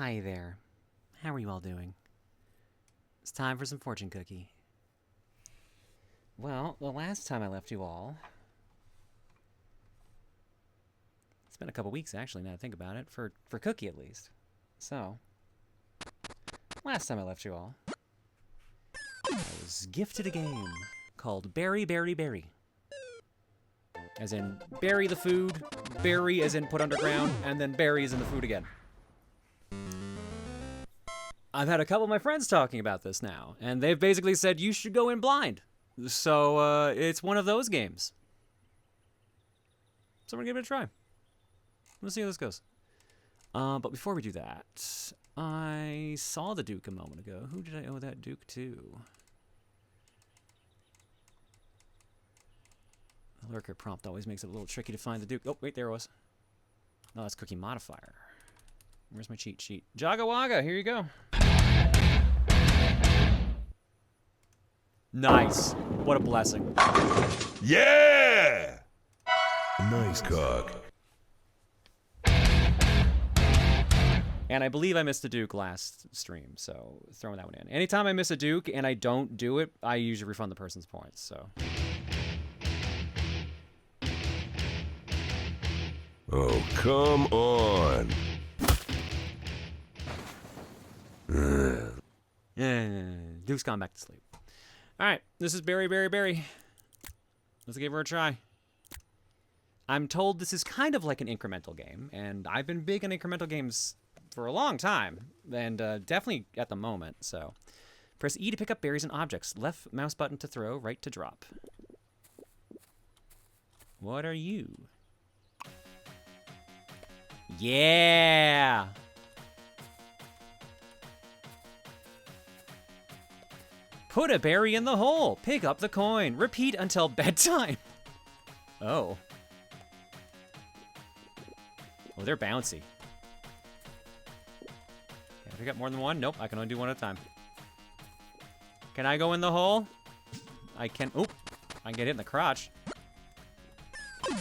Hi there. How are you all doing? It's time for some fortune cookie. Well, the last time I left you all... It's been a couple weeks, actually, now that I think about it. For Cookie, at least. So... Last time I left you all... I was gifted a game called Berry, Berry, Berry. As in, bury the food, bury as in put underground, and then bury as in the food again. I've had a couple of my friends talking about this now, and they've basically said you should go in blind. So, it's one of those games. So we're gonna give it a try. Let's see how this goes. But before we do that, I saw the Duke a moment ago. Who did I owe that Duke to? The lurker prompt always makes it a little tricky to find the Duke. Oh, wait, there it was. Oh, that's Cookie Modifier. Where's my cheat sheet? Jagga Wagga, here you go. Nice. What a blessing. Yeah! Nice cock. And I believe I missed a Duke last stream, so throwing that one in. Anytime I miss a Duke and I don't do it, I usually refund the person's points, so. Oh, come on. Yeah, Duke's gone back to sleep. Alright, this is Berry, Berry, Berry. Let's give her a try. I'm told this is kind of like an incremental game, and I've been big on incremental games for a long time, and definitely at the moment, so. Press E to pick up berries and objects. Left mouse button to throw, right to drop. What are you? Yeah! Put a berry in the hole. Pick up the coin. Repeat until bedtime. Oh. Oh, they're bouncy. Can I pick up more than one? Nope, I can only do one at a time. Can I go in the hole? I can. Oop. I can get hit in the crotch. Oh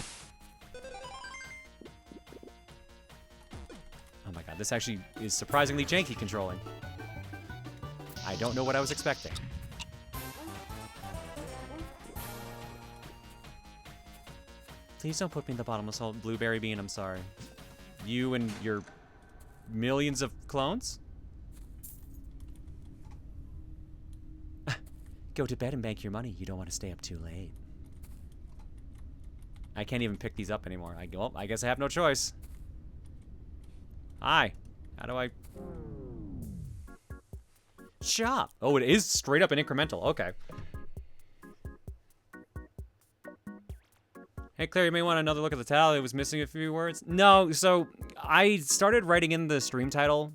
my god, this actually is surprisingly janky controlling. I don't know what I was expecting. Please don't put me in the bottomless hole, Blueberry Bean, I'm sorry. You and your millions of clones? Go to bed and bank your money. You don't want to stay up too late. I can't even pick these up anymore. Well, I guess I have no choice. Hi. How do I... Shop. Oh, it is straight up an incremental. Okay. Hey, Claire, you may want another look at the title. It was missing a few words. No, so I started writing in the stream title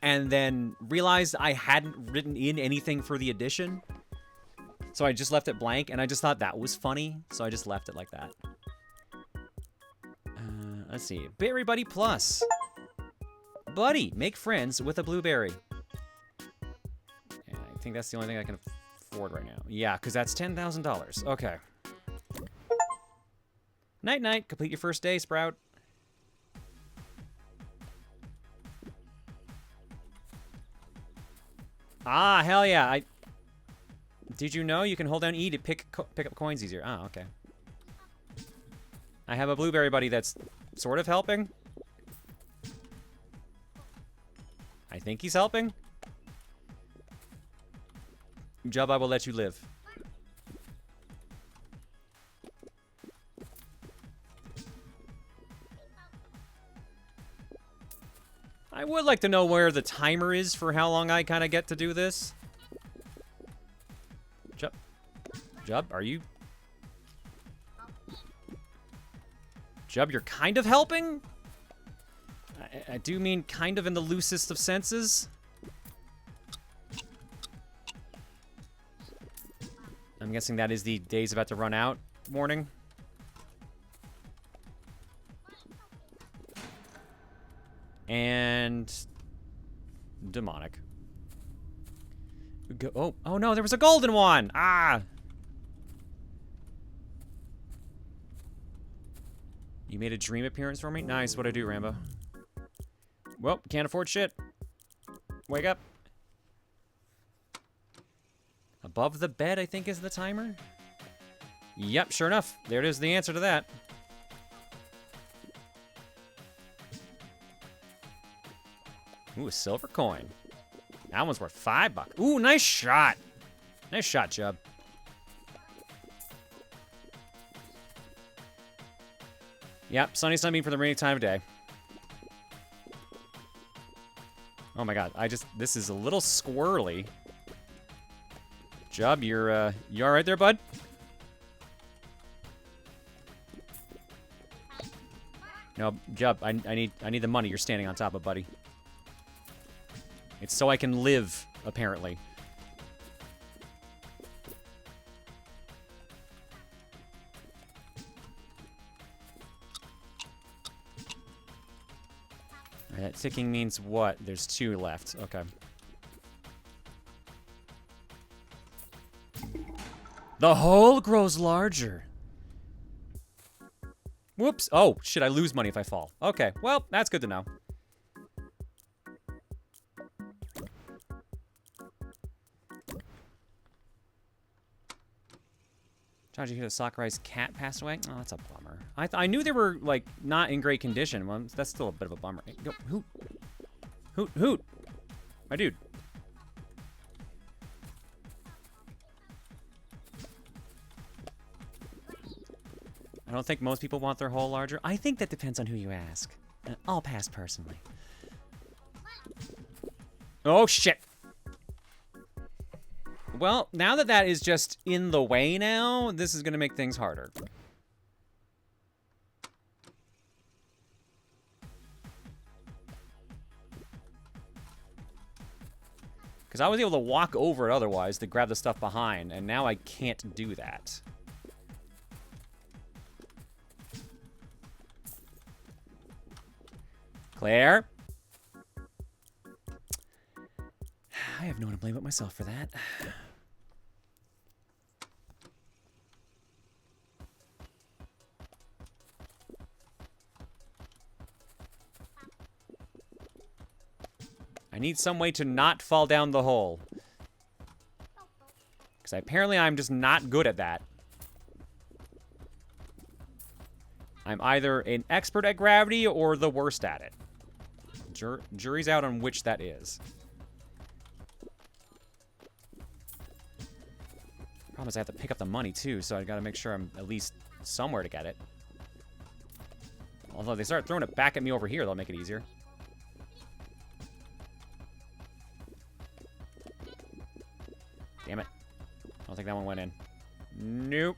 and then realized I hadn't written in anything for the edition. So I just left it blank, and I just thought that was funny, so I just left it like that. Let's see. Berry Buddy Plus. Buddy, make friends with a blueberry. And I think that's the only thing I can afford right now. Yeah, because that's $10,000. Okay. Night-night. Complete your first day, Sprout. Ah, hell yeah. Did you know you can hold down E to pick up coins easier? Ah, okay. I have a blueberry buddy that's sort of helping. I think he's helping. Jub, I will let you live. I would like to know where the timer is for how long I kind of get to do this. Jub, are you... Jub, you're kind of helping? I do mean kind of in the loosest of senses. I'm guessing that is the days about to run out warning. And... demonic. Oh no, there was a golden one! Ah! You made a dream appearance for me? Nice, what'd I do, Rambo? Well, can't afford shit. Wake up. Above the bed, I think, is the timer. Yep, sure enough. There it is, the answer to that. Ooh, a silver coin. That one's worth $5. Ooh, nice shot. Nice shot, Chubb. Yep, sunny sunbeam for the rainy time of day. Oh my god, this is a little squirrely. Chubb, you all right there, bud? No, Chubb, I need the money you're standing on top of, buddy. It's so I can live, apparently. That ticking means what? There's 2 left. Okay. The hole grows larger. Whoops. Oh, shit, I lose money if I fall. Okay, well, that's good to know. Did you hear that Sakurai's cat passed away? Oh, that's a bummer. I knew they were, like, not in great condition. Well, that's still a bit of a bummer. Hey, go, hoot. Hoot, hoot. My dude. I don't think most people want their hole larger. I think that depends on who you ask. I'll pass personally. Oh, shit. Well, now that that is just in the way now, this is going to make things harder. Because I was able to walk over it otherwise to grab the stuff behind, and now I can't do that. Claire? I have no one to blame but myself for that. I need some way to not fall down the hole. Because apparently I'm just not good at that. I'm either an expert at gravity or the worst at it. Jury's out on which that is. Problem is I have to pick up the money too, so I gotta make sure I'm at least somewhere to get it. Although if they start throwing it back at me over here, they'll make it easier. Damn it. I don't think that one went in. Nope.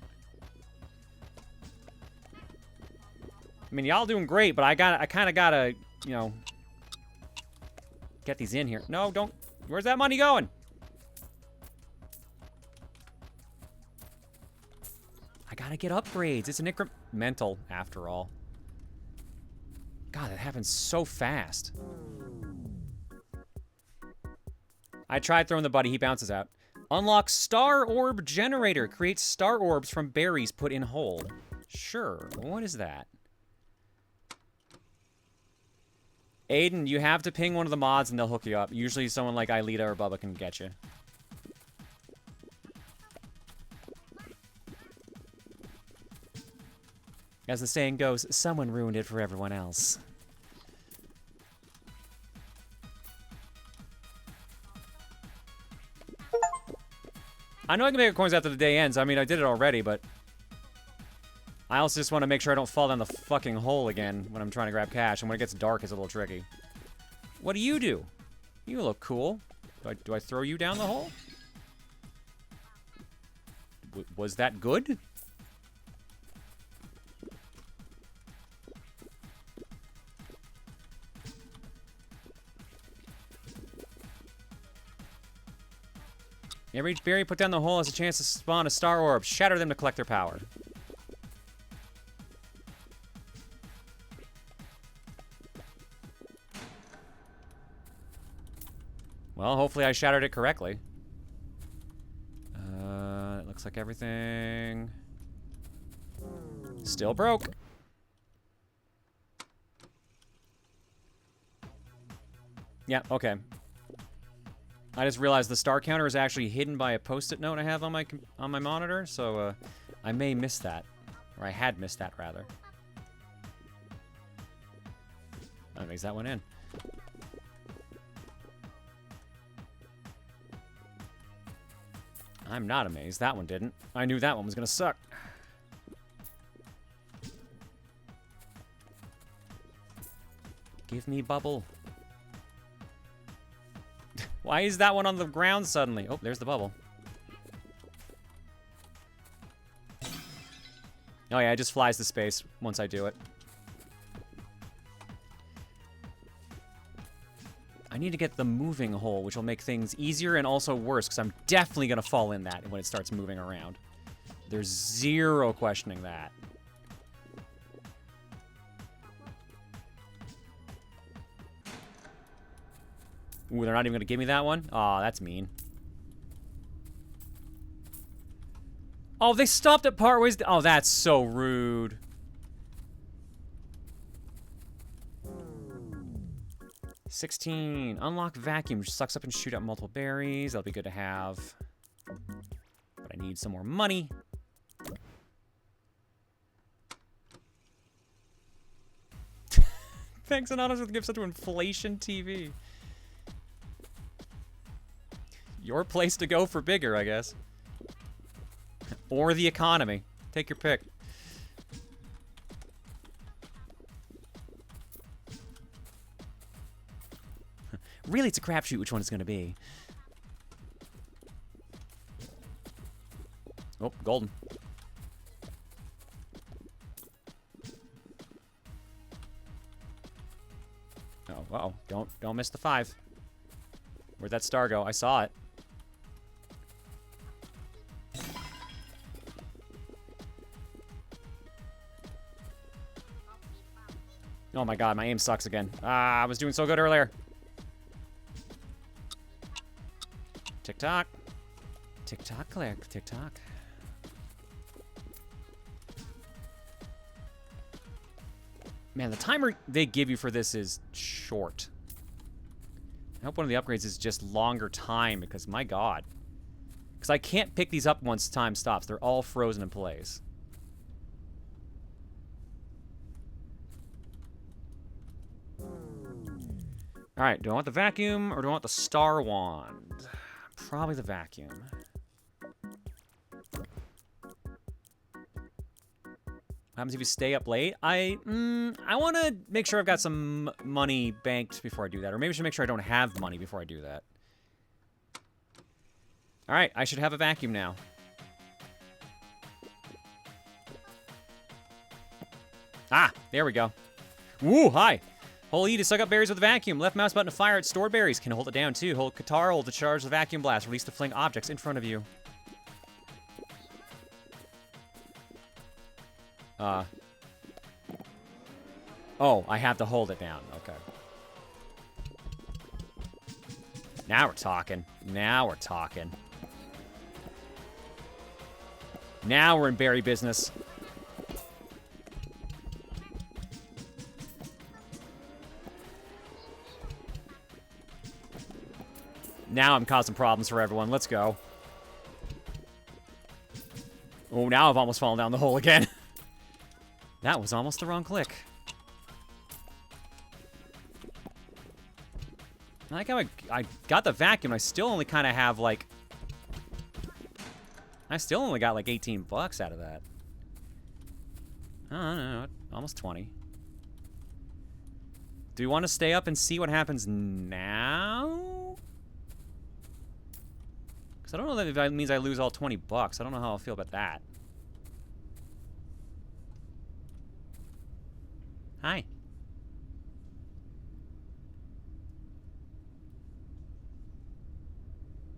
I mean, y'all doing great, but I kind of gotta, you know, get these in here. No, don't. Where's that money going? I gotta get upgrades. It's an incremental, after all. God, that happens so fast. I tried throwing the buddy. He bounces out. Unlock Star Orb Generator. Creates star orbs from berries put in hole. Sure. What is that? Aiden, you have to ping one of the mods and they'll hook you up. Usually someone like Aelita or Bubba can get you. As the saying goes, someone ruined it for everyone else. I know I can make coins after the day ends. I mean, I did it already, but I also just want to make sure I don't fall down the fucking hole again when I'm trying to grab cash. And when it gets dark, it's a little tricky. What do? You look cool. Do I throw you down the hole? Was that good? Every berry put down the hole has a chance to spawn a star orb. Shatter them to collect their power. Well, hopefully I shattered it correctly. It looks like everything still broke. Yeah, okay. I just realized the star counter is actually hidden by a post-it note I have on my monitor, so I may miss that. Or I had missed that, rather. That makes that one in. I'm not amazed. That one didn't. I knew that one was gonna suck. Give me bubble. Why is that one on the ground suddenly? Oh, there's the bubble. Oh yeah, it just flies to space once I do it. I need to get the moving hole, which will make things easier and also worse, because I'm definitely going to fall in that when it starts moving around. There's zero questioning that. Ooh, they're not even going to give me that one? Aw, that's mean. Oh, they stopped at part ways. Oh, that's so rude. $16. Unlock vacuum, which sucks up and shoot out multiple berries. That'll be good to have. But I need some more money. Thanks, Anonymous, for the gift to Inflation TV. Your place to go for bigger, I guess. Or the economy. Take your pick. Really, it's a crapshoot which one it's going to be. Oh, golden. Oh, uh-oh. Don't miss the 5. Where'd that star go? I saw it. Oh my god, my aim sucks again. Ah, I was doing so good earlier. Tick-tock. Tick-tock, click. Tick-tock. Man, the timer they give you for this is short. I hope one of the upgrades is just longer time, because my god. Because I can't pick these up once time stops. They're all frozen in place. Alright, do I want the vacuum or do I want the star wand? Probably the vacuum. What happens if you stay up late? I want to make sure I've got some money banked before I do that. Or maybe I should make sure I don't have money before I do that. Alright, I should have a vacuum now. Ah, there we go. Woo, hi. Hold E to suck up berries with a vacuum. Left mouse button to fire at stored berries. Can hold it down too. Hold Qatar, hold to charge the vacuum blast. Release to fling objects in front of you. Oh, I have to hold it down. Okay. Now we're talking. Now we're talking. Now we're in berry business. Now I'm causing problems for everyone. Let's go. Oh, now I've almost fallen down the hole again. That was almost the wrong click. I like how I got the vacuum. I still only kind of have, like... I still only got, like, 18 bucks out of that. I don't know. Almost 20. Do we want to stay up and see what happens now? Because I don't know if that means I lose all 20 bucks. I don't know how I'll feel about that. Hi.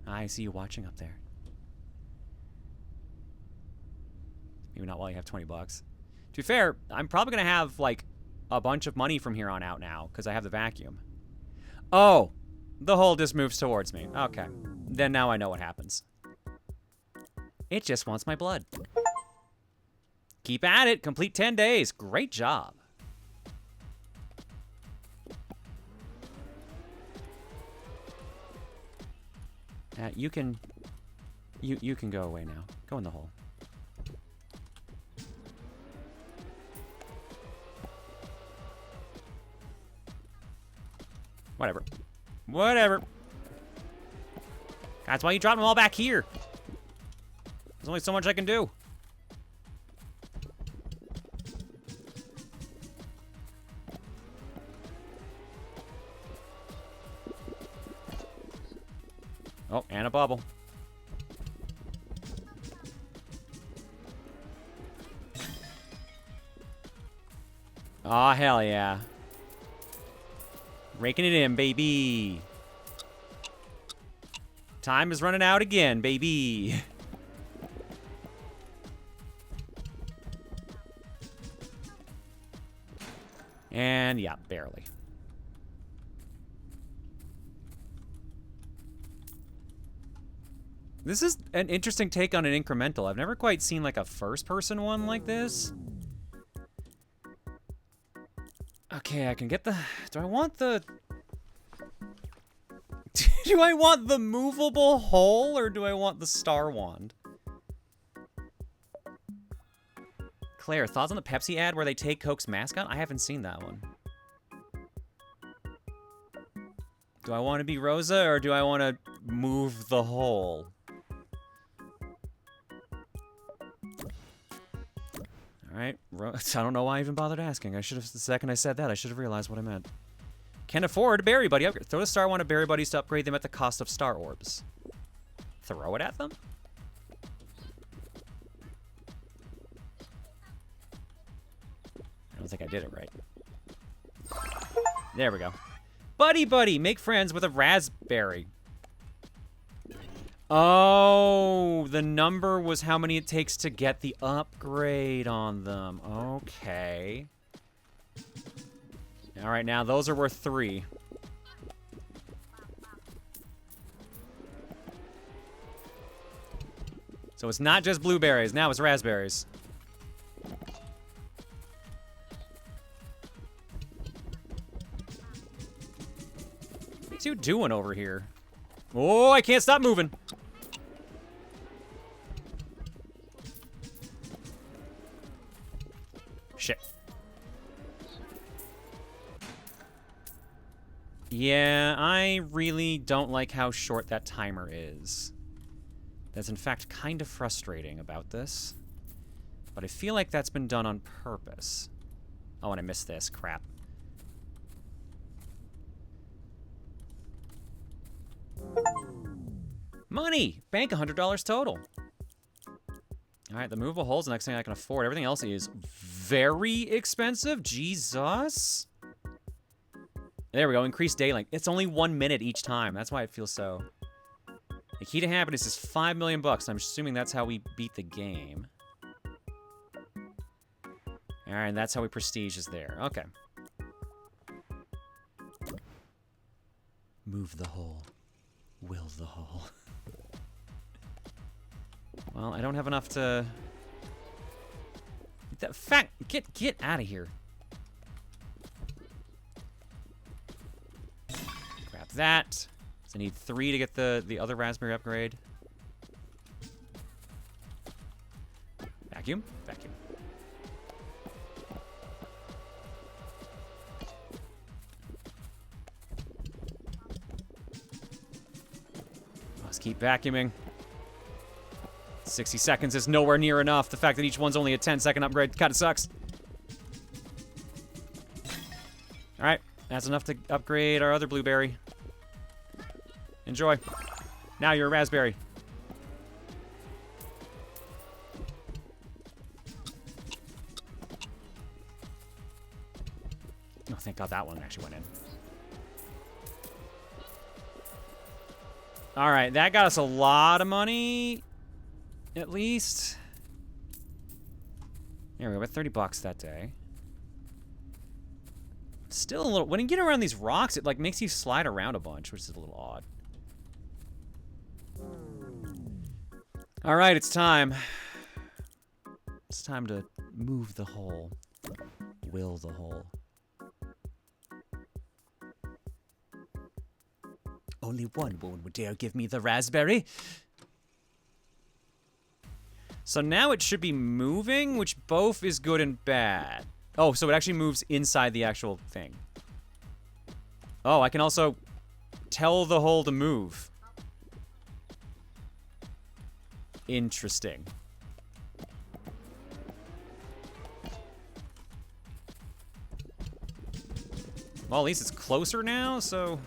I see you watching up there. Maybe not while you have 20 bucks. To be fair, I'm probably going to have, like, a bunch of money from here on out now, because I have the vacuum. Oh! The hole just moves towards me. Okay. Then now I know what happens. It just wants my blood. Keep at it. Complete 10 days. Great job. You can go away now. Go in the hole. Whatever. Whatever. That's why you dropped them all back here. There's only so much I can do. Oh, and a bubble. Aw, hell yeah. Raking it in, baby. Time is running out again, baby. And yeah, barely. This is an interesting take on an incremental. I've never quite seen like a first-person one like this. Okay, I can get the... Do I want the... Do I want the movable hole or do I want the star wand? Claire, thoughts on the Pepsi ad where they take Coke's mascot? I haven't seen that one. Do I want to be Rosa or do I want to move the hole? Alright, I don't know why I even bothered asking. I should have, the second I said that, I should have realized what I meant. Can afford Berry Buddy upgrade. Throw the star wand at Berry Buddies to upgrade them at the cost of star orbs. Throw it at them? I don't think I did it right. There we go. Buddy Buddy, make friends with a raspberry. Oh, the number was how many it takes to get the upgrade on them. Okay. All right, now those are worth 3. So it's not just blueberries, now it's raspberries. What's you doing over here? Oh, I can't stop moving. Shit. Yeah, I really don't like how short that timer is. That's in fact kind of frustrating about this. But I feel like that's been done on purpose. Oh, and I missed this. Crap. Money! Bank $100 total. Alright, the movable hole's the next thing I can afford. Everything else is very expensive. Jesus. There we go. Increased day length. It's only 1 minute each time. That's why it feels so... The key to happiness is 5 million bucks. I'm assuming that's how we beat the game. Alright, and that's how we prestige is there. Okay. Move the hole. Will the hole. Well, I don't have enough to... Get out of here. Grab that. So I need 3 to get the other raspberry upgrade. Vacuum. Vacuum. Let's keep vacuuming. 60 seconds is nowhere near enough. The fact that each one's only a 10-second upgrade kind of sucks. Alright, that's enough to upgrade our other blueberry. Enjoy. Now you're a raspberry. Oh, thank God that one actually went in. Alright, that got us a lot of money. At least. There we go, about 30 bucks that day. Still a little, when you get around these rocks, it like makes you slide around a bunch, which is a little odd. All right, it's time. It's time to move the hole. Will the hole. Only one woman would dare give me the raspberry. So now it should be moving, which both is good and bad. Oh, so it actually moves inside the actual thing. Oh, I can also tell the hole to move. Interesting. Well, at least it's closer now, so...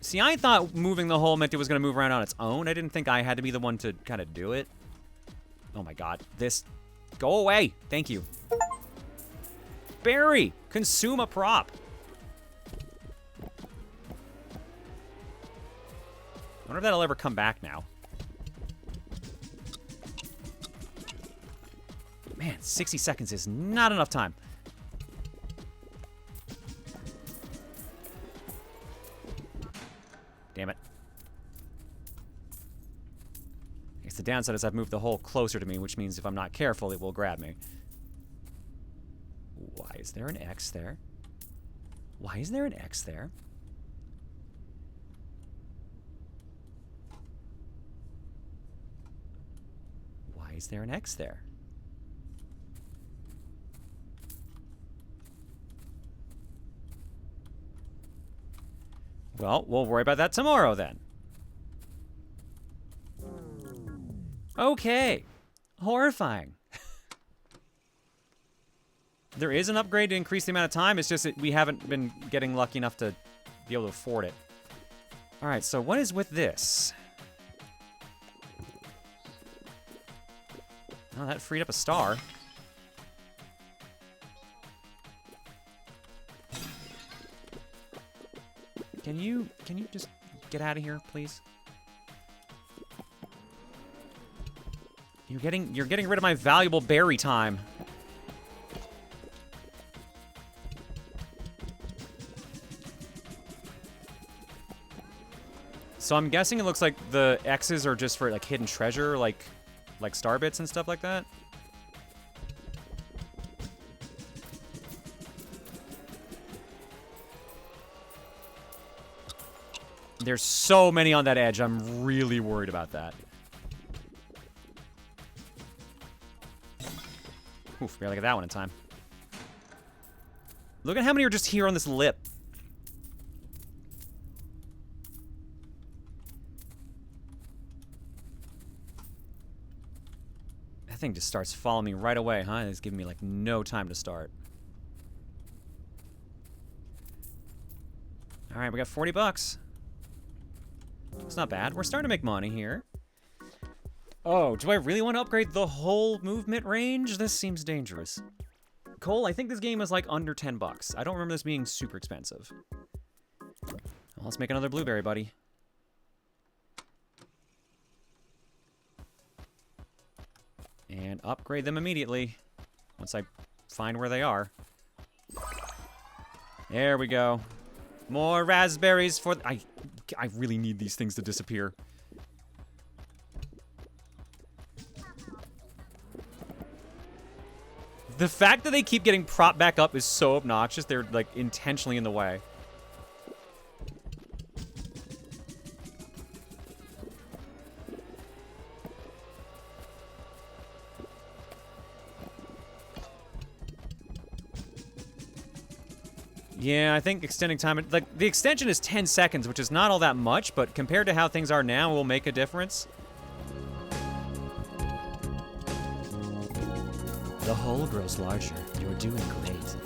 See, I thought moving the hole meant it was going to move around on its own. I didn't think I had to be the one to kind of do it. Oh my god. This... Go away! Thank you. Barry! Consume a prop! I wonder if that'll ever come back now. Man, 60 seconds is not enough time. Damn it. I guess the downside is I've moved the hole closer to me, which means if I'm not careful, it will grab me. Why is there an X there? Why is there an X there? Why is there an X there? Well, we'll worry about that tomorrow, then. Okay. Horrifying. There is an upgrade to increase the amount of time. It's just that we haven't been getting lucky enough to be able to afford it. All right, so what is with this? Oh, that freed up a star. Can you just get out of here, please? You're getting rid of my valuable berry time. So I'm guessing it looks like the X's are just for like hidden treasure, like star bits and stuff like that. There's so many on that edge. I'm really worried about that. Oof, barely got that one in time. Look at how many are just here on this lip. That thing just starts following me right away, huh? It's giving me like no time to start. All right, we got 40 bucks. It's not bad. We're starting to make money here. Oh, do I really want to upgrade the whole movement range? This seems dangerous. Cole, I think this game is like under 10 bucks. I don't remember this being super expensive. Well, let's make another blueberry, buddy. And upgrade them immediately. Once I find where they are. There we go. More raspberries for... I really need these things to disappear. The fact that they keep getting propped back up is so obnoxious. They're, like, intentionally in the way. Yeah, I think extending time... Like, the extension is 10 seconds, which is not all that much, but compared to how things are now, will make a difference. The hole grows larger. You're doing great.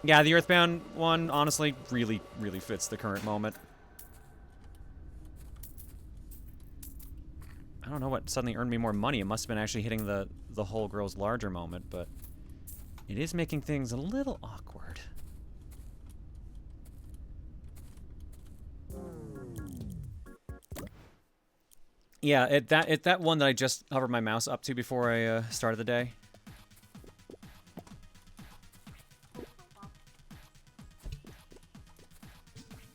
Yeah, the Earthbound one, honestly, really, really fits the current moment. I don't know what suddenly earned me more money. It must have been actually hitting the hole grows larger moment, but it is making things a little awkward. Yeah, at that one that I just hovered my mouse up to before I started the day.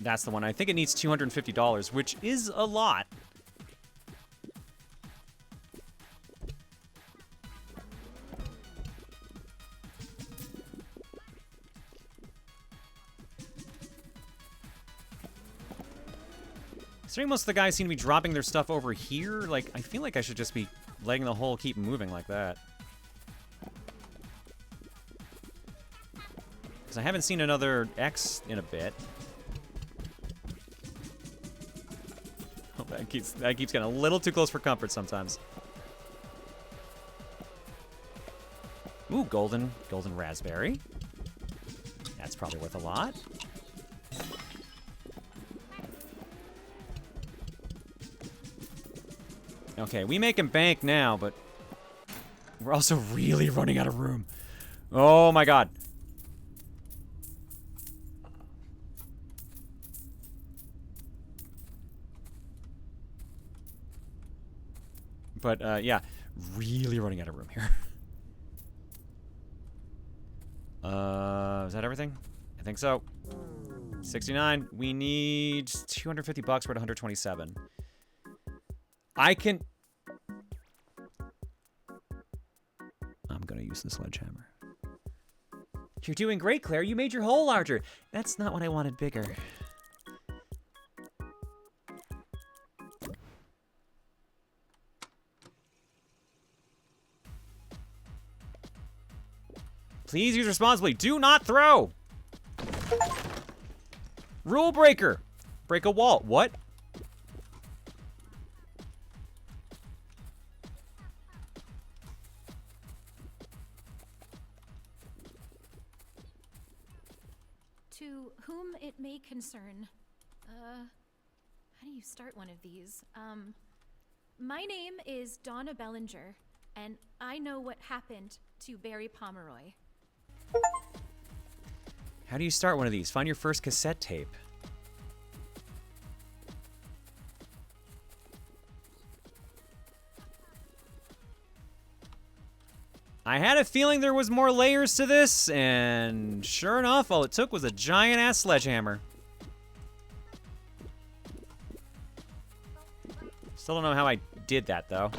That's the one. I think it needs $250, which is a lot. Considering most of the guys seem to be dropping their stuff over here, like, I feel like I should just be letting the hole keep moving like that. Because I haven't seen another X in a bit. Oh, that keeps getting a little too close for comfort sometimes. Ooh, golden raspberry. That's probably worth a lot. Okay, we make him bank now, but we're also really running out of room. Oh my god. But, yeah, really running out of room here. Is that everything? I think so. 69. We need 250 bucks. We're at 127. I can... I'm gonna use the sledgehammer. You're doing great, Claire. You made your hole larger. That's not what I wanted bigger. Please use responsibly. Do not throw. Rule breaker. Break a wall. What? To whom it may concern, how do you start one of these? My name is Donna Bellinger, and I know what happened to Barry Pomeroy. How do you start one of these? Find your first cassette tape. I had a feeling there was more layers to this, and sure enough, all it took was a giant-ass sledgehammer. Still don't know how I did that, though.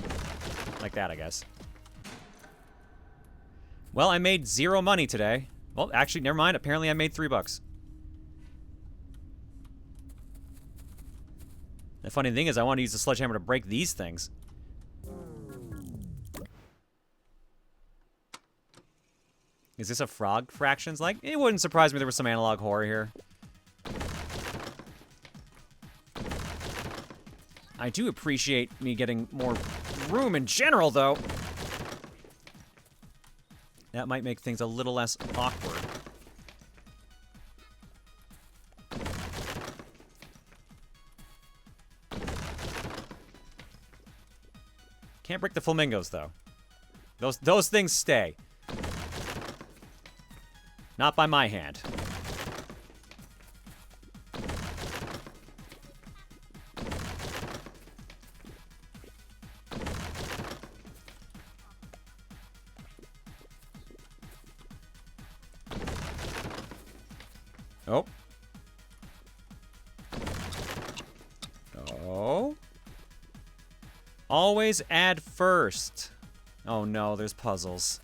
Like that, I guess. Well, I made 0 money today. Well, actually, never mind. Apparently, I made $3. The funny thing is, I want to use the sledgehammer to break these things. Is this a frog fractions like? It wouldn't surprise me if there was some analog horror here. I do appreciate me getting more room in general, though. That might make things a little less awkward. Can't break the flamingos, though. Those things stay. Not by my hand. Oh. Oh. Always add first. Oh no, there's puzzles.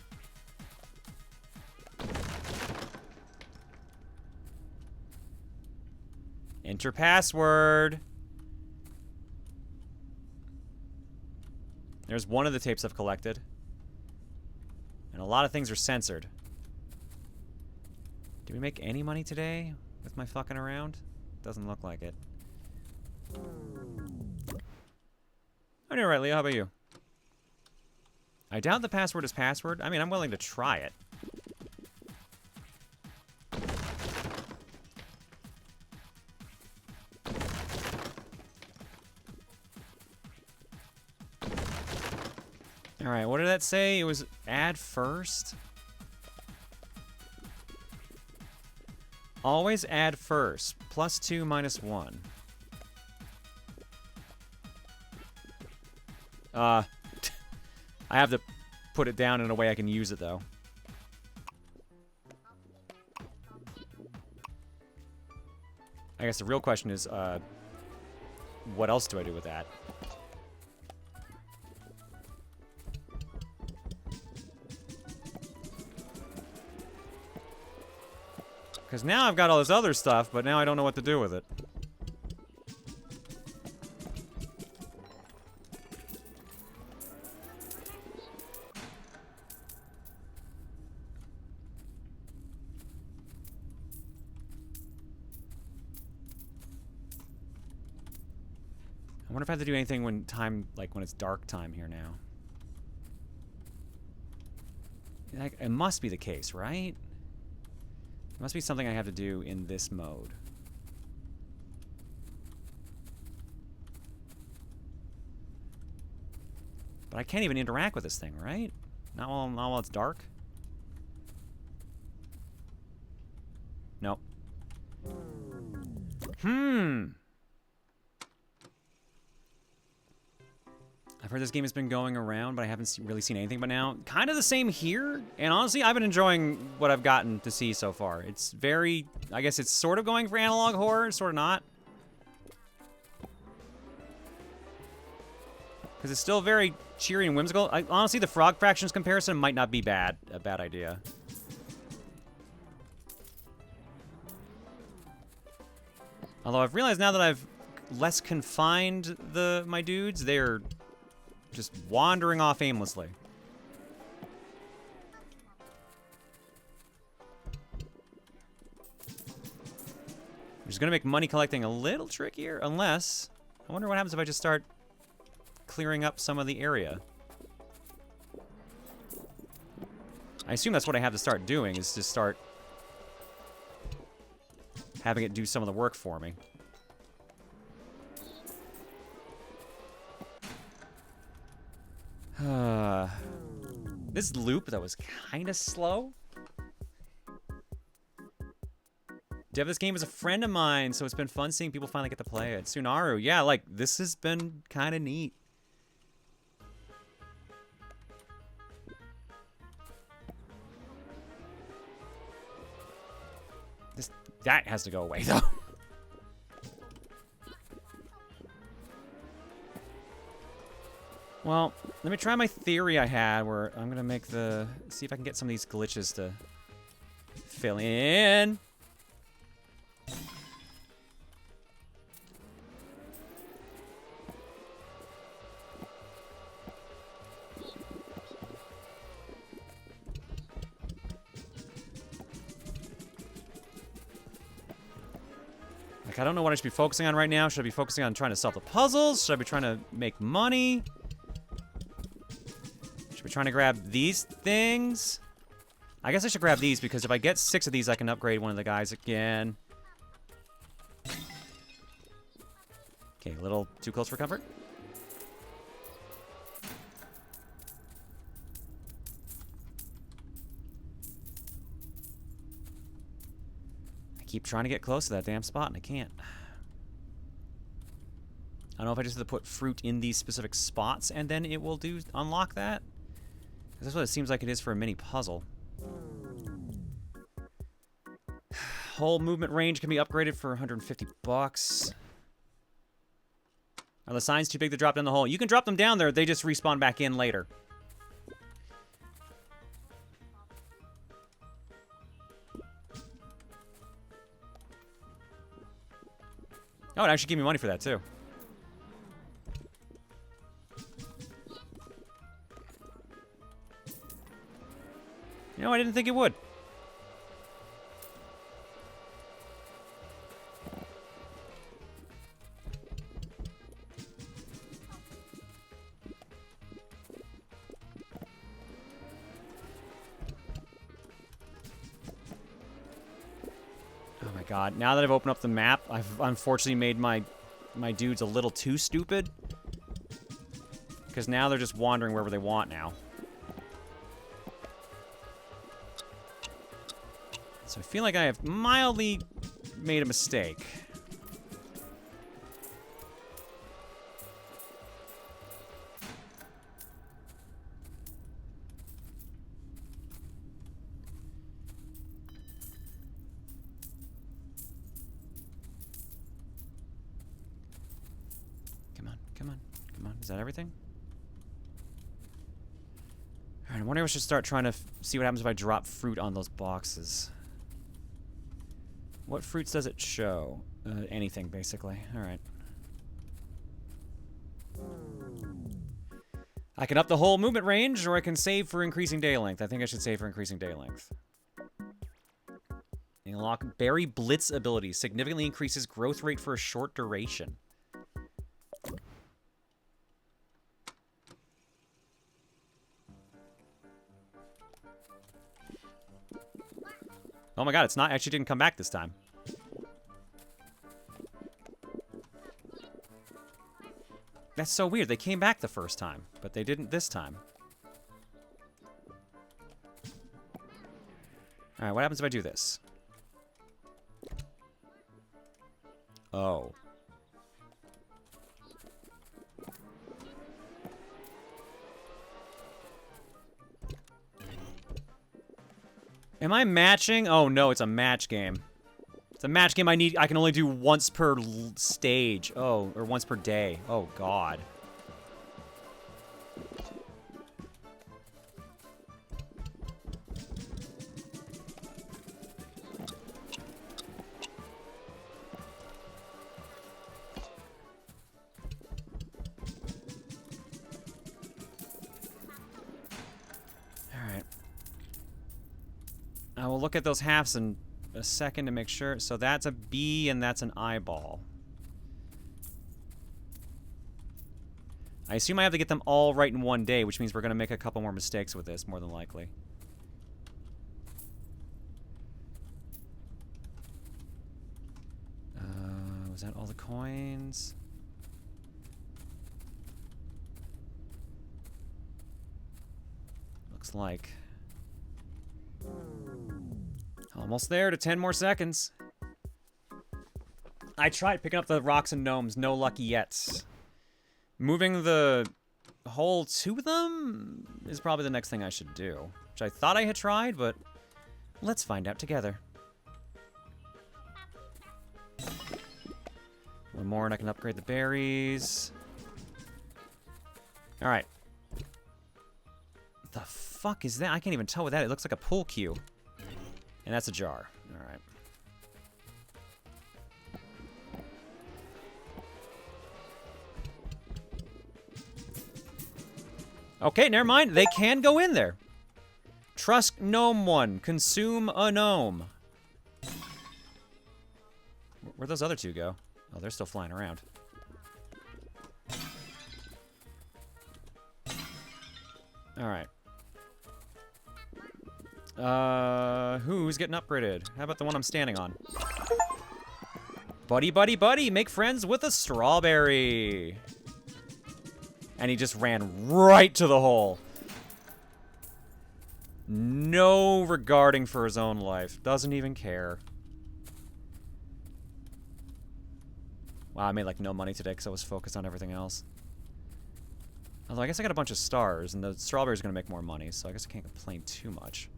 Enter password. There's one of the tapes I've collected. And a lot of things are censored. Did we make any money today with my fucking around? Doesn't look like it. I'm doing right, Leo. How about you? I doubt the password is password. I mean, I'm willing to try it. Alright, what did that say? It was add first? Always add first. +2 -1. I have to put it down in a way I can use it, though. I guess the real question is, what else do I do with that? Because now I've got all this other stuff, but now I don't know what to do with it. I wonder if I have to do anything when time, like when it's dark time here now. Like, it must be the case, right? It must be something I have to do in this mode. But I can't even interact with this thing, right? Not while it's dark? Nope. I've heard this game has been going around, but I haven't really seen anything but now. Kind of the same here. And honestly, I've been enjoying what I've gotten to see so far. It's very... I guess it's sort of going for analog horror, sort of not. Because it's still very cheery and whimsical. Honestly, the Frog Fractions comparison might not be a bad idea. Although I've realized now that I've less confined my dudes, they're just wandering off aimlessly. Which is going to make money collecting a little trickier, unless... I wonder what happens if I just start clearing up some of the area. I assume that's what I have to start doing, is to start having it do some of the work for me. This loop that was kind of slow. Dev, this game is a friend of mine, so it's been fun seeing people finally get to play it. Sunaru, yeah, like, this has been kind of neat. That has to go away, though. Well, let me try my theory I had, where I'm gonna make see if I can get some of these glitches to fill in. Like, I don't know what I should be focusing on right now. Should I be focusing on trying to solve the puzzles? Should I be trying to make money? Should I be trying to grab these things? I guess I should grab these, because if I get 6 of these, I can upgrade one of the guys again. Okay, a little too close for comfort. Keep trying to get close to that damn spot, and I can't. I don't know if I just have to put fruit in these specific spots, and then it will unlock that. Because that's what it seems like it is for a mini puzzle. Whole movement range can be upgraded for 150 bucks. Are the signs too big to drop down the hole? You can drop them down there, they just respawn back in later. Oh, it actually gave me money for that, too. You know, I didn't think it would. God, now that I've opened up the map, I've unfortunately made my dudes a little too stupid. Because now they're just wandering wherever they want now. So I feel like I have mildly made a mistake. Is that everything? Alright, I wonder if I should start trying to see what happens if I drop fruit on those boxes. What fruits does it show? Anything, basically. Alright. I can up the whole movement range, or I can save for increasing day length. I think I should save for increasing day length. Unlock Berry Blitz ability. Significantly increases growth rate for a short duration. Oh my god, it's not actually didn't come back this time. That's so weird. They came back the first time, but they didn't this time. Alright, what happens if I do this? Oh. Am I matching? Oh no, it's a match game. It's a match game I can only do once per stage. Oh, or once per day. Oh god. I will look at those halves in a second to make sure. So that's a B and that's an eyeball. I assume I have to get them all right in one day, which means we're going to make a couple more mistakes with this, more than likely. Was that all the coins? Looks like. Almost there to 10 more seconds. I tried picking up the rocks and gnomes. No luck yet. Moving the hole to them is probably the next thing I should do. Which I thought I had tried, but let's find out together. One more and I can upgrade the berries. Alright. The fuck is that? I can't even tell what that is. It looks like a pool cue. And that's a jar. Alright. Okay, never mind. They can go in there. Trust gnome one. Consume a gnome. Where'd those other two go? Oh, they're still flying around. Alright. Who's getting upgraded? How about the one I'm standing on? Buddy, buddy, buddy, make friends with a strawberry. And he just ran right to the hole. No regarding for his own life. Doesn't even care. Wow, I made like no money today because I was focused on everything else. Although I guess I got a bunch of stars, and the strawberry's gonna make more money, so I guess I can't complain too much.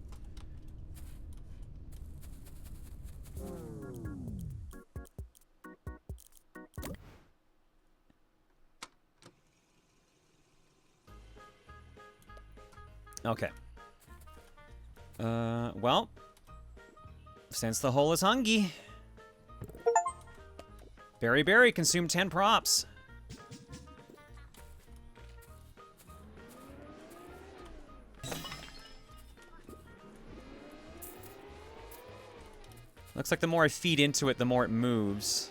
Okay. Well, since the hole is hungry, Berry consume 10 props. Looks like the more I feed into it, the more it moves.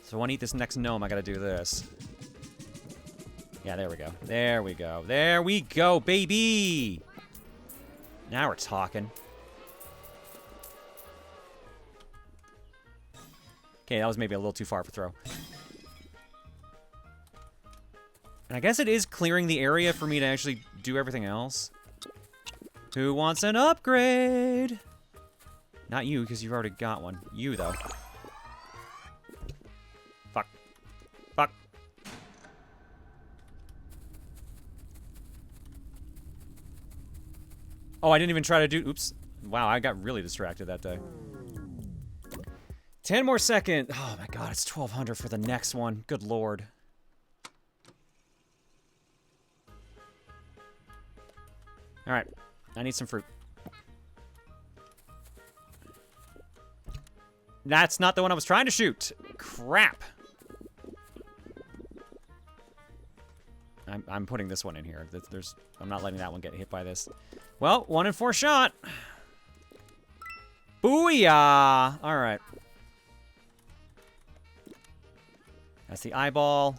So I want to eat this next gnome, I gotta do this. Yeah, there we go. There we go. There we go, baby! Now we're talking. Okay, that was maybe a little too far for throw. And I guess it is clearing the area for me to actually do everything else. Who wants an upgrade? Not you, because you've already got one. You, though. Fuck. Fuck. Oh, I didn't even try to do... Oops. Wow, I got really distracted that day. 10 more seconds. Oh my god, it's 1200 for the next one. Good lord. Alright. I need some fruit. That's not the one I was trying to shoot. Crap. I'm putting this one in here. I'm not letting that one get hit by this. Well, 1 in 4 shot. Booyah! Alright. That's the eyeball.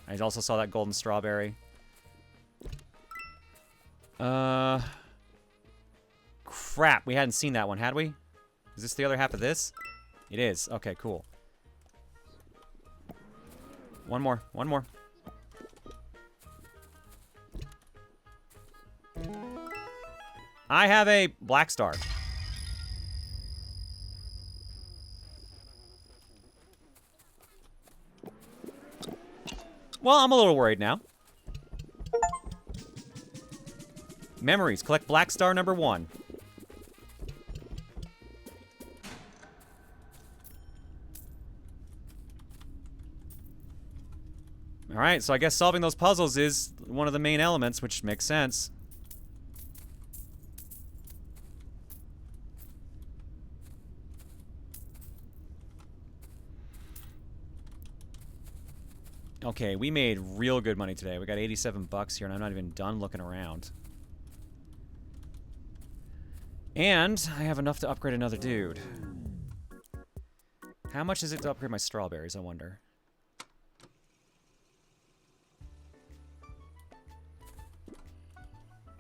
I also saw that golden strawberry. Crap, we hadn't seen that one, had we? Is this the other half of this? It is. Okay, cool. One more. One more. I have a black star. Well, I'm a little worried now. Memories. Collect black star number 1. Alright, so I guess solving those puzzles is one of the main elements, which makes sense. Okay, we made real good money today. We got 87 bucks here, and I'm not even done looking around. And I have enough to upgrade another dude. How much is it to upgrade my strawberries, I wonder?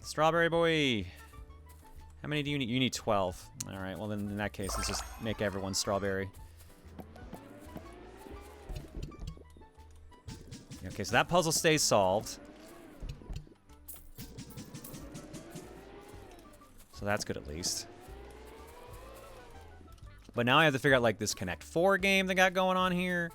Strawberry boy! How many do you need? You need 12. Alright, well then in that case, let's just make everyone strawberry. Okay, so that puzzle stays solved. So that's good at least. But now I have to figure out, like, this Connect 4 game they got going on here.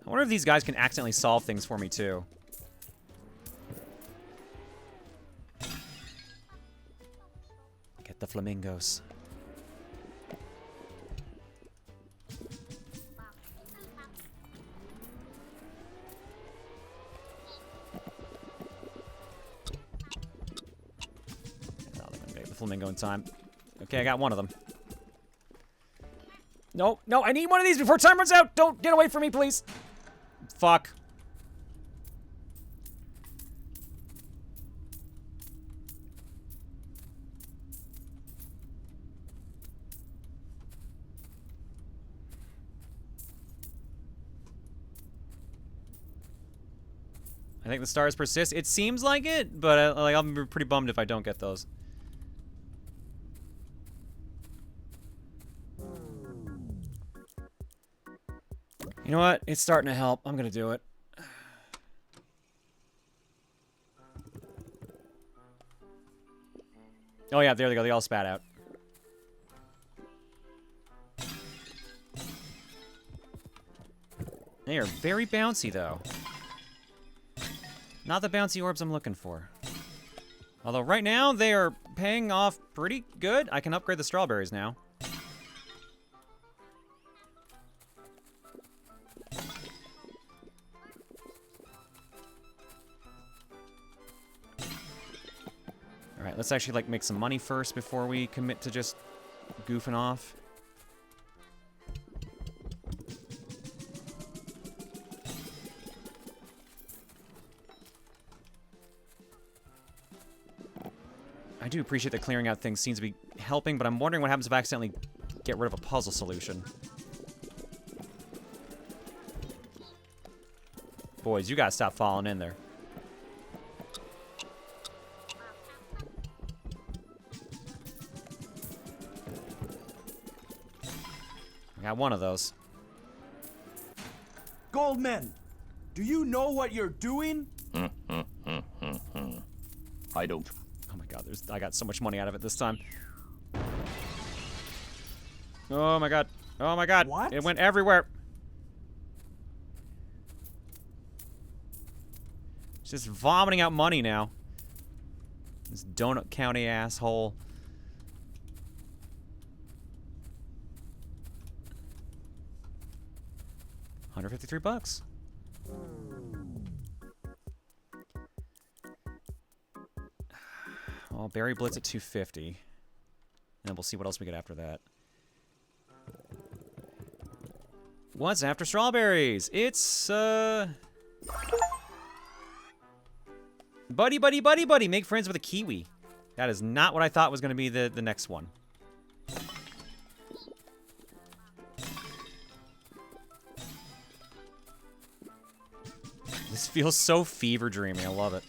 I wonder if these guys can accidentally solve things for me, too. Get the flamingos. Flamingo in time. Okay, I got one of them. No, no, I need one of these before time runs out! Don't get away from me, please! Fuck. I think the stars persist. It seems like it, but like, I'll be pretty bummed if I don't get those. You know what? It's starting to help. I'm gonna do it. Oh yeah, there they go. They all spat out. They are very bouncy, though. Not the bouncy orbs I'm looking for. Although right now, they are paying off pretty good. I can upgrade the strawberries now. Alright, let's actually, like, make some money first before we commit to just goofing off. I do appreciate that clearing out things seems to be helping, but I'm wondering what happens if I accidentally get rid of a puzzle solution. Boys, you gotta stop falling in there. I got one of those. Goldman, do you know what you're doing? I don't. Oh my god, I got so much money out of it this time. Oh my god. Oh my god. What? It went everywhere. It's just vomiting out money now. This Donut County asshole. $153. Well, Berry Blitz at 250. And then we'll see what else we get after that. What's after strawberries? It's, Buddy, buddy, buddy, buddy. Make friends with a kiwi. That is not what I thought was going to be the next one. This feels so fever dreamy. I love it.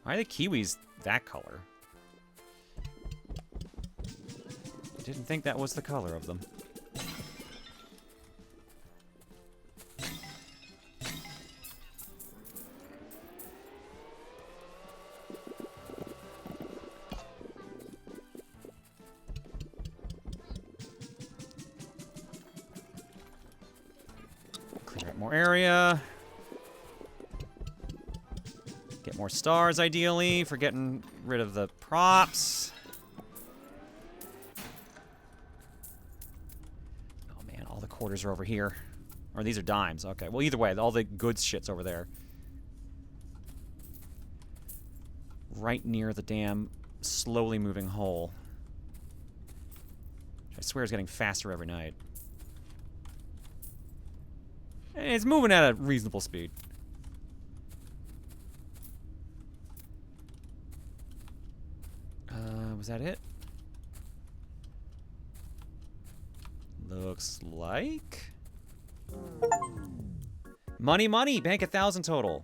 Why are the kiwis that color? Didn't think that was the color of them. Clear out more area. Get more stars, ideally, for getting rid of the props. Oh, man, all the quarters are over here. Or these are dimes. Okay, well, either way, all the goods shit's over there. Right near the damn slowly moving hole. Which I swear is getting faster every night. And it's moving at a reasonable speed. Was that it? Looks like... Money, money! Bank 1,000 total.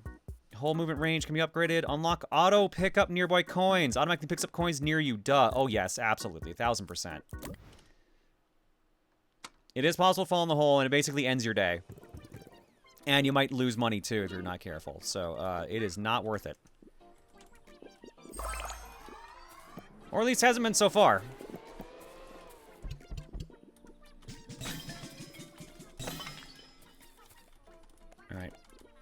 Whole movement range can be upgraded. Unlock auto pickup nearby coins. Automatically picks up coins near you. Duh. Oh, yes, absolutely. 1,000%. It is possible to fall in the hole, and it basically ends your day. And you might lose money, too, if you're not careful. So, it is not worth it. Or at least hasn't been so far. Alright.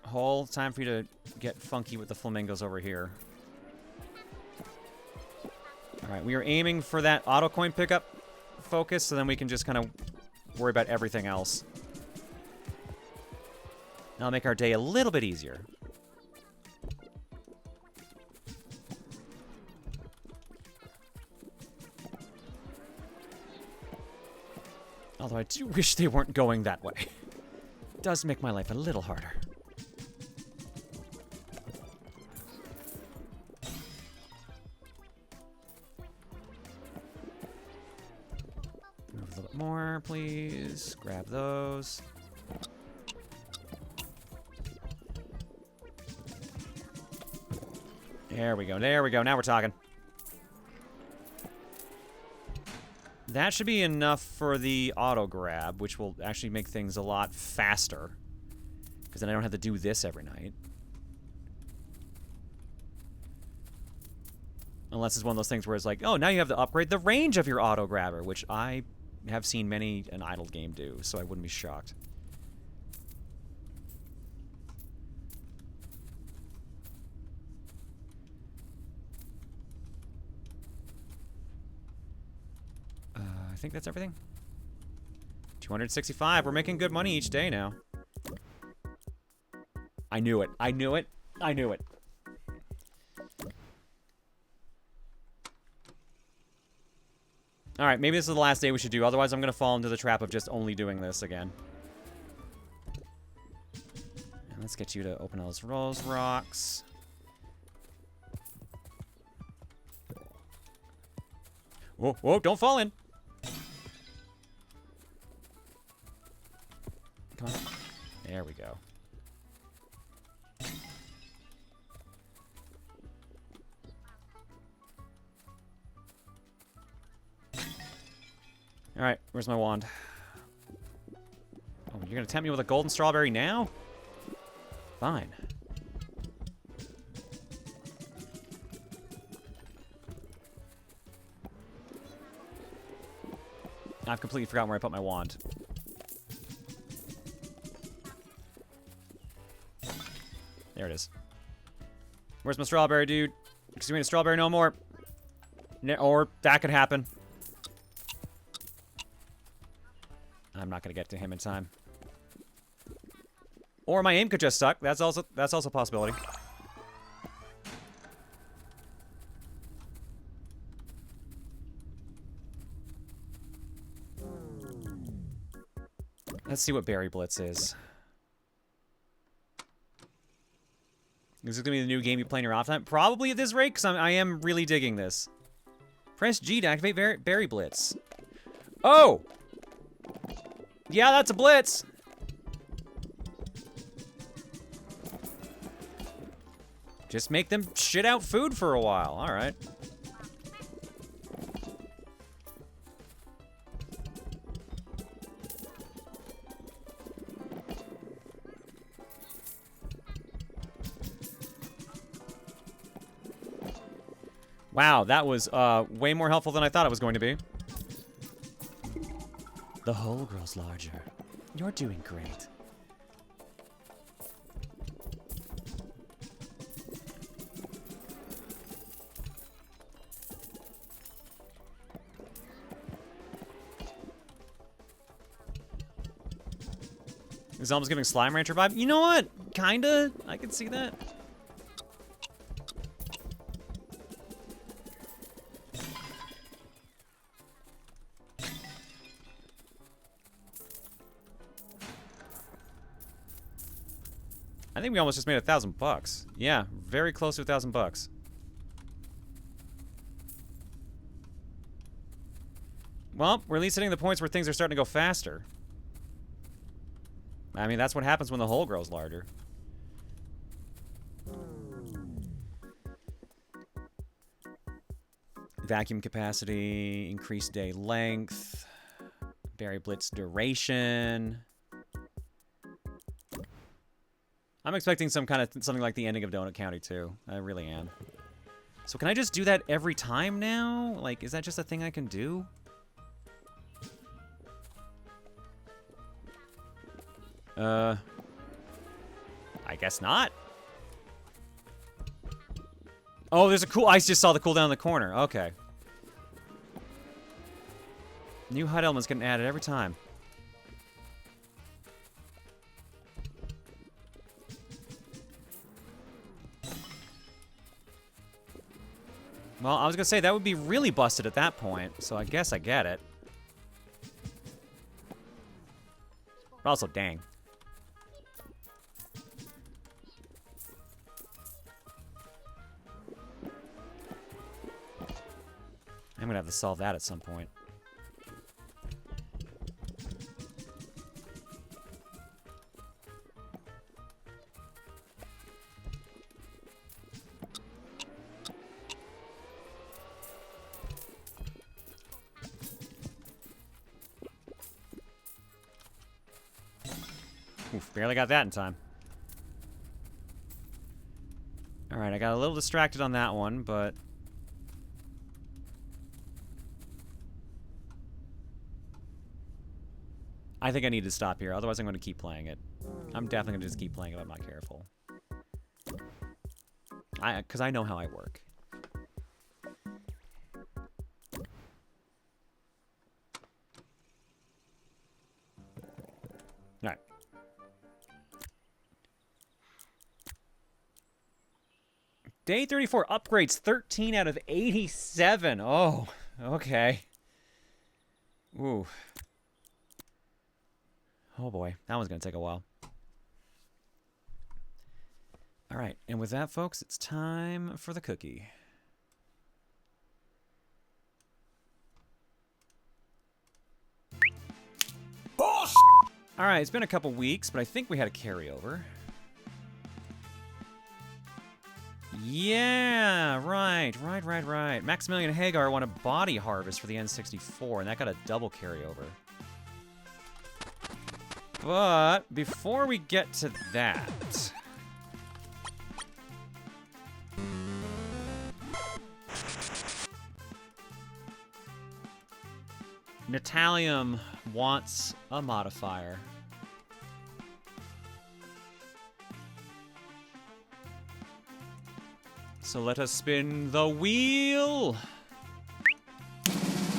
Hole, time for you to get funky with the flamingos over here. Alright, we are aiming for that auto coin pickup focus, so then we can just kind of worry about everything else. That'll make our day a little bit easier. Although I do wish they weren't going that way. It does make my life a little harder. Move a little bit more, please. Grab those. There we go, there we go. Now we're talking. That should be enough for the auto grab, which will actually make things a lot faster. Because then I don't have to do this every night. Unless it's one of those things where it's like, oh, now you have to upgrade the range of your auto grabber, which I have seen many an idle game do, so I wouldn't be shocked. I think that's everything. 265. We're making good money each day now. I knew it. I knew it. I knew it. Alright, maybe this is the last day we should do. Otherwise, I'm going to fall into the trap of just only doing this again. And let's get you to open those rocks. Whoa, whoa, don't fall in. Come on. There we go. Alright, where's my wand? Oh, you're gonna tempt me with a golden strawberry now? Fine. I've completely forgotten where I put my wand. There it is. Where's my strawberry, dude? Because you ain't a strawberry no more. Or that could happen. I'm not gonna get to him in time. Or my aim could just suck. That's also a possibility. Let's see what Berry Blitz is. Is this gonna be the new game you play in your off time? Probably at this rate, because I am really digging this. Press G to activate Berry Blitz. Oh! Yeah, that's a blitz! Just make them shit out food for a while. Alright. Wow, that was way more helpful than I thought it was going to be. The hole grows larger. You're doing great. Is almost giving Slime Rancher vibe. You know what? Kinda. I can see that. I think we almost just made $1,000. Yeah, very close to $1,000. Well, we're at least hitting the points where things are starting to go faster. I mean, that's what happens when the hole grows larger. Vacuum capacity, increased day length, Berry Blitz duration. I'm expecting something like the ending of Donut County too. I really am. So can I just do that every time now? Like, is that just a thing I can do? I guess not. Oh, there's a cool... I just saw the cooldown in the corner. Okay. New HUD elements getting added every time. Well, I was gonna say, that would be really busted at that point, so I guess I get it. But also, dang. I'm gonna have to solve that at some point. Oof, barely got that in time. Alright, I got a little distracted on that one, but... I think I need to stop here, otherwise I'm going to keep playing it. I'm definitely going to just keep playing it if I'm not careful. Because I know how I work. Alright. Day 34 upgrades 13 out of 87. Oh, okay. Ooh. Oh boy, that one's gonna take a while. All right, and with that, folks, it's time for the cookie. Boss! All right, it's been a couple weeks, but I think we had a carryover. Yeah, right. Maximilian Hagar won a body harvest for the N64, and that got a double carryover. But before we get to that... Natalium wants a modifier. So let us spin the wheel!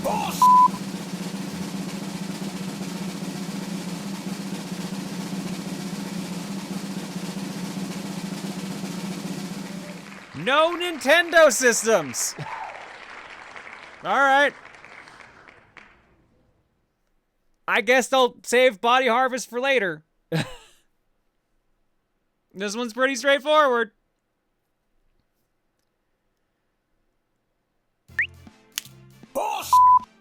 Boss! No Nintendo systems! Alright. I guess they'll save Body Harvest for later. This one's pretty straightforward.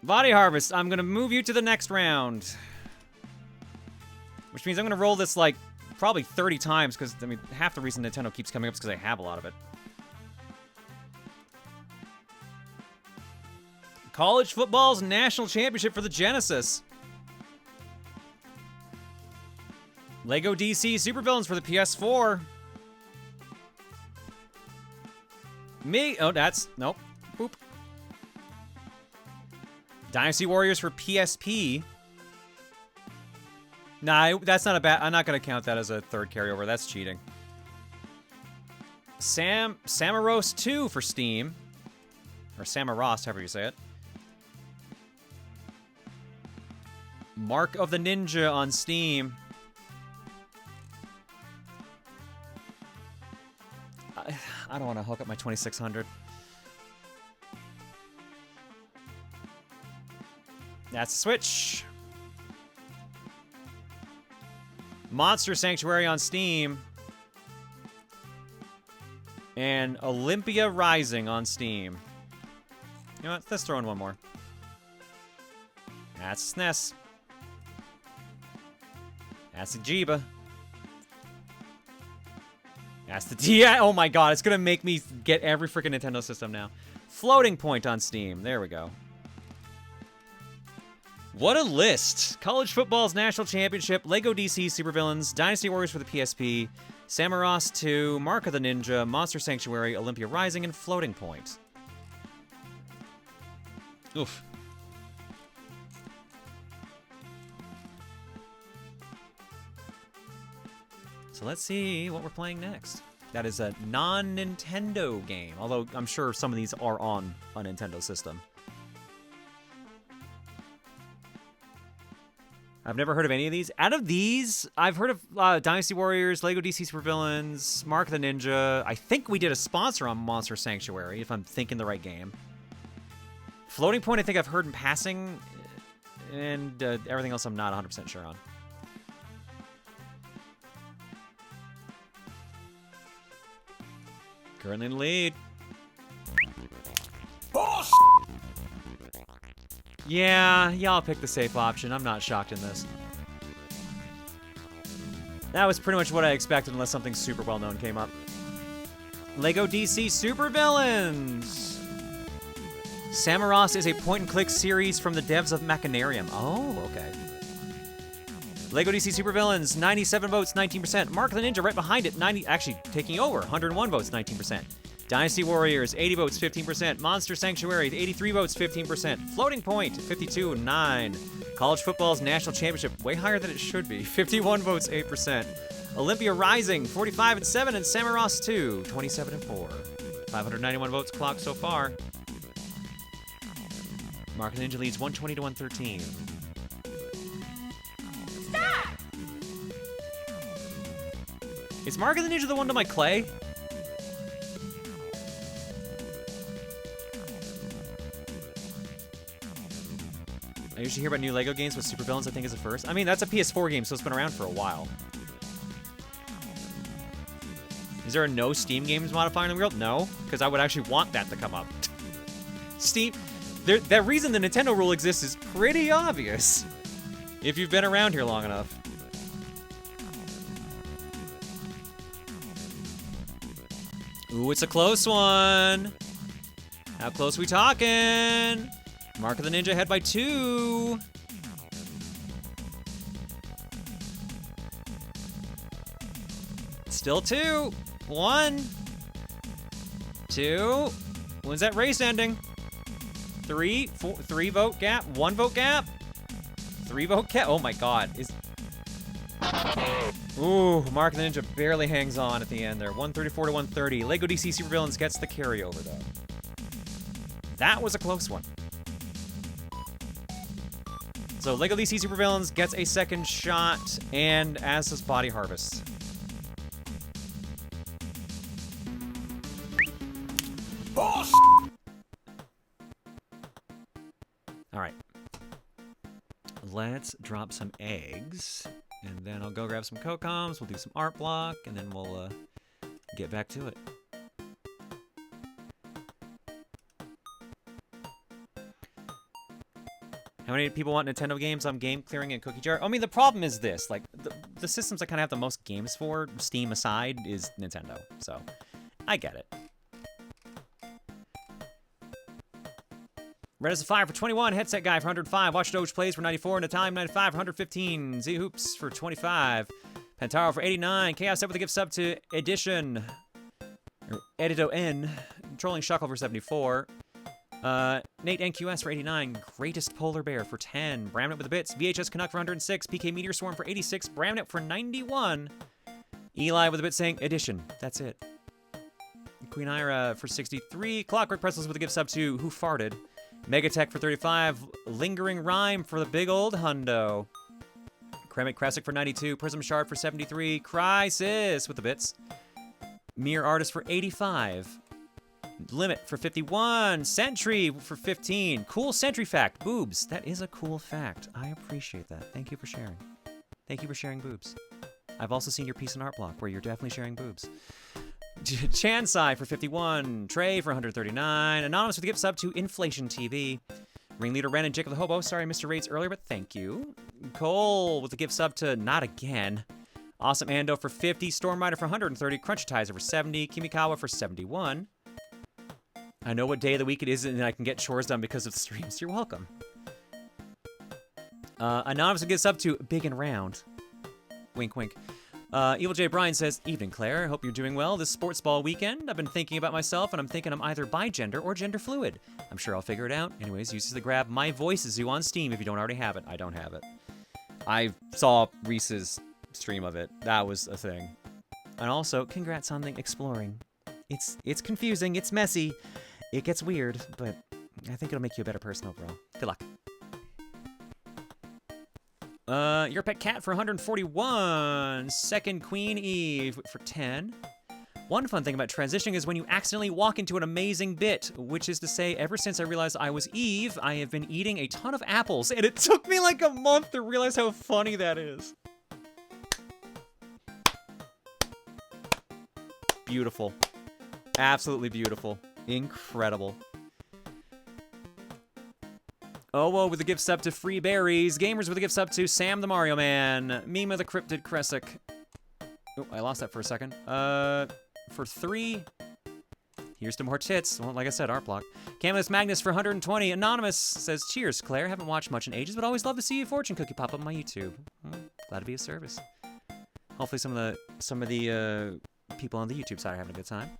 Body Harvest, I'm going to move you to the next round. Which means I'm going to roll this, like, probably 30 times, because, I mean, half the reason Nintendo keeps coming up is because I have a lot of it. College football's national championship for the Genesis. Lego DC Supervillains for the PS4. Oh, that's... Nope. Boop. Dynasty Warriors for PSP. Nah, that's not a bad... I'm not going to count that as a third carryover. That's cheating. Samaros 2 for Steam. Or Samaros, however you say it. Mark of the Ninja on Steam. I don't want to hook up my 2600. That's the Switch. Monster Sanctuary on Steam. And Olympia Rising on Steam. You know what? Let's throw in one more. That's SNES. That's the Jiba. That's the DI. Oh my god, it's gonna make me get every freaking Nintendo system now. Floating Point on Steam. There we go. What a list! College football's national championship, Lego DC Supervillains, Dynasty Warriors for the PSP, Samaros 2, Mark of the Ninja, Monster Sanctuary, Olympia Rising, and Floating Point. Oof. So let's see what we're playing next. That is a non-Nintendo game, although I'm sure some of these are on a Nintendo system. I've never heard of any of these. Out of these, I've heard of Dynasty Warriors, Lego DC Supervillains, Mark the Ninja. I think we did a sponsor on Monster Sanctuary, if I'm thinking the right game. Floating Point, I think I've heard in passing, and everything else I'm not 100% sure on. Currently in the lead. Yeah, y'all picked the safe option. I'm not shocked in this. That was pretty much what I expected unless something super well-known came up. Lego DC Supervillains! Samaros is a point-and-click series from the devs of Machinarium. Oh, okay. Lego DC Supervillains, 97 votes, 19%. Mark the Ninja right behind it, actually taking over, 101 votes, 19%. Dynasty Warriors, 80 votes, 15%. Monster Sanctuary, 83 votes, 15%. Floating Point, 52, 9. College football's national championship, way higher than it should be, 51 votes, 8%. Olympia Rising, 45 and 7, and Samaros 2, 27 and 4. 591 votes clocked so far. Mark the Ninja leads 120 to 113. Stop! Is Mark the Ninja the one to my clay? I usually hear about new Lego games with Supervillains, I think is the first. I mean, that's a PS4 game, so it's been around for a while. Is there a no Steam games modifier in the world? No, because I would actually want that to come up. Steam, the reason the Nintendo rule exists is pretty obvious. If you've been around here long enough. Ooh, it's a close one. How close we talking? Mark of the Ninja ahead by 2. Still 2. 1. 2. When's that race ending? 3. 4. 3 vote gap. 1 vote gap. 3 vote gap. Oh my god. Ooh, Mark of the Ninja barely hangs on at the end there. 134 to 130. Lego DC Supervillains gets the carryover though. That was a close one. So Lego DC Supervillains gets a second shot, and as does Body Harvest. All right. let's drop some eggs. And then I'll go grab some Cocoms, we'll do some art block, and then we'll get back to it. How many people want Nintendo games on game clearing and cookie jar? I mean, the problem is this. Like, the systems I kind of have the most games for, Steam aside, is Nintendo. So, I get it. Red is a 5 for 21. Headset Guy for 105. Watch Doge Plays for 94. And Time 95 for 115. Z Hoops for 25. Pentaro for 89. Chaos Up with a gift sub to Edition. Or Edito N. Trolling Shuckle for 74. Nate NQS for 89. Greatest Polar Bear for 10. Bramnet with the bits. VHS Canuck for 106. PK Meteor Swarm for 86. Bramnet for 91. Eli with a bit saying Edition. That's it. Queen Ira for 63. Clockwork Pretzels with a gift sub to Who Farted. Megatech for 35. Lingering Rhyme for the big old hundo. Kremik Kresic for 92. Prism Shard for 73. Crisis with the bits. Mere Artist for 85. Limit for 51. Sentry for 15. Cool Sentry fact. Boobs. That is a cool fact. I appreciate that. Thank you for sharing. Thank you for sharing boobs. I've also seen your piece in art block where you're definitely sharing boobs. Chansai for 51. Trey for 139. Anonymous with the gift sub to Inflation TV. Ringleader Ren and Jacob the Hobo. Sorry I missed your rates earlier, but thank you. Cole with the gift sub to Not Again. Awesome Ando for 50. Storm Rider for 130. Crunchitizer for 70. Kimikawa for 71. I know what day of the week it is, and I can get chores done because of the streams. You're welcome. Anonymous with the gift sub to Big and Round. Wink, wink. Evil J. Bryan says, Evening, Claire. Hope you're doing well this sports ball weekend. I've been thinking about myself, and I'm thinking I'm either bi-gender or gender fluid. I'm sure I'll figure it out. Anyways, use the grab My Voice is You on Steam if you don't already have it. I don't have it. I saw Reese's stream of it. That was a thing. And also, congrats on the exploring. It's confusing. It's messy. It gets weird, but I think it'll make you a better person overall. Good luck. Your Pet Cat for 141. Second Queen Eve for 10. One fun thing about transitioning is when you accidentally walk into an amazing bit, which is to say, ever since I realized I was Eve, I have been eating a ton of apples, and it took me like a month to realize how funny that is. Beautiful. Absolutely beautiful. Incredible. Owo with a gift sub to Free Berries. Gamers with a gift sub to Sam the Mario Man. Mima the Cryptid Kresic. Oh, I lost that for a second. For 3. Here's to more tits. Well, like I said, art block. Camelus Magnus for 120. Anonymous says, Cheers, Claire. Haven't watched much in ages, but always love to see a fortune cookie pop up on my YouTube. Glad to be of service. Hopefully some of the people on the YouTube side are having a good time.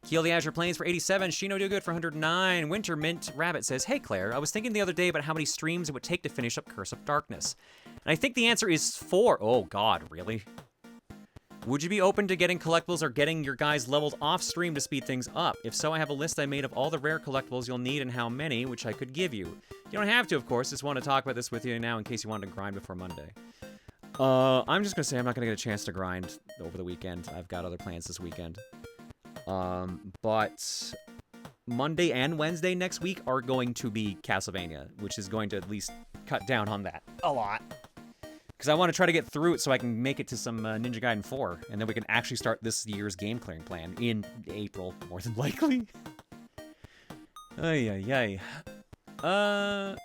Keel the Azure Plains for 87. Shino Do Good for 109. Winter Mint Rabbit says, Hey Claire, I was thinking the other day about how many streams it would take to finish up Curse of Darkness. And I think the answer is 4. Oh god, really? Would you be open to getting collectibles or getting your guys leveled off stream to speed things up? If so, I have a list I made of all the rare collectibles you'll need and how many, which I could give you. You don't have to, of course. Just want to talk about this with you now in case you wanted to grind before Monday. I'm just going to say I'm not going to get a chance to grind over the weekend. I've got other plans this weekend. But Monday and Wednesday next week are going to be Castlevania, which is going to at least cut down on that a lot. Because I want to try to get through it so I can make it to some Ninja Gaiden 4, and then we can actually start this year's game clearing plan in April, more than likely. Ay, ay, ay.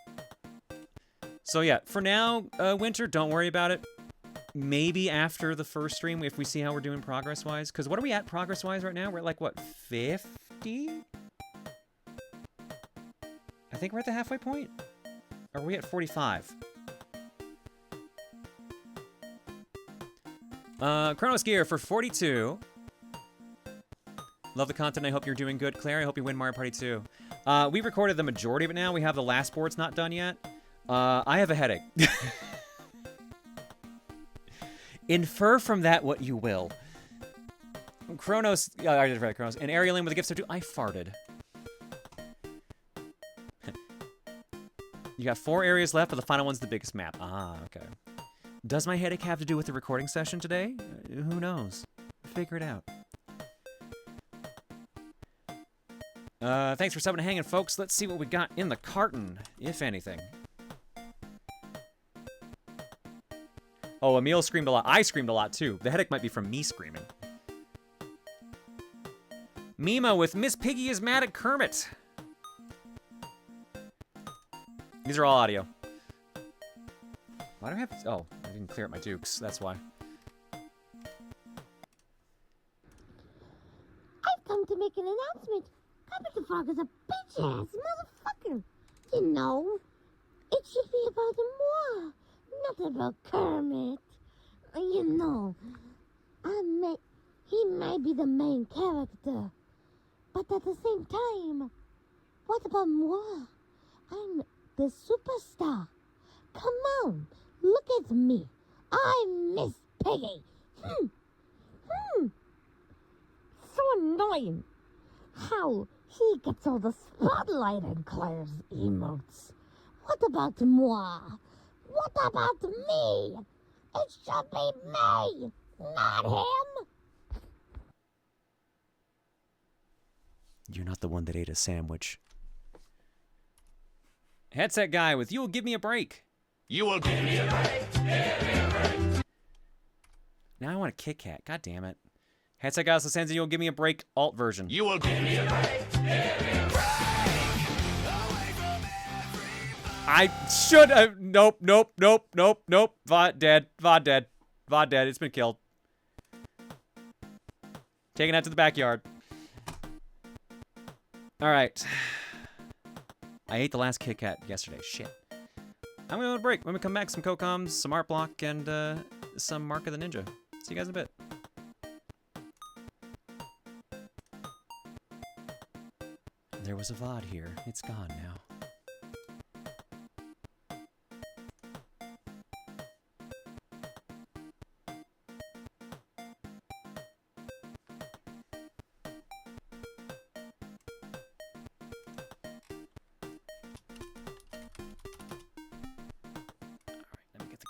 So yeah, for now, Winter, don't worry about it. Maybe after the first stream, if we see how we're doing progress-wise. Because what are we at progress-wise right now? We're at, like, what, 50? I think we're at the halfway point. Or are we at 45? Chronos Gear for 42. Love the content. I hope you're doing good, Claire. I hope you win Mario Party 2. We recorded the majority of it now. We have the last boards not done yet. I have a headache. Infer from that what you will. Kronos, I just read Kronos. And Arielin with a gift so too. I farted. You got 4 areas left, but the final one's the biggest map. Ah, okay. Does my headache have to do with the recording session today? Who knows? Figure it out. Thanks for subbing and hanging, folks. Let's see what we got in the carton, if anything. Oh, Emil screamed a lot. I screamed a lot, too. The headache might be from me screaming. Mima with Miss Piggy is mad at Kermit. These are all audio. Why do I have... Oh, I didn't clear up my dukes. That's why. I've come to make an announcement. Kermit the Frog is a bitch-ass motherfucker. You know, it should be about moi, not about Kermit. You know, he may be the main character, but at the same time, what about moi? I'm the superstar. Come on, look at me. I'm Miss Piggy. So annoying. How he gets all the spotlight and Claire's emotes. What about moi? What about me? It should be me, not him. You're not the one that ate a sandwich. Headset guy with "You'll give me a break." You will give me a break. Now I want a Kit Kat. God damn it. Headset guy also sends "You'll give me a break" alt version. You will give me a break. I should have. Nope. VOD dead. It's been killed. Taken out to the backyard. Alright. I ate the last Kit Kat yesterday. Shit. I'm gonna go on a break. When we come back, some Cocoms, some Art Block, and some Mark of the Ninja. See you guys in a bit. There was a VOD here. It's gone now.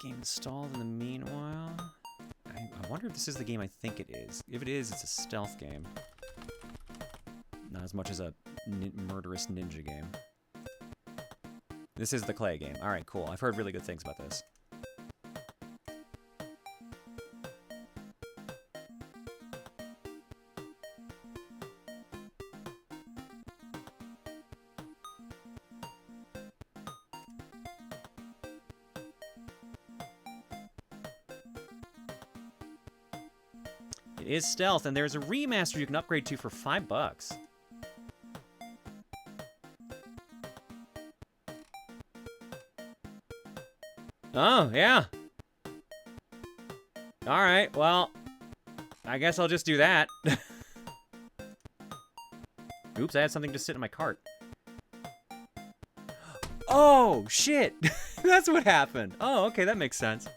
Game installed in the meanwhile. I wonder if this is the game I think it is. If it is, it's a stealth game. Not as much as a murderous ninja game. This is the Clay game. Alright, cool. I've heard really good things about this. It is stealth, and there's a remaster you can upgrade to for $5. Oh, yeah. Alright, well, I guess I'll just do that. Oops, I had something just sit in my cart. Oh, shit! That's what happened. Oh, okay, that makes sense.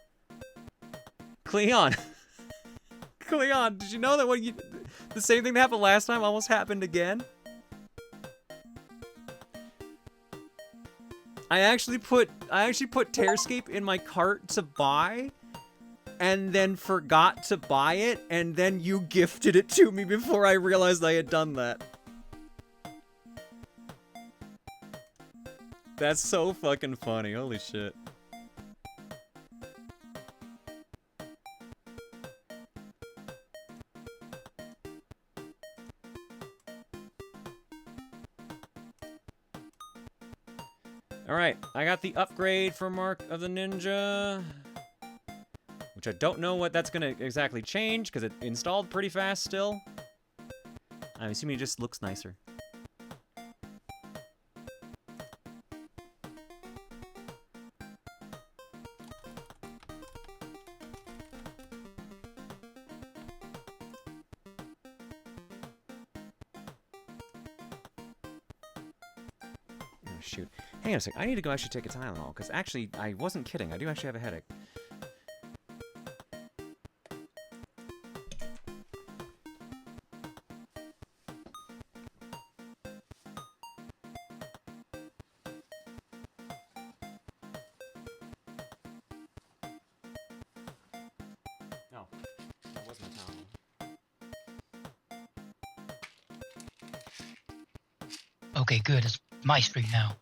Cleon. Cleon, did you know that the same thing that happened last time almost happened again? I actually put Tearscape in my cart to buy, and then forgot to buy it, and then you gifted it to me before I realized I had done that. That's so fucking funny, holy shit. Alright, I got the upgrade for Mark of the Ninja, which I don't know what that's gonna exactly change, because it installed pretty fast still. I'm assuming it just looks nicer. Shoot. Hang on a sec. I need to go actually take a Tylenol, because actually, I wasn't kidding. I do actually have a headache. No, that wasn't a Tylenol. Okay, good. It's my street now.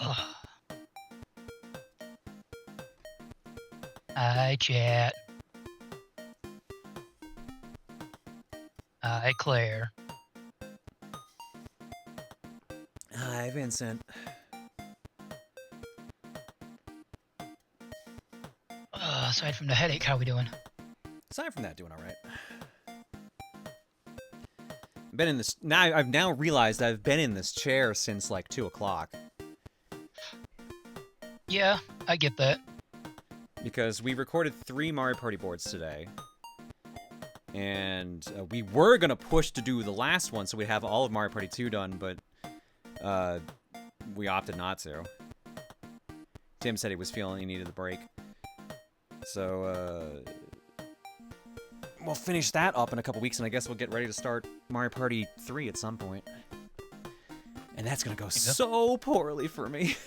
Ugh. Hi, chat. Hi, Claire. Hi, Vincent. Aside from the headache, how we doing? Aside from that, doing all right. Been in this now. I've now realized I've been in this chair since like 2 o'clock Yeah, I get that. because we recorded 3 Mario Party boards today, and we were gonna push to do the last one so we'd have all of Mario Party 2 done, but we opted not to. Tim said he was feeling he needed a break, so we'll finish that up in a couple weeks, and I guess we'll get ready to start Mario Party 3 at some point. And that's gonna go so poorly for me.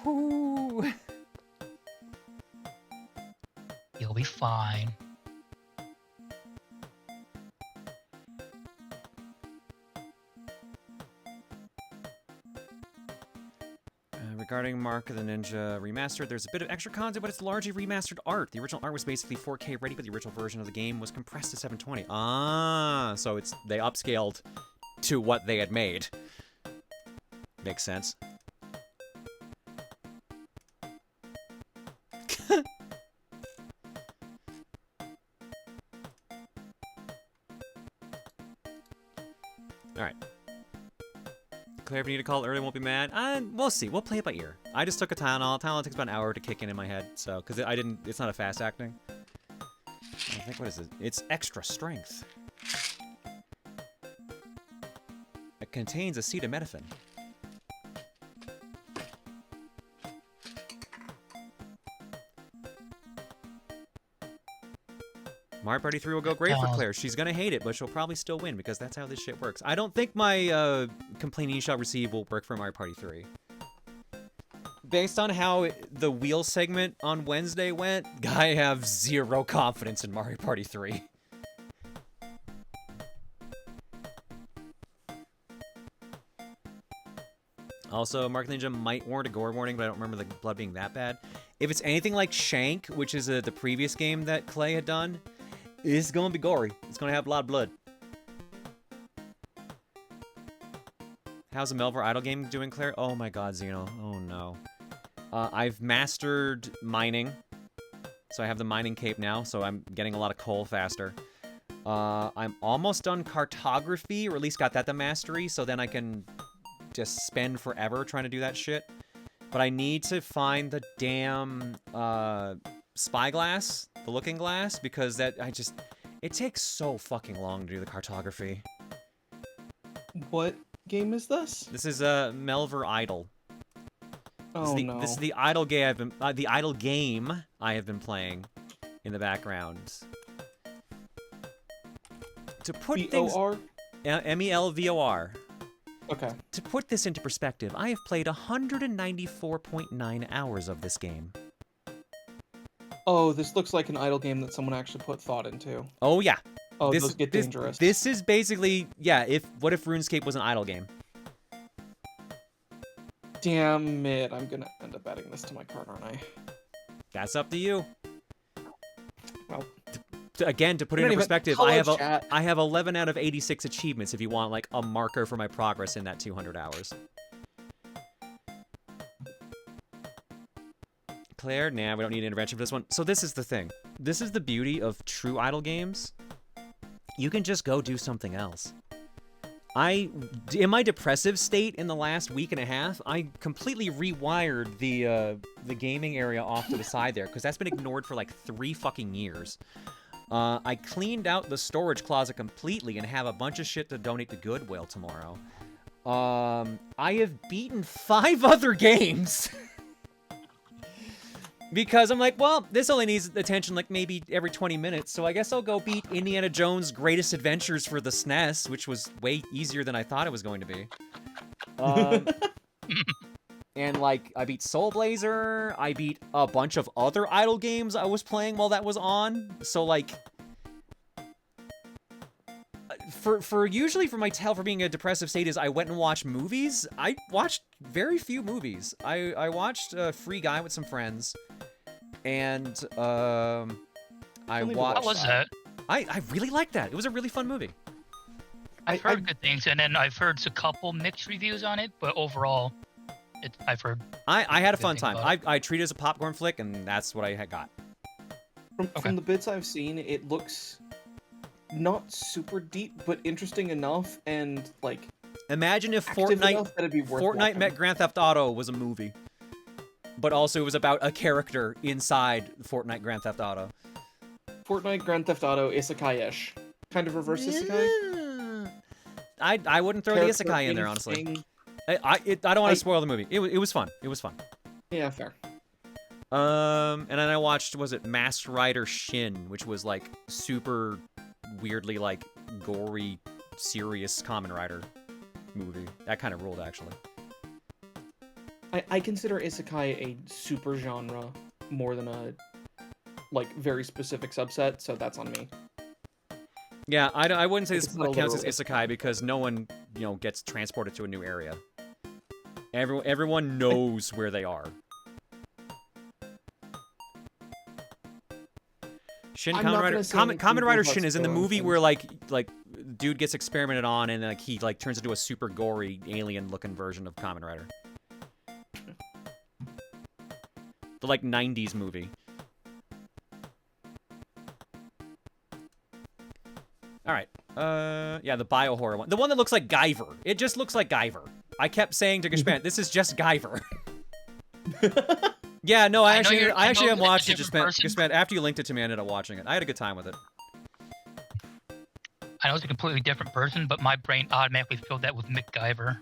Whew. You'll be fine. Regarding Mark of the Ninja Remastered, there's a bit of extra content, but it's largely remastered art. The original art was basically 4K ready, but the original version of the game was compressed to 720. Ah, so they upscaled to what they had made. Makes sense. Alright. Claire, if you need to call early, won't be mad. We'll see. We'll play it by ear. I just took a Tylenol. Tylenol takes about an hour to kick in my head, so because it's not a fast acting. I think, what is it? It's extra strength. It contains acetaminophen. Mario Party 3 will go great for Claire. She's gonna hate it, but she'll probably still win because that's how this shit works. I don't think my complaint you shall receive will work for Mario Party 3. Based on how the wheel segment on Wednesday went, I have zero confidence in Mario Party 3. Also, Mark Ninja might warrant a gore warning, but I don't remember the blood being that bad. If it's anything like Shank, which is the previous game that Clay had done, it's gonna be gory. It's gonna have a lot of blood. How's the Melvor Idle game doing, Claire? Oh my god, Xeno. Oh no. I've mastered mining. So I have the mining cape now, so I'm getting a lot of coal faster. I'm almost done cartography, or at least got that to mastery, so then I can just spend forever trying to do that shit. But I need to find the damn spyglass, the looking glass, because it takes so fucking long to do the cartography. What game is this? This is Melvor Idle. Oh no. This is the idle game I have been playing in the background. To put things MELVOR. Okay. To put this into perspective, I have played 194.9 hours of this game. Oh, this looks like an idle game that someone actually put thought into. Oh yeah. Oh, those get dangerous. This is basically, yeah, what if RuneScape was an idle game? Damn it, I'm gonna end up adding this to my card, aren't I? That's up to you. Well, Again, to put it into perspective, hello, I have 11 out of 86 achievements if you want like a marker for my progress in that 200 hours. Claire, nah, we don't need intervention for this one. So this is the thing. This is the beauty of true idle games. You can just go do something else. In my depressive state in the last week and a half, I completely rewired the gaming area off to the side there, because that's been ignored for like 3 fucking years. I cleaned out the storage closet completely and have a bunch of shit to donate to Goodwill tomorrow. I have beaten 5 other games. Because I'm like, well, this only needs attention like maybe every 20 minutes, so I guess I'll go beat Indiana Jones' Greatest Adventures for the SNES, which was way easier than I thought it was going to be. And, like, I beat Soul Blazer, I beat a bunch of other idle games I was playing while that was on, so, like... Usually for my tell for being a depressive state is I went and watched movies. I watched very few movies. I watched Free Guy with some friends. and I need to watched. What was that? I really liked that. It was a really fun movie. I've heard good things, and then I've heard a couple mixed reviews on it, but overall, I've heard. I had a Good fun thing time. about I treat it as a popcorn flick, and that's what I had got. From the bits I've seen, it looks not super deep, but interesting enough, and like Imagine if active enough that it'd be worth Fortnite watching. met Grand Theft Auto was a movie, but also it was about a character inside Fortnite Grand Theft Auto. Fortnite Grand Theft Auto isekai-ish. Kind of reverse isekai. I wouldn't throw the Character isekai in there, being honestly. thing. I don't want to spoil the movie. It was fun. It was fun. Yeah, fair. And then I watched, was it Masked Rider Shin, which was like super weirdly like gory, serious Kamen Rider movie. That kind of ruled, actually. I consider isekai a super genre more than a like very specific subset, so that's on me. Yeah, I wouldn't say It's this not a counts as literal isekai because no one, gets transported to a new area. Everyone knows where they are. Shin I'm Kamen not Rider gonna say Kamen anything Kamen Rider without Shin is in the spoiling movie things. where like dude gets experimented on and like he like turns into a super gory alien looking version of Kamen Rider. The like 90s movie. All right. Yeah, the bio horror one. The one that looks like Guyver. It just looks like Guyver. I kept saying to Gishpant, this is just Guyver. Yeah, no, I actually have watched it. Gishpant, after you linked it to me, I ended up watching it. I had a good time with it. I know it's a completely different person, but my brain automatically filled that with MacGyver.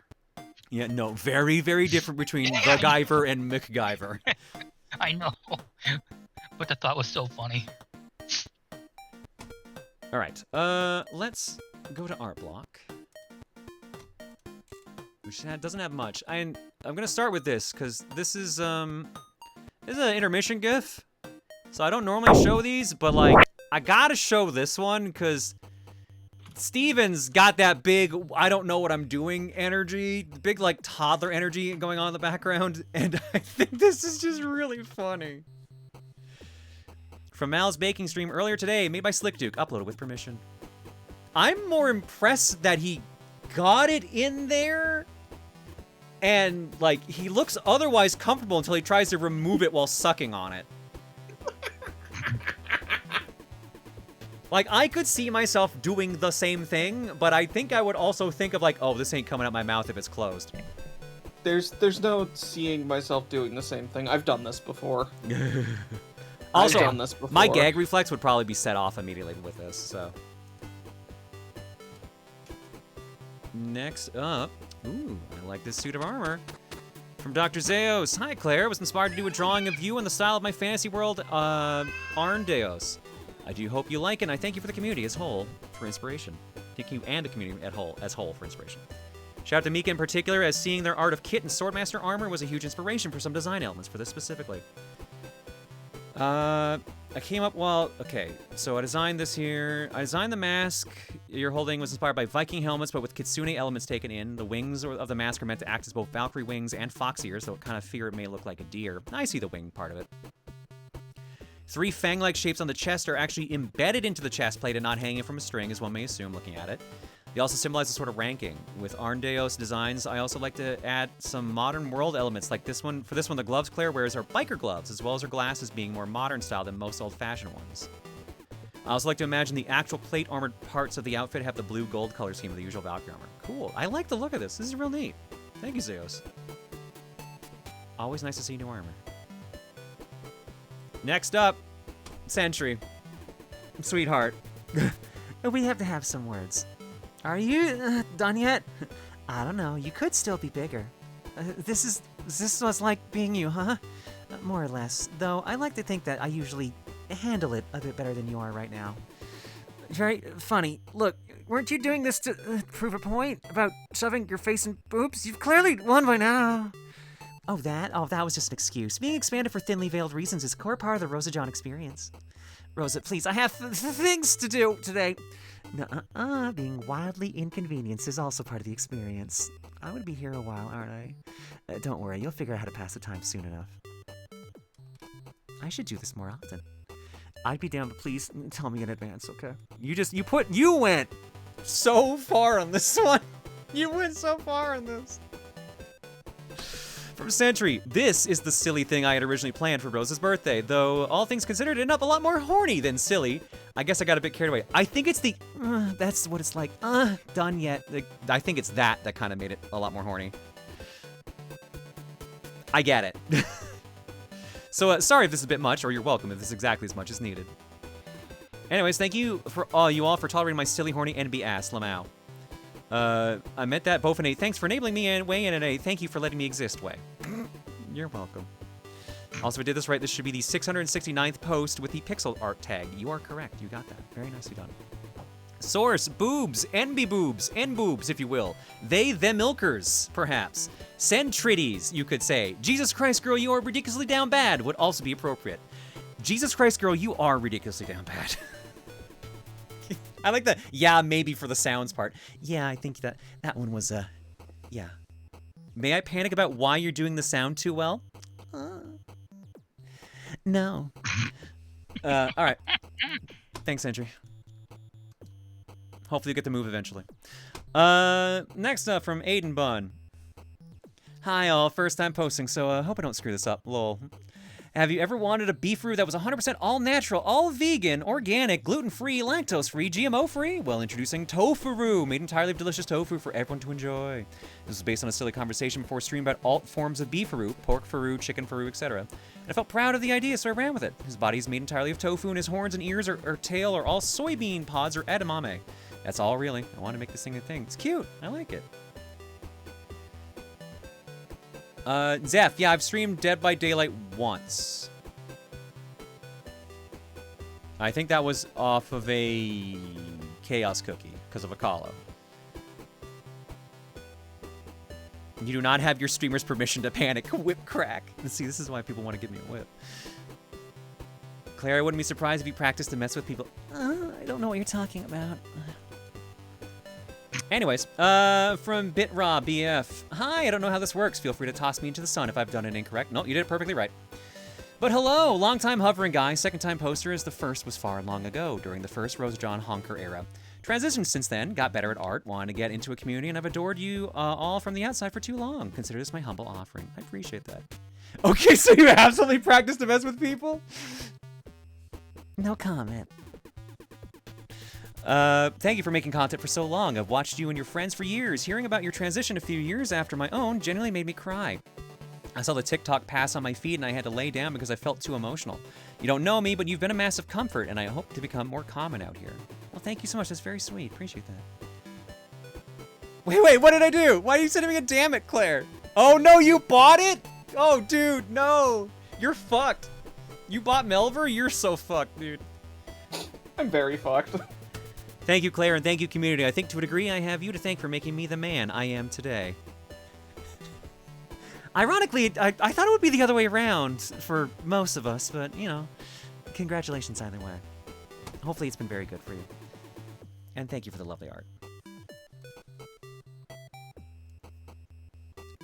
Yeah, no, very, very different between the Guyver and MacGyver. I know, but the thought was so funny. All right, let's go to art block, which doesn't have much. I'm gonna start with this because this is an intermission GIF, so I don't normally show these, but like I gotta show this one because Steven's got that big I don't know what I'm doing energy, big like toddler energy going on in the background, and I think this is just really funny. From Mal's baking stream earlier today, made by Slick Duke, uploaded with permission. I'm more impressed that he got it in there, and like he looks otherwise comfortable until he tries to remove it while sucking on it. Like, I could see myself doing the same thing, but I think I would also think of like, oh, this ain't coming out my mouth if it's closed. There's no seeing myself doing the same thing. I've done this before. Also, I've done this before. my gag reflex would probably be set off immediately with this, so. Next up, ooh, I like this suit of armor. From Dr. Zeos. Hi, Claire. Was inspired to do a drawing of you in the style of my fantasy world, Arndeos. I do hope you like it, and I thank you for the community as whole for inspiration. Thank you and the community as whole for inspiration. Shout out to Mika in particular, as seeing their art of Kit and Swordmaster armor was a huge inspiration for some design elements for this specifically. I came up okay, so I designed this here. I designed the mask you're holding was inspired by Viking helmets, but with Kitsune elements taken in. The wings of the mask are meant to act as both Valkyrie wings and fox ears, though it kind of fear it may look like a deer. I see the wing part of it. 3 fang-like shapes on the chest are actually embedded into the chest plate and not hanging from a string, as one may assume looking at it. They also symbolize a sort of ranking. With Arndeos designs, I also like to add some modern world elements, like this one. For this one, the gloves Claire wears are biker gloves, as well as her glasses being more modern style than most old-fashioned ones. I also like to imagine the actual plate-armored parts of the outfit have the blue-gold color scheme of the usual Valkyrie armor. Cool. I like the look of this. This is real neat. Thank you, Zeos. Always nice to see new armor. Next up, Sentry. Sweetheart. We have to have some words. Are you done yet? I don't know. You could still be bigger. This was like being you, huh? More or less. Though I like to think that I usually handle it a bit better than you are right now. Very funny. Look, weren't you doing this to prove a point about shoving your face in boobs? You've clearly won by now. Oh, that was just an excuse. Being expanded for thinly veiled reasons is a core part of the Rosa John experience. Rosa, please, I have things to do today. Nuh-uh, being wildly inconvenienced is also part of the experience. I'm gonna be here a while, aren't I? Don't worry, you'll figure out how to pass the time soon enough. I should do this more often. I'd be down, but please tell me in advance, okay? You went so far on this one. You went so far on this. From Sentry, this is the silly thing I had originally planned for Rose's birthday, though all things considered, it ended up a lot more horny than silly. I guess I got a bit carried away. I think it's the, that's what it's like, done yet. I think it's that kind of made it a lot more horny. I get it. So, sorry if this is a bit much, or you're welcome if this is exactly as much as needed. Anyways, thank you for you all for tolerating my silly, horny, NB ass, Lamau. I meant that both in a thanks for enabling me way and in a thank you for letting me exist way. You're welcome. Also, if I did this right, this should be the 669th post with the pixel art tag. You are correct. You got that. Very nicely done. Source, boobs, NB boobs, N boobs, if you will. They, them milkers, perhaps. Centrities, you could say. Jesus Christ, girl, you are ridiculously down bad would also be appropriate. Jesus Christ, girl, you are ridiculously down bad. I like the, yeah, maybe for the sounds part. Yeah, I think that one was, yeah. May I panic about why you're doing the sound too well? No. All right. Thanks, Sentry. Hopefully you get the move eventually. Next up from Aiden Bun. Hi all, first time posting, so hope I don't screw this up, lol. Have you ever wanted a beefaroo that was 100% all natural, all vegan, organic, gluten-free, lactose-free, GMO-free? Well, introducing Tofu-roo, made entirely of delicious tofu for everyone to enjoy. This was based on a silly conversation before stream about all forms of beefaroo, pork-faroo, chicken-faroo, etc. And I felt proud of the idea, so I ran with it. His body is made entirely of tofu, and his horns and ears or tail are all soybean pods or edamame. That's all, really. I want to make this thing a thing. It's cute. I like it. Zeph, yeah, I've streamed Dead by Daylight once. I think that was off of a Chaos Cookie, because of Akalo. You do not have your streamer's permission to panic. Whip crack. See, this is why people want to give me a whip. Claire, I wouldn't be surprised if you practiced to mess with people. I don't know what you're talking about. Anyways, from BitRaw BF. Hi, I don't know how this works. Feel free to toss me into the sun if I've done it incorrect. Nope, you did it perfectly right. But hello, long-time hovering guy, second-time poster as the first was far long ago, during the first Rose John Honker era. Transitioned since then, got better at art, wanted to get into a community, and I've adored you all from the outside for too long. Consider this my humble offering. I appreciate that. Okay, so you absolutely practiced to mess with people? No comment. Thank you for making content for so long. I've watched you and your friends for years. Hearing about your transition a few years after my own genuinely made me cry. I saw the TikTok pass on my feed and I had to lay down because I felt too emotional. You don't know me, but you've been a massive comfort, and I hope to become more common out here. Well, thank you so much. That's very sweet. Appreciate that. Wait, what did I do? Why are you sending me a damn it, Claire? Oh, no, you bought it? Oh, dude, no. You're fucked. You bought Melver? You're so fucked, dude. I'm very fucked. Thank you, Claire, and thank you, community. I think to a degree I have you to thank for making me the man I am today. Ironically, I thought it would be the other way around for most of us, but, you know, congratulations either way. Hopefully it's been very good for you. And thank you for the lovely art.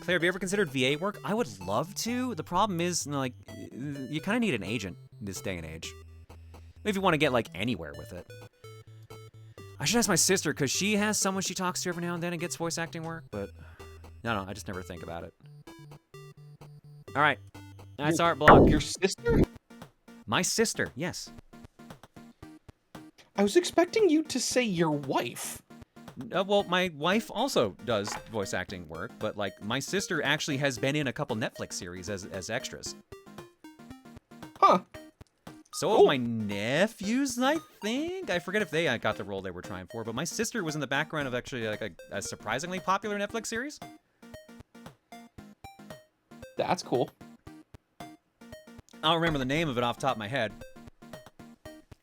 Claire, have you ever considered VA work? I would love to. The problem is, like, you kind of need an agent in this day and age. If you want to get, like, anywhere with it. I should ask my sister, because she has someone she talks to every now and then and gets voice acting work, but no, I just never think about it. All right, that's art block. Your sister? My sister, yes. I was expecting you to say your wife. Well, my wife also does voice acting work, but, like, my sister actually has been in a couple Netflix series as extras. Huh. So have my nephews, I think. I forget if they got the role they were trying for, but my sister was in the background of actually like a surprisingly popular Netflix series. That's cool. I don't remember the name of it off the top of my head.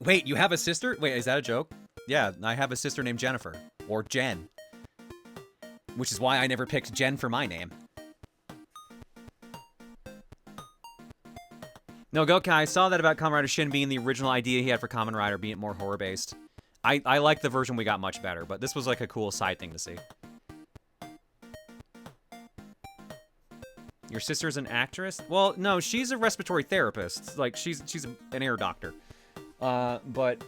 Wait, you have a sister? Wait, is that a joke? Yeah, I have a sister named Jennifer, or Jen. Which is why I never picked Jen for my name. No, Gokai, I saw that about Kamen Rider Shin being the original idea he had for Kamen Rider, being more horror-based. I like the version we got much better, but this was like a cool side thing to see. Your sister's an actress? Well, no, she's a respiratory therapist. Like, she's an air doctor. But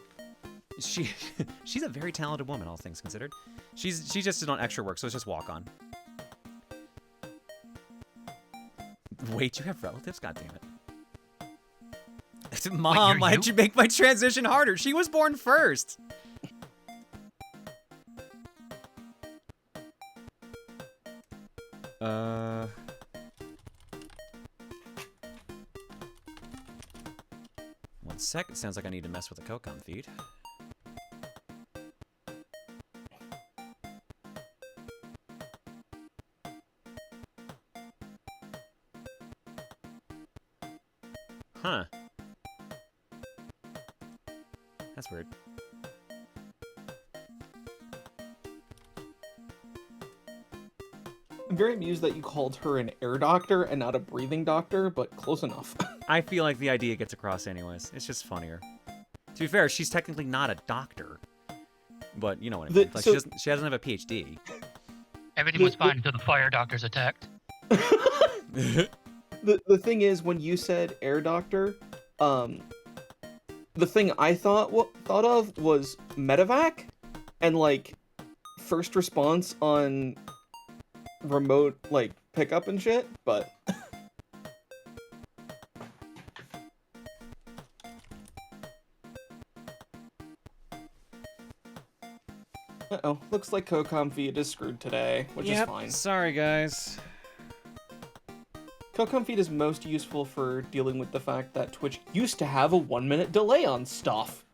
she's a very talented woman, all things considered. She just did on extra work, so it's just walk on. Wait, you have relatives? God damn it. Mom, why did you make my transition harder? She was born first. One second. Sounds like I need to mess with the Cocom feed. Huh. That's weird. I'm very amused that you called her an air doctor and not a breathing doctor, but close enough. I feel like the idea gets across anyways. It's just funnier. To be fair, she's technically not a doctor. But you know what I mean. Like, she doesn't have a PhD. Everything was fine until the fire doctors attacked. The thing is, when you said air doctor, the thing I thought of was medevac and like first response on remote like pickup and shit, but uh-oh, looks like Cocom feed is screwed today, which is fine. Sorry guys. Cocom feed is most useful for dealing with the fact that Twitch used to have a 1-minute delay on stuff.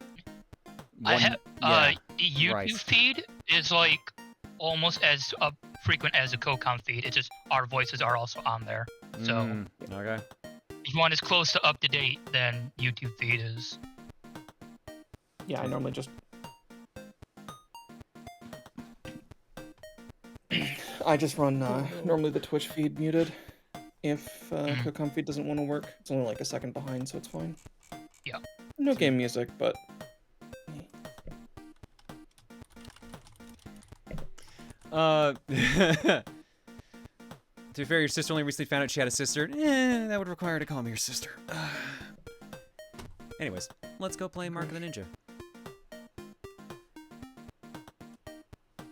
YouTube feed is like almost as frequent as a Cocom feed. It's just our voices are also on there. So okay. If you want as close to up to date, then YouTube feed is. Yeah, I normally just run normally the Twitch feed muted. If Cocom feed doesn't want to work, it's only like a second behind, so it's fine. Yeah. No game music, but. To be fair, your sister only recently found out she had a sister. That would require her to call me your sister. Anyways, let's go play Mark of the Ninja.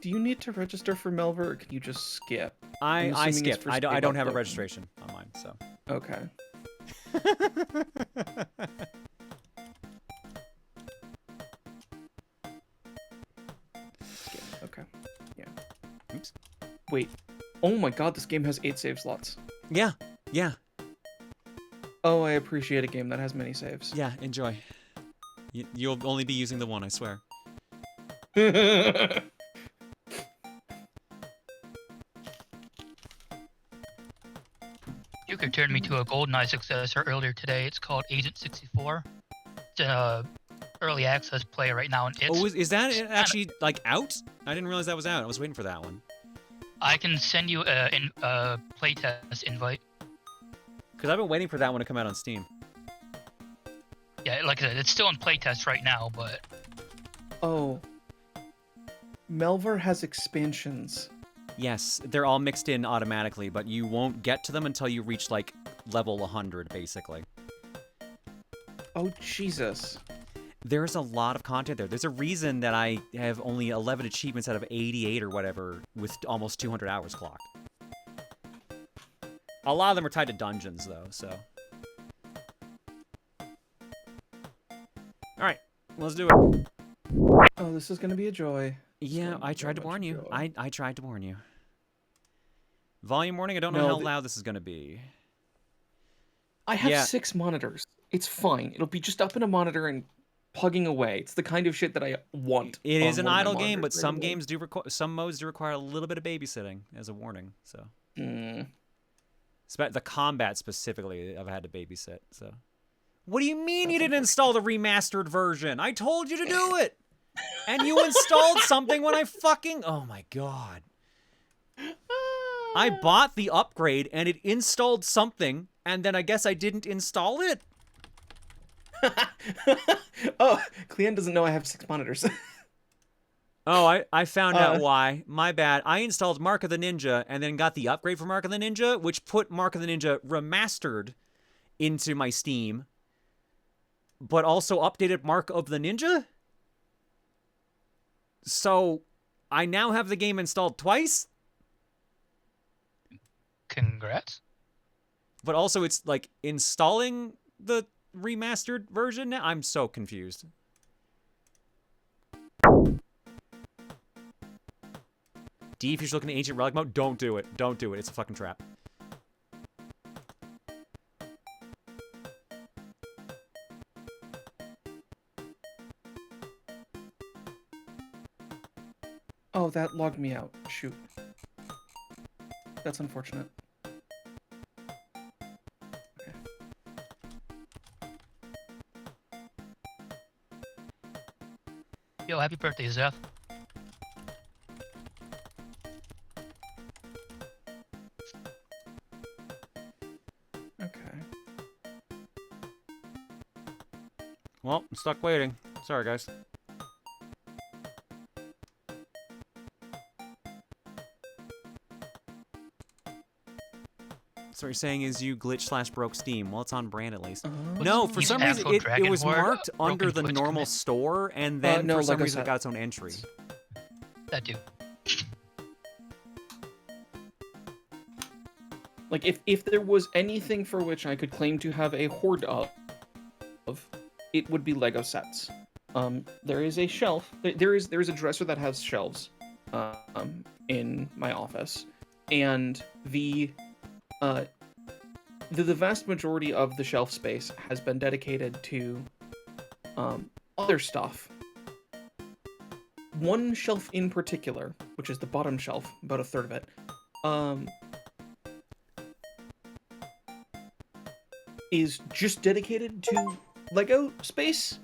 Do you need to register for Melver, or can you just skip? I skipped. I don't have a registration on mine, so. Okay. Skip. Okay. Yeah. Oops. Wait. Oh my god, this game has 8 save slots. Yeah. Yeah. Oh, I appreciate a game that has many saves. Yeah, enjoy. You'll only be using the one, I swear. You could turn me to a GoldenEye successor earlier today. It's called Agent 64. It's an early access play right now, and it's. Oh, is that actually like out? I didn't realize that was out. I was waiting for that one. I can send you a playtest invite. Because I've been waiting for that one to come out on Steam. Yeah, like I said, it's still in playtest right now, but. Oh. Melver has expansions. Yes, they're all mixed in automatically, but you won't get to them until you reach, like, level 100, basically. Oh, Jesus. There's a lot of content there. There's a reason that I have only 11 achievements out of 88 or whatever with almost 200 hours clocked. A lot of them are tied to dungeons, though, so. Alright, let's do it. Oh, this is gonna be a joy. Yeah, I tried to warn you. I tried to warn you. Volume warning, I don't know how loud this is going to be. I have 6 monitors. It's fine. It'll be just up in a monitor and plugging away. It's the kind of shit that I want. It is an idle game, but some games do some modes do require a little bit of babysitting as a warning, so. The combat specifically, I've had to babysit, so. What do you mean you didn't install the remastered version? I told you to do it! And you installed something when I fucking... Oh my god. I bought the upgrade and it installed something, and then I guess I didn't install it? Oh, Clean doesn't know I have 6 monitors. Oh, I found out why. My bad. I installed Mark of the Ninja and then got the upgrade for Mark of the Ninja, which put Mark of the Ninja Remastered into my Steam, but also updated Mark of the Ninja? So, I now have the game installed twice? Congrats. But also it's, like, installing the remastered version now? I'm so confused. D, if you're looking at Ancient Relic mode, don't do it. Don't do it. It's a fucking trap. Oh, that logged me out. Shoot. That's unfortunate. Okay. Yo, happy birthday, Zeph. Okay. Well, I'm stuck waiting. Sorry, guys. So what you're saying is you glitch/broke Steam. Well, it's on brand at least. No, for Use some reason actual it Dragon was Horde, marked under broken the glitch normal commit. store, and then no, for some like I reason it said- got its own entry. That too. Like, if there was anything for which I could claim to have a hoard of, it would be Lego sets. There is a shelf. There is a dresser that has shelves, in my office, and the vast majority of the shelf space has been dedicated to other stuff. One shelf in particular, which is the bottom shelf, about a third of it, is just dedicated to Lego space.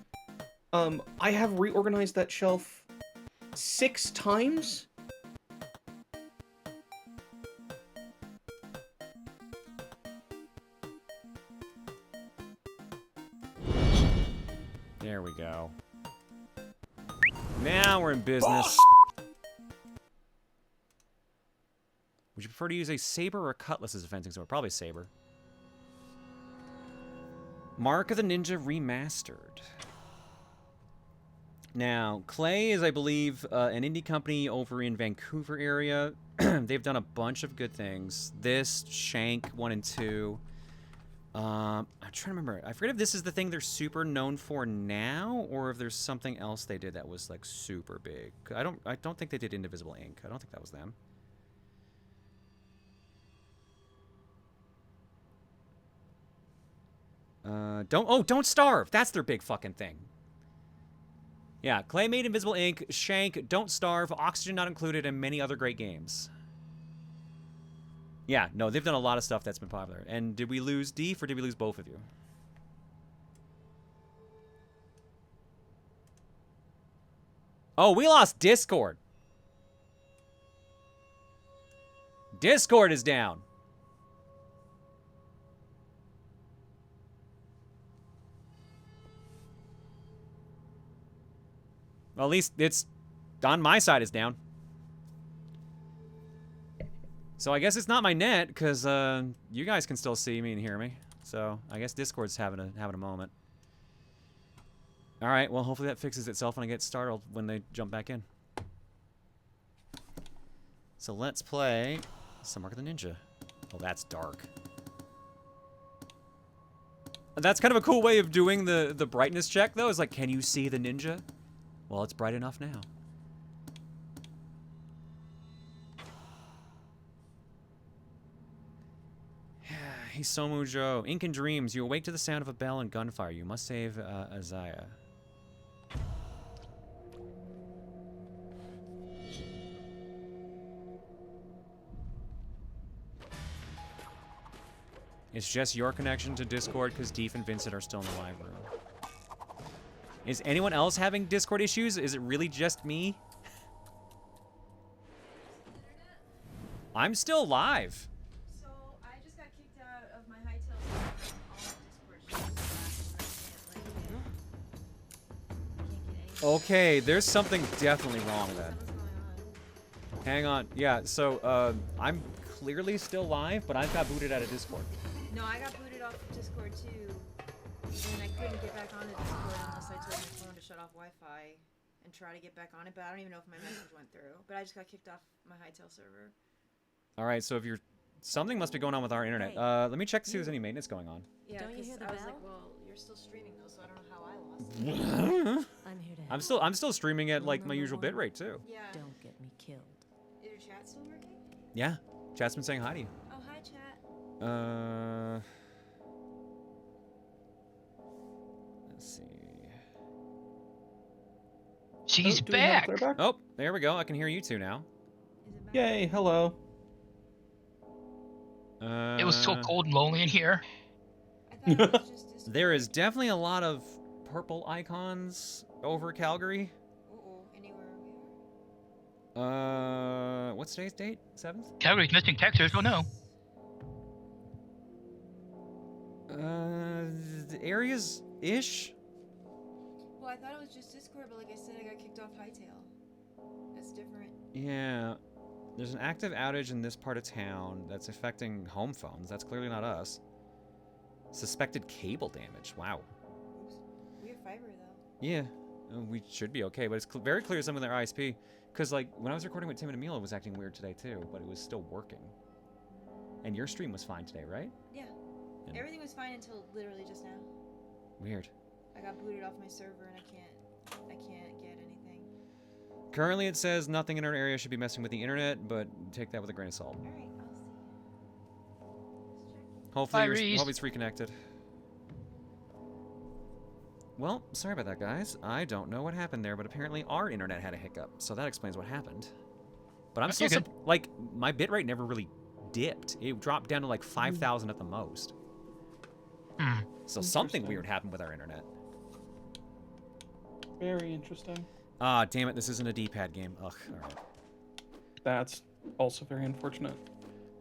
I have reorganized that shelf 6 times. There we go. Now we're in business. Would you prefer to use a saber or a cutlass as a fencing sword? Probably saber. Mark of the Ninja Remastered. Now, Clay is, I believe, an indie company over in Vancouver area. They've done a bunch of good things. This, Shank 1 and 2. I'm trying to remember. I forget if this is the thing they're super known for now, or if there's something else they did that was like super big. I don't think they did Indivisible Ink. I don't think that was them. Don't Starve. That's their big fucking thing. Yeah, Clay made Invisible Ink, Shank, Don't Starve, Oxygen Not Included, and many other great games. Yeah, no, they've done a lot of stuff that's been popular. And did we lose Deef, or did we lose both of you? Oh, we lost Discord. Discord is down. Well, at least it's on my side is down. So I guess it's not my net, because you guys can still see me and hear me. So I guess Discord's having a moment. All right, well, hopefully that fixes itself when I get startled when they jump back in. So let's play some Mark of the Ninja. Oh, that's dark. That's kind of a cool way of doing the brightness check, though. Is like, can you see the ninja? Well, it's bright enough now. Hisomu Joe. Ink and Dreams. You awake to the sound of a bell and gunfire. You must save Azaya. It's just your connection to Discord because Deef and Vincent are still in the live room. Is anyone else having Discord issues? Is it really just me? I'm still live. So I just got kicked out of my Hightail server. All Discord shit. I can't get anything Okay, there's something definitely wrong then. What's going on? Hang on. Yeah, so I'm clearly still live, but I've got booted out of Discord. No, I got booted off of Discord too, and I couldn't get back onto Discord unless I told my phone to shut off Wi-Fi and try to get back on it. But I don't even know if my message went through. But I just got kicked off my Hightail server. All right, so if you're something must be going on with our internet. Let me check to see if there's any maintenance going on. Yeah, Don't you 'cause hear the I was bell? like, well, you're still streaming though, so I don't know how I lost it. I'm here to help. I'm still streaming at like my usual bitrate too. Yeah. Don't get me killed. Is your chat still working? Yeah, chat's been saying hi to you. Oh, hi, chat. Let's see. She's Do we have back. Claire back? Oh, there we go. I can hear you two now. Is it back? Yay! Hello. It was so cold and lonely in here. I thought it was just Discord. There is definitely a lot of purple icons over Calgary. Uh-oh, anywhere we are? What's today's date? 7th? Calgary's missing Texas. Oh no. The areas ish. Well, I thought it was just Discord, but like I said, I got kicked off Hightail. That's different. Yeah. There's an active outage in this part of town that's affecting home phones. That's clearly not us. Suspected cable damage. Wow. Oops. We have fiber though. Yeah. We should be okay, but it's very clear something with their ISP. Because, like, when I was recording with Tim and Emil, it was acting weird today, too, but it was still working. And your stream was fine today, right? Yeah. And- Everything was fine until literally just now. Weird. I got booted off my server and I can't get anything. Currently, it says nothing in our area should be messing with the internet, but take that with a grain of salt. All right, I'll see. Hopefully, Reese. hopefully it's reconnected. Well, sorry about that, guys. I don't know what happened there, but apparently our internet had a hiccup, so that explains what happened. But I'm You're still, good. like, my bitrate never really dipped. It dropped down to like 5,000 at the most. Hmm. So something Interesting. weird happened with our internet. Very interesting. Ah, damn it, this isn't a D-pad game. Ugh, alright. That's also very unfortunate.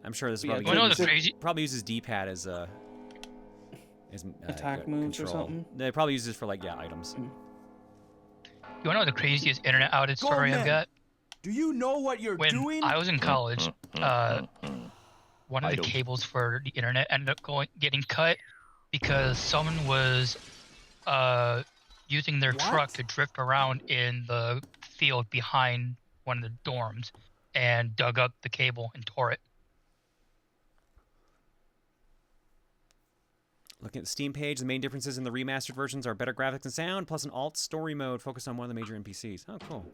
I'm sure this Yeah, probably, You know Is the it- crazy? probably uses D-pad as Attack moves or control. something? They probably use it for, like, yeah, items. You wanna know the craziest internet outage Go story I've ahead. got? Do you know what you're When doing? I was in college, one of the cables for the internet ended up getting cut because someone was using their truck What? to drift around in the field behind one of the dorms and dug up the cable and tore it. Looking at the Steam page, the main differences in the remastered versions are better graphics and sound, plus an alt story mode focused on one of the major NPCs. Oh, cool.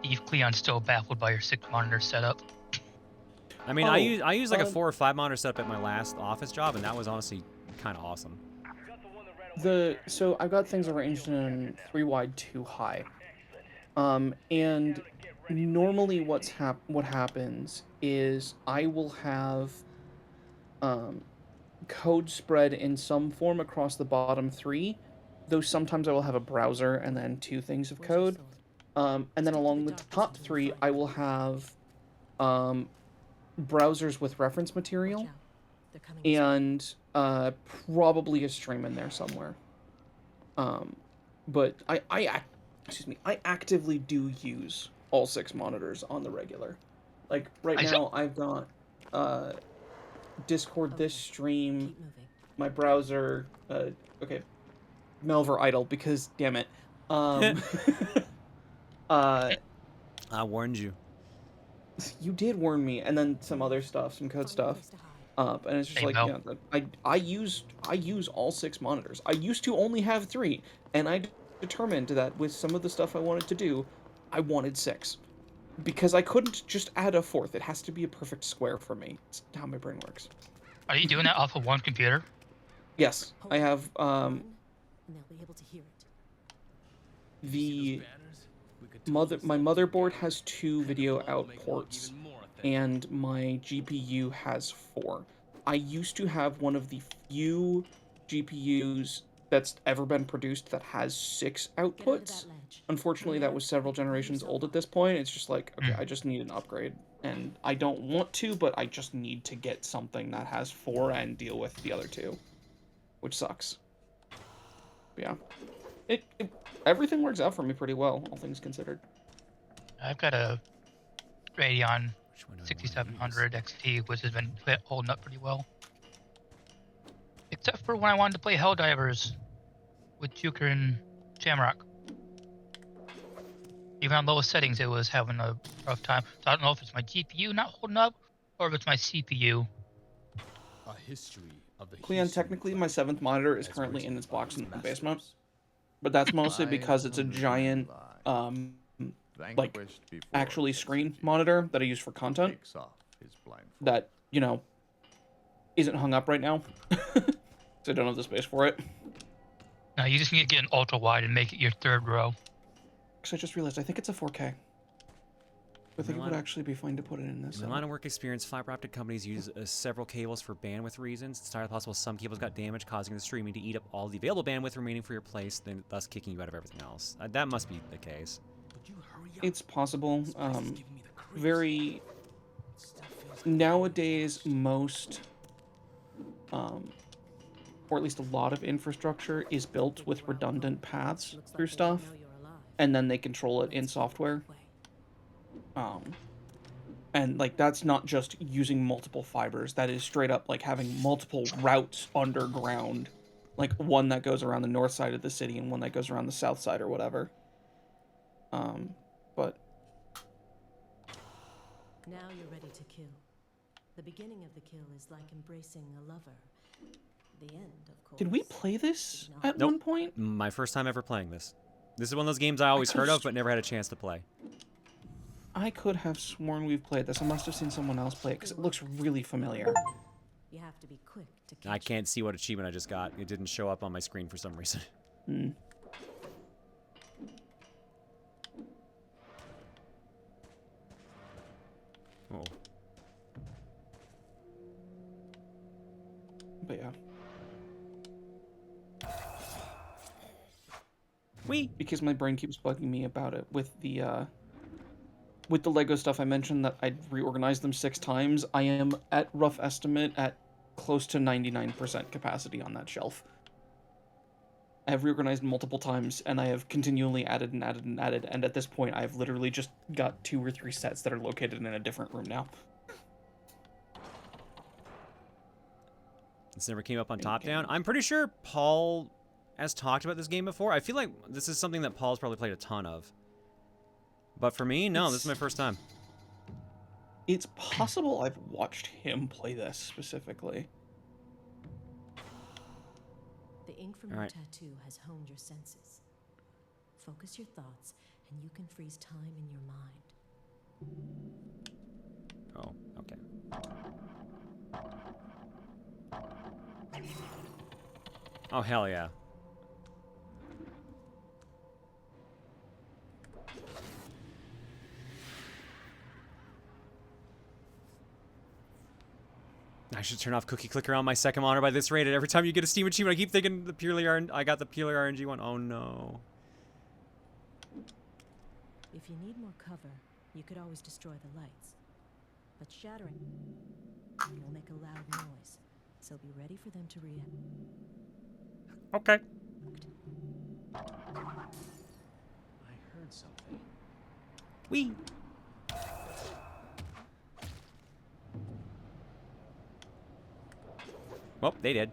Eve Cleon's still baffled by your 6 monitor setup. I mean, Oh, I used like a um, 4 or 5 monitor setup at my last office job, and that was honestly kind of awesome. So I've got things arranged in 3 wide, 2 high. And normally what happens is I will have code spread in some form across the bottom 3, though sometimes I will have a browser and then 2 things of code. And then along the top 3, I will have browsers with reference material and probably a stream in there somewhere. But I actively do use all 6 monitors on the regular. Like right now, I've got Discord, this stream, my browser. Okay, Melver idle because damn it. I warned you. You did warn me, and then some other stuff, some code stuff. And it's just Hey, like, Mel. yeah, I use all 6 monitors. I used to only have 3, and I determined that with some of the stuff I wanted to do, I wanted 6. Because I couldn't just add a 4th. It has to be a perfect square for me. It's how my brain works. Are you doing that off of one computer? Yes, I have And they'll be able to hear it. the my motherboard has 2 video out ports, and my GPU has 4. I used to have one of the few GPUs that's ever been produced that has 6 outputs. Unfortunately, that was several generations old at this point. It's just like, okay, I just need an upgrade. And I don't want to, but I just need to get something that has 4 and deal with the other 2. Which sucks. But yeah. Everything works out for me pretty well, all things considered. I've got a Radeon 6700 XT, which has been holding up pretty well. Except for when I wanted to play Helldivers with Juker and Shamrock. Even on lowest settings, it was having a rough time. So I don't know if it's my GPU not holding up, or if it's my CPU. A history of the Cleon, technically my 7th monitor is currently in its box in the basement. But that's mostly because it's a giant, like, actually screen monitor that I use for content. That, you know, isn't hung up right now. So I don't have the space for it. No, you just need to get an ultra wide and make it your 3rd row. Because I just realized I think it's a 4K. I think it would actually be fine to put it in this. In my line of work experience, fiber optic companies use several cables for bandwidth reasons. It's entirely possible some cables got damaged, causing the streaming to eat up all the available bandwidth remaining for your place, then thus kicking you out of everything else. That must be the case. It's possible. Very... Nowadays, most... or at least a lot of infrastructure is built with redundant paths through stuff, and then they control it in software. And like that's not just using multiple fibers, that is straight up like having multiple routes underground, like one that goes around the north side of the city and one that goes around the south side or whatever. But now you're ready to kill. The beginning of the kill is like embracing a lover. The end, of course. Did we play this at one point? My first time ever playing this. This is one of those games I always heard of but never had a chance to play. I could have sworn we've played this. I must have seen someone else play it because it looks really familiar. You have to be quick to catch I can't see what achievement I just got. It didn't show up on my screen for some reason. Oh. But yeah. Because my brain keeps bugging me about it with the Lego stuff I mentioned that I'd reorganized them 6 times. I am at rough estimate at close to 99% capacity on that shelf. I have reorganized multiple times and I have continually added and added and added, and at this point I've literally just got 2 or 3 sets that are located in a different room now. This never came up on Top Down. I'm pretty sure Paul has talked about this game before. I feel like this is something that Paul's probably played a ton of. But for me, no, this is my first time. It's possible I've watched him play this specifically. The ink from your tattoo has honed your senses. Focus your thoughts, and you can freeze time in your mind. Oh, okay. Oh, hell yeah. I should turn off Cookie Clicker on my second monitor by this rate. Every time you get a Steam achievement, I keep thinking the purely I got the purely RNG one. Oh no. If you need more cover, you could always destroy the lights. But shattering will make a loud noise, so be ready for them to react. Okay. I heard something. Wee. Well, they did.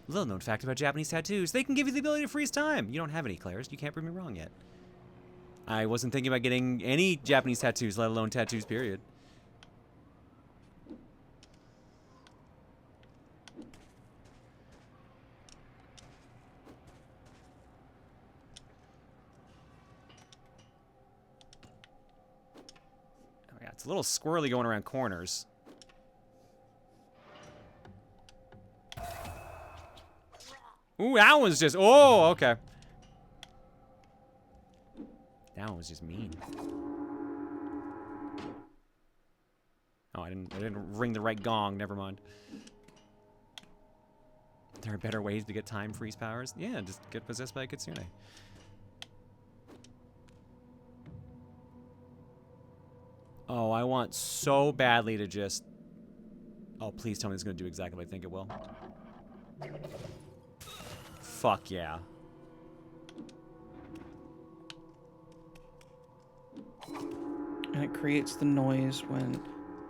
Little known fact about Japanese tattoos. They can give you the ability to freeze time. You don't have any, Claire's. You can't prove me wrong yet. I wasn't thinking about getting any Japanese tattoos, let alone tattoos, period. It's a little squirrely going around corners. Ooh, that one's just... Oh, okay. That one was just mean. Oh, I didn't ring the right gong. Never mind. There are better ways to get time freeze powers. Yeah, just get possessed by a kitsune. Oh, I want so badly to just... Oh, please tell me it's going to do exactly what I think it will. Fuck yeah. And it creates the noise when...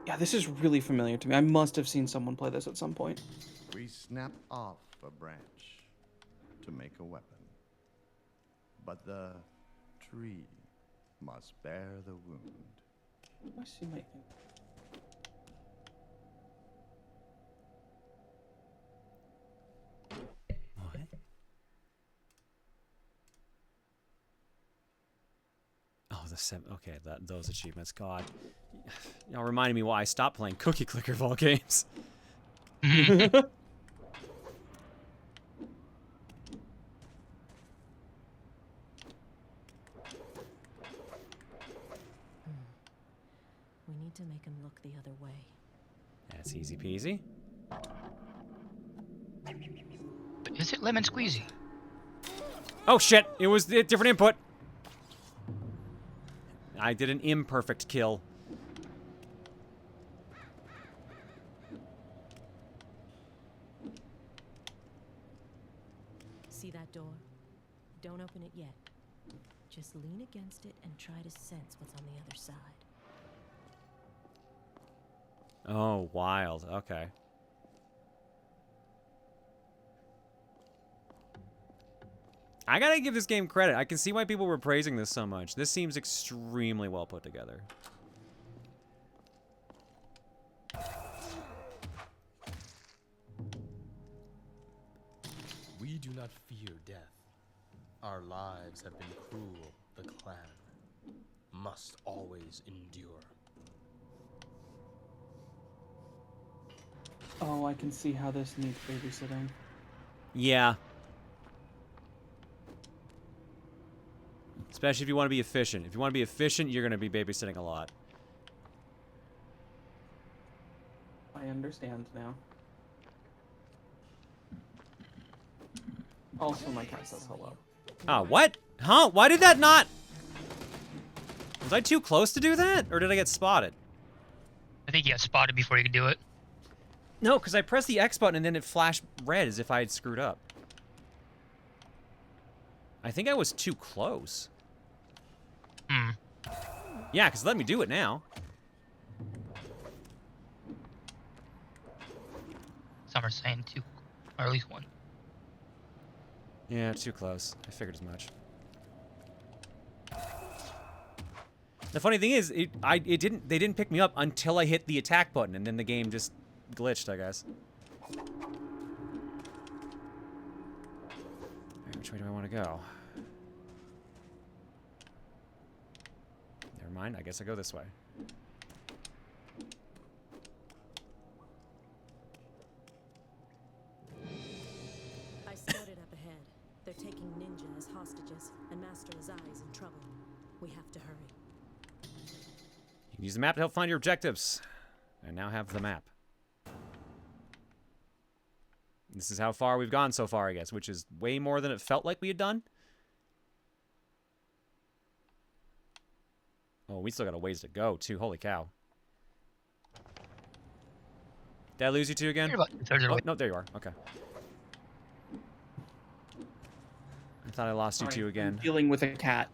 Yeah, this is really familiar to me. I must have seen someone play this at some point. We snap off a branch to make a weapon. But the tree must bear the wound. I see my... What? Oh, the 7... Okay, those achievements. God. Y'all reminded me why I stopped playing Cookie Clicker of all games. We need to make him look the other way. That's easy peasy. Is it lemon squeezy? Oh shit! It was a different input. I did an imperfect kill. See that door? Don't open it yet. Just lean against it and try to sense what's on the other side. Oh, wild. Okay. I gotta give this game credit. I can see why people were praising this so much. This seems extremely well put together. We do not fear death. Our lives have been cruel. The clan must always endure. Oh, I can see how this needs babysitting. Yeah. Especially if you want to be efficient. If you want to be efficient, you're going to be babysitting a lot. I understand now. Also, my cat says hello. Oh, what? Huh? Why did that not... Was I too close to do that? Or did I get spotted? I think you got spotted before you could do it. No, because I pressed the X button and then it flashed red as if I had screwed up. I think I was too close. Yeah, because let me do it now. Some are saying two, or at least one. Yeah, too close. I figured as much. The funny thing is, they didn't pick me up until I hit the attack button, and then the game just glitched, I guess. Alright, which way do I want to go? Never mind, I guess I go this way. I spotted up ahead. They're taking Ninja as hostages, and Master Azai is in trouble. We have to hurry. You can use the map to help find your objectives. I now have the map. This is how far we've gone so far, I guess, which is way more than it felt like we had done. Oh, we still got a ways to go, too. Holy cow. Did I lose you two again? Oh, no, there you are. Okay. I thought I lost you two again. I'm dealing with a cat.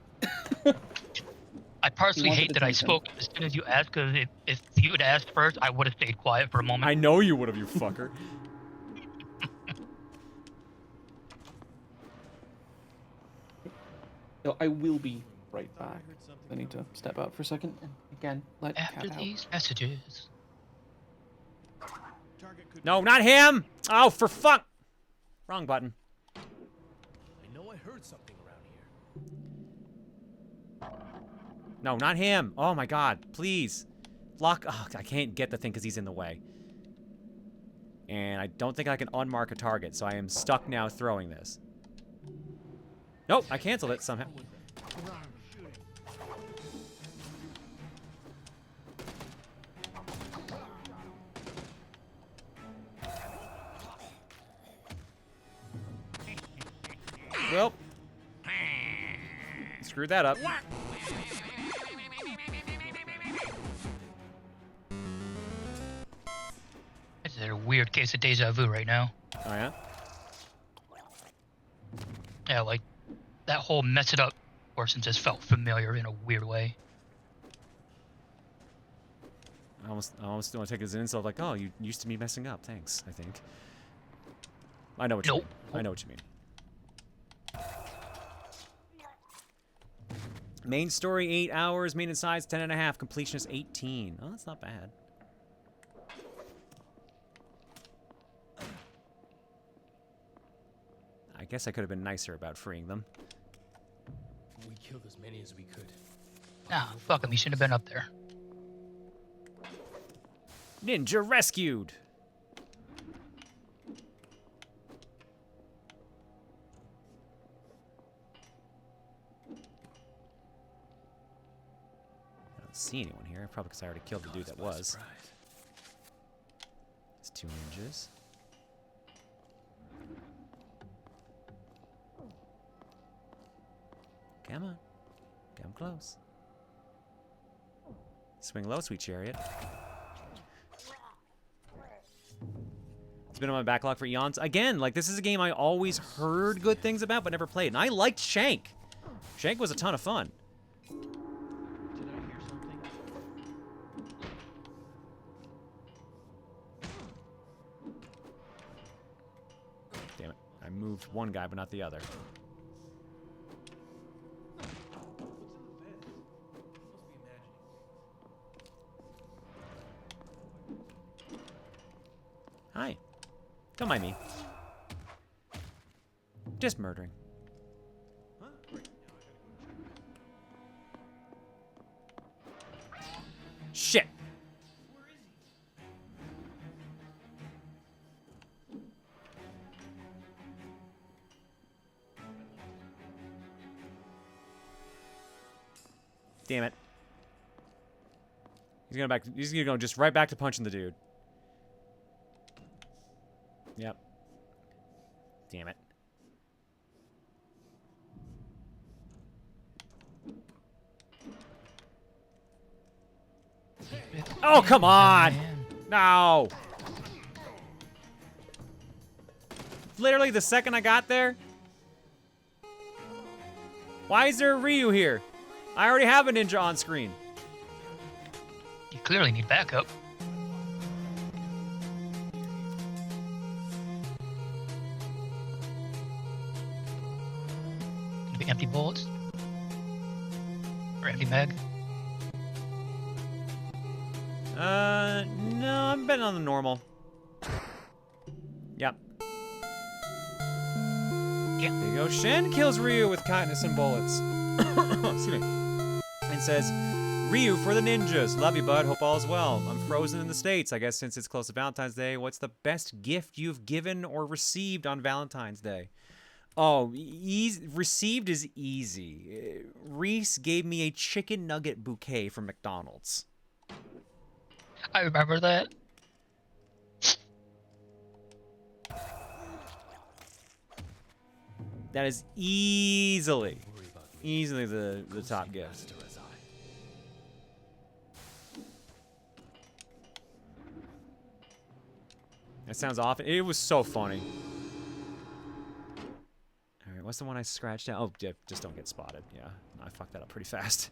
I personally hate that I spoke as soon as you asked, because if you had asked first, I would have stayed quiet for a moment. I know you would have, you fucker. So I will be right back. I need to step out for a second and again let After cat these messages. No, not him! Oh, for fuck! Wrong button. I know I heard something around here. No, not him. Oh my god, please. Block. Oh, I can't get the thing because he's in the way. And I don't think I can unmark a target, so I am stuck now throwing this. Nope, I canceled it somehow. Well. Screwed that up. This is a weird case of deja vu right now. Oh, yeah? Yeah, like, that whole mess it up portion just felt familiar in a weird way. I almost want to take it as an insult, like, oh, you used to be messing up. Thanks, I think. I know what you mean. I know what you mean. Main story, 8 hours. Main and sides, 10.5. Completion is 18. Oh, that's not bad. I guess I could have been nicer about freeing them. We killed as many as we could. Nah, fuck him. He shouldn't have been up there. Ninja rescued! I don't see anyone here. Probably because I already killed the dude that was. It's 2 ninjas. Come on. Come close. Swing low, sweet chariot. It's been on my backlog for eons. Again, like, this is a game I always heard good things about, but never played. And I liked Shank. Shank was a ton of fun. Did I hear something? Damn it. I moved one guy, but not the other. Hi. Don't mind me. Just murdering. Shit. Damn it. He's gonna go just right back to punching the dude. Yep. Damn it. Oh, come on! No! Literally the second I got there. Why is there a Ryu here? I already have a ninja on screen. You clearly need backup. Gonna be empty bullets? Or empty mag? No, I'm betting on the normal. Yep. Yeah. There you go. Shen kills Ryu with kindness and bullets. Excuse me. And says, Ryu for the ninjas. Love you, bud. Hope all is well. I'm frozen in the States. I guess since it's close to Valentine's Day, what's the best gift you've given or received on Valentine's Day? Oh, received is easy. Reese gave me a chicken nugget bouquet from McDonald's. I remember that. That is easily the top gift. That sounds awful. It was so funny. All right, what's the one I scratched out? Oh, yeah, just don't get spotted. Yeah, I fucked that up pretty fast.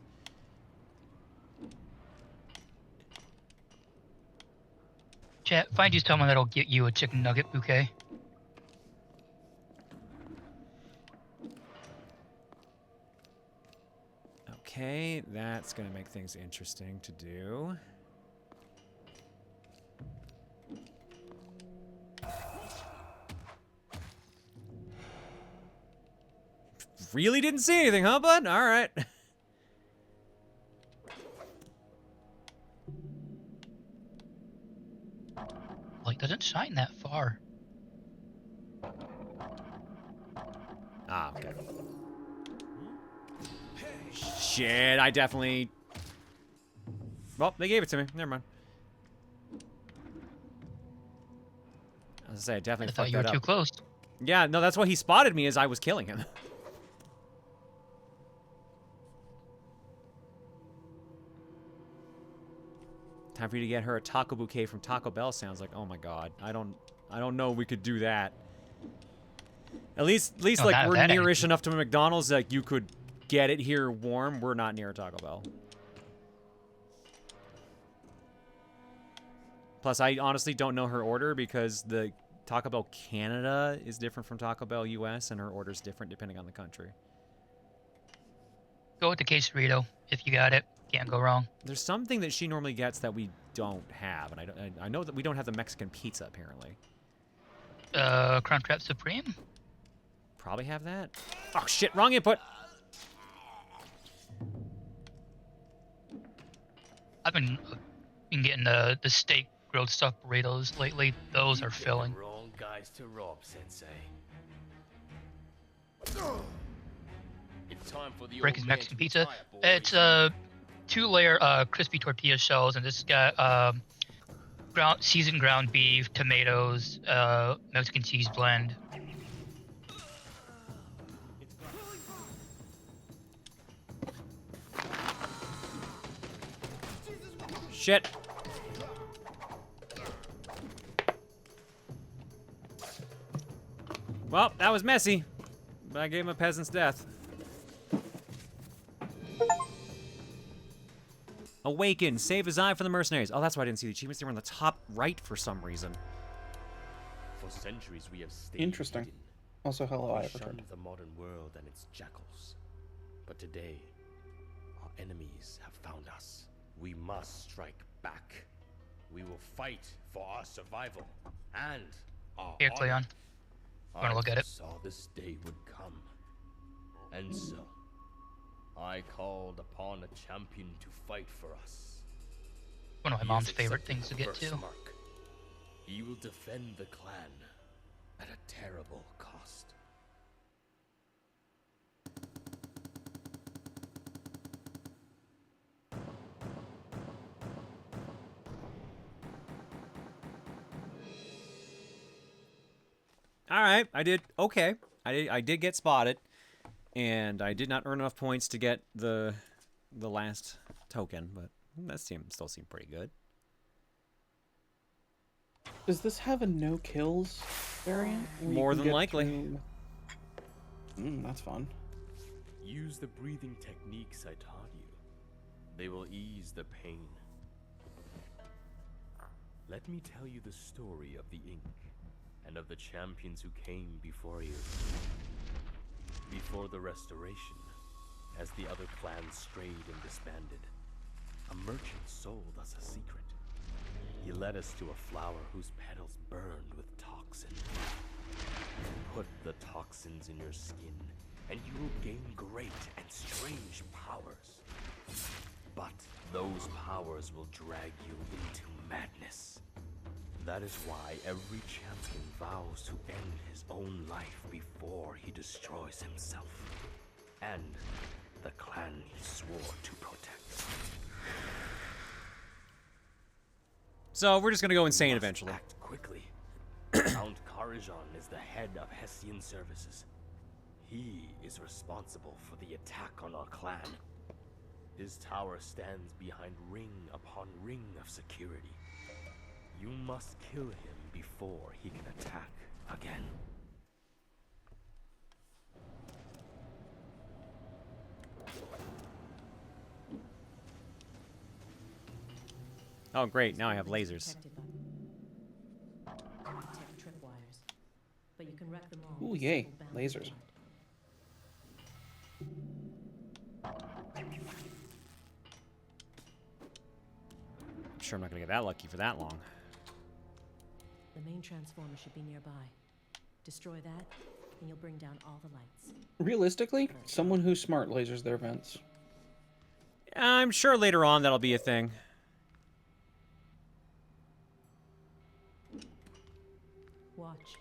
Chat, find you someone that'll get you a chicken nugget bouquet. Okay, that's gonna make things interesting to do. Really didn't see anything, huh, bud? All right. Like, doesn't shine that far. Ah, okay. Shit, I definitely... Well, they gave it to me. Never mind. I was gonna say, I definitely I thought fucked you were that too up. close. Yeah, no, that's why he spotted me as I was killing him. Time for you to get her a taco bouquet from Taco Bell sounds like, oh my god. I don't know we could do that. At least No, like not we're that nearish easy. enough to McDonald's that you could get it here warm. We're not near Taco Bell. Plus, I honestly don't know her order because the Taco Bell Canada is different from Taco Bell US, and her order's different depending on the country. Go with the quesarito if you got it. Can't go wrong. There's something that she normally gets that we don't have, and I know that we don't have the Mexican pizza apparently. Crunchwrap Supreme. Probably have that. Oh shit! Wrong input. I've been getting the steak grilled stuffed burritos lately. Those are filling. Wrong guys to rob, Sensei. It's time for the Breakfast old man Mexican to pizza. retire, boys. It's 2-layer crispy tortilla shells, and this got seasoned ground beef, tomatoes, Mexican cheese blend. Shit. Well, that was messy, but I gave him a peasant's death. Awaken. Save his eye for the mercenaries. Oh, that's why I didn't see the achievements. They were on the top right for some reason. For centuries we have stayed Interesting. hidden. Also, hello, I We have shunned returned. the modern world and its jackals. But today, our enemies have found us. We must strike back. We will fight for our survival and our Here, honor. Cleon. Wanna look at it? I saw this day would come. And so, I called upon a champion to fight for us. One of my He mom's has favorite accepted things to the get birth to. mark. He will defend the clan at a terrible cost. All right, I did okay. I did get spotted, and I did not earn enough points to get the last token, but that still seemed pretty good. Does this have a no kills variant? where you More can than get likely. That's fun. Use the breathing techniques I taught you. They will ease the pain. Let me tell you the story of the ink and of the champions who came before you. Before the Restoration, as the other clans strayed and disbanded, a merchant sold us a secret. He led us to a flower whose petals burned with toxin. Put the toxins in your skin, and you will gain great and strange powers. But those powers will drag you into madness. That is why every champion vows to end his own life before he destroys himself and the clan he swore to protect. So we're just gonna go insane You must eventually. Act quickly. Count Karajan is the head of Hessian services. He is responsible for the attack on our clan. His tower stands behind ring upon ring of security. You must kill him before he can attack again. Oh great, now I have lasers. Protect tripwires, but you can wreck them all. Ooh, with a yay, simple bound lasers. blood. I'm sure I'm not gonna get that lucky for that long. The main transformer should be nearby. Destroy that, and you'll bring down all the lights. Realistically, someone who's smart lasers their vents. I'm sure later on that'll be a thing. Watch.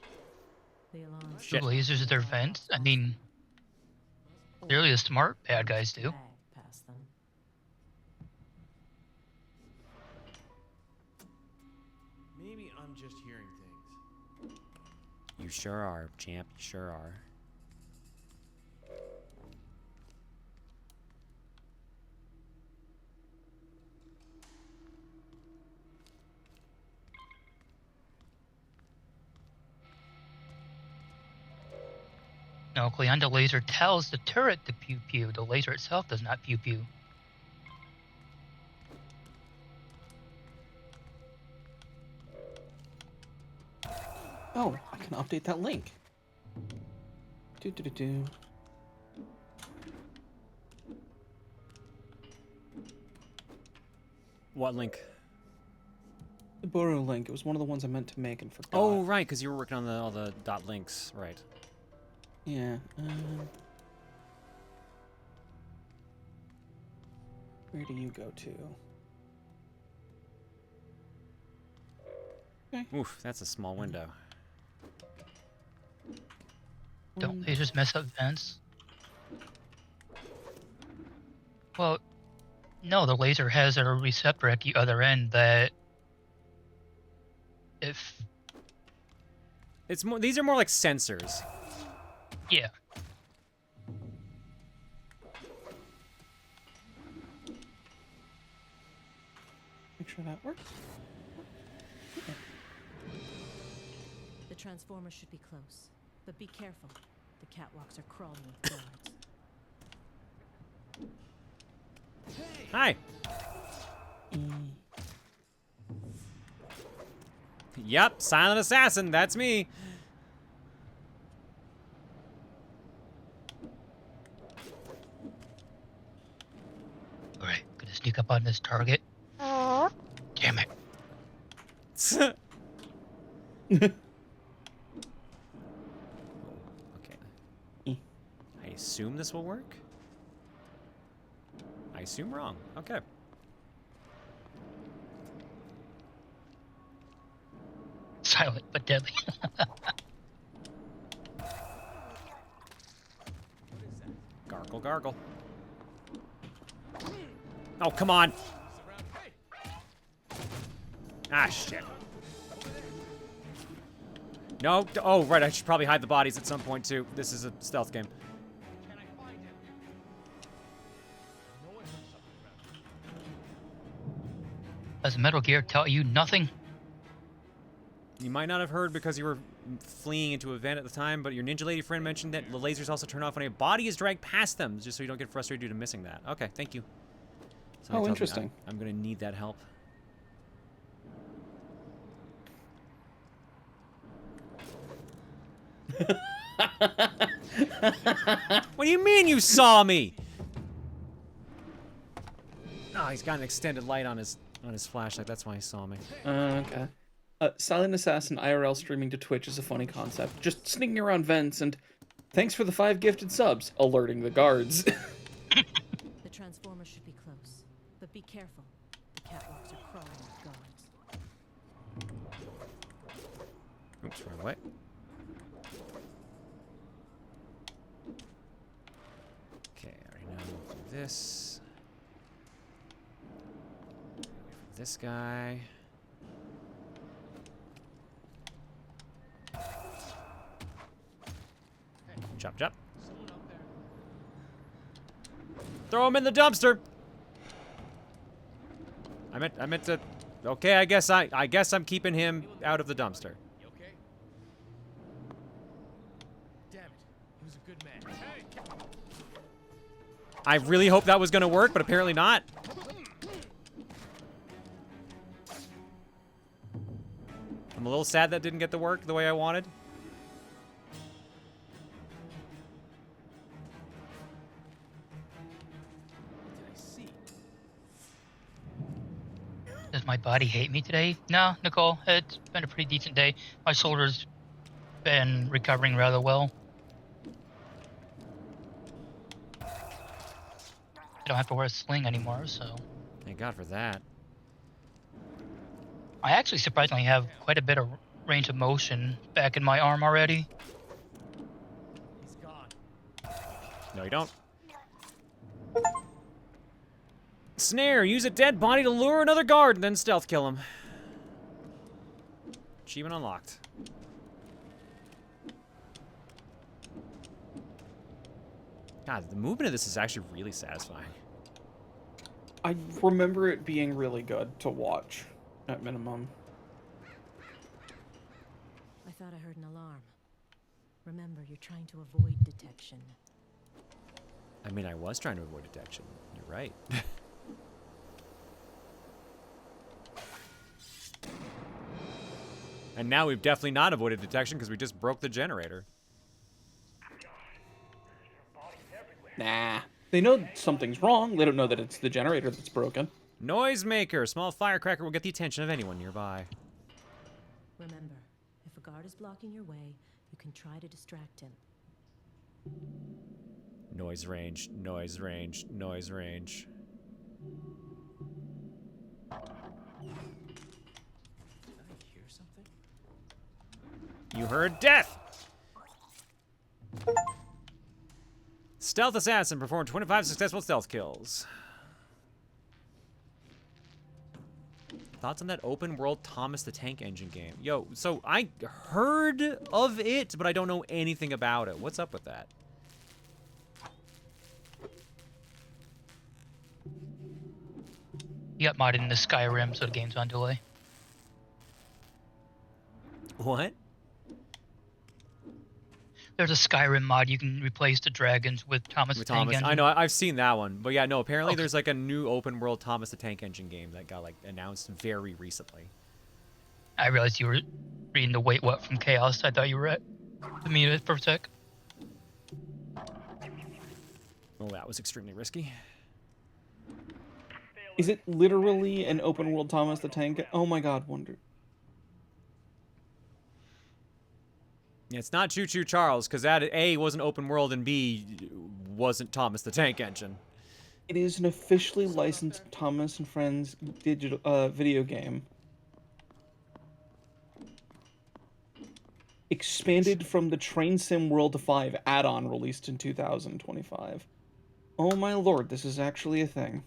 The alarms. Shit. Lasers at their vents. I mean, clearly the smart bad guys do. Drag past them. Maybe I'm just hearing things. You sure are, champ. You sure are. No, Cleon, the laser tells the turret to pew pew. The laser itself does not pew pew. Oh, I can update that link. Do. What link? The Boro link. It was one of the ones I meant to make and forgot. Oh, right, because you were working on all the dot links, right? Yeah. Where do you go to? Okay. Oof, that's a small window. Don't lasers mess up vents? Well, no, the laser has a receptor at the other end that if... It's more. These are more like sensors. Yeah. Make sure that works. The transformer should be close, but be careful. The catwalks are crawling with guards. Hi. Yep, silent assassin. That's me. All right, gonna sneak up on this target. Damn it. Okay. I assume this will work. I assume wrong. Okay. Silent but deadly. Gargle, gargle. Oh, come on. Ah, shit. No. Oh, right. I should probably hide the bodies at some point, too. This is a stealth game. Does Metal Gear tell you nothing? You might not have heard because you were fleeing into a vent at the time, but your ninja lady friend mentioned that the lasers also turn off when a body is dragged past them, just so you don't get frustrated due to missing that. Okay, thank you. So Oh, interesting. I'm going to need that help. What do you mean you saw me? Oh, he's got an extended light on his flashlight. That's why he saw me. Okay. Silent Assassin IRL streaming to Twitch is a funny concept. Just sneaking around vents and thanks for the 5 gifted subs, alerting the guards. The transformer should be close, but be careful. The catwalks are crawling with guards. Oops, right away. Okay, I already know we'll do this. Wait for this guy. Chop, chop. Throw him in the dumpster. I meant to. Okay, I guess I'm keeping him out of the dumpster. You okay? Damn it. He was a good man. Hey! I really hope that was gonna work, but apparently not. I'm a little sad that didn't get to work the way I wanted. Does my body hate me today? No, Nicole, it's been a pretty decent day. My shoulder's been recovering rather well. I don't have to wear a sling anymore, so... Thank God for that. I actually surprisingly have quite a bit of range of motion back in my arm already. He's gone. No, you don't. Snare. Use a dead body to lure another guard and then stealth kill him. Achievement unlocked. God, the movement of this is actually really satisfying. I remember it being really good to watch, at minimum. I thought I heard an alarm. Remember, you're trying to avoid detection. I mean, I was trying to avoid detection. You're right. And now we've definitely not avoided detection because we just broke the generator. Nah. They know something's wrong. They don't know that it's the generator that's broken. Noisemaker. Small firecracker will get the attention of anyone nearby. Remember, if a guard is blocking your way, you can try to distract him. Noise range, noise range, noise range. You heard death! Stealth assassin performed 25 successful stealth kills. Thoughts on that open world Thomas the Tank Engine game? Yo, so I heard of it, but I don't know anything about it. What's up with that? You got modded into Skyrim, so the game's on delay. What? There's a Skyrim mod. You can replace the dragons with Thomas the Tank Engine. I know, I've seen that one. But yeah, no, apparently there's like a new open world Thomas the Tank Engine game that got like announced very recently. I realized you were reading the Wait What from Chaos. I thought you were at the meet for a sec. Oh, that was extremely risky. Is it literally an open world Thomas the Tank? Oh my god, wonder. Yeah, it's not Choo Choo Charles, because that A wasn't open world and B wasn't Thomas the Tank Engine. It is an officially licensed Thomas and Friends digital video game. Expanded from the Train Sim World 5 add-on released in 2025. Oh my lord, this is actually a thing.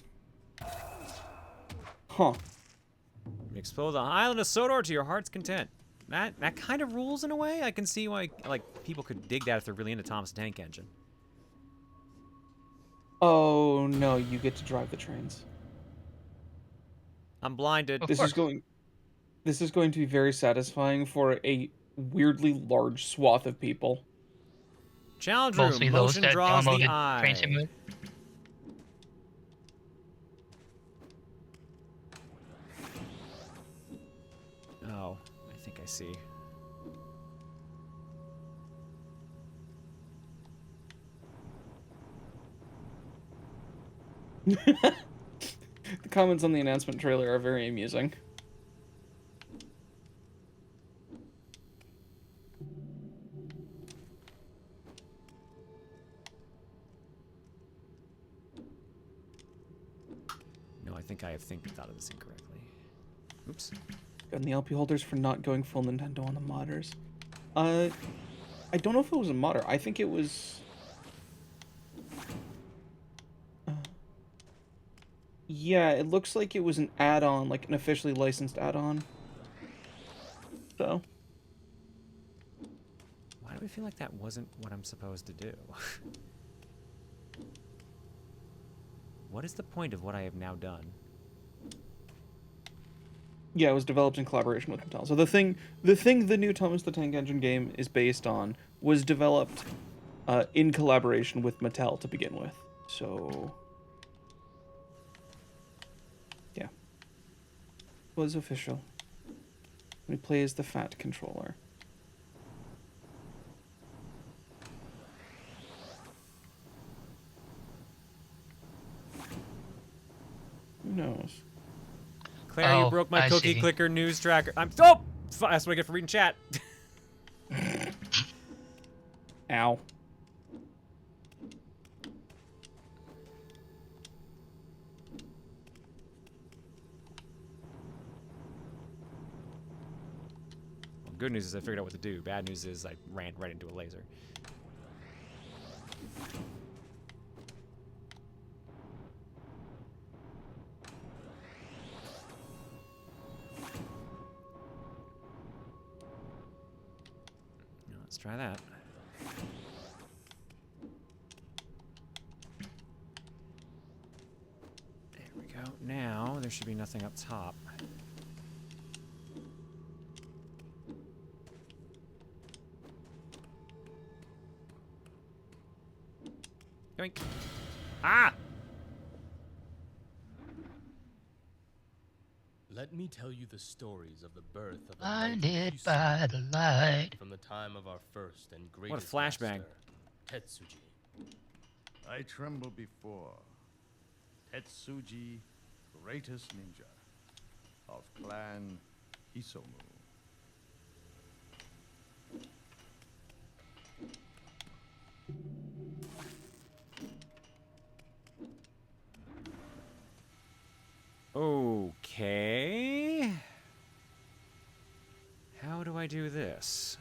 Huh. Explore the island of Sodor to your heart's content. That kind of rules in a way. I can see why like people could dig that if they're really into Thomas the Tank Engine. Oh no, you get to drive the trains. I'm blinded. This is going to be very satisfying for a weirdly large swath of people. Challenge room. Mostly those Motion that draws the downloaded eye. Train Simulator. Oh, I think I see. The comments on the announcement trailer are very amusing. No, I think I have thought of this incorrectly. Oops. And the LP holders for not going full Nintendo on the modders. I don't know if it was a modder. I think it was... yeah, it looks like it was an add-on, like an officially licensed add-on. So. Why do I feel like that wasn't what I'm supposed to do? What is the point of what I have now done? Yeah, it was developed in collaboration with Mattel. So the thing the new Thomas the Tank Engine game is based on was developed in collaboration with Mattel to begin with. So yeah, it was official. We play as the fat controller. Who knows? Claire, you Oh, broke my I cookie see. clicker news tracker. Oh! That's what I get for reading chat. Ow. Well, good news is I figured out what to do. Bad news is I ran right into a laser. Let's try that. There we go. Now, there should be nothing up top. Yoink. Ah! Let me tell you the stories of the birth of the Blinded by the light. from the time of our first and What a greatest flashbang. master, Tetsuji. I tremble before Tetsuji, greatest ninja of Clan Isomu. Okay. How do I do this?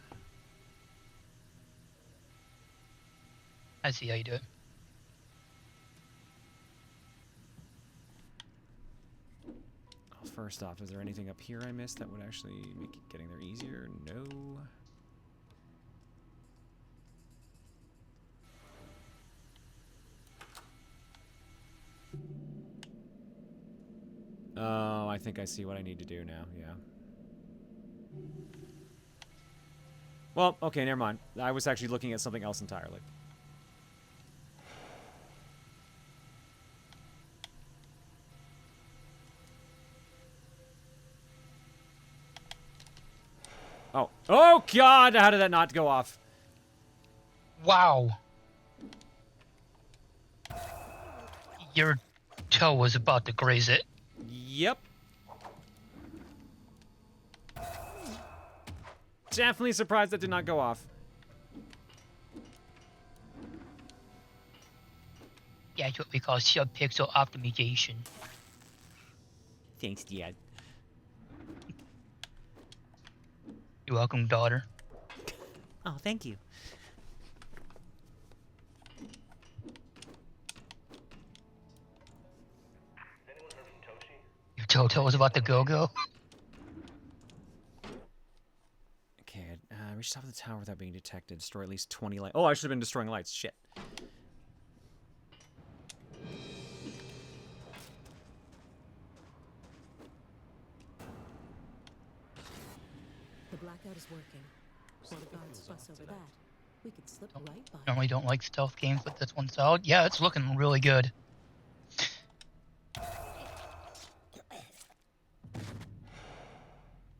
I see how you do it. Oh, first off, is there anything up here I missed that would actually make getting there easier? No. Oh, I think I see what I need to do now, yeah. Well, okay, never mind. I was actually looking at something else entirely. Oh. Oh, God! How did that not go off? Wow. Your toe was about to graze it. Yep. Definitely surprised that did not go off. Yeah, it's what we call sub-pixel optimization. Thanks, Dad. You're welcome, daughter. Oh, thank you. Your toe was about to go. Okay, reach the top of the tower without being detected. Destroy at least 20 lights. Oh, I should have been destroying lights. Shit. The blackout is working. While the guards fuss over that, we could slip right by. Normally don't like stealth games, but this one's out. Yeah, it's looking really good.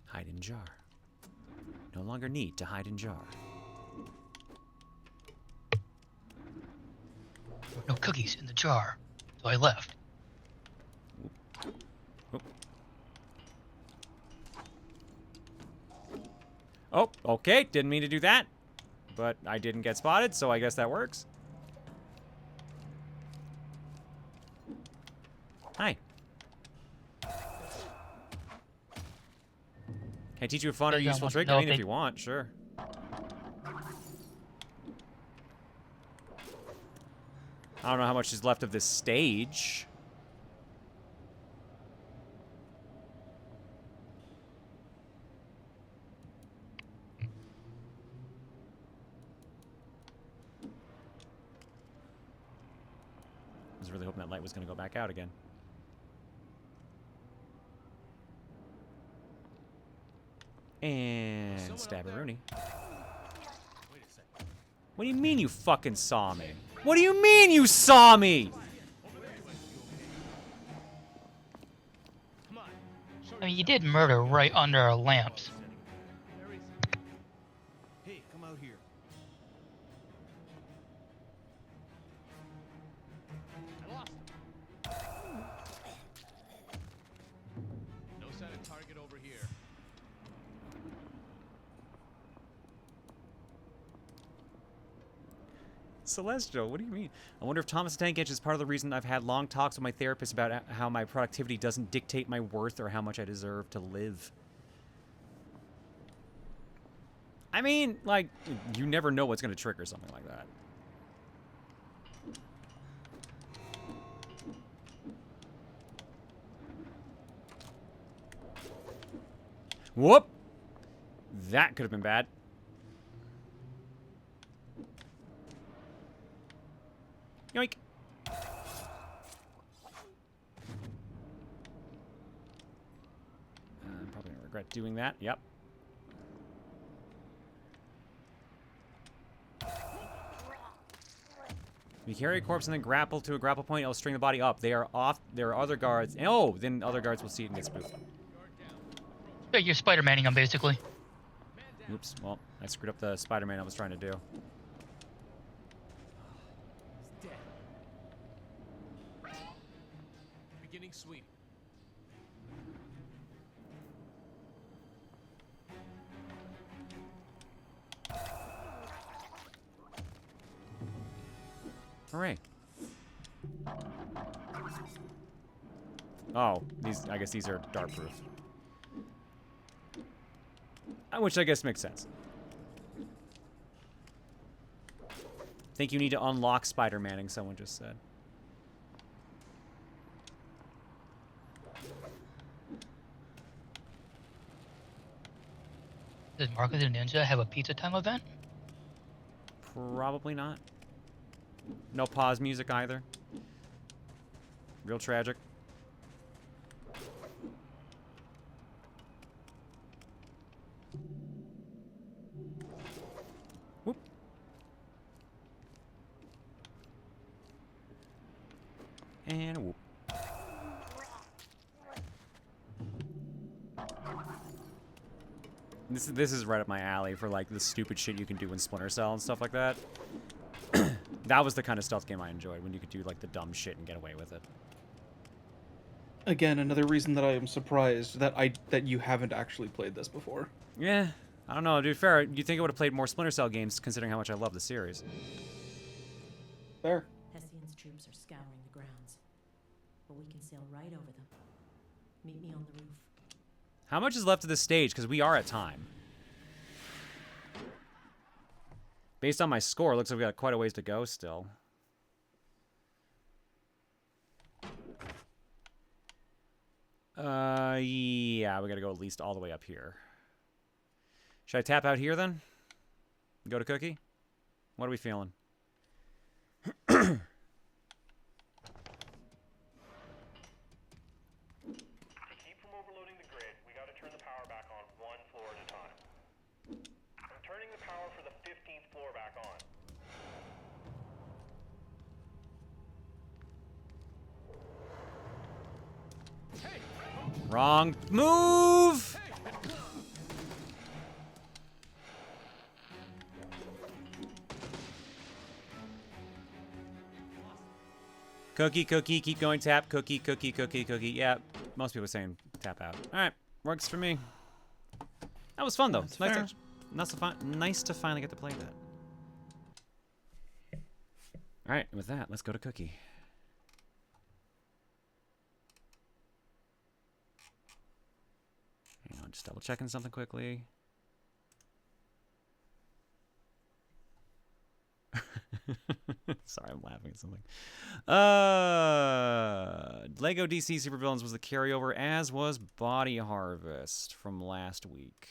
Hide in jar. No longer need to hide in jar. No cookies in the jar, so I left. Oh, okay. Didn't mean to do that. But I didn't get spotted, so I guess that works. Hi. Can I teach you a fun or Yeah, useful well, trick? no, I mean, if thank- you want, sure. I don't know how much is left of this stage. I was really hoping that light was going to go back out again. And stab-a-rooney. What do you mean you fucking saw me? What do you mean you saw me? I mean, you did murder right under our lamps. Hey, come out here. I lost him. No sign of target over here. Celestial, what do you mean? I wonder if Thomas the Tank Engine is part of the reason I've had long talks with my therapist about how my productivity doesn't dictate my worth or how much I deserve to live. I mean, like, you never know what's going to trigger something like that. Whoop! That could have been bad. Yoink. I'm probably gonna regret doing that. Yep. If you carry a corpse and then grapple to a grapple point, it'll string the body up. They are off. There are other guards. Oh, then other guards will see it and get spooked. Yeah, you're Spider-Manning them, basically. Oops. Well, I screwed up the Spider-Man I was trying to do. He's dead. Beginning sweep. Hooray. Oh, I guess these are dart-proof. Which I guess makes sense. Think you need to unlock Spider-Manning, someone just said. Does Mark of the Ninja have a pizza time event? Probably not. No pause music either. Real tragic. Whoop. And whoop. This is right up my alley for like the stupid shit you can do in Splinter Cell and stuff like that. That was the kind of stealth game I enjoyed, when you could do like the dumb shit and get away with it. Again, another reason that I am surprised that you haven't actually played this before. Yeah, I don't know, dude. Fair. You think I would have played more Splinter Cell games, considering how much I love the series? Fair. Hessian's troops are scouring the grounds, but we can sail right over them. Meet me on the roof. How much is left of this stage? Because we are at time. Based on my score, it looks like we got quite a ways to go still. Yeah, we gotta go at least all the way up here. Should I tap out here then? Go to Cookie? What are we feeling? Keep from overloading the grid. We gotta turn the power back on one floor at a time. I'm turning the power for the 15th floor back on. Wrong move! Cookie, cookie, keep going, tap, cookie, cookie, cookie, cookie. Yeah, most people are saying tap out. Alright, works for me. That was fun, though. It's nice nice to finally get to play that. Alright, with that, let's go to Cookie. Hang on, just double checking something quickly. Sorry, I'm laughing at something. Lego DC Supervillains was the carryover, as was Body Harvest from last week.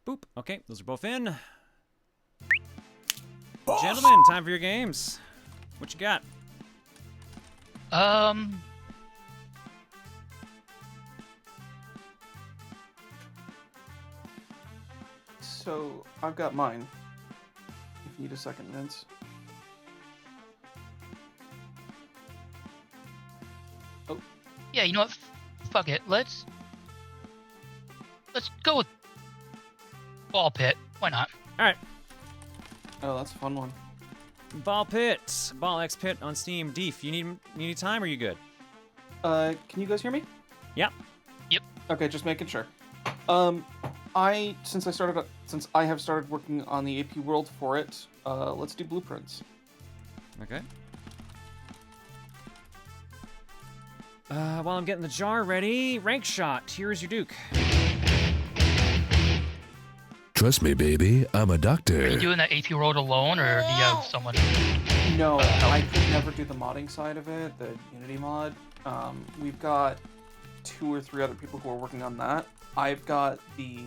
Boop. Okay, those are both in. Gentlemen, time for your games. What you got? So, I've got mine. If you need a second, Vince. Oh. Yeah, you know what? Fuck it. Let's go with Ball Pit. Why not? Alright. Oh, that's a fun one. Ball Pit. Ball X Pit on Steam. Deef, you need time or are you good? Can you guys hear me? Yep. Yep. Okay, just making sure. Since I have started working on the AP world for it, let's do blueprints. Okay. While I'm getting the jar ready, rank shot. Here's your Duke. Trust me, baby, I'm a doctor. Are you doing that AP world alone, or do you have someone? No, I could never do the modding side of it, the Unity mod. We've got 2 or 3 other people who are working on that. I've got the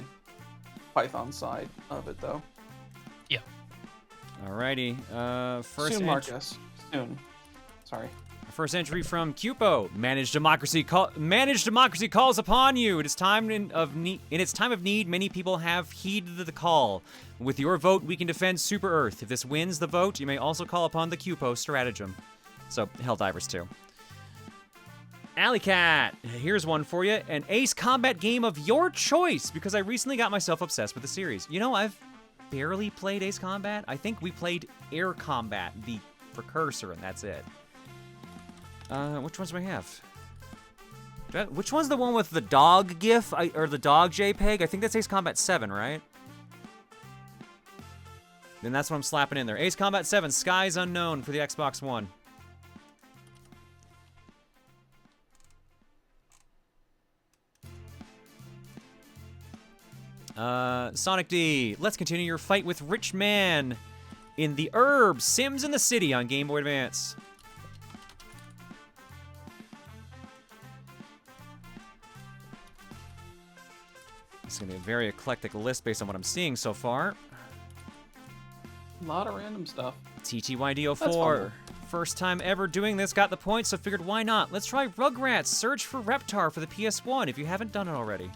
Python side of it, though. Yeah. Alrighty. First soon, Marcus. Soon. Sorry. First entry from Cupo. Managed democracy calls upon you. It is time in its time of need, many people have heeded the call. With your vote, we can defend Super Earth. If this wins the vote, you may also call upon the Cupo stratagem. So, Helldivers 2. Alley Cat, here's one for you. An ace combat game of your choice, because I recently got myself obsessed with the series. You know, I've barely played Ace Combat. I think we played Air Combat, the precursor, and that's it. Which ones do I have? Which one's the one with the dog gif, or the dog JPEG? I think that's Ace Combat 7, right? Then that's what I'm slapping in there. Ace Combat 7, Skies Unknown for the Xbox One. Sonic D, let's continue your fight with Rich Man in the Herb Sims in the City on Game Boy Advance. It's gonna be a very eclectic list based on what I'm seeing so far. A lot of random stuff. TTYD04. First time ever doing this, got the points, so figured why not? Let's try Rugrats Search for Reptar for the PS1 if you haven't done it already.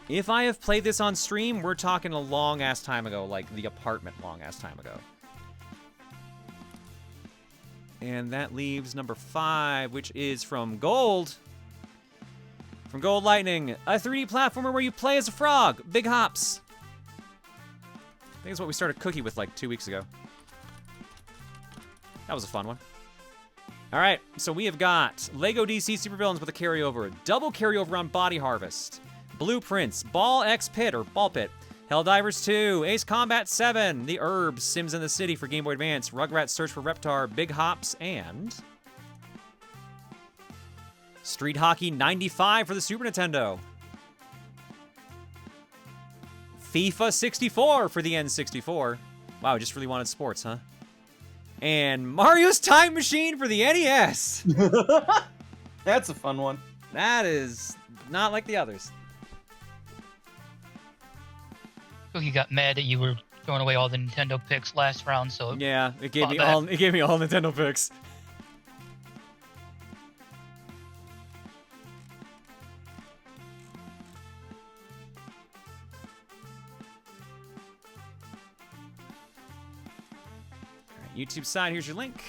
If I have played this on stream, we're talking a long-ass time ago, like the apartment long-ass time ago. And that leaves number 5, which is from Gold. From Gold Lightning, a 3D platformer where you play as a frog. Big hops. I think it's what we started Cookie with like 2 weeks ago. That was a fun one. All right, so we have got Lego DC Supervillains with a carryover. Double carryover on Body Harvest. Blueprints, Ball X Pit, or Ball Pit, Helldivers 2, Ace Combat 7, The Herbs, Sims in the City for Game Boy Advance, Rugrats Search for Reptar, Big Hops, and Street Hockey 95 for the Super Nintendo. FIFA 64 for the N64. Wow, I just really wanted sports, huh? And Mario's Time Machine for the NES. That's a fun one. That is not like the others. Cookie got mad that you were throwing away all the Nintendo picks last round, so yeah, it gave me all Nintendo picks. All right, YouTube side, here's your link.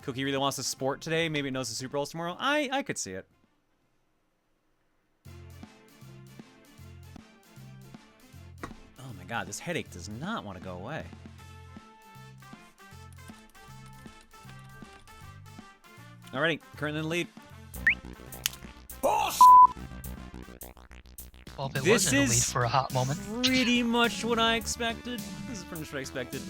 Cookie really wants to sport today. Maybe it knows the Super Bowl's tomorrow. I could see it. God, this headache does not want to go away. Alrighty, currently in the lead. Well, it was in the lead for a hot moment. Pretty much what I expected. This is pretty much what I expected.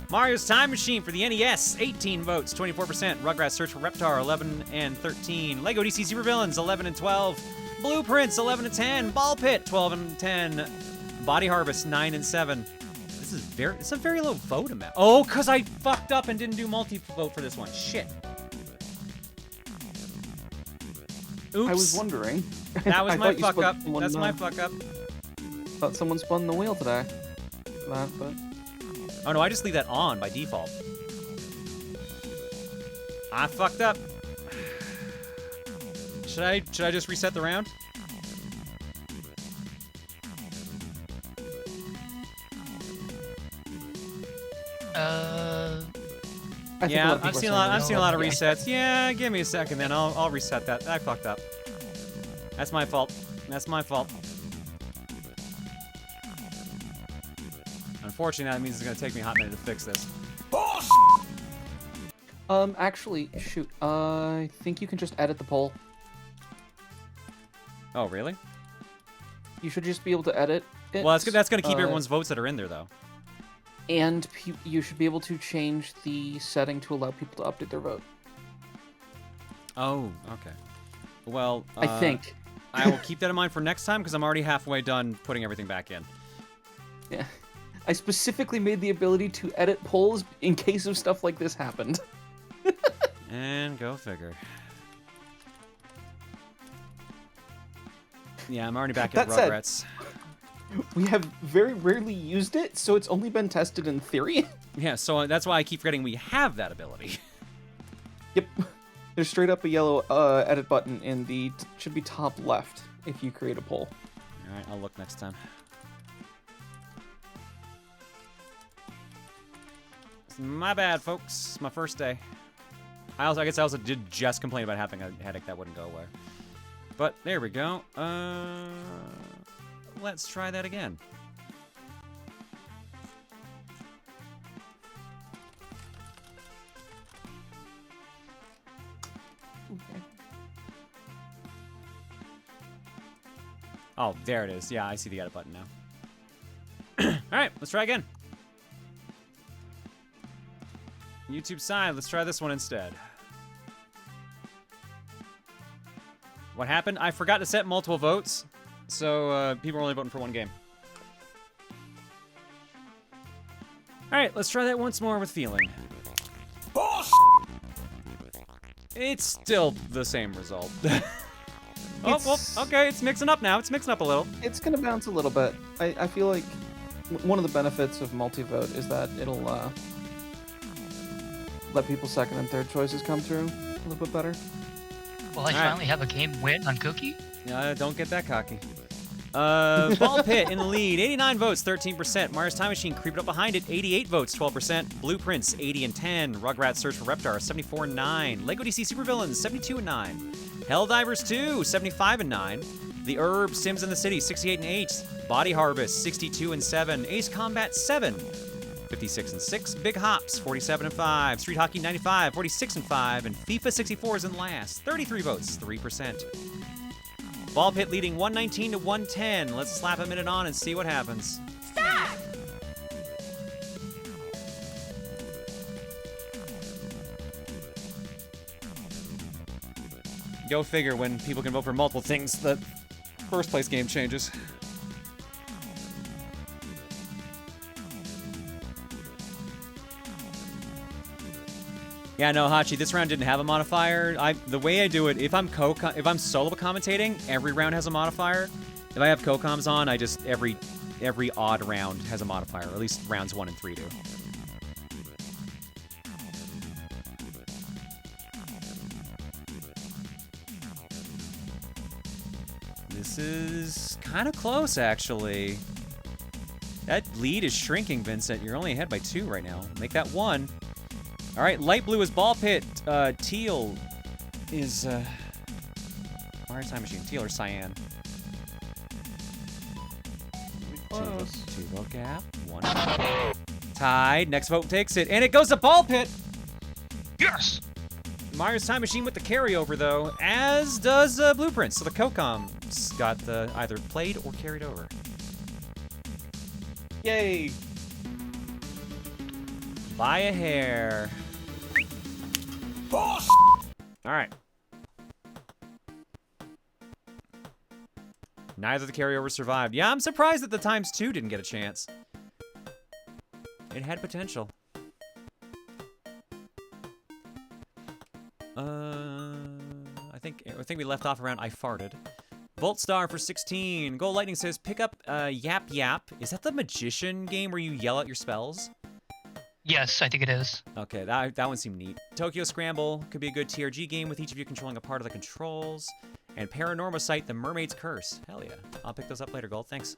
Mario's Time Machine for the NES, 18 votes, 24%. Rugrats Search for Reptar, 11 and 13. Lego DC Supervillains, 11 and 12. Blueprints, 11 and 10. Ball Pit, 12 and 10. Body Harvest, 9 and 7. It's a very low vote amount. Oh, because I fucked up and didn't do multi-vote for this one. Shit. Oops. I was wondering. That was my fuck up. That's my fuck up. Thought someone spun the wheel today. But... Oh no, I just leave that on by default. I fucked up. Should I just reset the round? Yeah, I've seen a lot of resets. Yeah, give me a second, then I'll reset that. I fucked up. That's my fault. That's my fault. Unfortunately, that means it's gonna take me a hot minute to fix this. Actually, shoot. I think you can just edit the poll. Oh, really? You should just be able to edit it. Well, that's gonna keep everyone's votes that are in there, though. And you should be able to change the setting to allow people to update their vote. Oh, okay. Well, I think. I will keep that in mind for next time, because I'm already halfway done putting everything back in. Yeah. I specifically made the ability to edit polls in case of stuff like this happened. And go figure. Yeah, I'm already back at Rugrats. we have very rarely used it, so it's only been tested in theory. Yeah, so that's why I keep forgetting we have that ability. Yep. There's straight up a yellow edit button in the should be top left if you create a poll. All right, I'll look next time. It's my bad, folks. It's my first day. I guess I also did just complain about having a headache that wouldn't go away. But there we go. Let's try that again. Okay. Oh, there it is. Yeah, I see the edit button now. All right, let's try again. YouTube side, let's try this one instead. What happened? I forgot to set multiple votes, so people are only voting for one game. All right, let's try that once more with feeling. It's still the same result. Oh, well, okay, it's mixing up now. It's mixing up a little. It's gonna bounce a little bit. I feel like one of the benefits of multi-vote is that it'll let people's second and third choices come through a little bit better. Well, I finally have a game win on Cookie. Don't get that cocky. Ball Pit in the lead, 89 votes, 13%. Mars Time Machine creeping up behind it, 88 votes, 12%. Blueprints, 80 and 10. Rugrats Search for Reptar, 74 and 9. Lego DC Supervillains, 72 and 9. Helldivers 2, 75 and 9. The Herb, Sims in the City, 68 and 8. Body Harvest, 62 and 7. Ace Combat 7, 56 and 6. Big Hops, 47 and 5. Street Hockey 95, 46 and 5. And FIFA 64 is in last, 33 votes, 3%. Ball Pit leading 119 to 110. Let's slap a minute on and see what happens. Stop! Go figure, when people can vote for multiple things, the first place game changes. Yeah, no, Hachi, this round didn't have a modifier. The way I do it, if I'm solo commentating, every round has a modifier. If I have co-coms on, I just every odd round has a modifier, or at least rounds 1 and 3 do. This is kind of close, actually. That lead is shrinking, Vincent. You're only ahead by 2 right now. Make that 1. All right, light blue is Ball Pit. Teal is Mars Time Machine. Teal or cyan. Close. 2 vote gap. 1. Tied. Next vote takes it, and it goes to Ball Pit. Yes. Mars Time Machine with the carryover, though, as does Blueprints. So the COCOMs got either played or carried over. Yay! By a hair. All right. Neither the carryovers survived. Yeah, I'm surprised that the ×2 didn't get a chance. It had potential. I think we left off around I farted. Voltstar for 16. Gold Lightning says pick up Yap Yap. Is that the magician game where you yell out your spells? Yes, I think it is. Okay, that one seemed neat. Tokyo Scramble could be a good TRG game with each of you controlling a part of the controls. And Paranormal Site, The Mermaid's Curse. Hell yeah. I'll pick those up later, Gold. Thanks.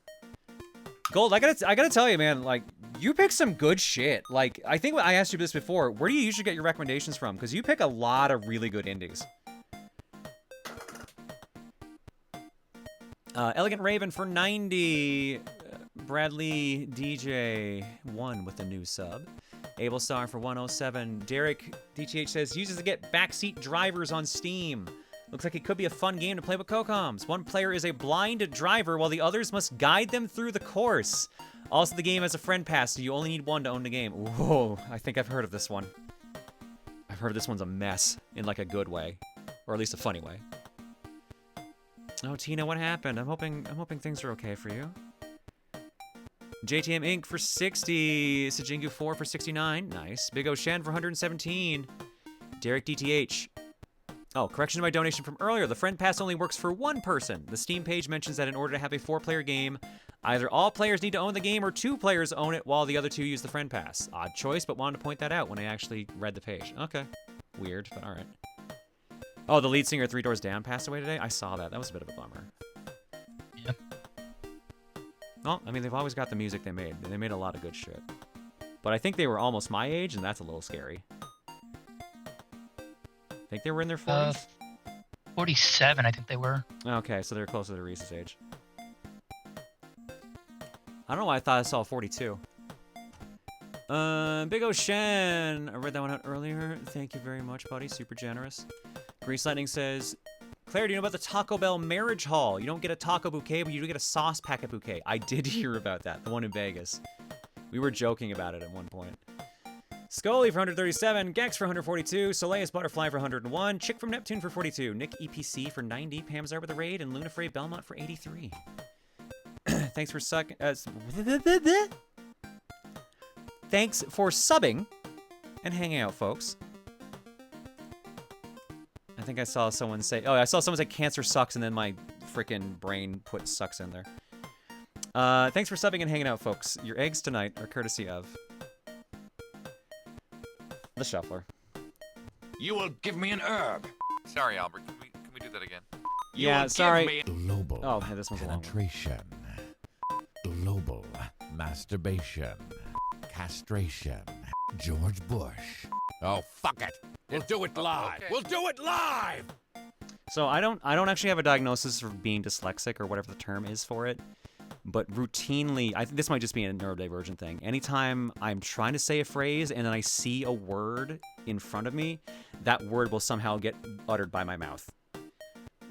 Gold, I gotta tell you, man, like, you pick some good shit. Like, I think I asked you this before. Where do you usually get your recommendations from? Because you pick a lot of really good indies. Elegant Raven for 90. Bradley DJ 1 with the new sub. Able Star for 107. Derek DTH says uses to get backseat drivers on Steam. Looks like it could be a fun game to play with COCOMs. One player is a blind driver while the others must guide them through the course. Also, the game has a friend pass, so you only need one to own the game. Whoa, I think I've heard of this one. I've heard this one's a mess in like a good way, or at least a funny way. Oh, Tina, what happened? I'm hoping things are okay for you. JTM Inc. for 60. Sajingu 4 for 69. Nice. Big O Shen for 117. Derek DTH. Oh, correction to my donation from earlier. The friend pass only works for one person. The Steam page mentions that in order to have a 4-player game, either all players need to own the game or 2 players own it while the other 2 use the friend pass. Odd choice, but wanted to point that out when I actually read the page. Okay. Weird, but alright. Oh, the lead singer of Three Doors Down passed away today? I saw that. That was a bit of a bummer. Yep. Well, I mean, they've always got the music they made. They made a lot of good shit. But I think they were almost my age, and that's a little scary. Think they were in their 40s? 47, I think they were. Okay, so they're closer to Reese's age. I don't know why I thought I saw 42. Big Ocean. I read that one out earlier. Thank you very much, buddy. Super generous. Grease Lightning says, Claire, do you know about the Taco Bell marriage hall? You don't get a taco bouquet, but you do get a sauce packet bouquet. I did hear about that, the one in Vegas. We were joking about it at one point. Scully for 137, Gex for 142, Soleil's Butterfly for 101, Chick from Neptune for 42, Nick EPC for 90, Pamzar with the raid, and Lunafray Belmont for 83. Thanks for Thanks for subbing and hanging out, folks. I think I saw someone say, oh, I saw someone say cancer sucks, and then my freaking brain put sucks in there. Thanks for subbing and hanging out, folks. Your eggs tonight are courtesy of the Shuffler. You will give me an herb. Sorry, Albert. Can we do that again? Yeah, sorry. Global oh, yeah, this one's a long one. penetration. Global masturbation. Castration. George Bush. Oh, fuck it. We'll do it live. Okay. We'll do it live. So I don't actually have a diagnosis for being dyslexic or whatever the term is for it, but routinely, this might just be a neurodivergent thing. Anytime I'm trying to say a phrase and then I see a word in front of me, that word will somehow get uttered by my mouth.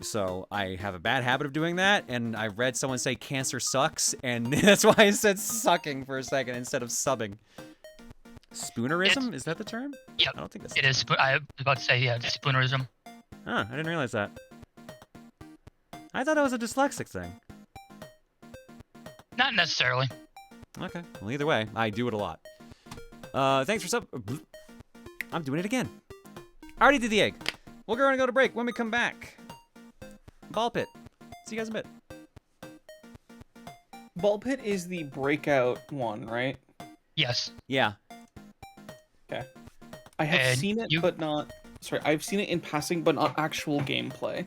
So I have a bad habit of doing that, and I read someone say cancer sucks, and that's why I said sucking for a second instead of subbing. Spoonerism? Is that the term? Yep. I don't think that's it is. I was about to say, yeah, it's spoonerism. Huh, I didn't realize that. I thought it was a dyslexic thing. Not necessarily. Okay. Well, either way, I do it a lot. Thanks for sub. I'm doing it again. I already did the egg. We're going to go to break. When we come back, Ball Pit. See you guys in a bit. Ball Pit is the breakout one, right? Yes. Yeah. Okay. I have seen it, but not. Sorry, I've seen it in passing, but not actual gameplay.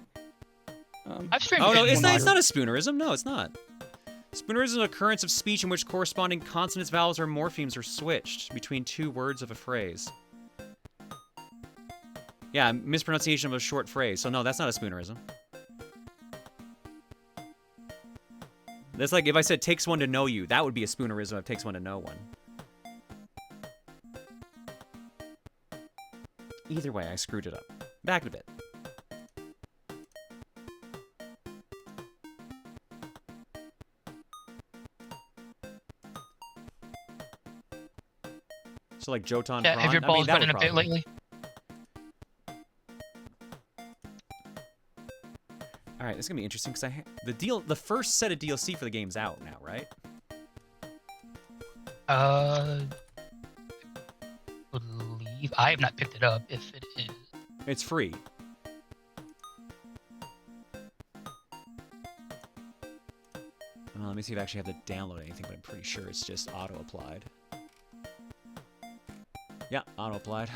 I've streamed oh no, it's not a spoonerism. No, it's not. Spoonerism is an occurrence of speech in which corresponding consonants, vowels, or morphemes are switched between 2 words of a phrase. Yeah, mispronunciation of a short phrase. So no, that's not a spoonerism. That's like if I said takes one to know you, that would be a spoonerism of takes one to know one. Either way, I screwed it up. Back in a bit. So like Jotan yeah, Prawn? have your balls been in a bit lately? All right, this is gonna be interesting because the first set of DLC for the game's out now, right? Believe I have not picked it up. If it is, it's free. Well, let me see if I actually have to download anything, but I'm pretty sure it's just auto-applied. Yeah, auto-applied.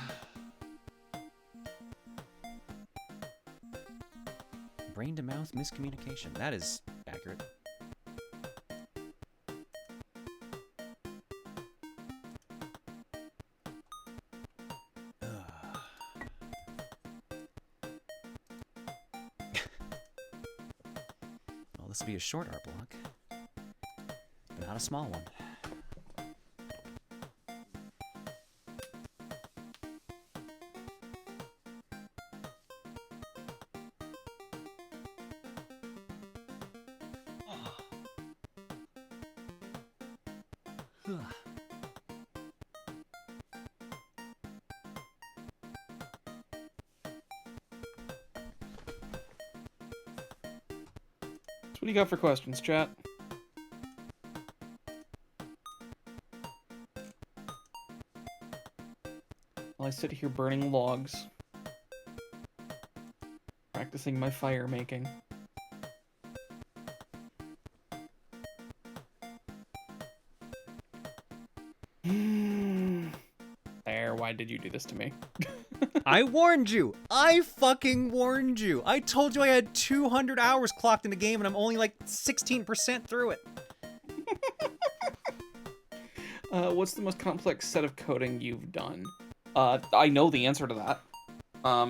Brain-to-mouth miscommunication. That is accurate. Well, this will be a short art block, but not a small one. What do you got for questions, chat? While I sit here burning logs. practicing my fire making. There, why did you do this to me? I warned you. I fucking warned you. I told you I had 200 hours clocked in the game and I'm only like 16% through it. What's the most complex set of coding you've done? I know the answer to that.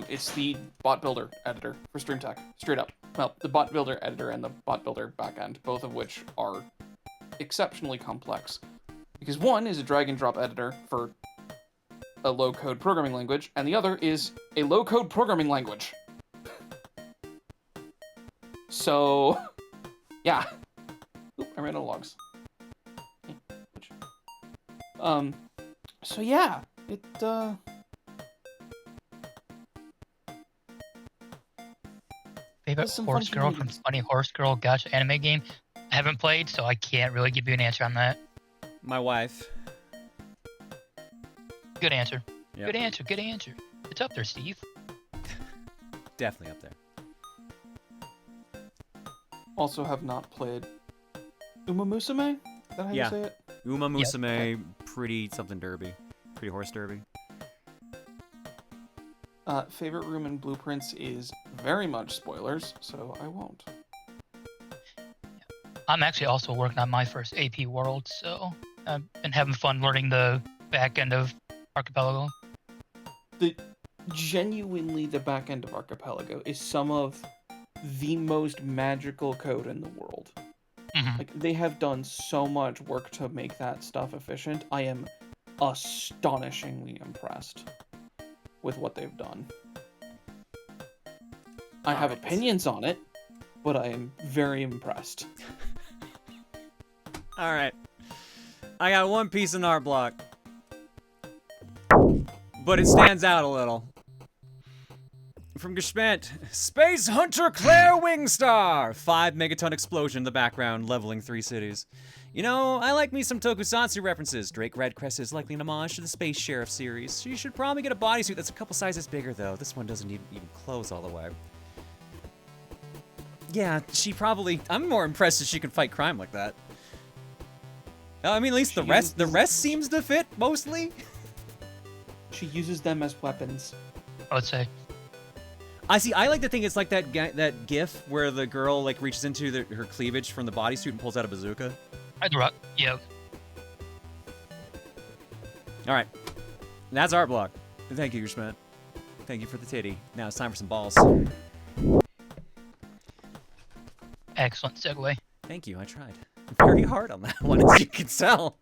It's the bot builder editor for StreamTech. Straight up. Well, the bot builder editor and the bot builder backend, both of which are exceptionally complex. Because one is a drag and drop editor for a low-code programming language, and the other is a low-code programming language. So, yeah. Oop, I ran out of logs. So yeah, Favorite horse girl from Funny Horse Girl Gacha anime game? I haven't played, so I can't really give you an answer on that. My wife. Good answer. Yep. Good answer. Good answer. It's up there, Steve. Definitely up there. also have not played Uma Musume? Is that how you say it? Uma Musume, pretty something derby. Pretty horse derby. Favorite room in Blueprints is very much spoilers, so I won't. I'm actually also working on my first AP world, so I've been having fun learning the back end of Archipelago. Genuinely, the back end of Archipelago is some of the most magical code in the world. Mm-hmm. Like, they have done so much work to make that stuff efficient. I am astonishingly impressed with what they've done. I have opinions on it, but I am very impressed. Alright. I got one piece in art block. But it stands out a little. From Geshment, Space Hunter Claire Wingstar! 5 megaton explosion in the background, leveling 3 cities. You know, I like me some Tokusatsu references. Drake Redcrest is likely an homage to the Space Sheriff series. She should probably get a bodysuit that's a couple sizes bigger, though. This one doesn't even close all the way. Yeah, she probably... I'm more impressed that she can fight crime like that. I mean, at least the rest seems to fit, mostly. She uses them as weapons. I would say. I see. I like to think it's like that GIF where the girl like reaches into her cleavage from the bodysuit and pulls out a bazooka. Yeah. All right, that's art block. Thank you, Schmidt. Thank you for the titty. Now it's time for some balls. Excellent segue. Thank you. I tried very hard on that one, as you can tell.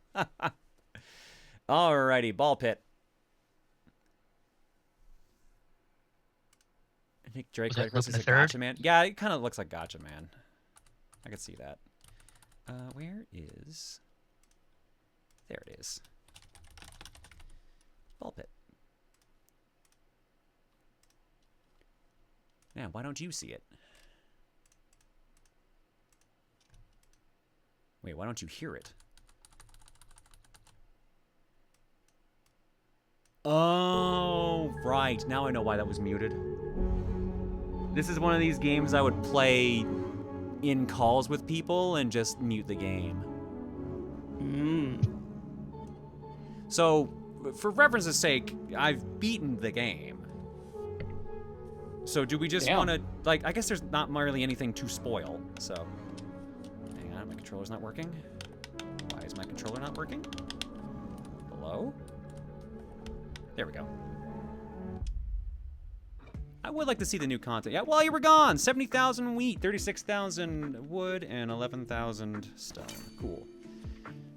Alrighty, ball pit. I think Drake Redcrest is a Gotcha Man. Yeah, it kind of looks like Gotcha Man. I could see that. Where is... There it is. Ball pit. Now, why don't you see it? Wait, why don't you hear it? Oh, right. Now I know why that was muted. This is one of these games I would play in calls with people and just mute the game. So, for reference's sake, I've beaten the game. So do we just want to, like, I guess there's not really anything to spoil, so. Hang on, my controller's not working. Why is my controller not working? Hello? There we go. I would like to see the new content. Yeah, while you were gone, 70,000 wheat, 36,000 wood, and 11,000 stone. Cool.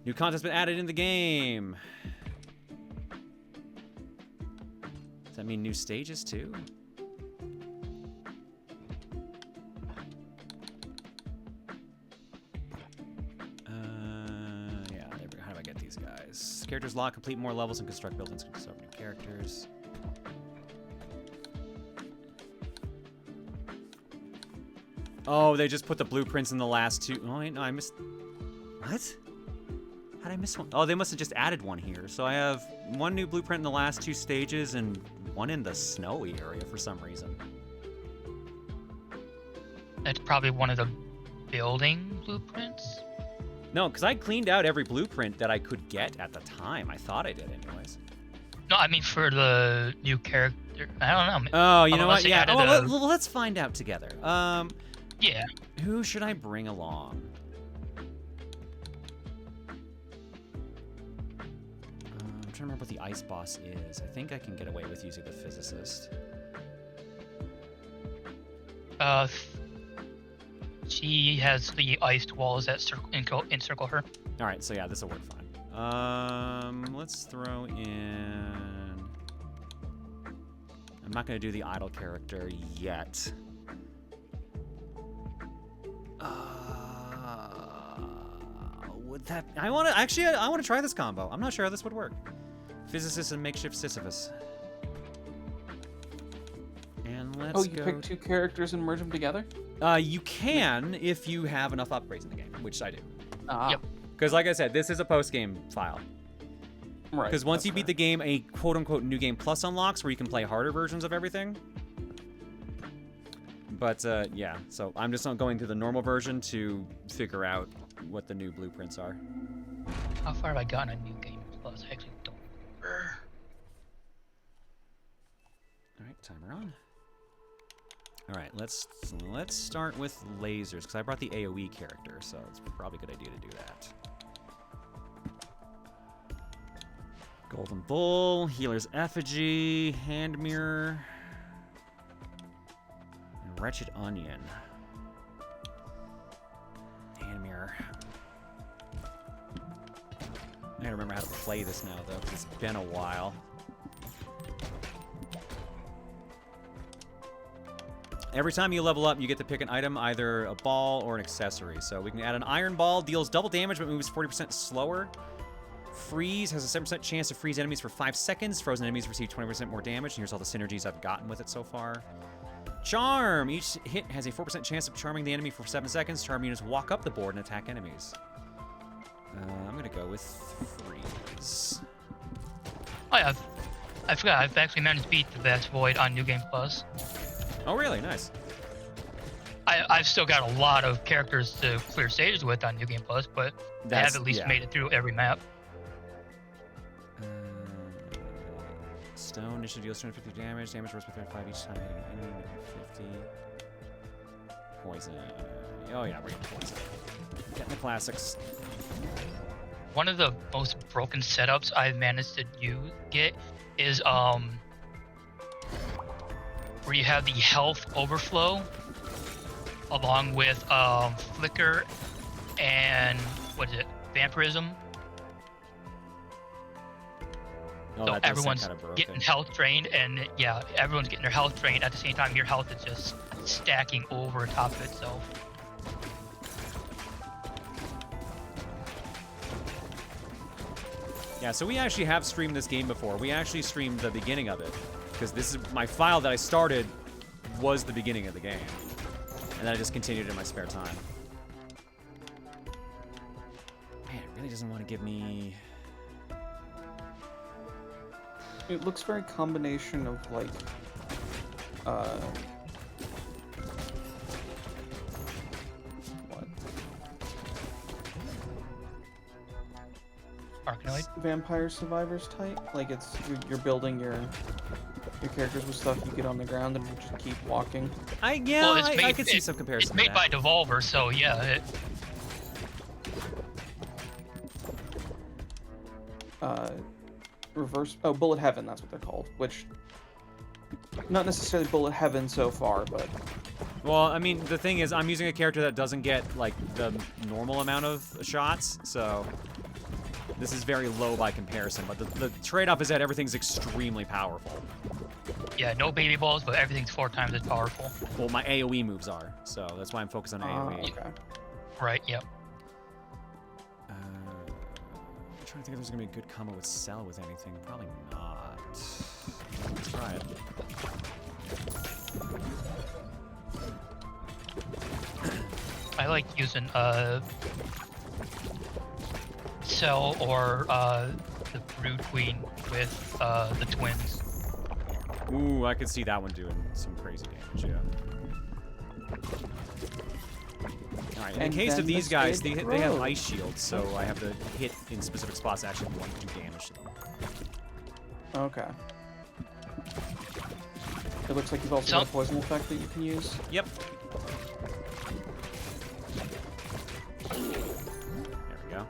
New content's been added in the game. Does that mean new stages too? Yeah, there we go. How do I get these guys? Characters lock, complete more levels, and construct buildings, construct new characters. Oh, they just put the blueprints in the last two. Oh, wait, no, I missed. What? How did I miss one? Oh, they must have just added one here. So I have one new blueprint in the last 2 stages and one in the snowy area for some reason. That's probably one of the building blueprints. No, because I cleaned out every blueprint that I could get at the time. I thought I did, anyways. No, I mean for the new character. I don't know. Oh, you know what? Unless they Yeah. added Well, let's find out together. Yeah. Who should I bring along? I'm trying to remember what the ice boss is. I think I can get away with using the physicist. She has the iced walls that encircle her. All right, so yeah, this will work fine. Let's throw in. I'm not gonna do the idle character yet. Would that? I want to try this combo. I'm not sure how this would work. Physicist and makeshift Sisyphus. And let's Oh, you pick two characters and merge them together? You can if you have enough upgrades in the game, which I do. Yep. Because like I said, this is a post-game file. Right. Because once you beat the game, a quote-unquote new game plus unlocks where you can play harder versions of everything. But yeah, so I'm just not going through the normal version to figure out what the new blueprints are. How far have I gotten on new game plus? I actually don't remember. All right, timer on. All right, let's start with lasers because I brought the AoE character, so it's probably a good idea to do that. Golden Bull, Healer's Effigy, Hand Mirror, and Wretched Onion. Hand Mirror. I gotta remember how to play this now, though, because it's been a while. Every time you level up, you get to pick an item, either a ball or an accessory. So we can add an iron ball, deals double damage but moves 40% slower. Freeze has a 7% chance to freeze enemies for 5 seconds. Frozen enemies receive 20% more damage. And here's all the synergies I've gotten with it so far. Charm! Each hit has a 4% chance of charming the enemy for 7 seconds. Charm units walk up the board and attack enemies. I'm gonna go with Freeze. Oh yeah, I forgot. I've actually managed to beat the Vast Void on New Game Plus. Oh really? Nice. I've still got a lot of characters to clear stages with on New Game Plus, but I have at least made it through every map. Stone initially deals 250 damage. Damage rolls by 35 each time hitting an enemy, making 50. Poison. Oh yeah, we're getting poison. Getting the classics. One of the most broken setups I've managed to get is where you have the health overflow along with flicker and what is it, vampirism. Oh, so everyone's getting health drained, and yeah, everyone's getting their health drained at the same time. Your health is just stacking over top of itself. Yeah, so we actually have streamed this game before. We actually streamed the beginning of it, because this is my file that I started was the beginning of the game, and then I just continued in my spare time. Man, it really doesn't want to give me. It looks very combination of like, what? Arkanoid? Vampire Survivors type. Like it's you're building your characters with stuff you get on the ground and you just keep walking. I could see some comparison. It's made by Devolver, so yeah. Bullet Heaven, that's what they're called, which not necessarily Bullet Heaven so far, but well, I mean, the thing is, I'm using a character that doesn't get like the normal amount of shots, so this is very low by comparison. But the trade-off is that everything's extremely powerful. Yeah, no baby balls, but everything's 4 times as powerful. Well, my AoE moves are, so that's why I'm focused on AoE. Okay. Right. Yep. I'm trying to think if there's gonna be a good combo with Cell with anything. Probably not. Let's try it. I like using Cell or the Brood Queen with the twins. Ooh, I could see that one doing some crazy damage, yeah. Alright, in And the case then of the these guys, they stage have grows. ice shields, so I have to hit in specific spots that actually won't do damage to them. Okay. It looks like you've also got a poison effect that you can use. Yep. There we go.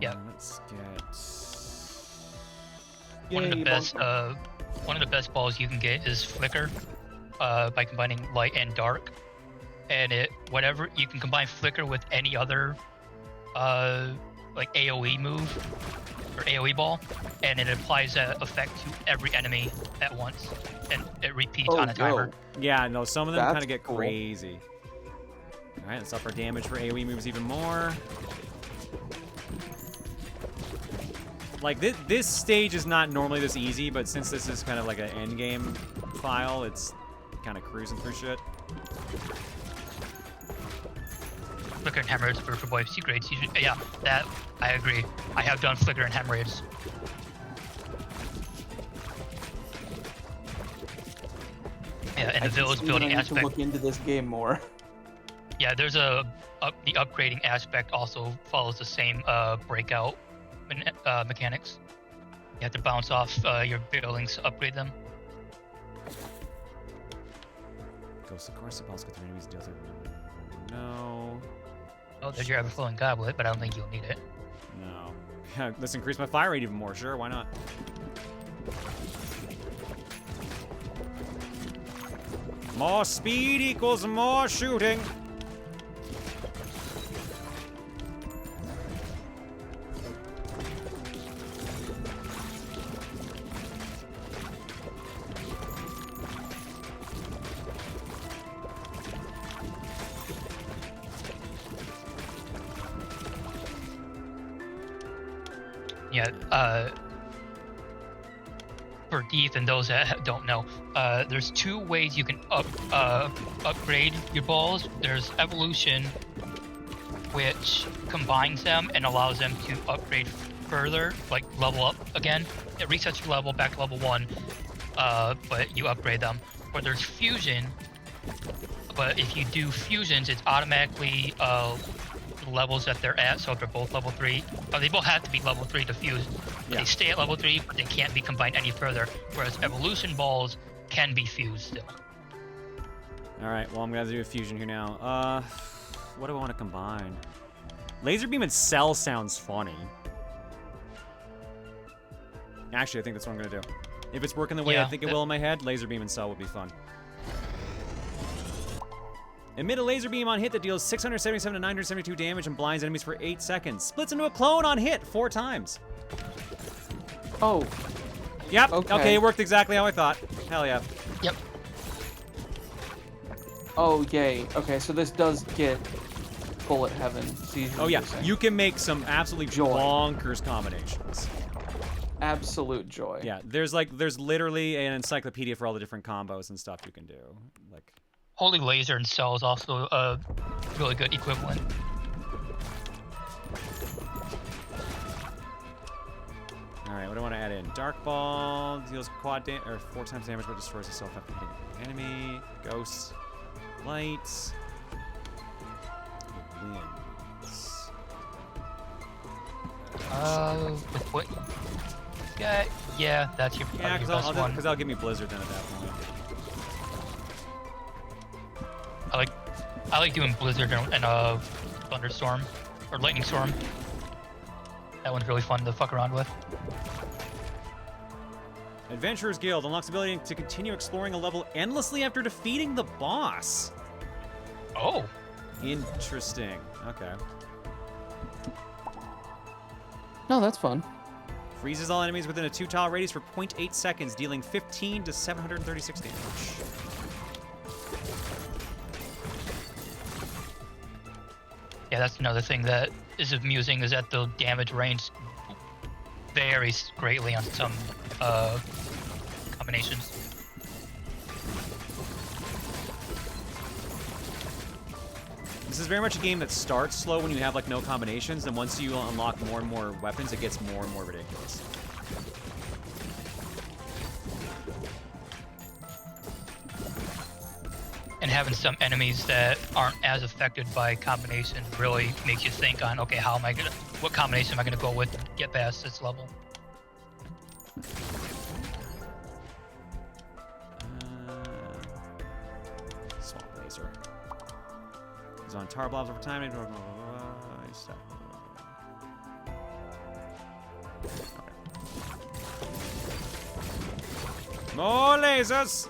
Yep. Let's get... One of the Yay, best balls you can get is Flicker, by combining light and dark, and whatever you can combine Flicker with any other, like AOE move or AOE ball, and it applies that effect to every enemy at once, and it repeats on a timer. Yeah, no, some of them That's kind of get cool. crazy. All right, let's up our damage for AOE moves even more. Like, this stage is not normally this easy, but since this is kind of like an endgame file, it's kind of cruising through shit. Flicker and Hemorrhoids for boy C grades. Yeah, that I agree. I have done Flicker and Hemorrhoids. Yeah, and the village building I need to aspect. look into this game more. Yeah, there's the upgrading aspect also follows the same breakout mechanics. You have to bounce off your buildings to upgrade them. Ghost of course, the balls get 3 enemies, deals every... No. Oh, there's your ever-flowing goblet, but I don't think you'll need it. No. Let's increase my fire rate even more. Sure, why not? More speed equals more shooting. Yeah, for Deeth and those that don't know, there's 2 ways you can upgrade your balls. There's Evolution, which combines them and allows them to upgrade further, like level up again. It resets your level back to level 1, but you upgrade them. Or there's Fusion, but if you do fusions, it's automatically the levels that they're at. So if they're both level 3, they both have to be level 3 to fuse. Yeah. They stay at level 3, but they can't be combined any further. Whereas evolution balls can be fused still. All right, well, I'm gonna do a fusion here now. What do I want to combine? Laser beam and cell sounds funny. Actually, I think that's what I'm gonna do. If it's working the way I think it will in my head, laser beam and cell would be fun. Emit a laser beam on hit that deals 677 to 972 damage and blinds enemies for 8 seconds. Splits into a clone on hit 4 times. Oh. Yep. Okay, it worked exactly how I thought. Hell yeah. Yep. Oh, yay. Okay, so this does get bullet heaven. Oh yeah, you can make some absolutely bonkers combinations. Absolute joy. Yeah, there's literally an encyclopedia for all the different combos and stuff you can do. Like, Holy Laser and Cell is also a really good equivalent. Alright, what do I want to add in? Dark Ball deals quad or 4 times damage but destroys a self-affecting enemy. Ghosts. Lights. Winds. With what? Yeah, that's your, Yeah, your best one. because I'll give me Blizzard then at that point. I like doing Blizzard and Thunderstorm or Lightning Storm. That one's really fun to fuck around with. Adventurers Guild unlocks the ability to continue exploring a level endlessly after defeating the boss. Oh. Interesting. Okay. No, that's fun. Freezes all enemies within a 2-tile radius for 0.8 seconds, dealing 15 to 736 damage. Yeah, that's another thing that is amusing is that the damage range varies greatly on some combinations. This is very much a game that starts slow when you have like no combinations, and once you unlock more and more weapons, it gets more and more ridiculous. and having some enemies that aren't as affected by combinations really makes you think on, okay, what combination am I gonna go with to get past this level? Swamp laser. He's on tar blobs over time. Stuff. Okay. More lasers!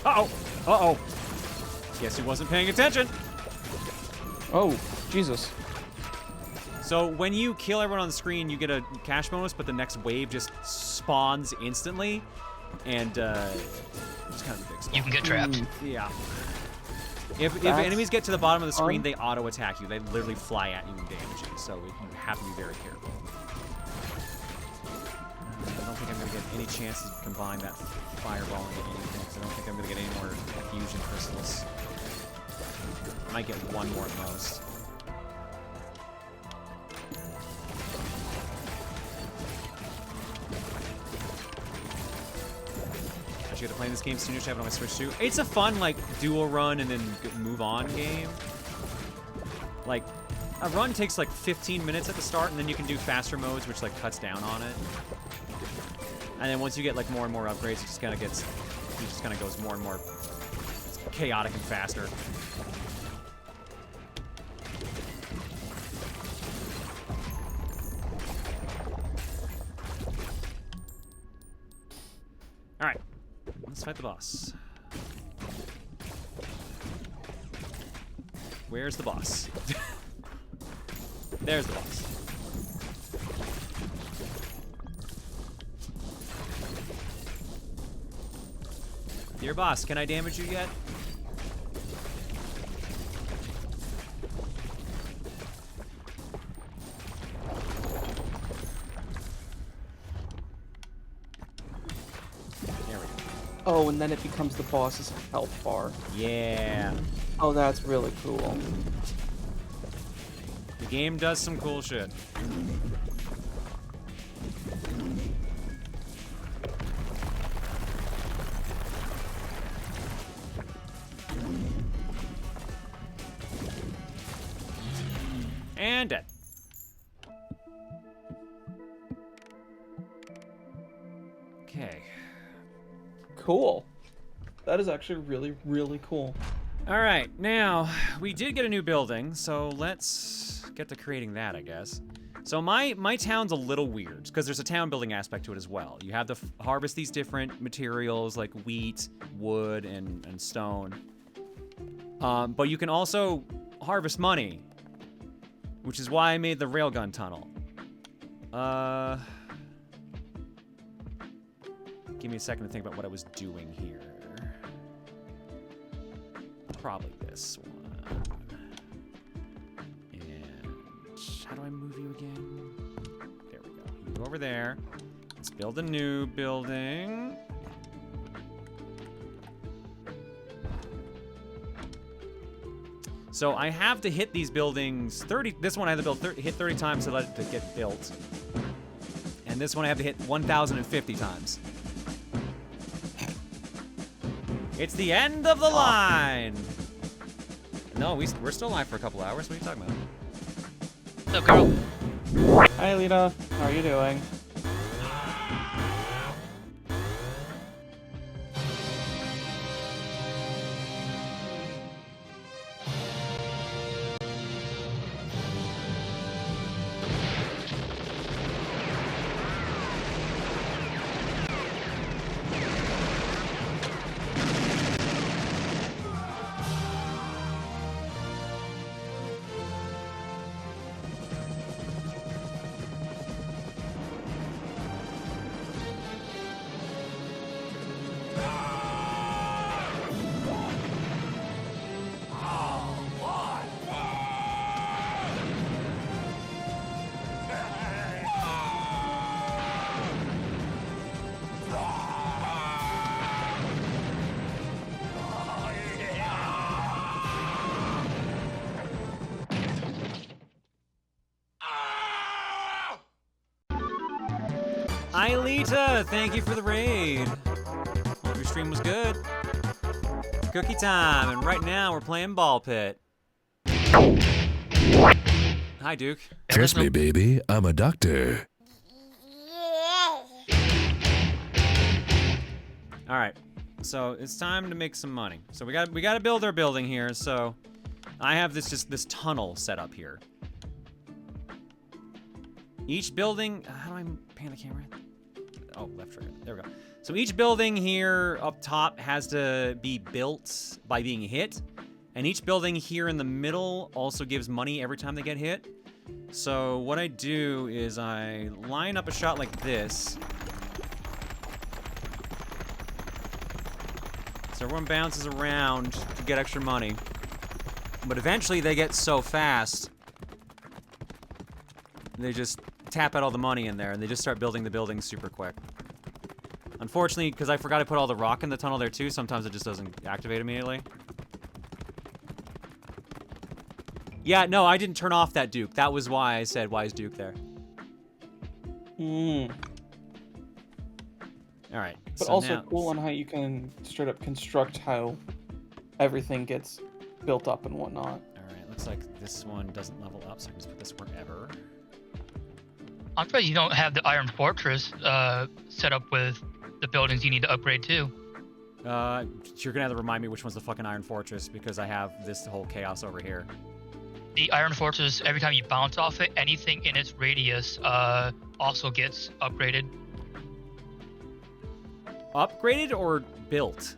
Uh-oh! Uh-oh! Guess he wasn't paying attention. Oh, Jesus. So when you kill everyone on the screen, you get a cash bonus, but the next wave just spawns instantly, and it's kind of a big spawn. You can get trapped. Yeah. If enemies get to the bottom of the screen, they auto-attack you. They literally fly at you and damage you, so you have to be very careful. I don't think I'm going to get any chances to combine that fireball into anything, because I don't think I'm going to get any more fusion crystals. I might get one more at most. I should get to play this game soon. I have it on my Switch too. It's a fun, like, dual run and then move on game. Like, a run takes like 15 minutes at the start, and then you can do faster modes, which like cuts down on it. And then once you get like more and more upgrades, it just kind of goes more and more chaotic and faster. All right, let's fight the boss. Where's the boss? There's the boss. Dear boss, can I damage you yet? There we go. Oh, and then it becomes the boss's health bar. Yeah. Oh, that's really cool. The game does some cool shit. And dead. Okay. Cool. That is actually really, really cool. All right, now we did get a new building, so let's get to creating that, I guess. So my town's a little weird because there's a town building aspect to it as well. You have to harvest these different materials like wheat, wood, and stone. But you can also harvest money, which is why I made the railgun tunnel. Give me a second to think about what I was doing here. Probably this one. And how do I move you again? There we go. You go over there. Let's build a new building. So I have to hit these buildings 30. This one I have to hit 30 times to let it to get built. And this one I have to hit 1,050 times. It's the end of the line. No, we're still live for a couple hours. What are you talking about? What's up, girl? Hi, Lita. How are you doing? Ailita, thank you for the raid. Hope your stream was good. Cookie time, and right now we're playing Ball Pit. Hi, Duke. Trust me, baby. I'm a doctor. All right, so it's time to make some money. So we got to build our building here. So I have this tunnel set up here. Each building. How do I pan the camera? Oh, left trigger. There we go. So each building here up top has to be built by being hit. And each building here in the middle also gives money every time they get hit. So what I do is I line up a shot like this. So everyone bounces around to get extra money. But eventually they get so fast, they just tap out all the money in there and they just start building the buildings super quick. Unfortunately, because I forgot to put all the rock in the tunnel there too, sometimes it just doesn't activate immediately. Yeah, no, I didn't turn off that Duke. That was why I said, why is Duke there? Hmm. Alright. But so also now, cool on how you can straight up construct how everything gets built up and whatnot. Alright, looks like this one doesn't level up, so I can just put this wherever. I'm surprised you don't have the Iron Fortress set up with the buildings you need to upgrade too. You're gonna have to remind me which one's the fucking Iron Fortress because I have this whole chaos over here. The Iron Fortress, every time you bounce off it, anything in its radius also gets upgraded. Upgraded or built?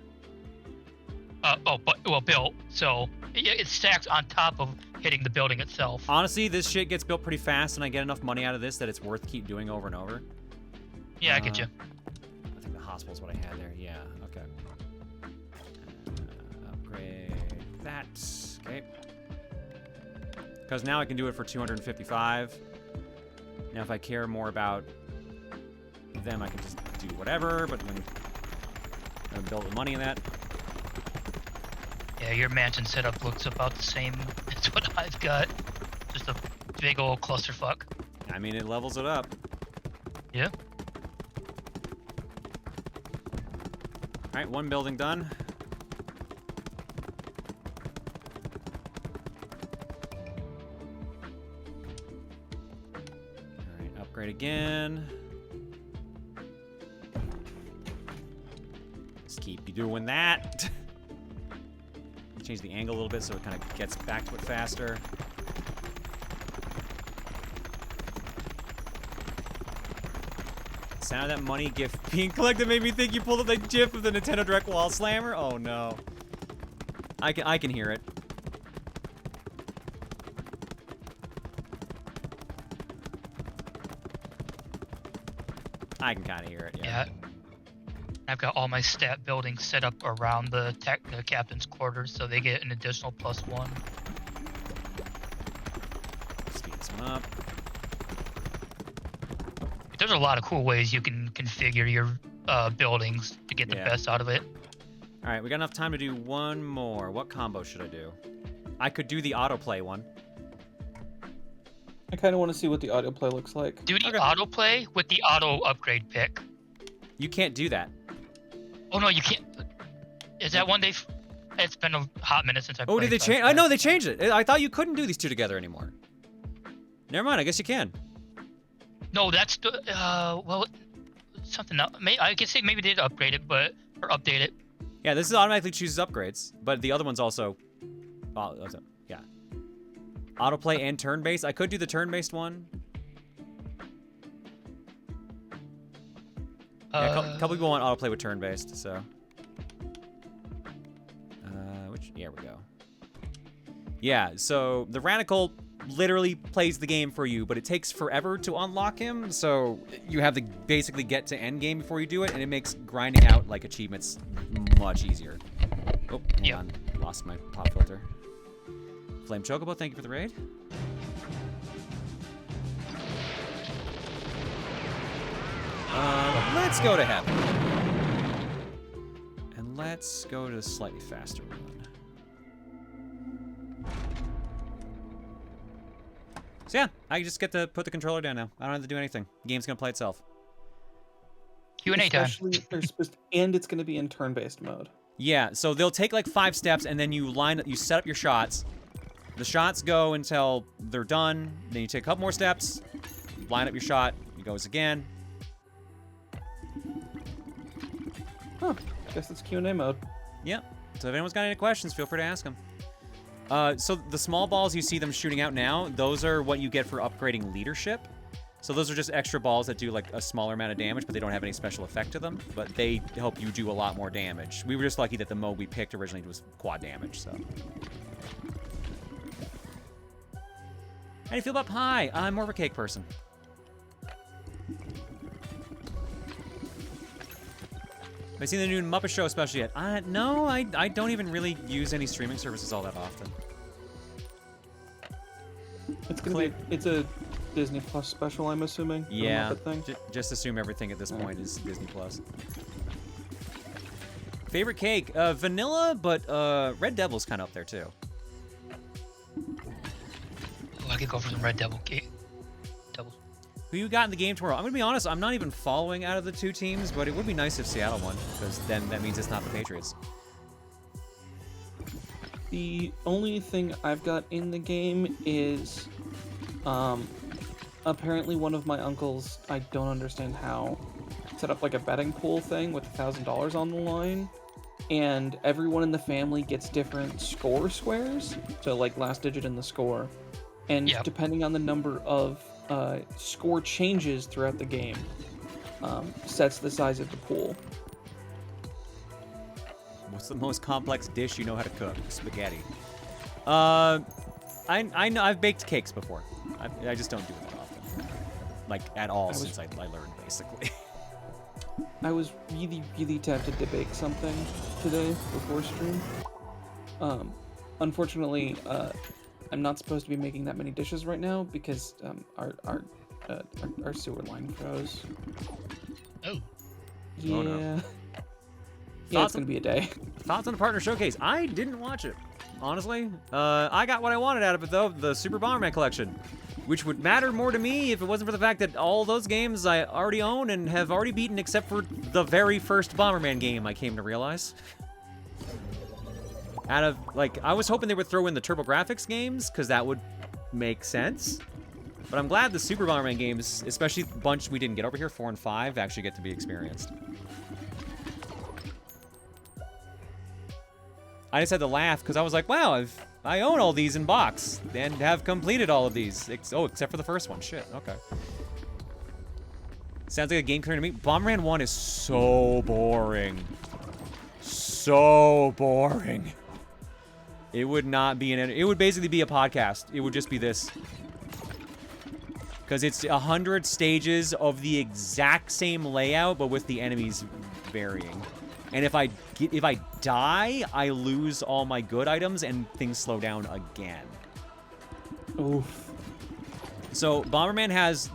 Built. So it stacks on top of hitting the building itself. Honestly, this shit gets built pretty fast, and I get enough money out of this that it's worth keep doing over and over. Yeah, I get you. I think the hospital's what I had there. Yeah, okay. Upgrade that. Okay. Because now I can do it for 255. Now, if I care more about them, I can just do whatever, but when I build the money in that. Yeah, your mansion setup looks about the same as what I've got. Just a big old clusterfuck. I mean, it levels it up. Yeah. Alright, one building done. Alright, upgrade again. Just keep doing that. Change the angle a little bit so it kind of gets back to it faster. The sound of that money GIF being collected made me think you pulled up that GIF of the Nintendo Direct Wall Slammer. Oh no. I can hear it. I can kind of hear it, yeah. I've got all my stat buildings set up around the captain's quarters, so they get an additional +1. Speed this one up. There's a lot of cool ways you can configure your buildings to get the best out of it. All right, we got enough time to do one more. What combo should I do? I could do the autoplay one. I kind of want to see what the autoplay looks like. Do the autoplay with the auto upgrade pick. You can't do that. Oh no, you can't. Is that one they've? It's been a hot minute since I played. Oh, did they change? I know they changed it. I thought you couldn't do these two together anymore. Never mind. I guess you can. No, that's the well, something else. I can say maybe they did upgrade it, or update it. Yeah, this is automatically chooses upgrades, but the other one's also. Yeah. Autoplay and turn-based. I could do the turn-based one. Yeah, a couple people want autoplay with turn-based, so. Here we go. Yeah, so the Radical literally plays the game for you, but it takes forever to unlock him, so you have to basically get to end game before you do it, and it makes grinding out like achievements much easier. Oh, hold on. Lost my pop filter. Flame Chocobo, thank you for the raid. Let's go to heaven. And let's go to a slightly faster one. So yeah, I just get to put the controller down now. I don't have to do anything. The game's gonna play itself. Q&A time. Especially, and it's going to be in turn-based mode. Yeah, so they'll take like 5 steps, and then you set up your shots. The shots go until they're done. Then you take a couple more steps, line up your shot. It goes again. Huh. Guess it's Q&A mode. Yep. So if anyone's got any questions, feel free to ask them. So the small balls, you see them shooting out now, those are what you get for upgrading leadership. So those are just extra balls that do like a smaller amount of damage, but they don't have any special effect to them. But they help you do a lot more damage. We were just lucky that the mode we picked originally was quad damage, so. How do you feel about pie? I'm more of a cake person. Have you seen the new Muppet Show special yet? No, I don't even really use any streaming services all that often. It's a Disney Plus special, I'm assuming. Yeah, The Muppet thing. Just assume everything at this point is Disney Plus. Favorite cake? Vanilla, but Red Devil's kind of up there too. Oh, I could go for some Red Devil cake. Devils. Who you got in the game tomorrow? I'm gonna be honest, I'm not even following out of the 2 teams, but it would be nice if Seattle won, because then that means it's not the Patriots. The only thing I've got in the game is, apparently one of my uncles, I don't understand how, set up like a betting pool thing with $1,000 on the line, and everyone in the family gets different score squares, so like last digit in the score, and depending on the number of score changes throughout the game, sets the size of the pool. What's the most complex dish you know how to cook? Spaghetti. I know I've baked cakes before. I just don't do it that often, like at all since I learned basically. I was really tempted to bake something today before stream. Unfortunately, I'm not supposed to be making that many dishes right now because our sewer line froze. Oh. Yeah. Oh, no. Yeah, it's gonna be a day. Thoughts on the partner showcase? I didn't watch it, honestly. I got what I wanted out of it though, the Super Bomberman collection, which would matter more to me if it wasn't for the fact that all those games I already own and have already beaten except for the very first Bomberman game, I came to realize. Out of, like, I was hoping they would throw in the TurboGrafx games, because that would make sense. But I'm glad the Super Bomberman games, especially the bunch we didn't get over here, 4 and 5, actually get to be experienced. I just had to laugh, because I was like, wow, I own all these in box, and have completed all of these. Except for the first one. Shit, okay. Sounds like a game career to me. Bomberman 1 is so boring. So boring. It would not be it would basically be a podcast. It would just be this. Because it's 100 stages of the exact same layout, but with the enemies varying. And if I die, I lose all my good items and things slow down again. Oof. So Bomberman has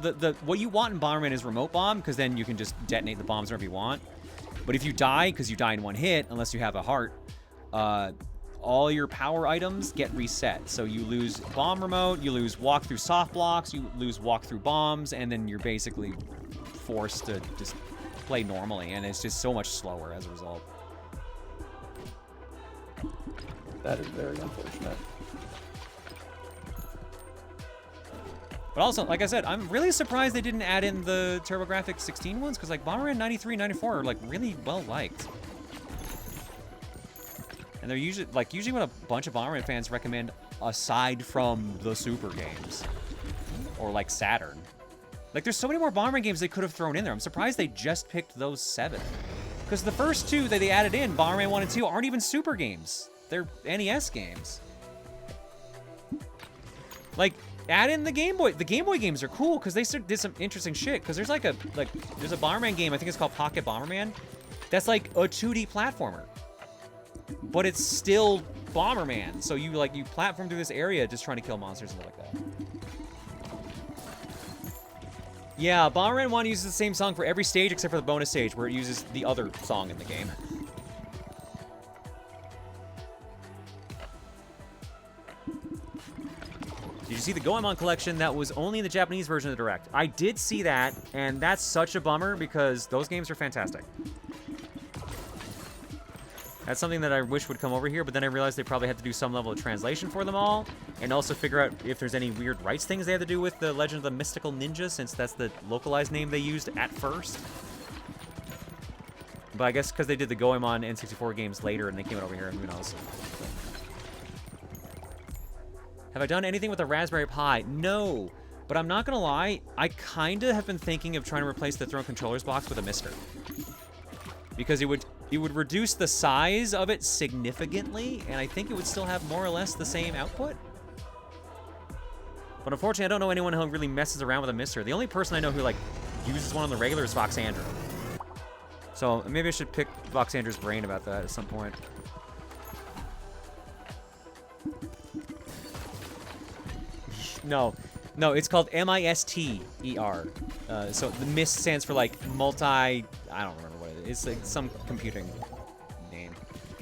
what you want in Bomberman is remote bomb, because then you can just detonate the bombs wherever you want. But if you die, because you die in one hit, unless you have a heart, all your power items get reset. So you lose bomb remote, you lose walk through soft blocks, you lose walk through bombs, and then you're basically forced to just play normally, and it's just so much slower as a result. That is very unfortunate. But also, like I said, I'm really surprised they didn't add in the TurboGrafx 16 ones, because like Bomberman 93, 94 are like really well liked. And they're usually what a bunch of Bomberman fans recommend aside from the Super games. Or like Saturn. Like there's so many more Bomberman games they could have thrown in there. I'm surprised they just picked those 7. Because the first 2 that they added in, Bomberman 1 and 2, aren't even Super games. They're NES games. Like, add in the Game Boy. The Game Boy games are cool because they did some interesting shit. Because there's there's a Bomberman game, I think it's called Pocket Bomberman, that's like a 2D platformer. But it's still Bomberman. So you platform through this area just trying to kill monsters and stuff like that. Yeah, Bomberman 1 uses the same song for every stage except for the bonus stage where it uses the other song in the game. Did you see the Goemon collection that was only in the Japanese version of the Direct? I did see that, and that's such a bummer because those games are fantastic. That's something that I wish would come over here, but then I realized they probably had to do some level of translation for them all, and also figure out if there's any weird rights things they have to do with the Legend of the Mystical Ninja, since that's the localized name they used at first. But I guess because they did the Goemon N64 games later and they came out over here, who knows. Have I done anything with the Raspberry Pi? No, but I'm not gonna lie, I kinda have been thinking of trying to replace the Throne Controllers box with a Mister. Because it would reduce the size of it significantly, and I think it would still have more or less the same output. But unfortunately, I don't know anyone who really messes around with a Mister. The only person I know who, like, uses one on the regular is Voxandra. So maybe I should pick Voxandra's brain about that at some point. No, it's called M-I-S-T-E-R. So the MIST stands for, like, I don't remember what it is. It's like some computing name.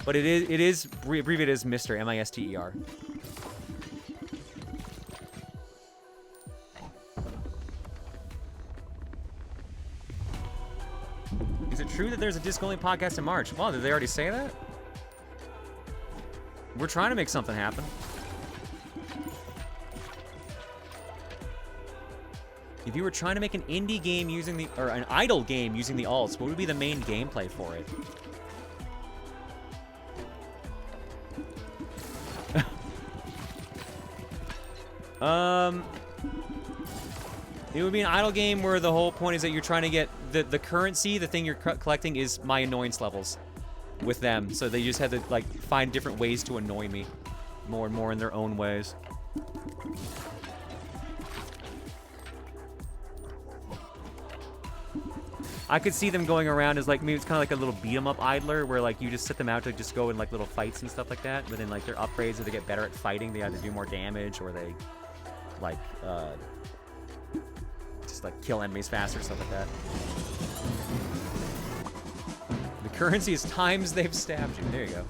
But it is abbreviated as Mr. M-I-S-T-E-R. Is it true that there's a disc-only podcast in March? Well, did they already say that? We're trying to make something happen. If you were trying to make an indie game using the, or an idle game using the alts, what would be the main gameplay for it? It would be an idle game where the whole point is that you're trying to get the currency, the thing you're collecting is my annoyance levels with them. So they just had to, like, find different ways to annoy me more and more in their own ways. I could see them going around as, like, maybe it's kind of like a little beat-em-up idler where, like, you just set them out to just go in, like, little fights and stuff like that. But then, like, their upgrades, if they get better at fighting, they either do more damage or they, like, just, like, kill enemies faster, stuff like that. The currency is times they've stabbed you. There you go.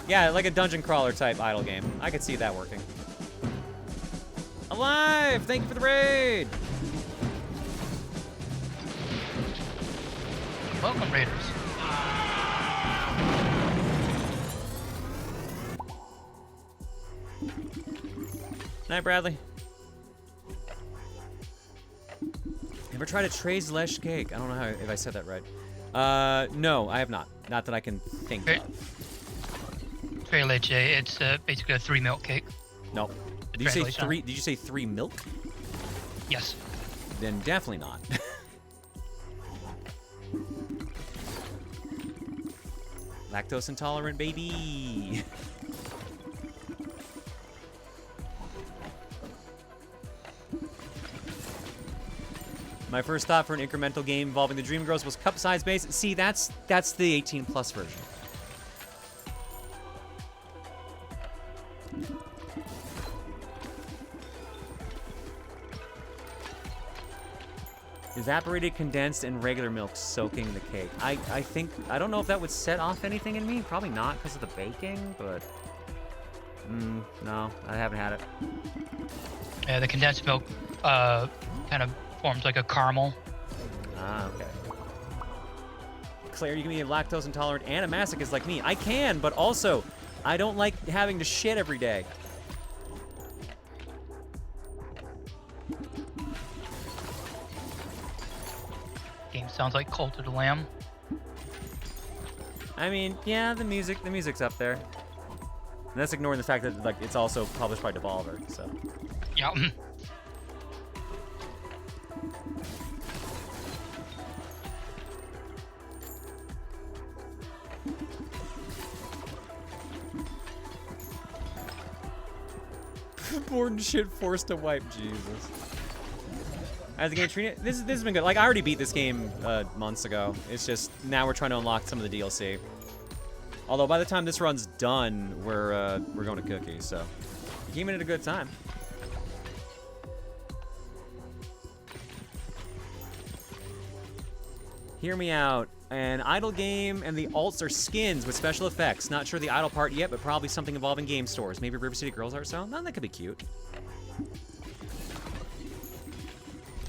Yeah, like a dungeon crawler type idle game. I could see that working. Alive! Thank you for the raid! Welcome, Raiders. Night, Bradley. Ever tried a Trey's Lesh cake? I don't know if I said that right. No, I have not. Not that I can think of. Très leche. It's basically a 3 milk cake. No. Did you say 3? Did you say 3 milk? Yes. Then definitely not. Lactose intolerant, baby. My first thought for an incremental game involving the Dream Girls was cup size base. See, that's the 18+ version. Evaporated, condensed, and regular milk soaking the cake. I don't know if that would set off anything in me. Probably not because of the baking, but... no, I haven't had it. Yeah, the condensed milk kind of forms like a caramel. Ah, okay. Claire, you can be a lactose intolerant and a masochist like me. I can, but also, I don't like having to shit every day. Game sounds like Cult of the Lamb. I mean, yeah, the music's up there. And that's ignoring the fact that, like, it's also published by Devolver, so. Yeah. Bored and shit forced to wipe. Jesus. As the game treated, this has been good. Like, I already beat this game months ago. It's just now we're trying to unlock some of the DLC. Although by the time this run's done, we're going to Cookie. So you came in at a good time. Hear me out. An idle game, and the alts are skins with special effects. Not sure the idle part yet, but probably something involving game stores. Maybe River City Girls art style? No, that could be cute.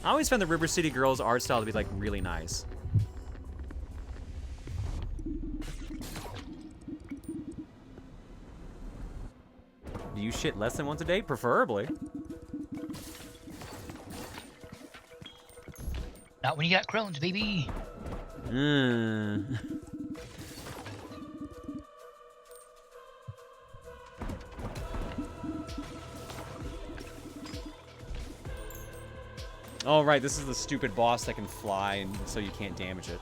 I always found the River City Girls art style to be, like, really nice. Do you shit less than once a day? Preferably. Not when you got Crohn's, baby. Oh, right, this is the stupid boss that can fly, and so you can't damage it.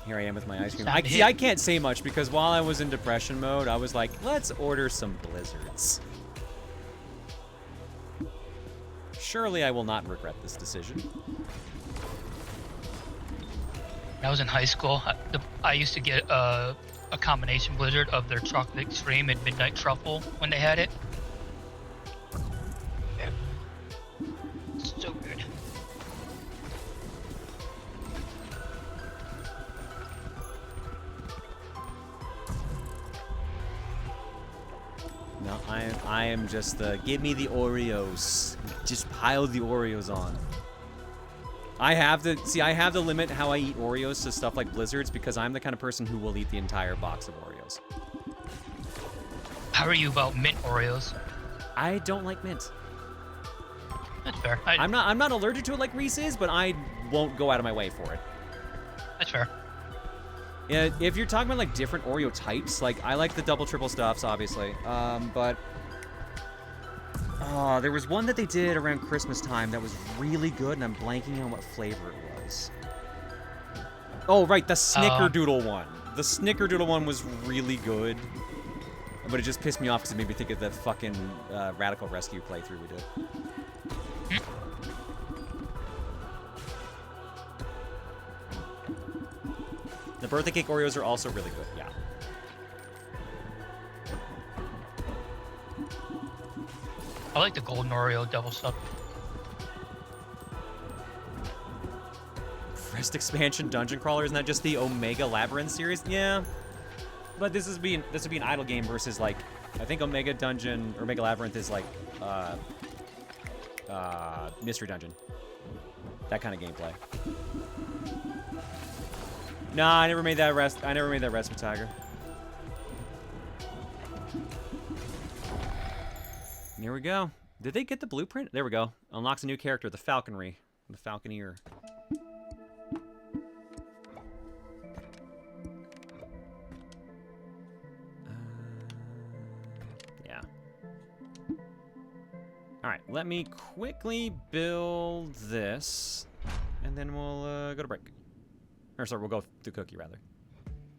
Here I am with my ice cream. I can't say much, because while I was in depression mode, I was like, let's order some blizzards. Surely I will not regret this decision. When I was in high school, I used to get a combination blizzard of their chocolate extreme and midnight truffle when they had it. Yeah. So good. No, I am just give me the Oreos. Just pile the Oreos on. I have to limit how I eat Oreos to stuff like blizzards because I'm the kind of person who will eat the entire box of Oreos. How are you about mint Oreos? I don't like mint. That's fair. I'm not allergic to it like Reese is, but I won't go out of my way for it. That's fair. Yeah, if you're talking about like different Oreo types, like I like the double triple stuffs, obviously. But there was one that they did around Christmas time that was really good, and I'm blanking on what flavor it was. Oh, right, the Snickerdoodle one. The Snickerdoodle one was really good, but it just pissed me off because it made me think of the fucking Radical Rescue playthrough we did. The birthday cake Oreos are also really good, yeah. I like the golden Oreo double stuff. First expansion Dungeon Crawler, isn't that just the Omega Labyrinth series? Yeah. But this would be an idle game versus like I think Omega Dungeon or Omega Labyrinth is like Mystery Dungeon. That kind of gameplay. Nah, I never made that recipe, Tiger. Here we go. Did they get the blueprint? There we go. Unlocks a new character, the Falconry. The Falconeer. Yeah. Alright, let me quickly build this. And then we'll go to break. Or sorry, we'll go to Cookie, rather.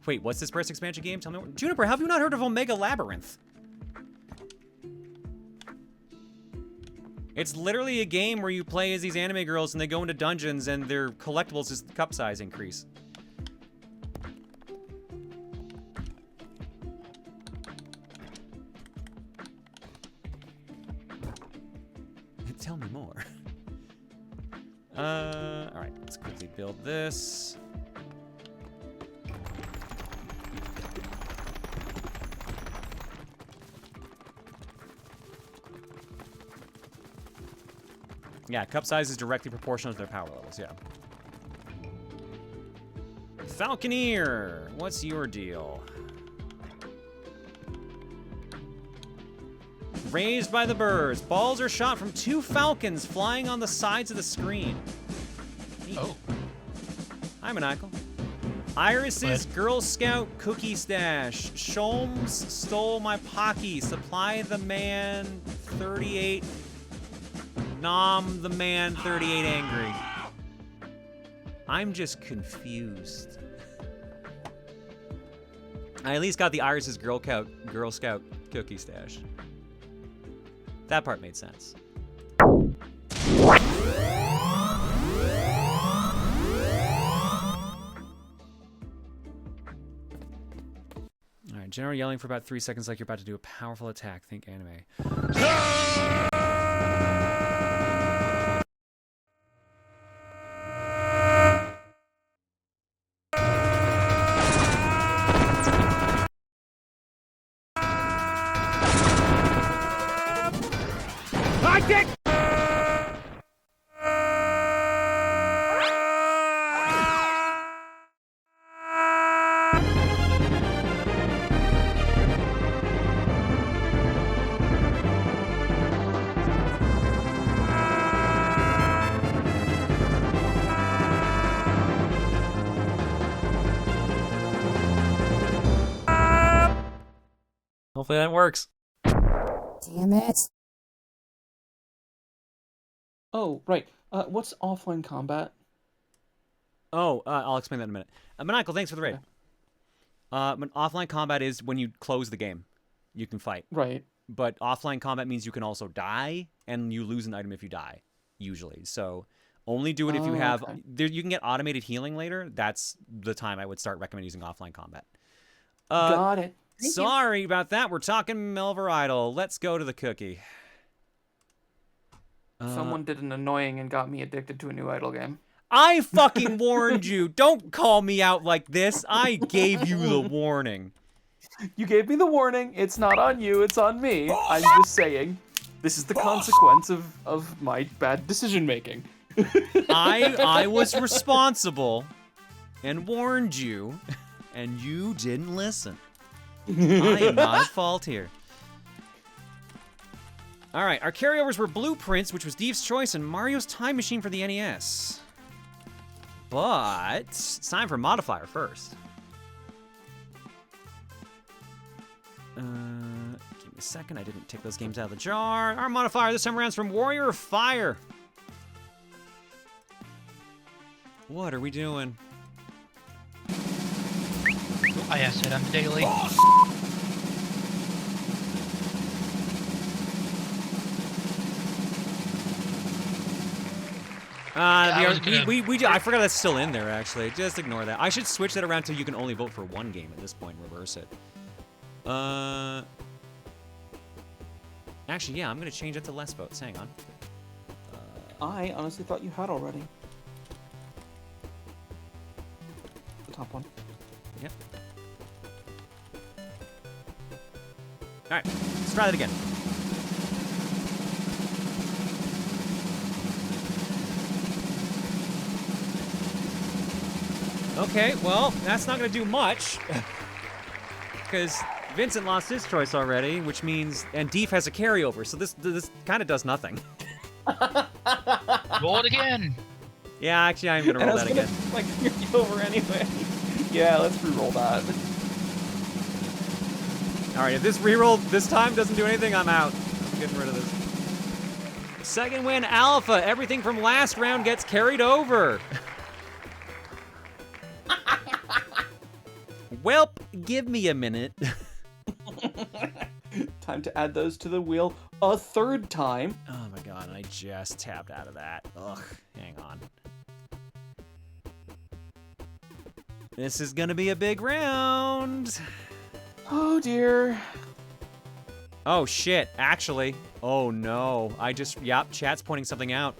Wait, what's this press expansion game? Tell me what... Juniper, have you not heard of Omega Labyrinth? It's literally a game where you play as these anime girls and they go into dungeons and their collectibles is cup size increase. Tell me more. Alright, let's quickly build this. Yeah, cup size is directly proportional to their power levels, yeah. Falconeer, what's your deal? Raised by the birds. Balls are shot from 2 falcons flying on the sides of the screen. Oh. Hi, Maniacal. Iris's Girl Scout cookie stash. Sholmes stole my Pocky. Supply the man 38. Nom the man 38 angry. I'm just confused. I at least got the Iris's Girl Scout cookie stash. That part made sense. Alright, general yelling for about 3 seconds like you're about to do a powerful attack. Think anime. Hopefully that works. Damn it. Oh, right. What's offline combat? Oh, I'll explain that in a minute. Maniacal, thanks for the raid. Offline combat is when you close the game. You can fight. Right. But offline combat means you can also die, and you lose an item if you die, usually. So only do it if you have... okay. You can get automated healing later. That's the time I would start recommending using offline combat. Got it. Sorry about that. We're talking Melver Idol. Let's go to the cookie. Someone did an annoying and got me addicted to a new idle game. I fucking warned you. Don't call me out like this. I gave you the warning. You gave me the warning. It's not on you. It's on me. I'm just saying. This is the consequence of my bad decision making. I was responsible and warned you, and you didn't listen. I am not at fault here. All right, our carryovers were Blueprints, which was Deve's Choice, and Mario's Time Machine for the NES. But it's time for Modifier first. Give me a second. I didn't take those games out of the jar. Our modifier this time around is from Warrior of Fire. What are we doing? I asked it on the daily. I forgot that's still in there, actually. Just ignore that. I should switch that around so you can only vote for one game at this point. Reverse it. Actually, yeah, I'm going to change it to less votes. Hang on. I honestly thought you had already. The top one. Yep. Alright, let's try that again. Okay, well, that's not going to do much. Because Vincent lost his choice already, which means... And Deef has a carryover, so this kind of does nothing. Roll it again. Yeah, actually, I'm going to roll that again. Like, carry over anyway. Yeah, let's re-roll that. Alright, if this reroll this time doesn't do anything, I'm out. I'm getting rid of this. Second win, Alpha. Everything from last round gets carried over. Welp, give me a minute. Time to add those to the wheel a third time. Oh my god, I just tapped out of that. Ugh, hang on. This is gonna be a big round. Oh dear. Oh shit, actually. Oh no. Yep, chat's pointing something out.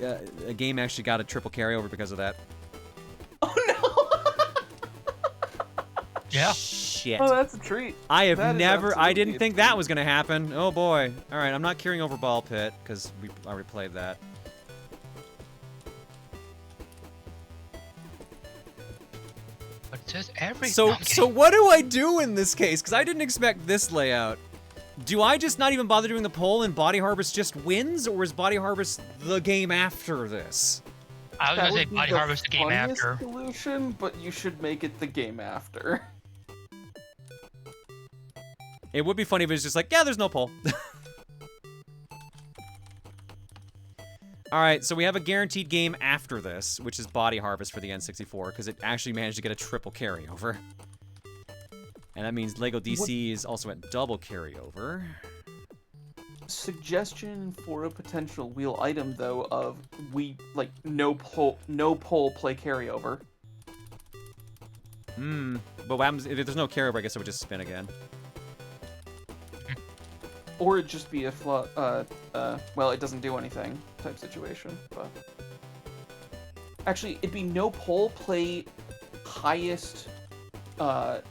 A game actually got a triple carryover because of that. Yeah. Shit. Oh, that's a treat. I That didn't think that was gonna happen. Oh boy. Alright, I'm not carrying over Ball Pit, because we already played that. But it says every... So what do I do in this case? Because I didn't expect this layout. Do I just not even bother doing the poll and Body Harvest just wins? Or is Body Harvest the game after this? I was going to say Body Harvest the game after. Solution, but you should make it the game after. It would be funny if it was just like, yeah, there's no poll. Alright, so we have a guaranteed game after this, which is Body Harvest for the N64, because it actually managed to get a triple carryover. And that means Lego DC is also at double carryover. Suggestion for a potential wheel item, though, of no poll play carryover. But what happens if there's no carryover? I guess it would just spin again. Or it'd just be a well, it doesn't do anything type situation. But actually, it'd be no poll play highest, the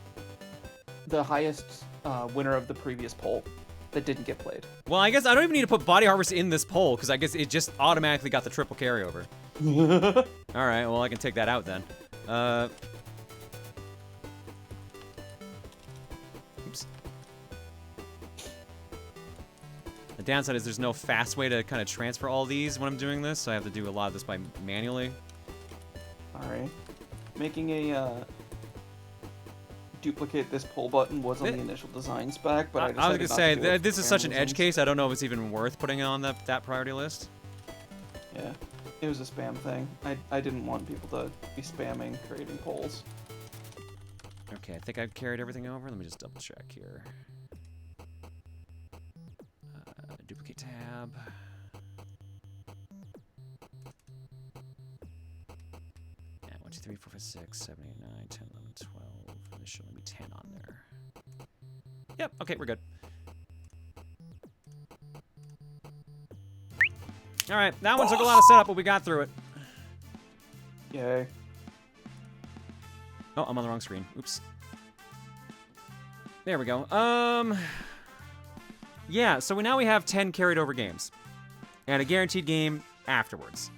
highest winner of the previous poll that didn't get played. Well, I guess I don't even need to put Body Harvest in this poll, because I guess it just automatically got the triple carryover. Alright, well, I can take that out then. Oops. The downside is there's no fast way to kind of transfer all these when I'm doing this, so I have to do a lot of this by manually. Alright. Making a duplicate this pull button was on the initial design spec, but I was decided gonna not say to do it this for is such an spam edge reasons. case. I don't know if it's even worth putting it on that priority list. Yeah, it was a spam thing. I didn't want people to be spamming creating polls. Okay, I think I've carried everything over. Let me just double check here. Duplicate tab. Yeah, 1, 2, 3, 4, 5, 6, 7, 8, 9, 10, 11, 12. There's showing me 10 on there. Yep, okay, we're good. Alright, that one took a lot of setup, but we got through it. Yay. Oh, I'm on the wrong screen. Oops. There we go. Yeah, so now we have 10 carried over games. And a guaranteed game afterwards.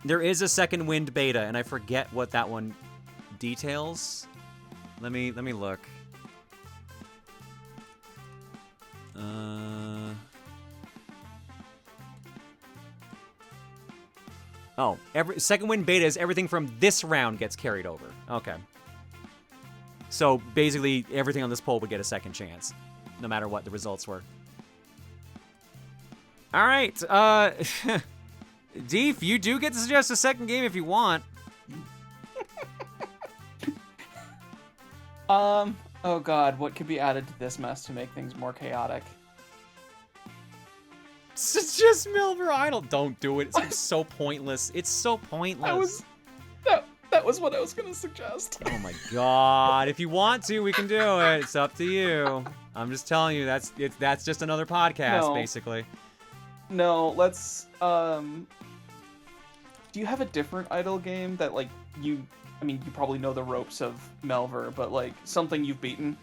There is a second wind beta, and I forget what that one details. Let me look. Oh, second wind beta is everything from this round gets carried over. Okay. So basically, everything on this poll would get a second chance, no matter what the results were. All right, Deef, you do get to suggest a second game if you want. Oh god, what could be added to this mess to make things more chaotic? It's just Milver Idol. Don't do it. It's so pointless. It's so pointless. That was what I was gonna suggest. Oh my god. If you want to, we can do it. It's up to you. I'm just telling you, that's just another podcast, basically. No, let's do you have a different idol game that like you probably know the ropes of Melver, but like something you've beaten?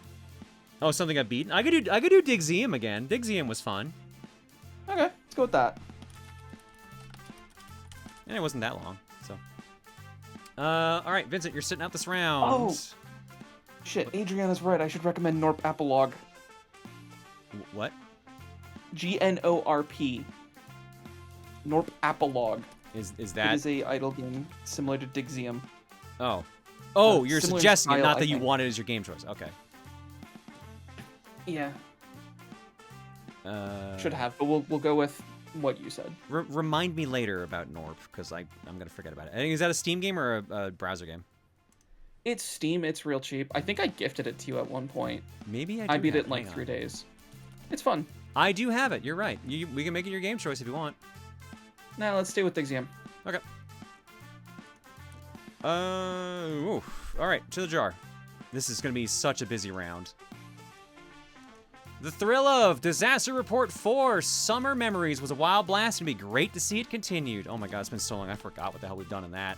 Oh, something I've beaten? I could do Digzeum again. Digzeum was fun. Okay, let's go with that. And it wasn't that long, so. Alright, Vincent, you're sitting out this round. Oh! Shit, Adriana's right. I should recommend Gnorp Apolog. What? GNORP. Gnorp Apolog. Is that? It is a idle game similar to Digzeum. Oh. Oh, you're similar suggesting it, style, not I that you think. want it as your game choice. Okay. Yeah. Should have, but we'll go with what you said. Remind me later about Norp, because I'm gonna forget about it. Is that a Steam game or a browser game? It's Steam. It's real cheap. I think I gifted it to you at one point. Maybe I beat it in like 3 days. It's fun. I do have it. You're right. We can make it your game choice if you want. Nah, let's stay with Digzeum. Okay. Oof. All right, to the jar. This is gonna be such a busy round. The thrill of Disaster Report 4 Summer Memories was a wild blast and it'd be great to see it continued. Oh my god, it's been so long, I forgot what the hell we've done in that.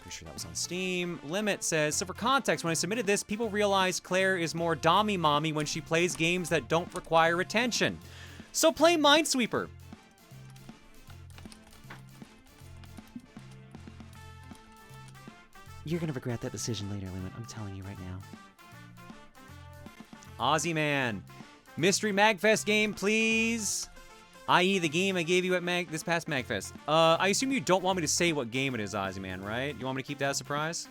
Pretty sure that was on Steam. Limit says, so for context, when I submitted this, people realized Claire is more dommy mommy when she plays games that don't require attention. So play Minesweeper. You're gonna regret that decision later, Limit. I'm telling you right now. Aussie Man. Mystery Magfest game, please. I.e. the game I gave you at this past Magfest. I assume you don't want me to say what game it is, Aussie Man, right? You want me to keep that a surprise?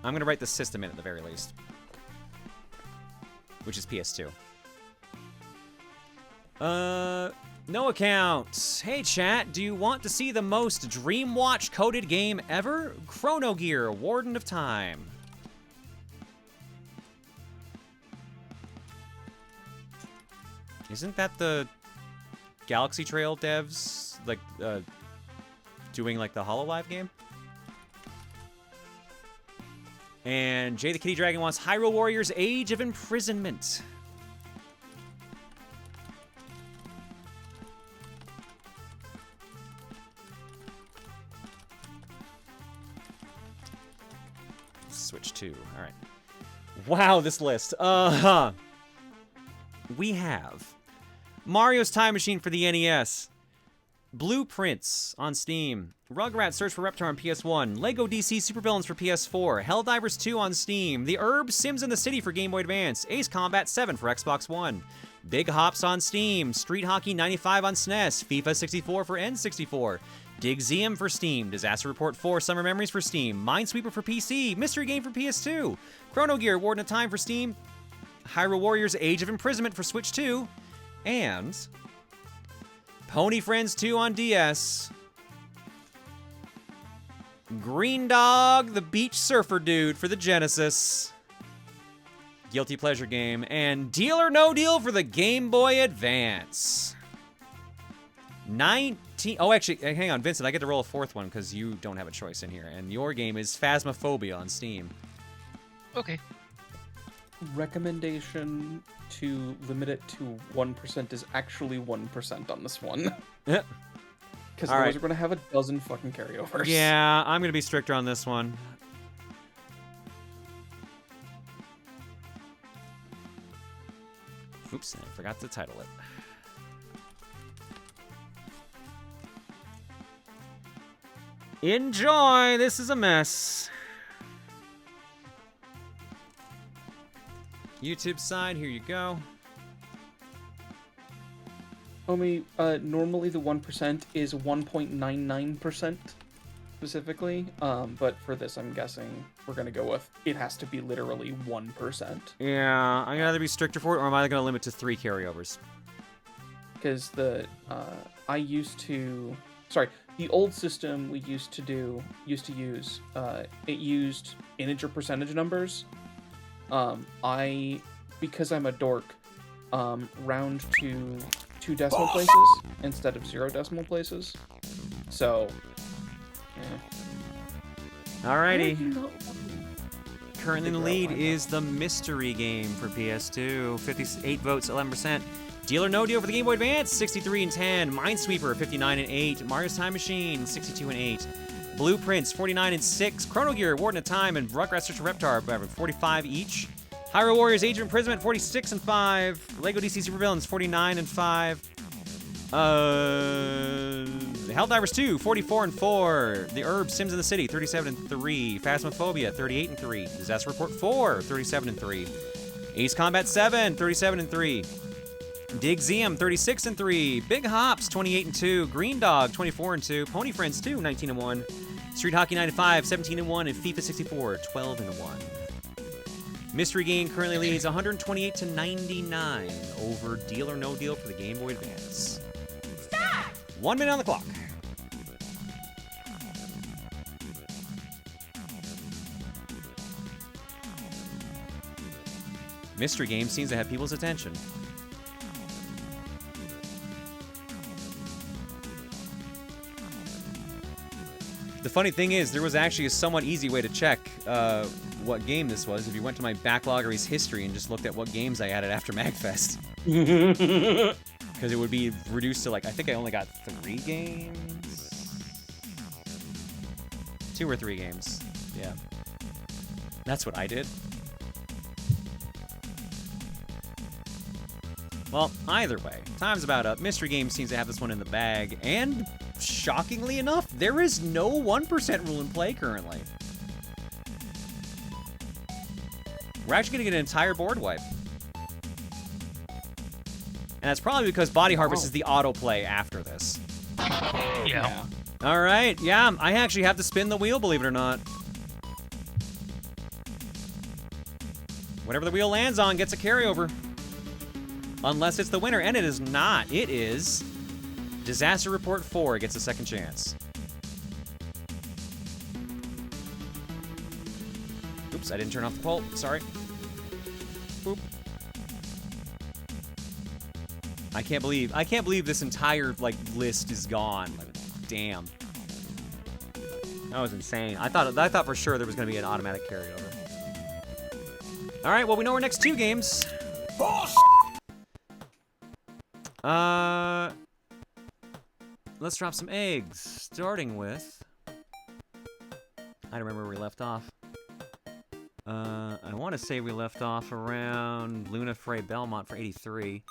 I'm gonna write the system in at the very least. Which is PS2. No account. Hey chat, do you want to see the most Dreamwatch coded game ever? Chrono Gear, Warden of Time. Isn't that the Galaxy Trail devs like doing like the HoloLive game? And Jay the Kitty Dragon wants Hyrule Warriors Age of Imprisonment. Switch 2. All right. Wow, this list. We have Mario's Time Machine for the NES. Blueprints on Steam. Rugrats Search for Reptar on PS1. Lego DC Supervillains for PS4. Helldivers 2 on Steam. The Herb Sims in the City for Game Boy Advance. Ace Combat 7 for Xbox One. Big Hops on Steam. Street Hockey 95 on SNES. FIFA 64 for N64. Digxium for Steam. Disaster Report 4 Summer Memories for Steam. Minesweeper for PC. Mystery Game for PS2. Chrono Gear Warden of Time for Steam. Hyrule Warriors Age of Imprisonment for Switch 2. And Pony Friends 2 on DS. Green Dog, the Beach Surfer Dude for the Genesis. Guilty Pleasure game. And Deal or No Deal for the Game Boy Advance. 19... Oh, actually, hang on, Vincent. I get to roll a fourth one because you don't have a choice in here. And your game is Phasmophobia on Steam. Okay. Recommendation to limit it to 1% is actually 1% on this one. Yep. Because All otherwise right. we're going to have a dozen fucking carryovers. Yeah, I'm going to be stricter on this one. Oops, I forgot to title it. Enjoy! This is a mess. YouTube side, here you go. Homie, normally the 1% is 1.99% specifically, but for this I'm guessing we're gonna go with it has to be literally 1%. Yeah, I'm gonna either be stricter for it or am I gonna limit to 3 carryovers? Because the the old system we used to use it used integer percentage numbers. Because I'm a dork, round to 2 decimal places instead of 0 decimal places. So, yeah. Alrighty. Currently in the lead is the Mystery Game for PS2. 58 votes, 11%. Deal or No Deal for the Game Boy Advance, 63 and 10. Minesweeper, 59 and 8. Mario's Time Machine, 62 and 8. Blueprints, 49 and 6. Chrono Gear, Warden of Time, and Rugrats Search for Reptar, 45 each. Hyrule Warriors Age of Imprisonment, 46 and 5. Lego DC Supervillains, 49 and 5. Helldivers 2, 44 and 4. The Herb Sims in the City, 37 and 3. Phasmophobia, 38 and 3. Disaster Report 4, 37 and 3. Ace Combat 7, 37 and 3. Digxium, 36 and 3. Big Hops, 28 and 2. Green Dog, 24 and 2. Pony Friends 2, 19 and 1. Street Hockey 95, 17 and 1. And FIFA 64, 12 and 1. Mystery Game currently leads 128 to 99 over Deal or No Deal for the Game Boy Advance. Stop! 1 minute on the clock. Mystery Game seems to have people's attention. The funny thing is, there was actually a somewhat easy way to check what game this was if you went to my Backloggery's history and just looked at what games I added after MagFest. Because it would be reduced to, like, I think I only got 3 games? 2 or 3 games. Yeah. That's what I did. Well, either way, time's about up. Mystery Game seems to have this one in the bag, and shockingly enough, there is no 1% rule in play currently. We're actually going to get an entire board wipe. And that's probably because Body Harvest is the autoplay after this. Yeah. All right, yeah, I actually have to spin the wheel, believe it or not. Whatever the wheel lands on gets a carryover. Unless it's the winner, and it is not. It is Disaster Report 4 gets a second chance. Oops, I didn't turn off the poll. Sorry. Boop. I can't believe this entire, like, list is gone. Like, damn. That was insane. I thought for sure there was going to be an automatic carryover. All right, well, we know our next 2 games. Let's drop some eggs, starting with... I don't remember where we left off. I want to say we left off around Luna Frey Belmont for 83.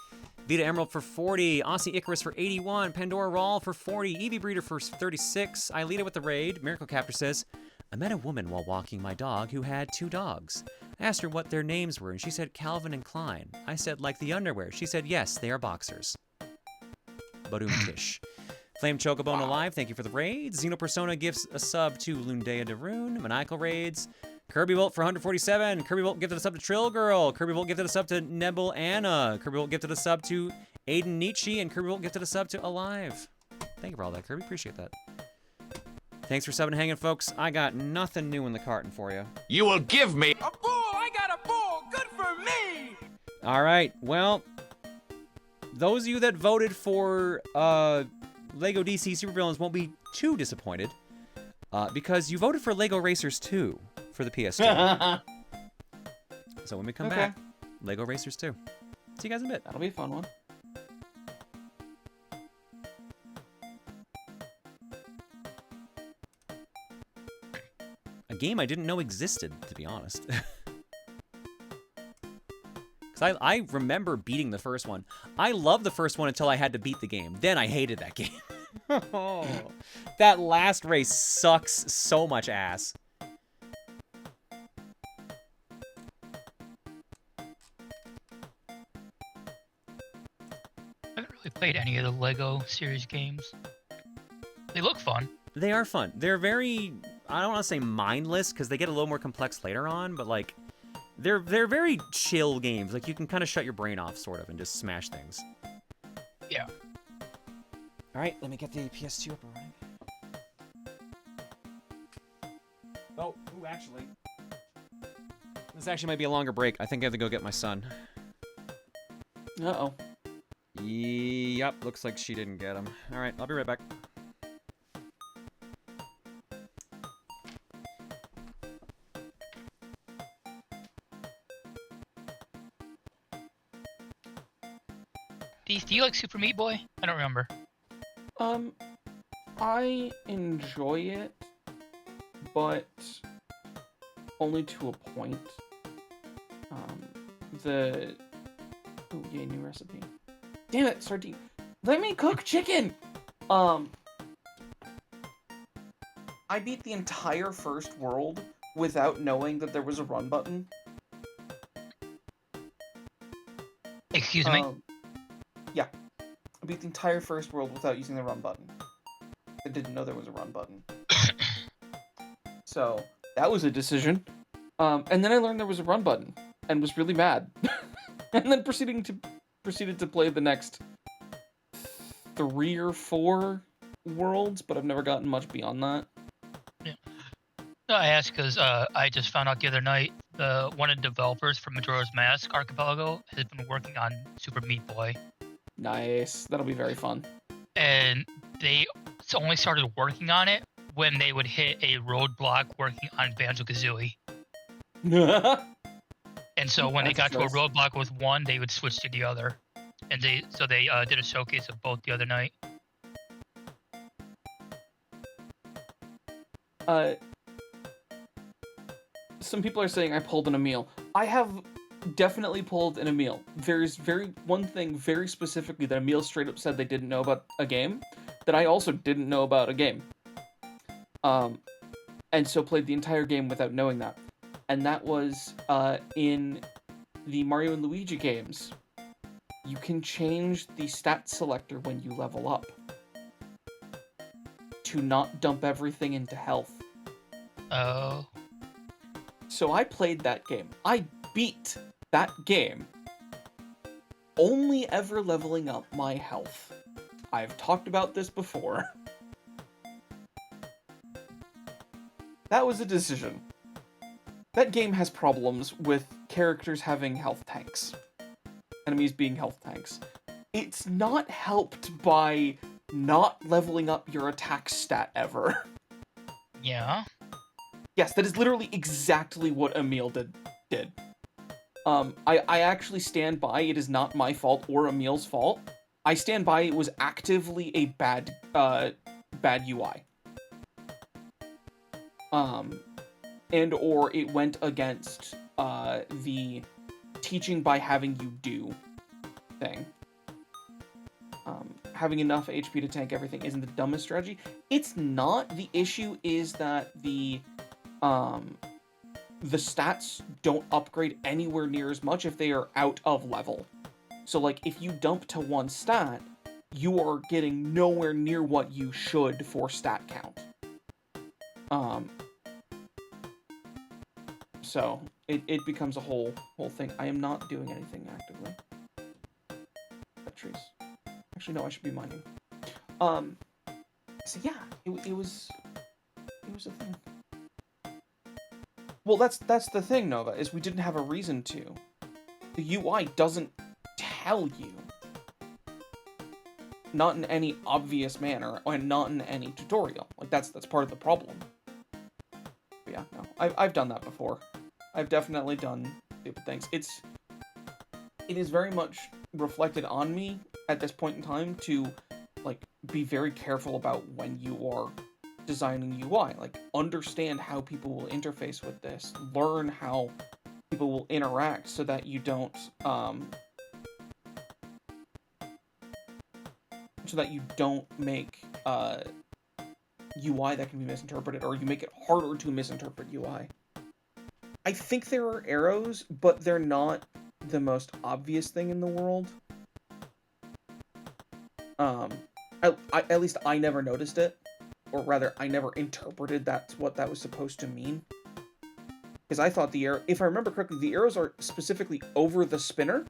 Vita Emerald for 40. Aussie Icarus for 81. Pandora Rawl for 40. Eevee Breeder for 36. Aelita with the raid. Miracle Captor says, I met a woman while walking my dog who had 2 dogs. I asked her what their names were, and she said Calvin and Klein. I said, like the underwear. She said, yes, they are boxers. Badoom Tish. Flame Chocobone Alive, thank you for the raids. Xenopersona gives a sub to Lundea Daroon. Maniacal raids. Kirby Volt for 147. Kirby Volt gifted a sub to Trill Girl. Kirby Volt gifted a sub to Nebel Anna. Kirby Volt gifted a sub to Aiden Nietzsche. And Kirby Volt gifted a sub to Alive. Thank you for all that, Kirby. Appreciate that. Thanks for subbing and hanging, folks. I got nothing new in the carton for you. You will give me A bull! I got a bull! Good for me! All right. Well, those of you that voted for Lego DC Supervillains won't be too disappointed because you voted for Lego Racers 2 for the PS2. So when we come back, Lego Racers 2. See you guys in a bit. That'll be a fun one. A game I didn't know existed, to be honest. Because I remember beating the first one. I loved the first one until I had to beat the game. Then I hated that game. That last race sucks so much ass. I haven't really played any of the Lego series games. They look fun. They are fun. They're very, I don't want to say mindless because they get a little more complex later on, but like they're very chill games. Like you can kind of shut your brain off sort of and just smash things. Yeah. All right, let me get the PS2 up and running. Oh, ooh, actually. This actually might be a longer break. I think I have to go get my son. Uh-oh. Yep, looks like she didn't get him. All right, I'll be right back. Do you like Super Meat Boy? I don't remember. I enjoy it, but only to a point. Oh, yay, new recipe. Damn it, sardine. Let me cook chicken! I beat the entire first world without knowing that there was a run button. Excuse me? Yeah. I beat the entire first world without using the run button. I didn't know there was a run button. So, that was a decision. And then I learned there was a run button, and was really mad. And then proceeded to play the next 3 or 4 worlds, but I've never gotten much beyond that. Yeah. No, I asked because I just found out the other night one of the developers from Majora's Mask Archipelago has been working on Super Meat Boy. Nice. That'll be very fun. And they only started working on it when they would hit a roadblock working on Banjo-Kazooie. And so when they got to a roadblock with one, they would switch to the other. And they did a showcase of both the other night. Some people are saying I pulled an Emil. I have definitely pulled an Emil. There's one thing very specifically that Emil straight up said they didn't know about a game that I also didn't know about a game. And so played the entire game without knowing that. And that was in the Mario and Luigi games. You can change the stat selector when you level up to not dump everything into health. Oh. So I played that game. I beat that game, only ever leveling up my health. I've talked about this before. That was a decision. That game has problems with characters having health tanks. Enemies being health tanks. It's not helped by not leveling up your attack stat ever. Yeah? Yes, that is literally exactly what Emil did. I actually stand by it is not my fault or Emil's fault. I stand by it was actively a bad UI. And or it went against the teaching by having you do thing. having enough HP to tank everything isn't the dumbest strategy. It's not. The issue is that the stats don't upgrade anywhere near as much if they are out of level. So, like, if you dump to one stat, you are getting nowhere near what you should for stat count. So it becomes a whole thing. I am not doing anything actively. Cut trees. Actually, no, I should be mining. So yeah, it was a thing. Well, that's the thing, Nova, is we didn't have a reason to. The UI doesn't tell you. Not in any obvious manner, and not in any tutorial. Like, that's part of the problem. But yeah, no. I've done that before. I've definitely done stupid things. It is very much reflected on me at this point in time to, like, be very careful about when you are designing UI. Like, understand how people will interface with this. Learn how people will interact so that you don't, make UI that can be misinterpreted, or you make it harder to misinterpret UI. I think there are arrows, but they're not the most obvious thing in the world. At least I never noticed it, or rather, I never interpreted that's what that was supposed to mean. Because I thought the arrow, if I remember correctly, the arrows are specifically over the spinner,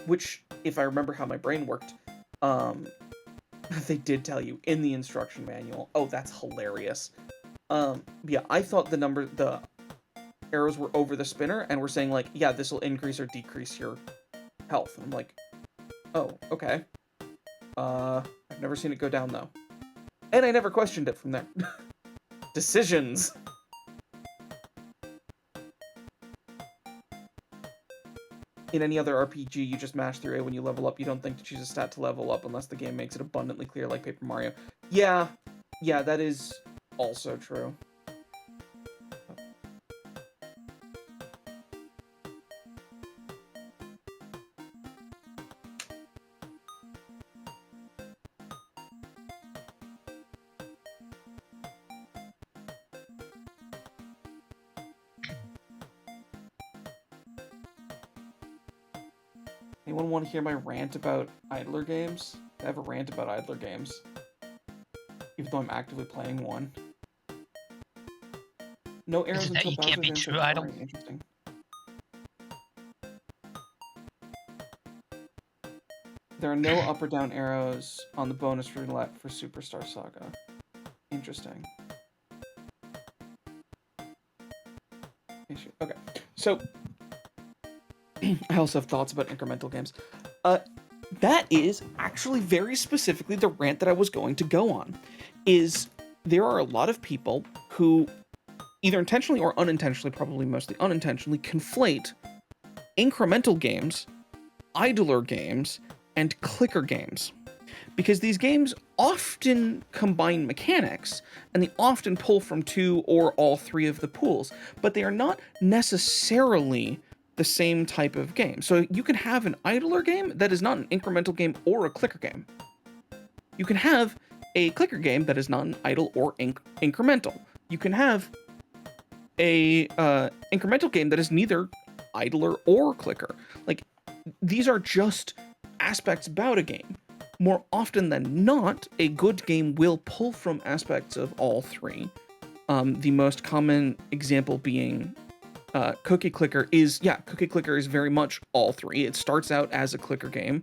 which, if I remember how my brain worked, they did tell you in the instruction manual. Oh, that's hilarious. Yeah, I thought the arrows were over the spinner, and were saying, like, yeah, this will increase or decrease your health. And I'm like, oh, okay. I've never seen it go down, though. And I never questioned it from there. Decisions! In any other RPG, you just mash through A when you level up. You don't think to choose a stat to level up unless the game makes it abundantly clear, like Paper Mario. Yeah, that is also true. Anyone want to hear my rant about idler games? I have a rant about idler games. Even though I'm actively playing one. No arrows until you can't be true idle? Interesting. There are no up or down arrows on the bonus roulette for Superstar Saga. Interesting. Okay, so I also have thoughts about incremental games. That is actually very specifically the rant that I was going to go on. Is there are a lot of people who, either intentionally or unintentionally, probably mostly unintentionally, conflate incremental games, idler games, and clicker games. Because these games often combine mechanics, and they often pull from two or all three of the pools, but they are not necessarily the same type of game. So you can have an idler game that is not an incremental game or a clicker game. You can have a clicker game that is not an idle or incremental. You can have a incremental game that is neither idler or clicker. Like, these are just aspects about a game. More often than not, a good game will pull from aspects of all three. The most common example being Cookie Clicker is very much all three. It starts out as a clicker game.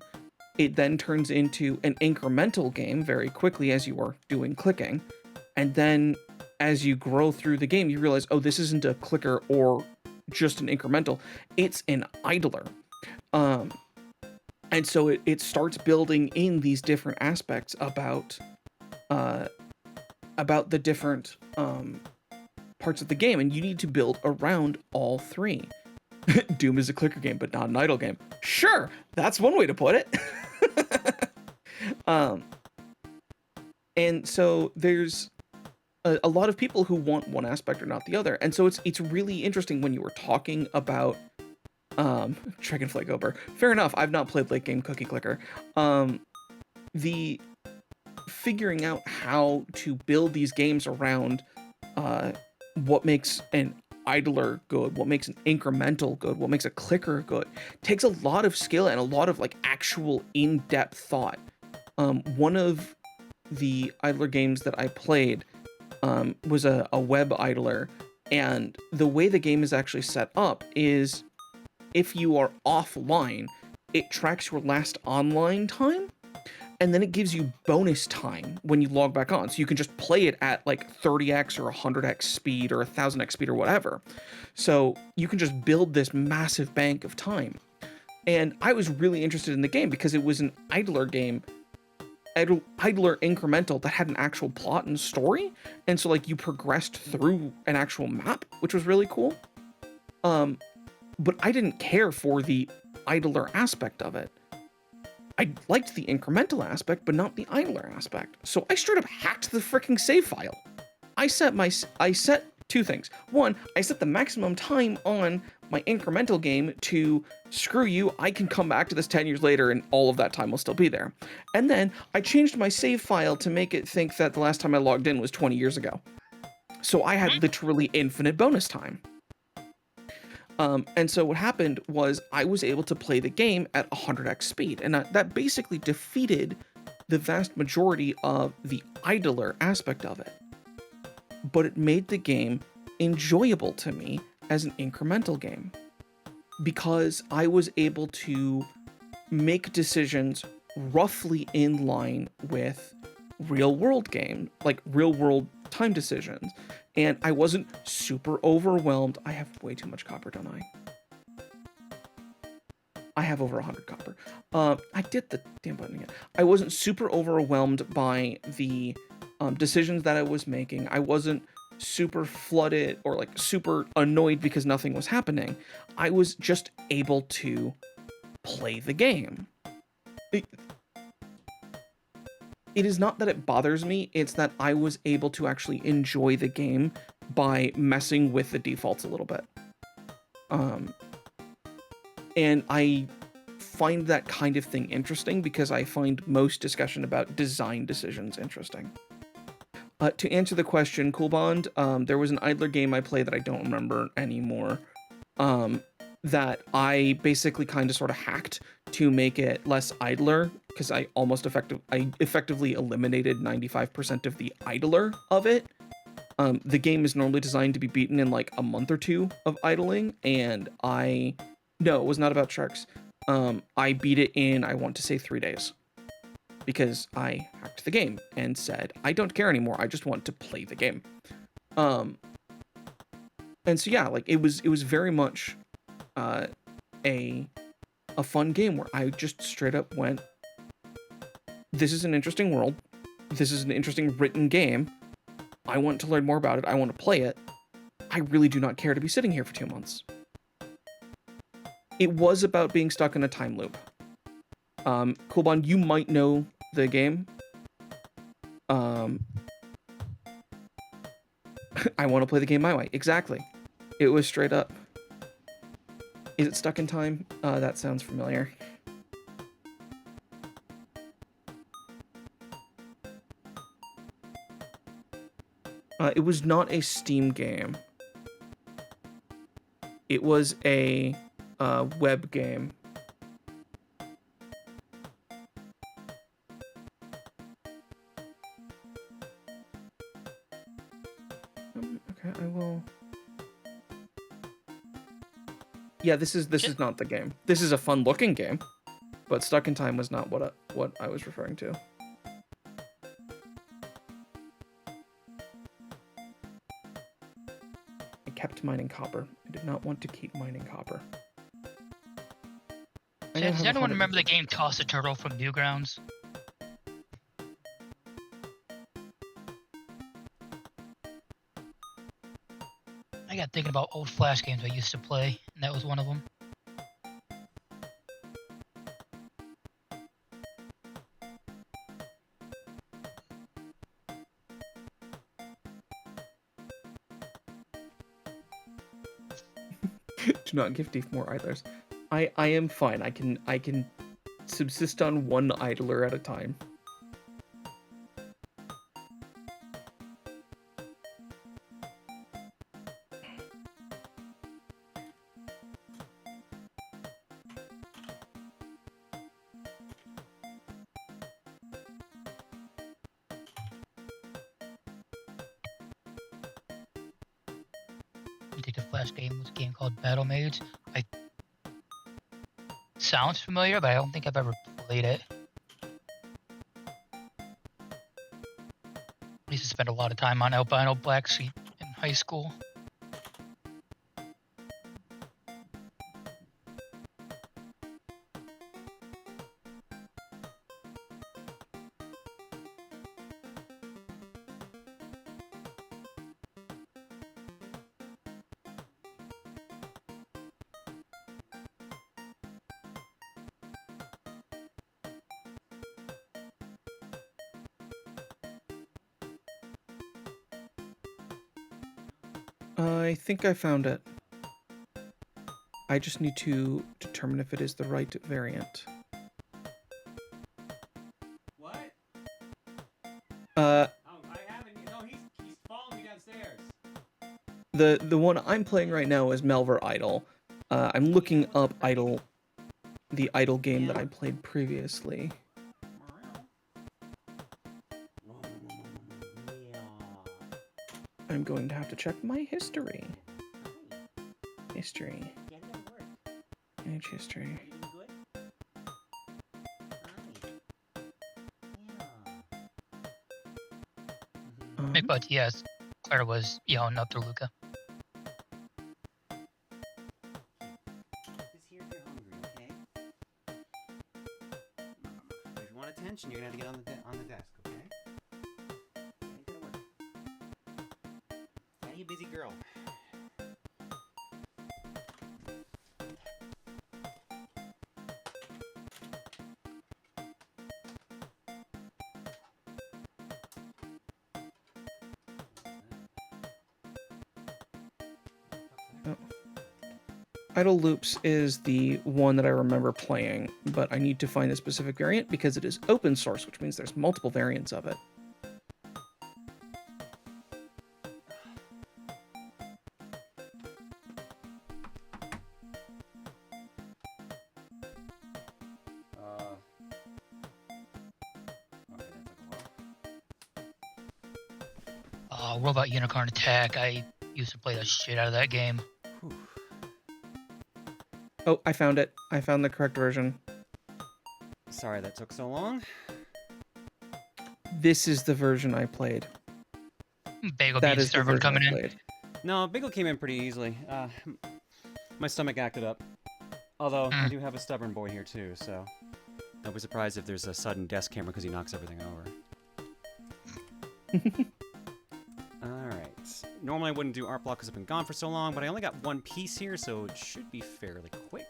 It then turns into an incremental game very quickly as you are doing clicking. And then as you grow through the game, you realize, oh, this isn't a clicker or just an incremental. It's an idler. And so it starts building in these different aspects about the different parts of the game, and you need to build around all three. Doom is a clicker game, but not an idle game. Sure, that's one way to put it. And so there's a lot of people who want one aspect or not the other, and so it's really interesting when you were talking about Dragonfly Gober. Fair enough, I've not played late game Cookie Clicker. the figuring out how to build these games around what makes an idler good, what makes an incremental good, what makes a clicker good, takes a lot of skill and a lot of like actual in-depth thought. One of the idler games that I played was a web idler, and the way the game is actually set up is if you are offline, it tracks your last online time, and then it gives you bonus time when you log back on. So you can just play it at like 30x or 100x speed or 1000x speed or whatever. So you can just build this massive bank of time. And I was really interested in the game because it was an idler game, idler incremental that had an actual plot and story. And so like you progressed through an actual map, which was really cool. But I didn't care for the idler aspect of it. I liked the incremental aspect, but not the idler aspect. So I straight up hacked the freaking save file. I set two things. One, I set the maximum time on my incremental game to screw you, I can come back to this 10 years later and all of that time will still be there. And then I changed my save file to make it think that the last time I logged in was 20 years ago. So I had literally infinite bonus time. And so what happened was I was able to play the game at 100x speed, and that basically defeated the vast majority of the idler aspect of it. But it made the game enjoyable to me as an incremental game, because I was able to make decisions roughly in line with real world game, like real world time decisions. And I wasn't super overwhelmed. I have way too much copper, don't I? I have over 100 copper. I did the damn button again. I wasn't super overwhelmed by the decisions that I was making. I wasn't super flooded or like super annoyed because nothing was happening. I was just able to play the game. It is not that it bothers me, it's that I was able to actually enjoy the game by messing with the defaults a little bit. And I find that kind of thing interesting because I find most discussion about design decisions interesting. To answer the question, Cool Bond, there was an idler game I played that I don't remember anymore, that I basically kind of sort of hacked to make it less idler, because I effectively eliminated 95% of the idler of it. The game is normally designed to be beaten in like a month or two of idling, and no, it was not about sharks. I beat it in, I want to say 3 days, because I hacked the game and said, I don't care anymore, I just want to play the game. And so yeah, like it was very much a fun game where I just straight up went, this is an interesting world, this is an interesting written game, I want to learn more about it, I want to play it, I really do not care to be sitting here for 2 months. It was about being stuck in a time loop. Coolbond, you might know the game. I want to play the game my way. Exactly. It was straight up. Is it stuck in time? That sounds familiar. It was not a Steam game. It was a web game. Okay, I will. Yeah, this is not the game. This is a fun-looking game, but Stuck in Time was not what I was referring to. I kept mining copper. I did not want to keep mining copper. Does anyone remember the game Toss a Turtle from Newgrounds? I got thinking about old Flash games I used to play, and that was one of them. Do not give Deef more idlers. I am fine. I can subsist on one idler at a time. Detective Flash game was a game called Battle Mage. Sounds familiar, but I don't think I've ever played it. I used to spend a lot of time on Albino Black Sheep in high school. I think I found it. I just need to determine if it is the right variant. What? Uh, Oh, I haven't. No, he's following me downstairs. the one I'm playing right now is Malvar Idol. I'm looking up the Idol game that I played previously. I'm going to have to check my history. History. Age history. But yes, Claire was yelling up to Luca. Just here if you're hungry, okay? If you want attention, you're gonna have to get on the desk, okay? Ain't gonna work. Are you busy girl? Idle Loops is the one that I remember playing, but I need to find the specific variant because it is open source, which means there's multiple variants of it. Robot Unicorn Attack. I used to play the shit out of that game. Oh, I found it. I found the correct version. Sorry that took so long. This is the version I played. Bagel being stubborn coming in. No, Bagel came in pretty easily. My stomach acted up. Although, I do have a stubborn boy here too, so don't be surprised if there's a sudden desk camera because he knocks everything over. Alright. Normally I wouldn't do art block because I've been gone for so long, but I only got one piece here, so it should be fairly quick.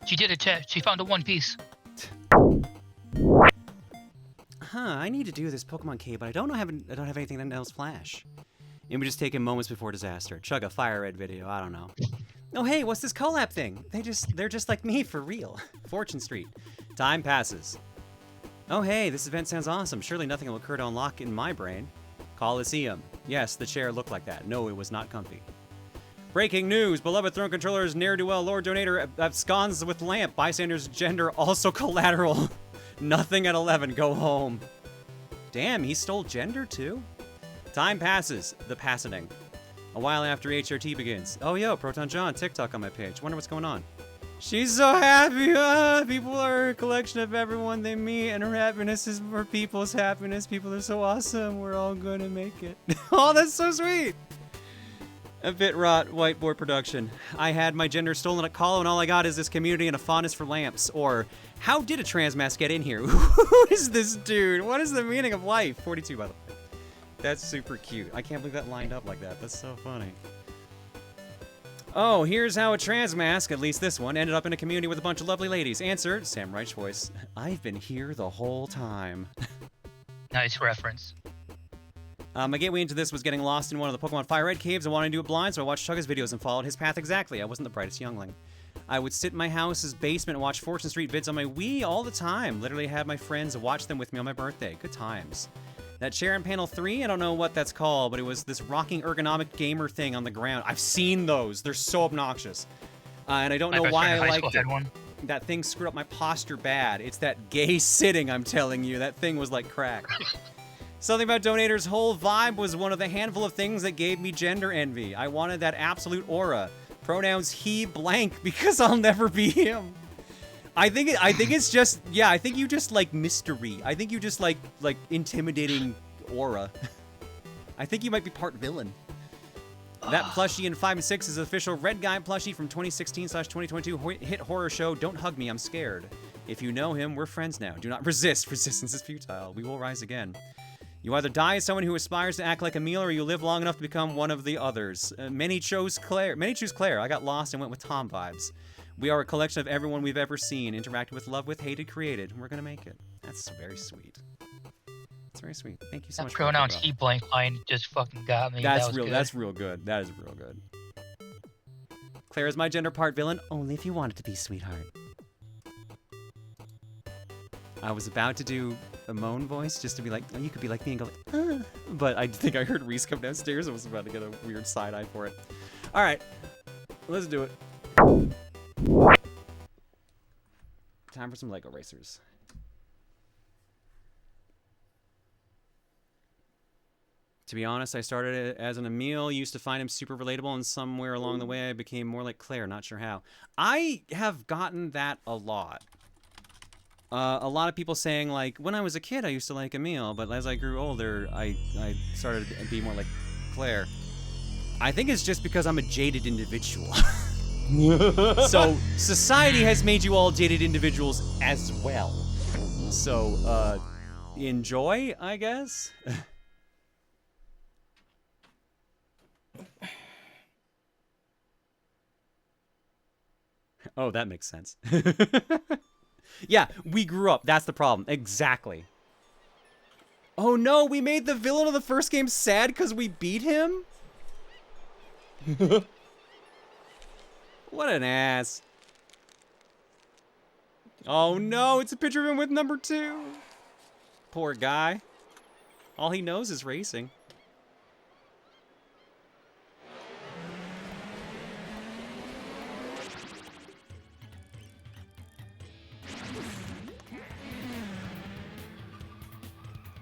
She did it, Chet. She found a One Piece. I need to do this Pokemon cave, but I don't have anything that knows Flash. It would just take him moments before disaster. Chug a fire red video, I don't know. Oh hey, what's this collab thing? They're just like me for real. Fortune Street. Time passes. Oh hey, this event sounds awesome. Surely nothing will occur to unlock in my brain. Coliseum. Yes, the chair looked like that. No, it was not comfy. Breaking news. Beloved Throne Controller's ne'er-do-well Lord Donator absconds with lamp. Bystander's gender also collateral. Nothing at 11. Go home. Damn, he stole gender too? Time passes. The passening. A while after HRT begins. Oh, yo, Proton John, TikTok on my page. Wonder what's going on. She's so happy. People are a collection of everyone they meet, and her happiness is for people's happiness. People are so awesome. We're all gonna make it. Oh, that's so sweet. A bit rot whiteboard production. I had my gender stolen at Colo, and all I got is this community and a fondness for lamps. Or, how did a trans mask get in here? Who is this dude? What is the meaning of life? 42, by the way. That's super cute. I can't believe that lined up like that. That's so funny. Oh, here's how a trans mask, at least this one, ended up in a community with a bunch of lovely ladies. Answer, Sam Reich's voice. I've been here the whole time. Nice reference. My gateway into this was getting lost in one of the Pokemon Fire Red caves. I wanted to do it blind, so I watched Chugga's videos and followed his path exactly. I wasn't the brightest youngling. I would sit in my house's basement and watch Fortune Street vids on my Wii all the time. Literally had my friends watch them with me on my birthday. Good times. That chair in panel 3, I don't know what that's called, but it was this rocking ergonomic gamer thing on the ground. I've seen those. They're so obnoxious. And I don't know why I liked it. That thing screwed up my posture bad. It's that gay sitting, I'm telling you. That thing was like crack. Something about Donator's whole vibe was one of the handful of things that gave me gender envy. I wanted that absolute aura. Pronouns he blank because I'll never be him. I think it's just, yeah, I think you just like mystery. I think you just like intimidating aura. I think you might be part villain. That plushie in 5 and 6 is an official Red Guy plushie from 2016/2022 hit horror show Don't Hug Me, I'm Scared. If you know him, we're friends now. Do not resist. Resistance is futile. We will rise again. You either die as someone who aspires to act like Emil, or you live long enough to become one of the others. Many choose Claire. I got lost and went with Tom vibes. We are a collection of everyone we've ever seen, interacted with, loved with, hated, created. And we're gonna make it. That's very sweet. That's very sweet. Thank you so much. That pronouns he blank line just fucking got me. That's that was real. Good. That's real good. That is real good. Claire is my gender part villain, only if you want it to be, sweetheart. I was about to do a moan voice just to be like, oh, you could be like me and go like, but I think I heard Reese come downstairs and was about to get a weird side eye for it. All right, let's do it. Time for some Lego racers. To be honest, I started it as an Emil, used to find him super relatable, and somewhere along the way I became more like Claire, not sure how. I have gotten that a lot. A lot of people saying, like, when I was a kid, I used to like Emil, but as I grew older, I started to be more like Claire. I think it's just because I'm a jaded individual. So, society has made you all jaded individuals as well. So, enjoy, I guess? Oh, that makes sense. Yeah, we grew up. That's the problem. Exactly. Oh no, we made the villain of the first game sad because we beat him? What an ass. Oh no, it's a picture of him with number 2. Poor guy. All he knows is racing.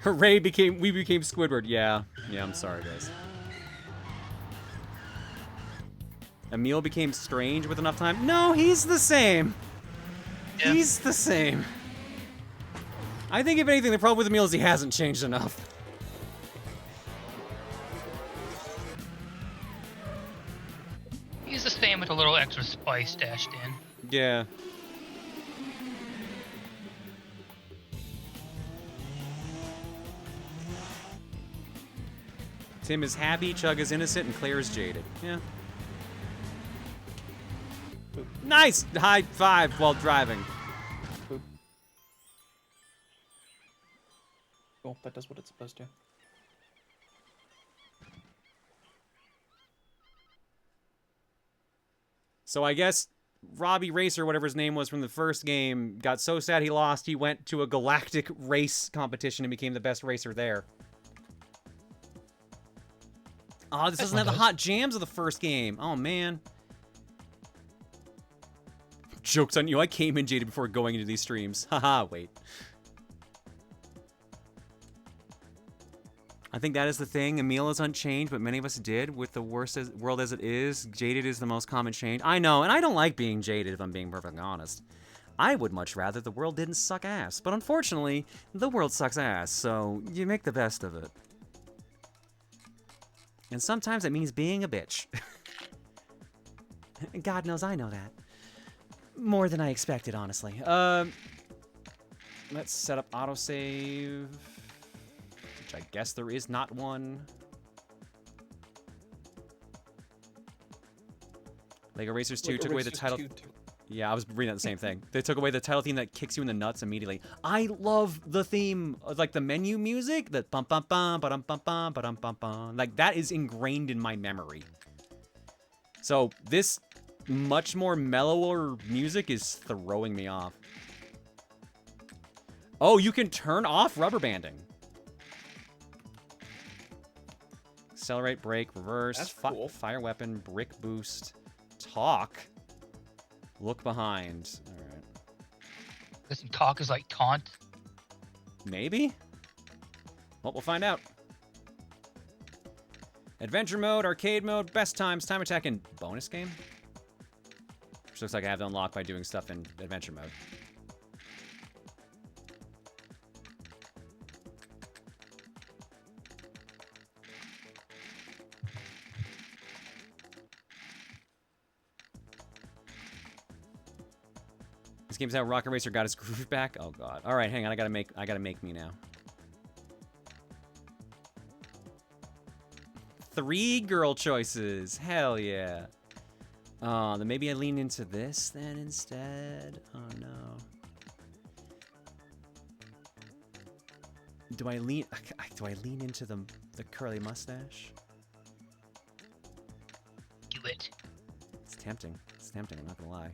Hooray, we became Squidward. Yeah, I'm sorry, guys. Emil became strange with enough time. No, he's the same. Yeah. He's the same. I think if anything, the problem with Emil is he hasn't changed enough. He's the same with a little extra spice dashed in. Yeah. Tim is happy, Chug is innocent, and Claire is jaded. Yeah. Nice! High five while driving. Cool, that does what it's supposed to. So I guess Robbie Racer, whatever his name was from the first game, got so sad he lost, he went to a galactic race competition and became the best racer there. Oh, this doesn't have the hot jams of the first game. Oh, man. Joke's on you. I came in jaded before going into these streams. Haha, wait. I think that is the thing. Emil is unchanged, but many of us did. With the world as it is, jaded is the most common change. I know, and I don't like being jaded, if I'm being perfectly honest. I would much rather the world didn't suck ass. But unfortunately, the world sucks ass, so you make the best of it. And sometimes it means being a bitch. God knows I know that. More than I expected, honestly. Let's set up autosave. Which I guess there is not one. Lego Racers 2 took away the title. Yeah, I was reading the same thing. They took away the title theme that kicks you in the nuts immediately. I love the theme, like the menu music, that bum bum bum ba dum bum bum ba dum bum bum. Like that is ingrained in my memory. So this much more mellower music is throwing me off. Oh, you can turn off rubber banding. Accelerate, brake, reverse, That's cool. Fire weapon, brick boost, talk. Look behind. All right. Listen, talk is like taunt. Maybe? Well, we'll find out. Adventure mode, arcade mode, best times, time attack, and bonus game? Which looks like I have to unlock by doing stuff in adventure mode. This game's how Rocket Racer got his groove back. Oh god. All right, hang on. I gotta make me now. 3 girl choices. Hell yeah. Then maybe I lean into this then instead. Oh no. Do I lean into the curly mustache? Do it. It's tempting. It's tempting, I'm not gonna lie.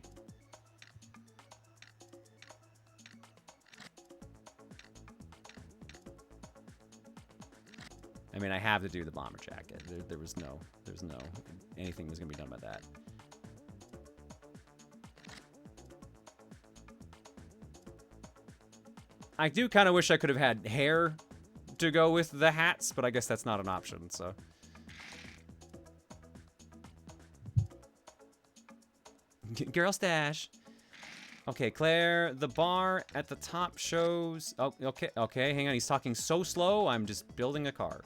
I mean, I have to do the bomber jacket. There's no anything that's gonna be done by that. I do kind of wish I could have had hair to go with the hats, but I guess that's not an option, so. Girl stash. Okay, Claire, the bar at the top shows... Oh, okay, hang on. He's talking so slow, I'm just building a car.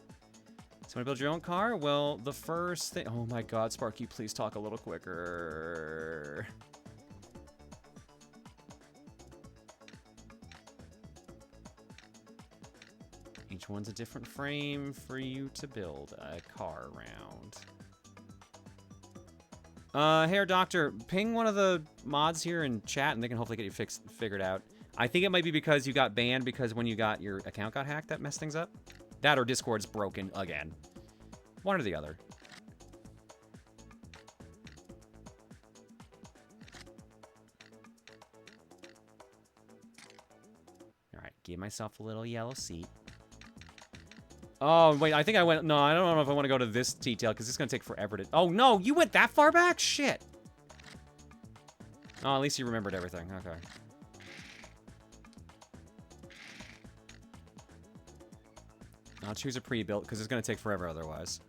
So want to build your own car? Well, the first thing... Oh my god, Sparky, please talk a little quicker. Each one's a different frame for you to build a car around. Hey, Doctor, ping one of the mods here in chat and they can hopefully get you figured out. I think it might be because you got banned because when you got your account got hacked, that messed things up. That or Discord's broken again. One or the other. Alright, give myself a little yellow seat. Oh, wait, I think I went... No, I don't know if I want to go to this detail, because it's going to take forever to... Oh, no, you went that far back? Shit. Oh, at least you remembered everything. Okay. I'll choose a pre-built, because it's going to take forever otherwise.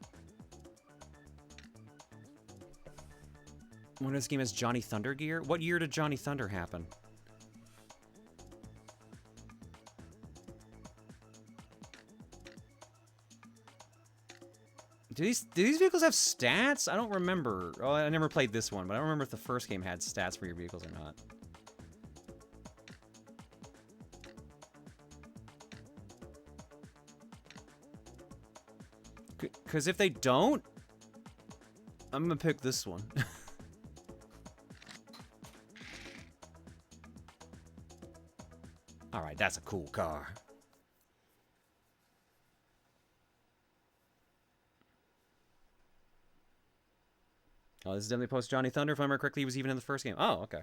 When this game has Johnny Thunder gear? What year did Johnny Thunder happen? Do these vehicles have stats? I don't remember. Oh, I never played this one, but I don't remember if the first game had stats for your vehicles or not. Because if they don't, I'm gonna pick this one. All right, that's a cool car. Oh, this is definitely post Johnny Thunder. If I remember correctly, he was even in the first game. Oh, okay.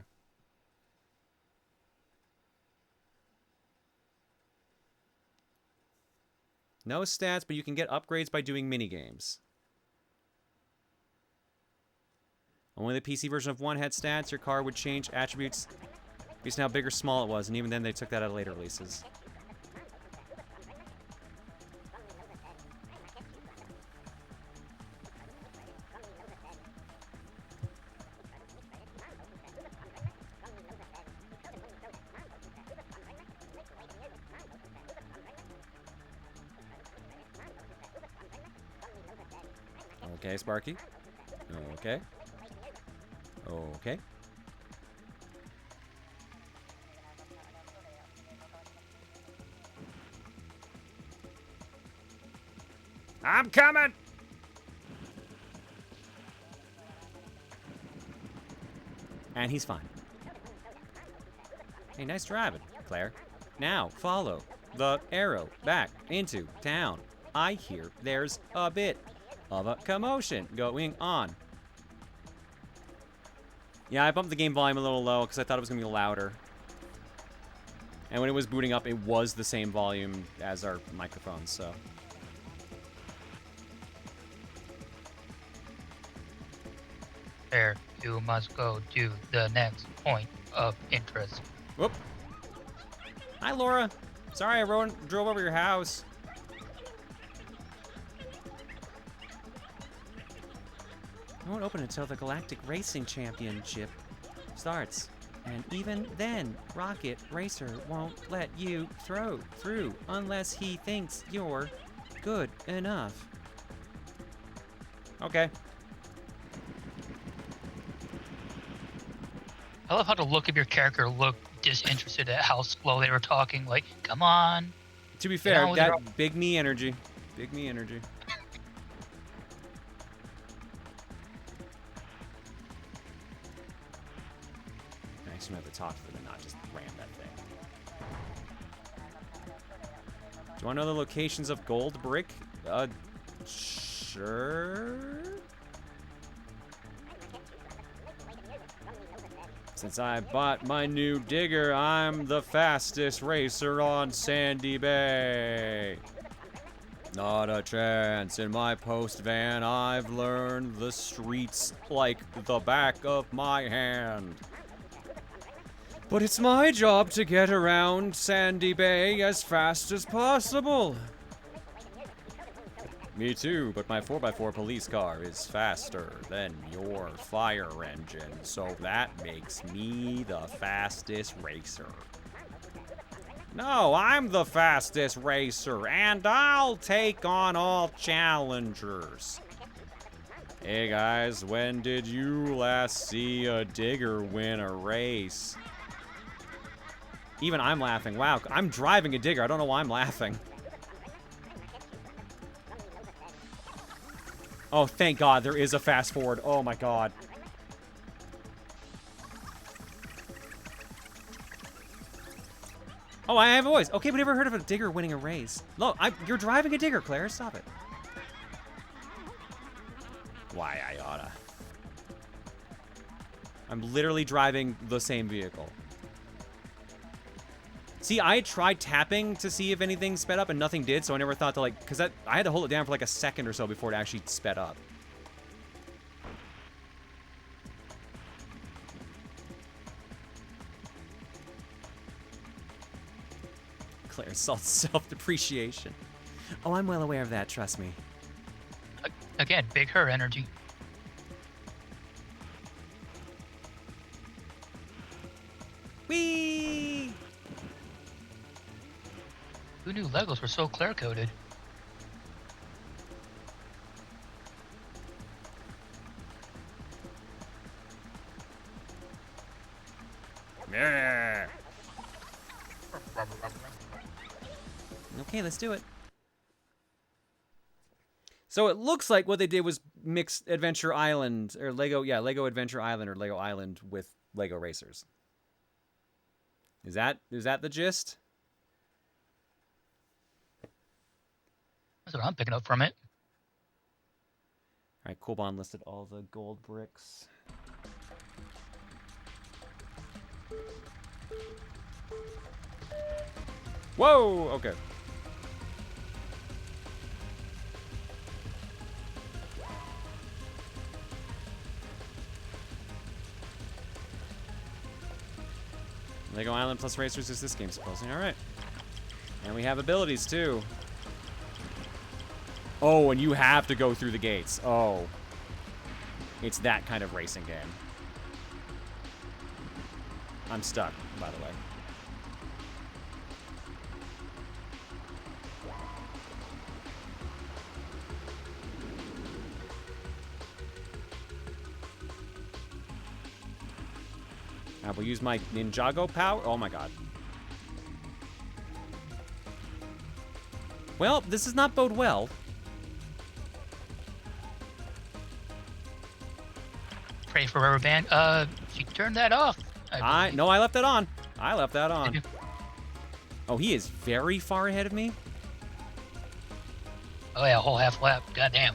No stats, but you can get upgrades by doing minigames. Only the PC version of 1 had stats. Your car would change attributes based on how big or small it was, and even then they took that out of later releases. Okay, Sparky. Okay. Okay. I'm coming! And he's fine. Hey, nice driving, Claire. Now, follow the arrow back into town. I hear there's a bit of a commotion going on. Yeah, I bumped the game volume a little low because I thought it was going to be louder. And when it was booting up, it was the same volume as our microphones, so... There, you must go to the next point of interest. Whoop. Hi, Laura. Sorry I drove over your house. It won't open until the Galactic Racing Championship starts. And even then, Rocket Racer won't let you through unless he thinks you're good enough. Okay. I love how the look of your character looked disinterested at how slow they were talking. Like, come on. To be fair, that big me energy. Big me energy. I actually have to talk to them and not just ram that thing. Do you want to know the locations of gold brick? Sure. Since I bought my new digger, I'm the fastest racer on Sandy Bay. Not a chance in my post van. I've learned the streets like the back of my hand. But it's my job to get around Sandy Bay as fast as possible. Me too, but my 4x4 police car is faster than your fire engine, so that makes me the fastest racer. No, I'm the fastest racer, and I'll take on all challengers. Hey guys, when did you last see a digger win a race? Even I'm laughing. Wow, I'm driving a digger. I don't know why I'm laughing. Oh, thank God, there is a fast forward. Oh my God. Oh, I have a voice. Okay, but never heard of a digger winning a race. Look, you're driving a digger, Claire. Stop it. Why I oughta. I'm literally driving the same vehicle. See, I tried tapping to see if anything sped up and nothing did, so I never thought to like, because I had to hold it down for like a second or so before it actually sped up. Claire's self-depreciation. Oh, I'm well aware of that, trust me. Again, big her energy. Whee! Who knew Legos were so clear-coded? Yeah. Okay, let's do it. So it looks like what they did was mix Adventure Island, or Lego Adventure Island, or Lego Island with Lego Racers. Is that the gist? That's what I'm picking up from it. All right, Coolbon listed all the gold bricks. Whoa! Okay. Lego Island plus Racers is this game, supposedly. All right. And we have abilities, too. Oh, and you have to go through the gates. Oh. It's that kind of racing game. I'm stuck, by the way. I will use my Ninjago power. Oh my God. Well, this does not bode well. Pray for rubber band. You turned that off. No, I left that on. I left that on. Oh, he is very far ahead of me. Oh yeah, a whole half lap. Goddamn.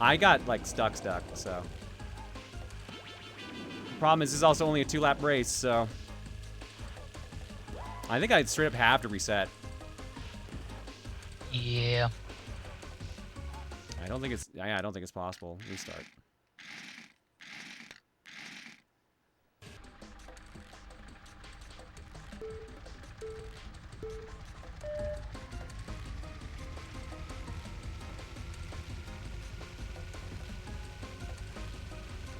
I got like stuck, so. Problem is, this is also only a 2-lap race, so. I think I straight up have to reset. Yeah. I don't think it's possible. Restart.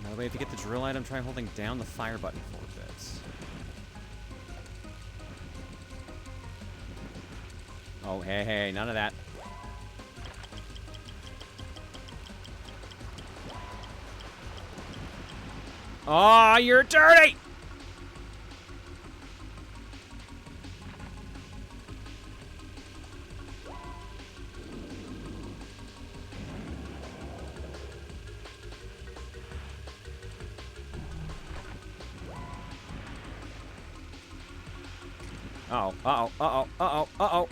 By the way, if you get the drill item, try holding down the fire button for a bit. Oh, hey, hey, none of that. Oh, you're dirty! Uh-oh, uh-oh, uh-oh, uh-oh, uh-oh.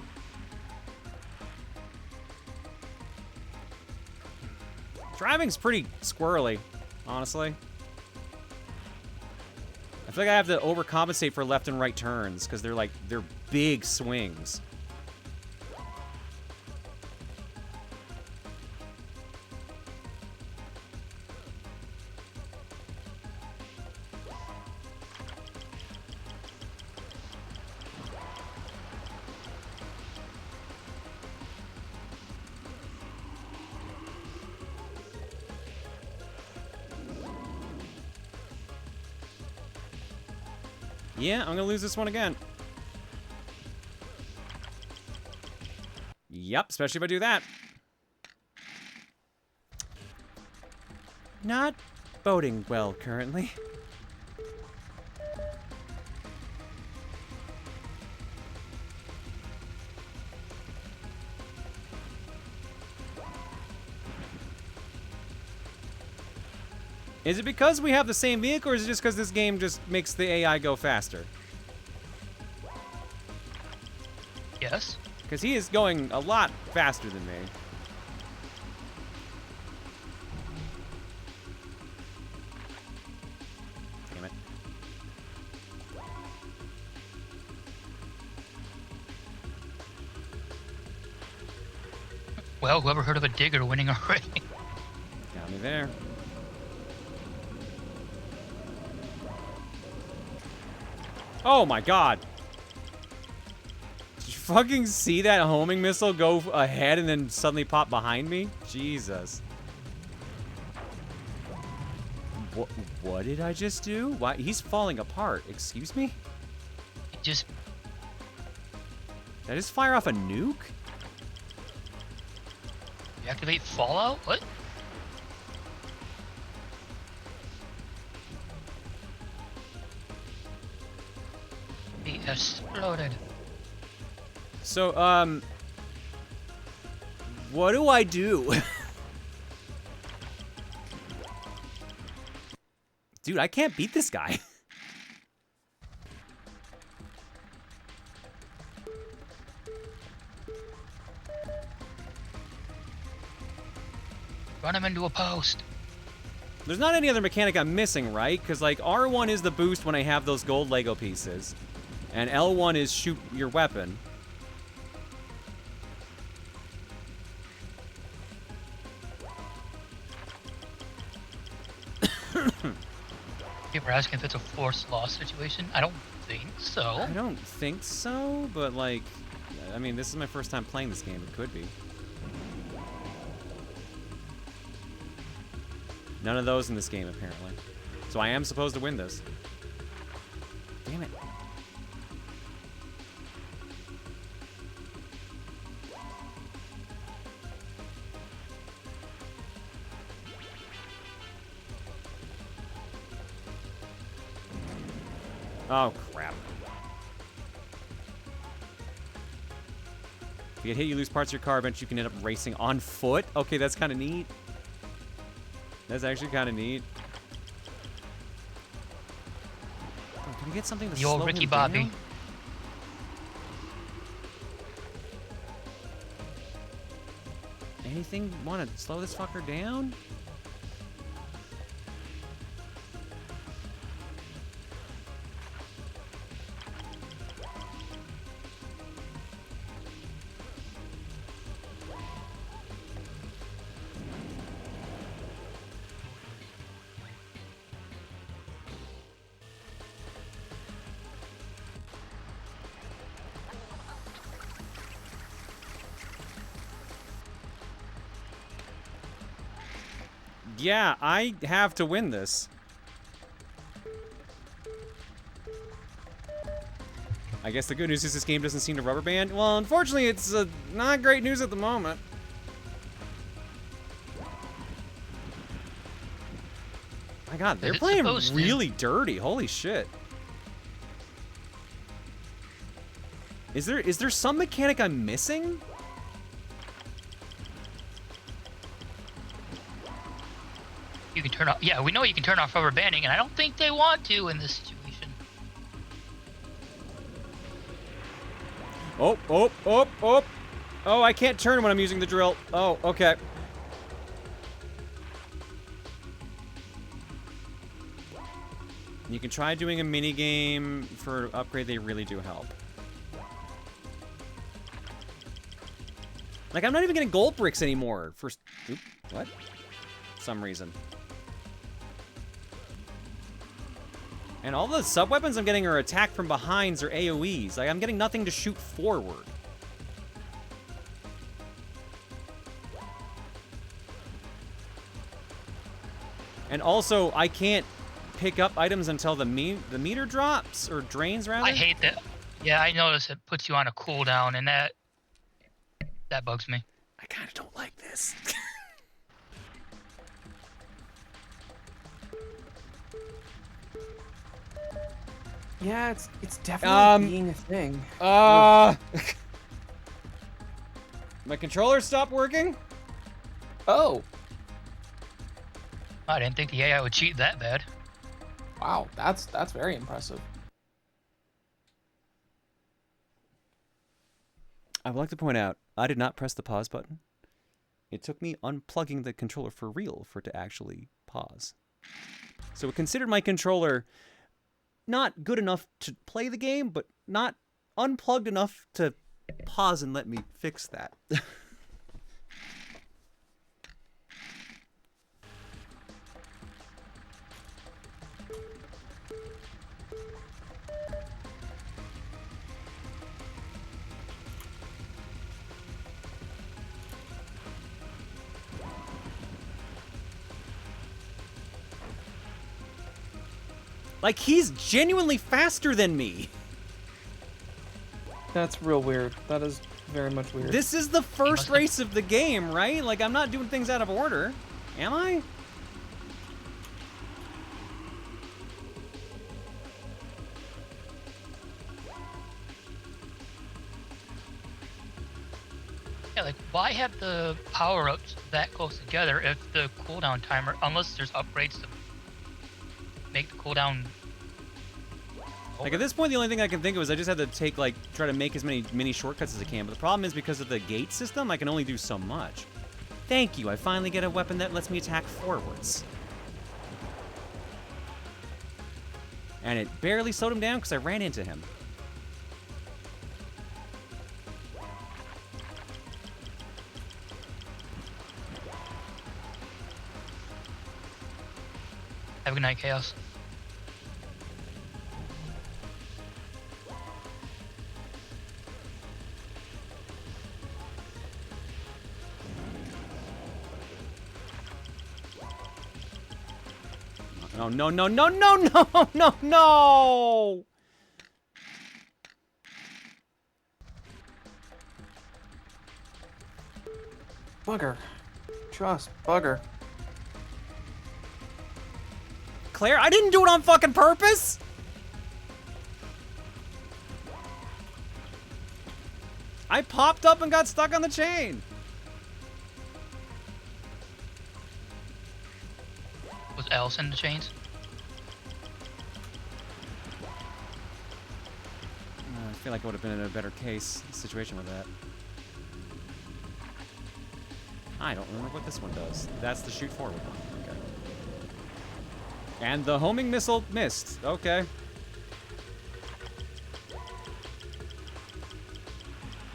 Driving's pretty squirrely, honestly. I feel like I have to overcompensate for left and right turns, because they're big swings. Yeah, I'm gonna lose this one again. Yep, especially if I do that. Not boding well currently. Is it because we have the same vehicle, or is it just because this game just makes the AI go faster? Yes. Because he is going a lot faster than me. Damn it. Well, whoever heard of a digger winning a race? Got me there. Oh my god. Did you fucking see that homing missile go ahead and then suddenly pop behind me? Jesus. What did I just do? Why? He's falling apart. Excuse me? Just... Did I just fire off a nuke? Deactivate Fallout? What? He exploded. So, what do I do? Dude, I can't beat this guy. Run him into a post. There's not any other mechanic I'm missing, right? Because, like, R1 is the boost when I have those gold Lego pieces. And L1 is shoot your weapon. You were asking if it's a forced loss situation? I don't think so. I don't think so, but, like, I mean, this is my first time playing this game. It could be. None of those in this game, apparently. So I am supposed to win this. Damn it. Oh, crap. If you get hit, you lose parts of your car. Eventually, you can end up racing on foot. Okay, that's kind of neat. That's actually kind of neat. Oh, can you get something to The slow old Ricky him Bobby. down? Anything want to slow this fucker down? Yeah, I have to win this. I guess the good news is this game doesn't seem to rubber band. Well, unfortunately, it's not great news at the moment. My God, they're playing really dirty. Holy shit. Is there some mechanic I'm missing? You can turn off. Yeah, we know you can turn off rubber banding, and I don't think they want to in this situation. Oh, oh, oh, oh. Oh, I can't turn when I'm using the drill. Oh, okay. You can try doing a mini game for upgrade. They really do help. Like, I'm not even getting gold bricks anymore for... Oop, what? Some reason. And all the sub-weapons I'm getting are attack from behinds or AoEs. Like, I'm getting nothing to shoot forward. And also, I can't pick up items until the meter drops, or drains, rather. I hate that. Yeah, I noticed it puts you on a cooldown, and that bugs me. I kind of don't like this. Yeah, it's definitely being a thing. My controller stopped working? Oh. I didn't think the AI would cheat that bad. Wow, that's very impressive. I would like to point out, I did not press the pause button. It took me unplugging the controller for real for it to actually pause. So it considered my controller not good enough to play the game, but not unplugged enough to pause and let me fix that. Like, he's genuinely faster than me. That's real weird. That is very much weird. This is the first race of the game, right? Like, I'm not doing things out of order. Am I? Yeah, like, why have the power-ups that close together if the cooldown timer, unless there's upgrades to make the cooldown... Like, at this point, the only thing I can think of is I just had to take, like, try to make as many mini shortcuts as I can. But the problem is, because of the gate system, I can only do so much. Thank you. I finally get a weapon that lets me attack forwards. And it barely slowed him down because I ran into him. Have a good night, Chaos. No, no, no, no, no, no, no, no! Bugger. Trust, bugger. Claire, I didn't do it on fucking purpose! I popped up and got stuck on the chain. Was Alice in the chains? I feel like I would have been in a better situation with that. I don't remember what this one does. That's the shoot forward one. Okay. And the homing missile missed. Okay.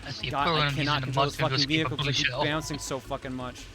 That's the God, I equivalent of cannot using a control this mushroom to fucking escape a vehicle blue because I keep shell. bouncing so fucking much.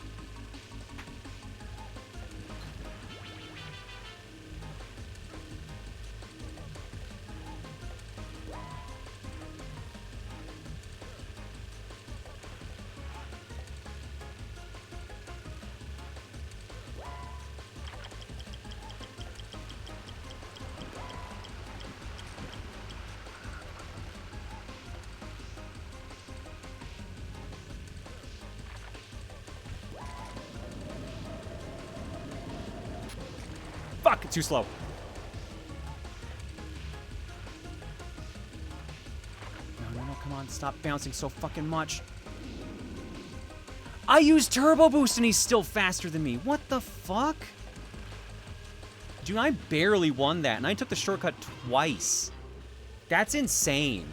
Fuck, too slow. No, come on. Stop bouncing so fucking much. I used turbo boost and he's still faster than me. What the fuck? Dude, I barely won that, and I took the shortcut twice. That's insane.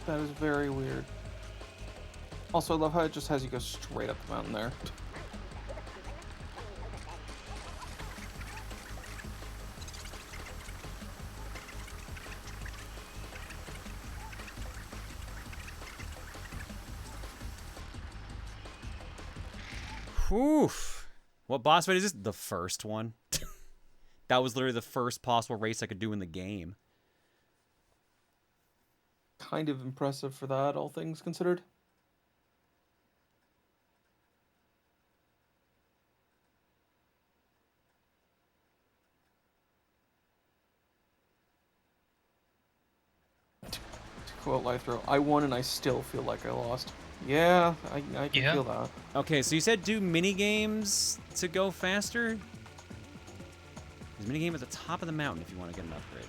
That is very weird. Also, I love how it just has you go straight up the mountain there. Oof. What boss fight is this? The first one. That was literally the first possible race I could do in the game. Kind of impressive for that, all things considered. To quote Lythro, I won and I still feel like I lost. Yeah, I can feel that. Okay, so you said do mini games to go faster? There's a minigame at the top of the mountain if you want to get an upgrade.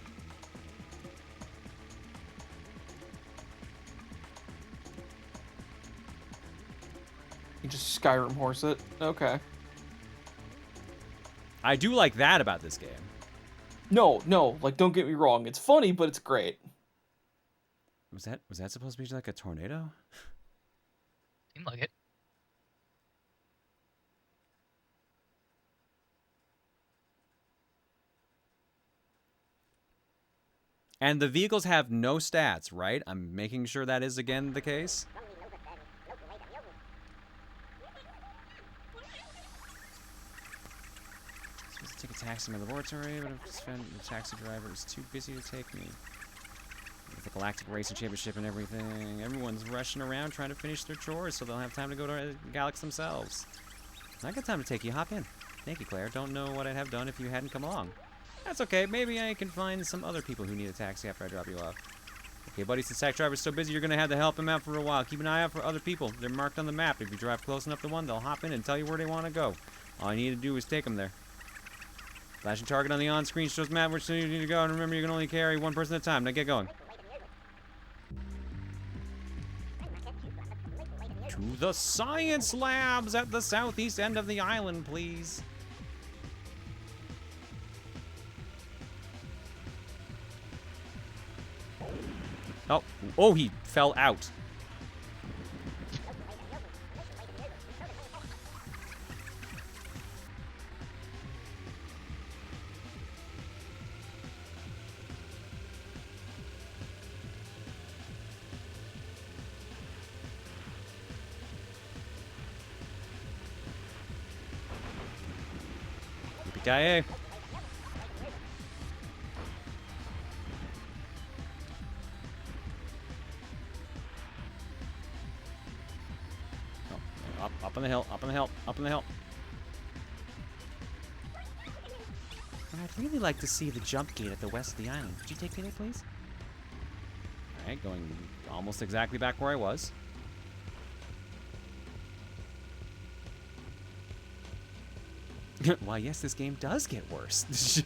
You just Skyrim horse it. Okay. I do like that about this game. No, like don't get me wrong. It's funny, but it's great. Was that supposed to be like a tornado? Seemed like it. And the vehicles have no stats, right? I'm making sure that is again the case. I'm supposed to take a taxi to my laboratory, but I've spent the taxi driver is too busy to take me. With the Galactic Racing Championship and everything, everyone's rushing around trying to finish their chores so they'll have time to go to Galax themselves. I got time to take you. Hop in. Thank you, Claire. Don't know what I'd have done if you hadn't come along. That's okay. Maybe I can find some other people who need a taxi after I drop you off. Okay, buddy, since taxi driver's so busy, you're going to have to help him out for a while. Keep an eye out for other people. They're marked on the map. If you drive close enough to one, they'll hop in and tell you where they want to go. All you need to do is take them there. Flashing target on the on-screen shows map which you need to go, and remember you can only carry one person at a time. Now get going. To the science labs at the southeast end of the island, please. Oh, he fell out. Yippee-ki-yay. Up on the hill, up on the hill, up on the hill. And I'd really like to see the jump gate at the west of the island. Could you take me there, please? Alright, going almost exactly back where I was. Why, yes, this game does get worse.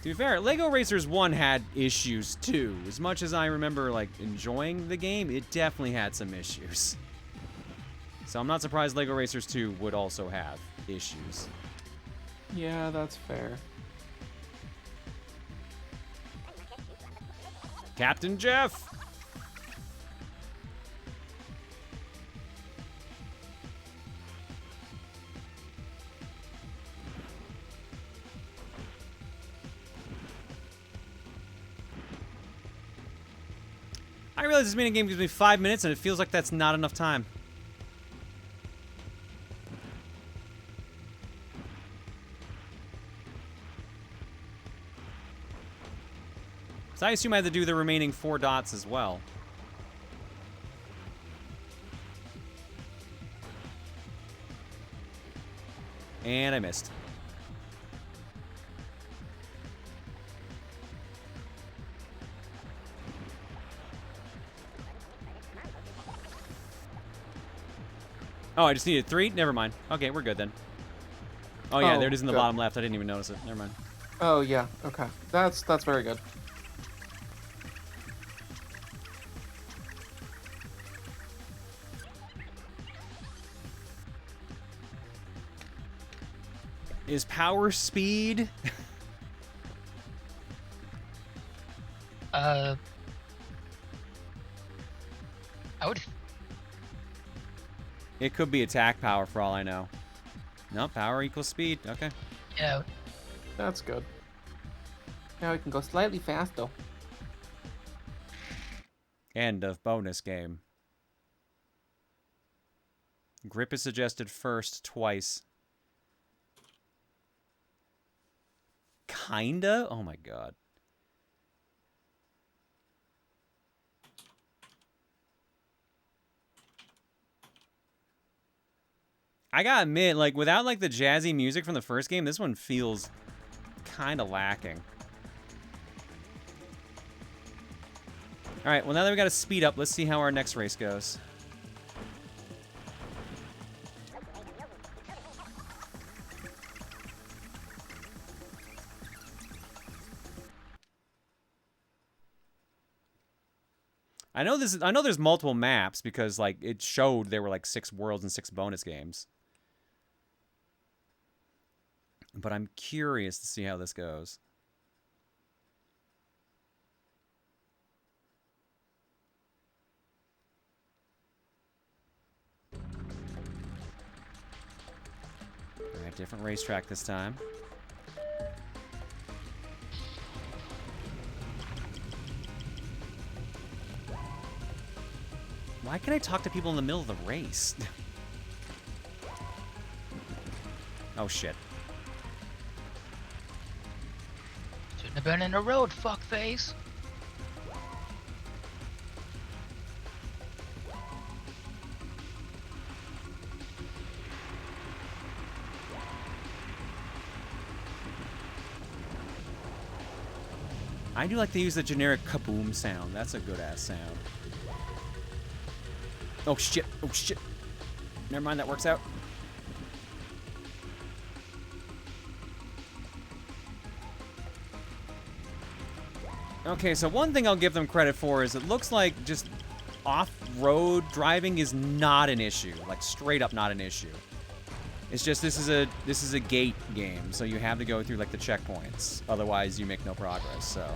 To be fair, Lego Racers 1 had issues too. As much as I remember like enjoying the game, it definitely had some issues. So I'm not surprised Lego Racers 2 would also have issues. Yeah, that's fair. Captain Jeff! I realize this minigame gives me 5 minutes and it feels like that's not enough time. So I assume I had to do the remaining 4 dots as well. And I missed. Oh, I just needed 3? Never mind. Okay, we're good then. Oh, yeah, Oh, there it is in the good. bottom left. I didn't even notice it. Never mind. Oh, yeah. Okay. That's very good. Is power speed? I would. It could be attack power for all I know. No, power equals speed. Okay. Yeah. That's good. Now we can go slightly faster. End of bonus game. Grip is suggested first twice. Kinda? Oh my god. I gotta admit, like, without, like, the jazzy music from the first game, this one feels kind of lacking. Alright, well, now that we got to speed up, let's see how our next race goes. I know there's multiple maps because, like, it showed there were, like, 6 worlds and 6 bonus games. But I'm curious to see how this goes. Alright, different racetrack this time. Why can't I talk to people in the middle of the race? Oh, shit. Shouldn't have been in the road, fuckface. I do like to use the generic kaboom sound. That's a good-ass sound. Oh, shit. Oh, shit. Never mind, that works out. Okay, so one thing I'll give them credit for is it looks like just off-road driving is not an issue. Like, straight up not an issue. It's just this is a gate game, so you have to go through, like, the checkpoints. Otherwise, you make no progress, so...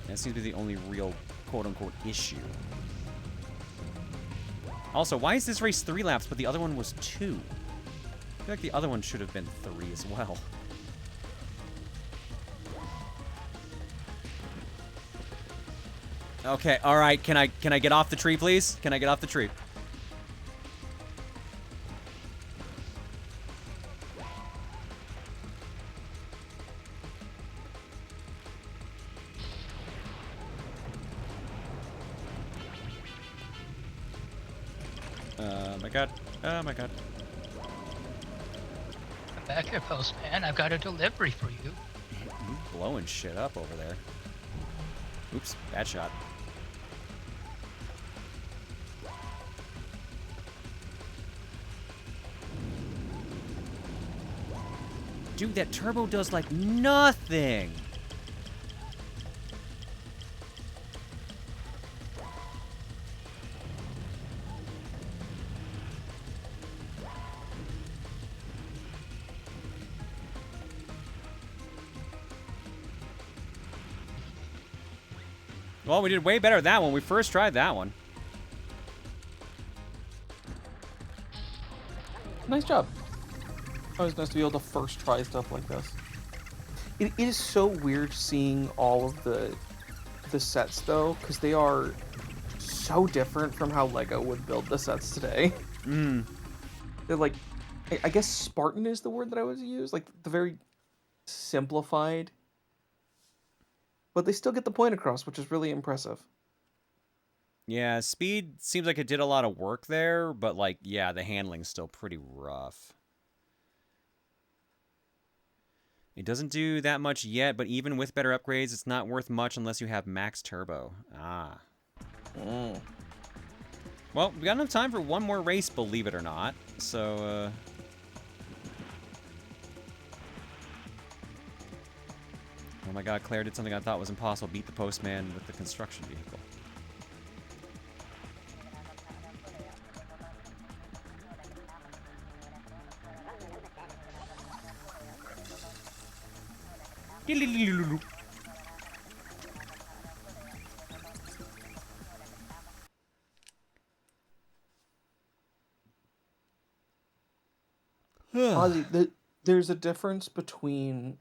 That seems to be the only real quote-unquote issue. Also, why is this race 3 laps, but the other one was 2? I feel like the other one should have been 3 as well. Okay, alright, can I get off the tree, please? Can I get off the tree? Oh my god. Oh my god. Come back here, postman. I've got a delivery for you. You blowing shit up over there. Oops, bad shot. Dude, that turbo does like nothing. Well, we did way better that one. We first tried that one. Nice job. Always nice to be able to first try stuff like this. It is so weird seeing all of the sets though, because they are so different from how LEGO would build the sets today. Mm. They're like, I guess Spartan is the word that I would use, like the very simplified. But they still get the point across, which is really impressive. Yeah, speed seems like it did a lot of work there, but like, yeah, the handling's still pretty rough. It doesn't do that much yet, but even with better upgrades, it's not worth much unless you have max turbo. Ah. Mm. Well, we got enough time for one more race, believe it or not. So, oh my god, Claire did something I thought was impossible. Beat the postman with the construction vehicle. Ozzy, there's a difference between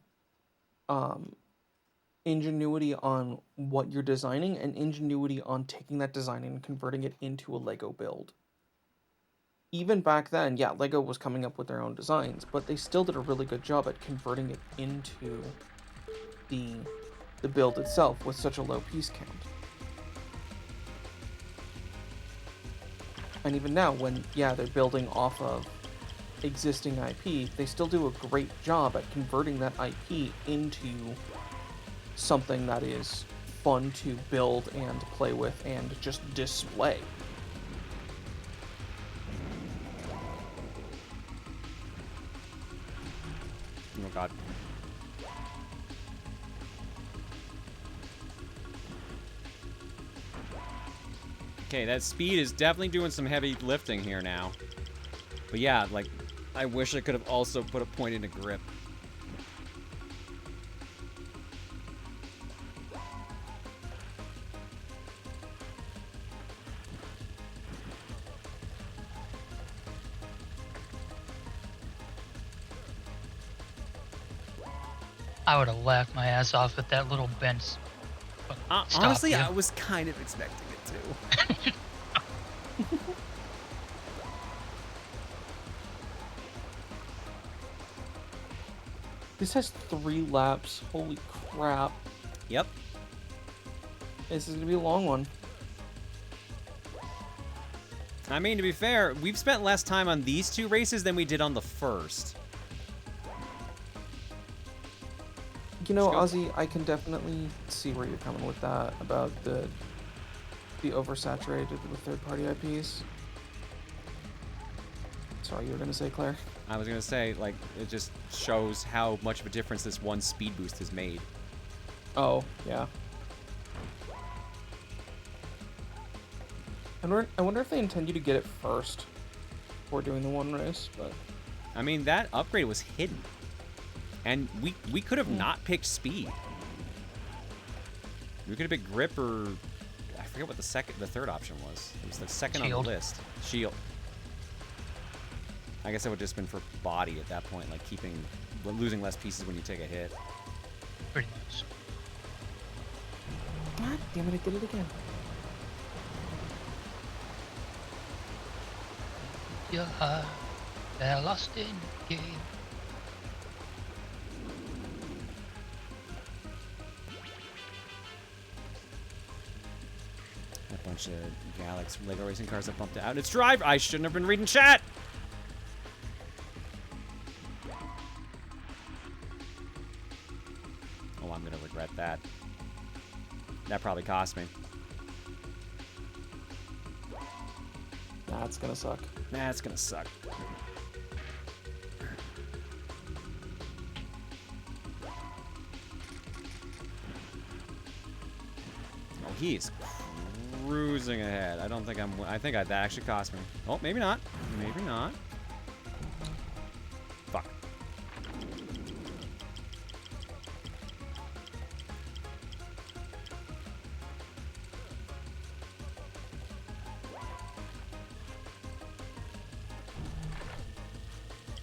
ingenuity on what you're designing and ingenuity on taking that design and converting it into a Lego build. Even back then, yeah, Lego was coming up with their own designs, but they still did a really good job at converting it into the build itself with such a low piece count. And even now, when, yeah, they're building off of existing IP, they still do a great job at converting that IP into something that is fun to build and play with and just display. Oh god. Okay, that speed is definitely doing some heavy lifting here now. But yeah, like, I wish I could have also put a point into grip. I would have laughed my ass off at that little bench. Honestly, I was kind of expecting it too. This has 3 laps. Holy crap. Yep. This is going to be a long one. I mean, to be fair, we've spent less time on these 2 races than we did on the first. You know, Ozzy, I can definitely see where you're coming with that, about the oversaturated with third-party IPs. Sorry, you were going to say, Claire? I was going to say, like, it just shows how much of a difference this one speed boost has made. Oh, yeah. I wonder if they intend you to get it first before doing the one race, but... I mean, that upgrade was hidden. And we could have not picked speed. We could have picked grip or... I forget what the third option was. It was the second on the list. Shield. I guess that would have just been for body at that point, like losing less pieces when you take a hit. Pretty much. God damn it, I did it again. Your heart, they're lost in the game. A bunch of Galax Lego racing cars that bumped out its drive. I shouldn't have been reading chat. Oh, I'm gonna regret that. That probably cost me. That's gonna suck. That's gonna suck. Oh, he's cruising ahead. I don't think I think that actually cost me. Oh, maybe not. Maybe not. Fuck.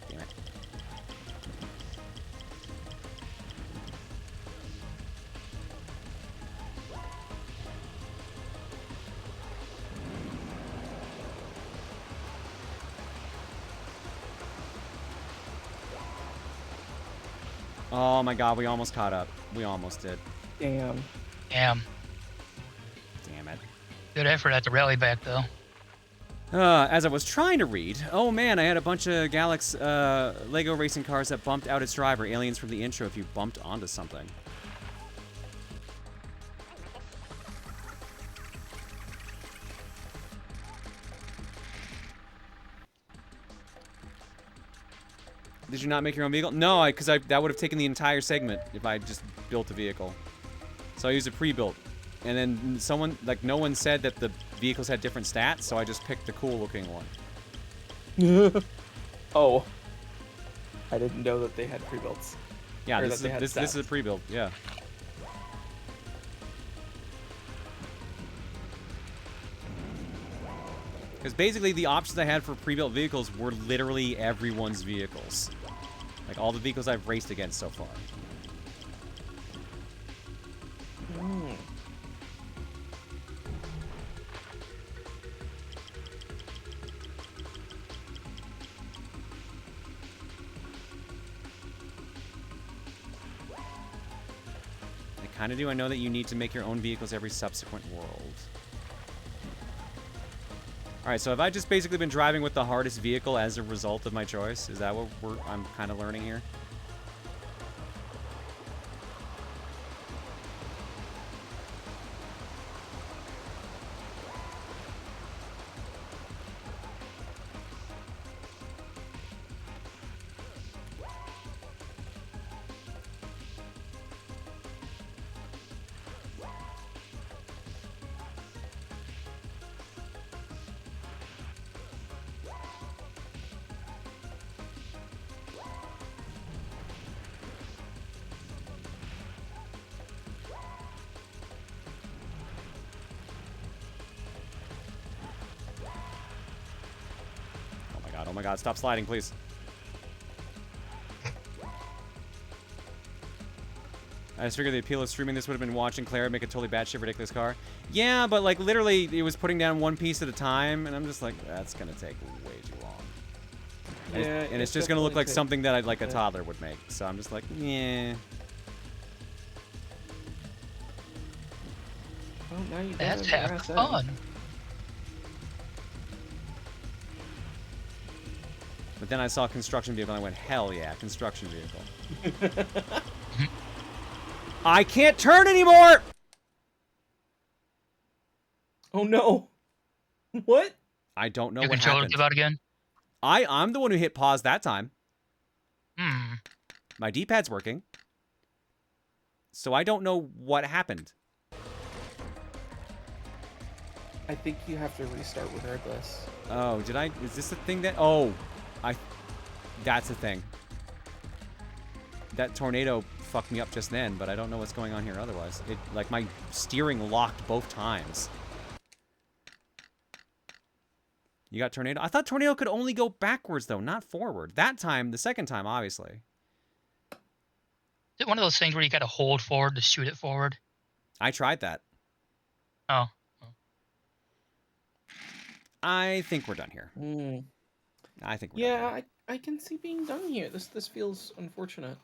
Damn it. Oh my god, we almost caught up. We almost did. Damn. Damn. Damn it. Good effort at the rally back, though. As I was trying to read, oh man, I had a bunch of Galax Lego racing cars that bumped out its driver. Aliens from the intro if you bumped onto something. Did you not make your own vehicle? No, because that would have taken the entire segment if I just built a vehicle. So I used a pre-built. And then someone, like, no one said that the vehicles had different stats, so I just picked a cool-looking one. Oh. I didn't know that they had pre-builts. Yeah, Or this that they had is a stats. pre-built, yeah. Because basically the options I had for pre-built vehicles were literally everyone's vehicles. Like all the vehicles I've raced against so far. I kind of do. I know that you need to make your own vehicles every subsequent world. Alright, so have I just basically been driving with the hardest vehicle as a result of my choice? Is that what I'm kind of learning here? Oh my god, stop sliding, please. I just figured the appeal of streaming this would have been watching Claire make a totally batshit ridiculous car. Yeah, but like literally it was putting down one piece at a time, and I'm just like, that's gonna take way too long. Yeah, and it's just gonna look like something that I'd like a toddler would make. So I'm just like, yeah. Well, now you Let's gotta have harass fun. But then I saw construction vehicle and I went, hell yeah, construction vehicle. I can't turn anymore! Oh no. What? I don't know Your what controller happened. give out again? I'm the one who hit pause that time. Hmm. My D-pad's working. So I don't know what happened. I think you have to restart regardless. Oh, did I? Is this the thing that? Oh, that's the thing. That tornado fucked me up just then, but I don't know what's going on here otherwise. It, like, my steering locked both times. You got tornado? I thought tornado could only go backwards, though, not forward. That time, the second time, obviously. Is it one of those things where you gotta hold forward to shoot it forward? I tried that. Oh. I think we're done here. I think we're done here. I can see being done here. This feels unfortunate.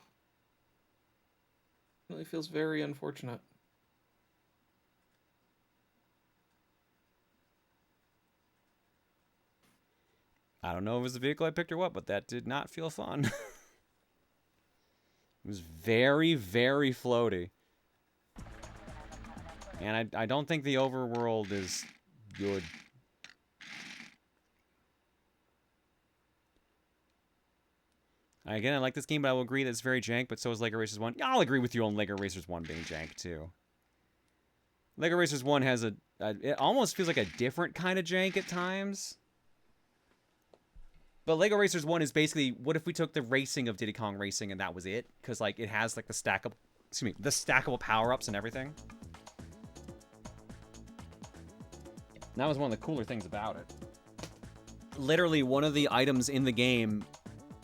Really feels very unfortunate. I don't know if it was the vehicle I picked or what, but that did not feel fun. It was very, very floaty. And I don't think the overworld is good. Again, I like this game, but I will agree that it's very jank, but so is LEGO Racers 1. Yeah, I'll agree with you on LEGO Racers 1 being jank, too. LEGO Racers 1 has it almost feels like a different kind of jank at times. But LEGO Racers 1 is basically, what if we took the racing of Diddy Kong Racing and that was it? Because, like, it has, like, the stackable power-ups and everything. And that was one of the cooler things about it. Literally, one of the items in the game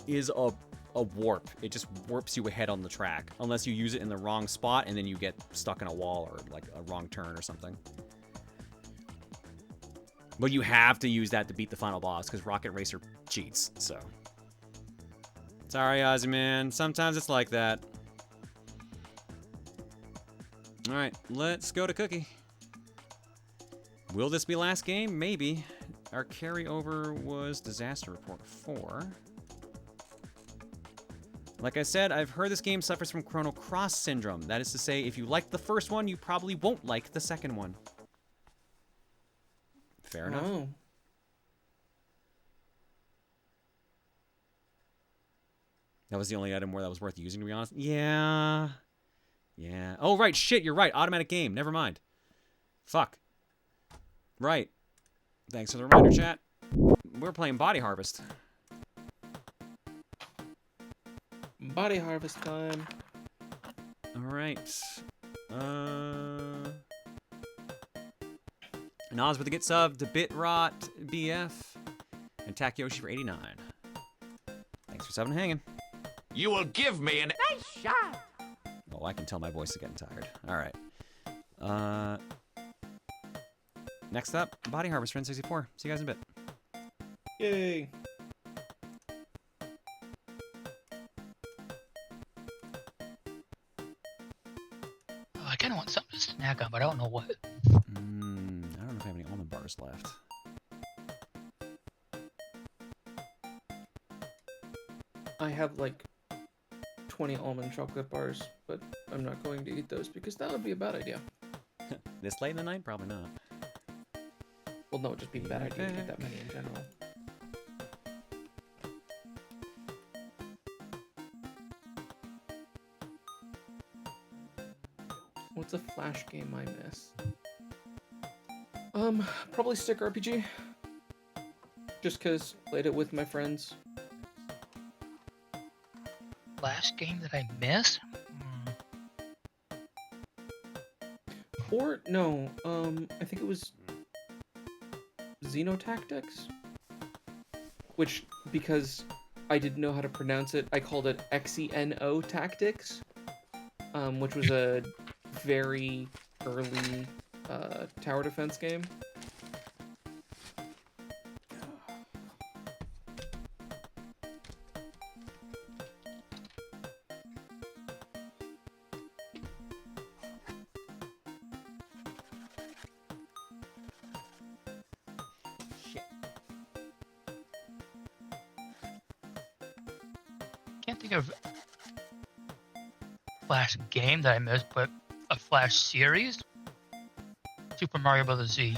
is a warp. It just warps you ahead on the track. Unless you use it in the wrong spot and then you get stuck in a wall or, like, a wrong turn or something. But you have to use that to beat the final boss, because Rocket Racer cheats, so. Sorry, Ozzy, man. Sometimes it's like that. Alright, let's go to Cookie. Will this be last game? Maybe. Our carryover was Disaster Report 4. Like I said, I've heard this game suffers from Chrono Cross syndrome. That is to say, if you liked the first one, you probably won't like the second one. Fair enough. Oh. That was the only item where that was worth using, to be honest. Yeah. Yeah. Oh, right. Shit, you're right. Automatic game. Never mind. Fuck. Right. Thanks for the reminder, chat. We're playing Body Harvest. Body harvest time. Alright. Nas with the get sub to Bitrot BF and Takyoshi for 89. Thanks for subbing and hanging. You will give me an Nice shot. Oh, I can tell my voice is getting tired. Alright. Next up, Body Harvest Friend 64. See you guys in a bit. Yay. Oh, I kind of want something to snack on, but I don't know what. I don't know if I have any almond bars left. I have like 20 almond chocolate bars, but I'm not going to eat those because that would be a bad idea. This late in the night? Probably not. Well, no, it'd just be a bad idea to eat that many in general. What's a Flash game I miss? Probably Stick RPG. Just cause played it with my friends. Last game that I missed? Or no, I think it was Xenotactics, which because I didn't know how to pronounce it, I called it XENO Tactics, which was a very early tower defense game. Can't think of Flash game that I missed, but a Flash series? Super Mario Bros. Z.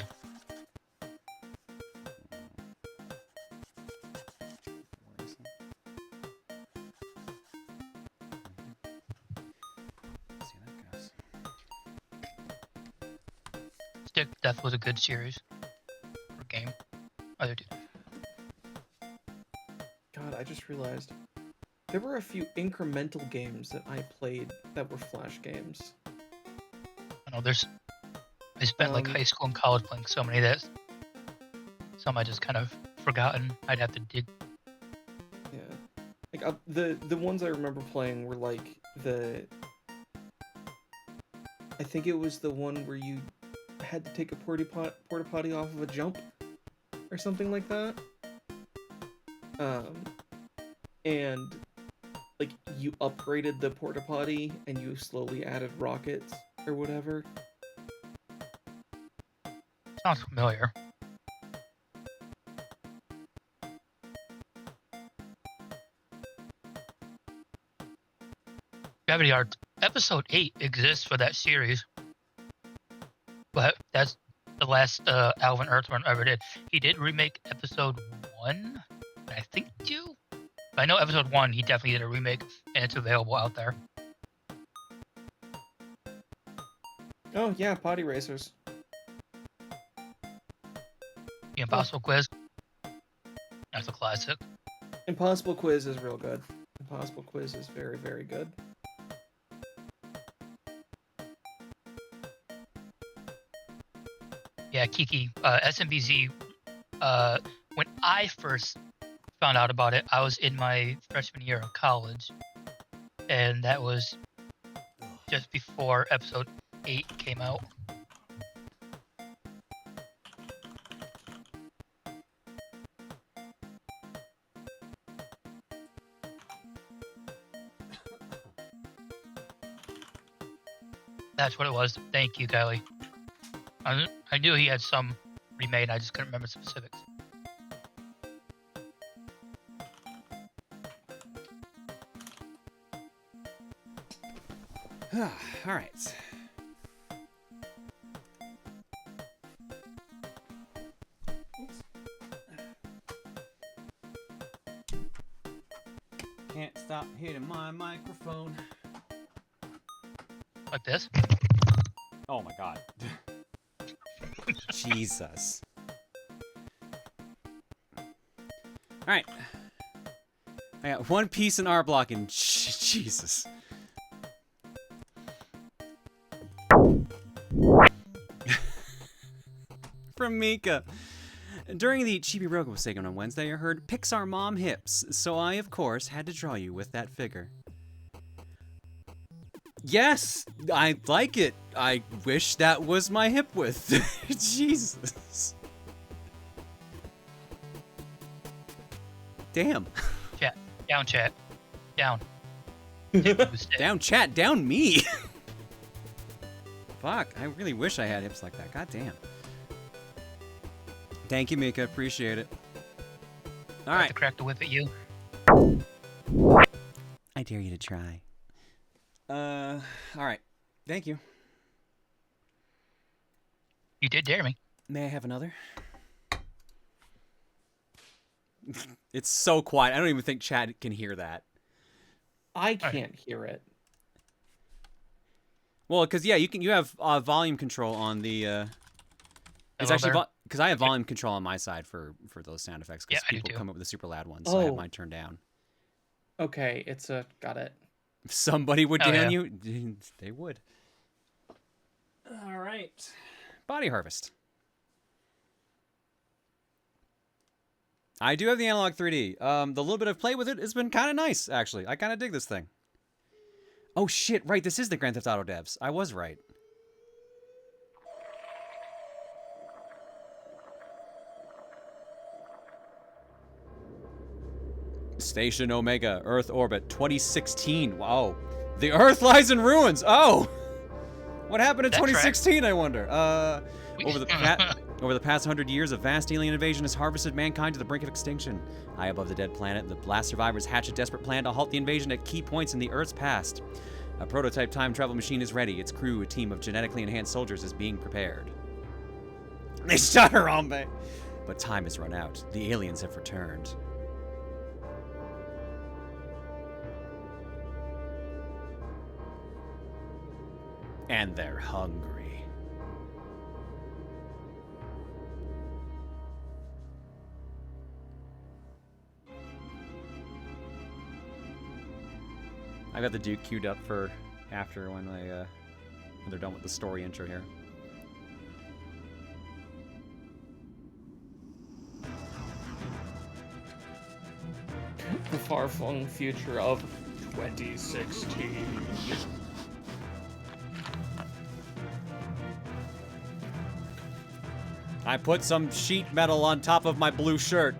Stick Death was a good series or game. Other two. God, I just realized there were a few incremental games that I played that were Flash games. I know I spent like high school and college playing so many that some I just kind of forgotten. I'd have to dig. Yeah, like the ones I remember playing were like I think it was the one where you had to take a porta potty off of a jump or something like that. And like you upgraded the porta potty and you slowly added rockets or whatever. Sounds familiar. Gravity Arts Episode 8 exists for that series, but that's the last Alvin Earthworm ever did. He did remake Episode 1, and I think 2. But I know Episode 1 he definitely did a remake, and it's available out there. Oh yeah, Potty Racers. The Impossible Quiz. That's a classic. Impossible Quiz is real good. Impossible Quiz is very, very good. Yeah, Kiki, SMBZ, when I first found out about it, I was in my freshman year of college, and that was just before Episode 8 came out. That's what it was. Thank you, Kylie. I knew he had some remade, I just couldn't remember specifics. All right. Can't stop Stop hitting my microphone. Like this? Oh my god. Jesus. Alright. I got one piece in R block and Jesus. From Mika. During the Chibi Rogo segment on Wednesday, I heard Pixar Mom hips, so I, of course, had to draw you with that figure. Yes, I like it. I wish that was my hip width. Jesus. Damn. Chat. Down, chat. Down. Down, chat. Down me. Fuck. I really wish I had hips like that. God damn. Thank you, Mika. Appreciate it. All right. To crack the whip at you. I dare you to try. All right. Thank you. You did dare me. May I have another? It's so quiet. I don't even think Chad can hear that. I can't hear it. Well, because yeah, you have volume control on the. It's actually because I have volume control on my side for those sound effects. Because people come up with the super loud ones, so I have mine turned down. Okay, got it. If somebody would down you, they would. All right, Body Harvest. I do have the analog 3D. The little bit I've played with it has been kind of nice, actually. I kind of dig this thing. Oh shit! Right, this is the Grand Theft Auto devs. I was right. Station Omega, Earth orbit, 2016. Wow. The Earth lies in ruins. Oh! What happened in 2016, I wonder? Over the past 100 years, a vast alien invasion has harvested mankind to the brink of extinction. High above the dead planet, the last survivors hatch a desperate plan to halt the invasion at key points in the Earth's past. A prototype time travel machine is ready. Its crew, a team of genetically enhanced soldiers, is being prepared. They shot Harambe! But time has run out. The aliens have returned. And they're hungry. I got the Duke queued up for after when they're done with the story intro here. The far-flung future of 2016. I put some sheet metal on top of my blue shirt.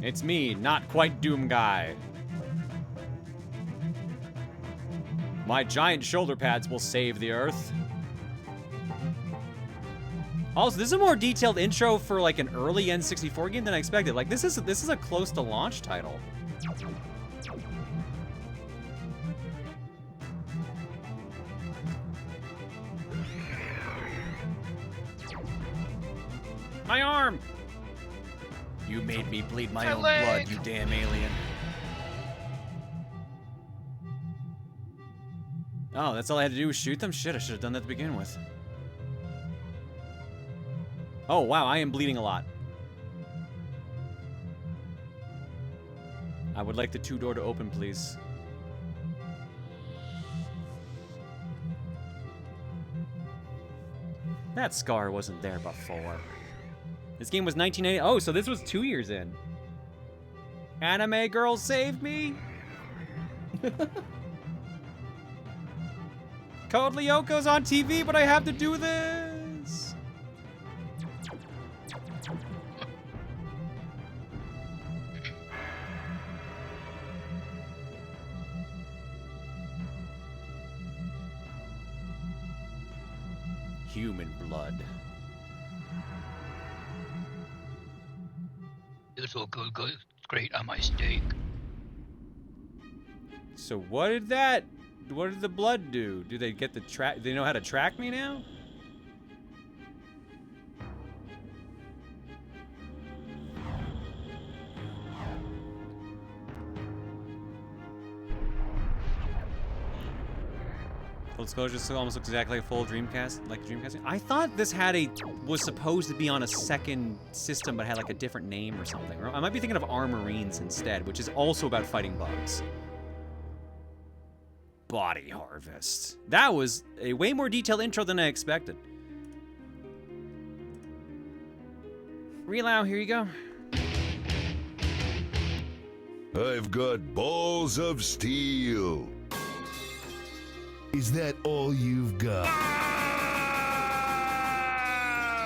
It's me, not quite Doom Guy. My giant shoulder pads will save the Earth. Also, this is a more detailed intro for like an early N64 game than I expected. Like this is a close to launch title. My arm! You made me bleed my own blood, you damn alien. Oh, that's all I had to do was shoot them? Shit, I should have done that to begin with. Oh, wow, I am bleeding a lot. I would like the 2-door to open, please. That scar wasn't there before. This game was 1980. Oh, so this was 2 years in. Anime girl, save me! Code Lyoko's on TV, but I have to do this! Human blood. It's all good, good. Great on my steak. So what did the blood do? Do they get the track? Do they know how to track me now? Full disclosure, this almost looks exactly like a full Dreamcast, like Dreamcast. I thought this was supposed to be on a second system, but had like a different name or something. Or I might be thinking of Armorines instead, which is also about fighting bugs. Body Harvest. That was a way more detailed intro than I expected. Relow, here you go. I've got balls of steel. Is that all you've got?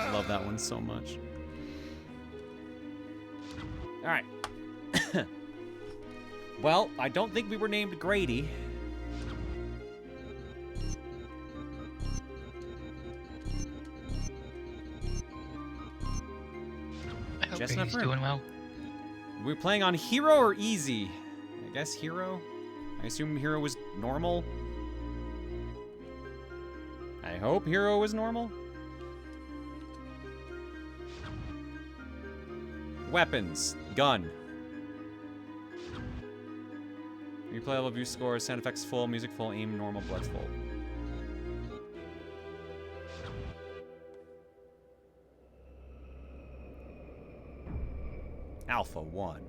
I love that one so much. All right. Well, I don't think we were named Grady. I hope Just Grady's enough room. doing well. We're playing on Hero or Easy? I guess Hero? I assume Hero was normal? I hope Hero was normal? Weapons. Gun. Replay level, view score, sound effects full, music full, aim normal, blood full. Alpha 1.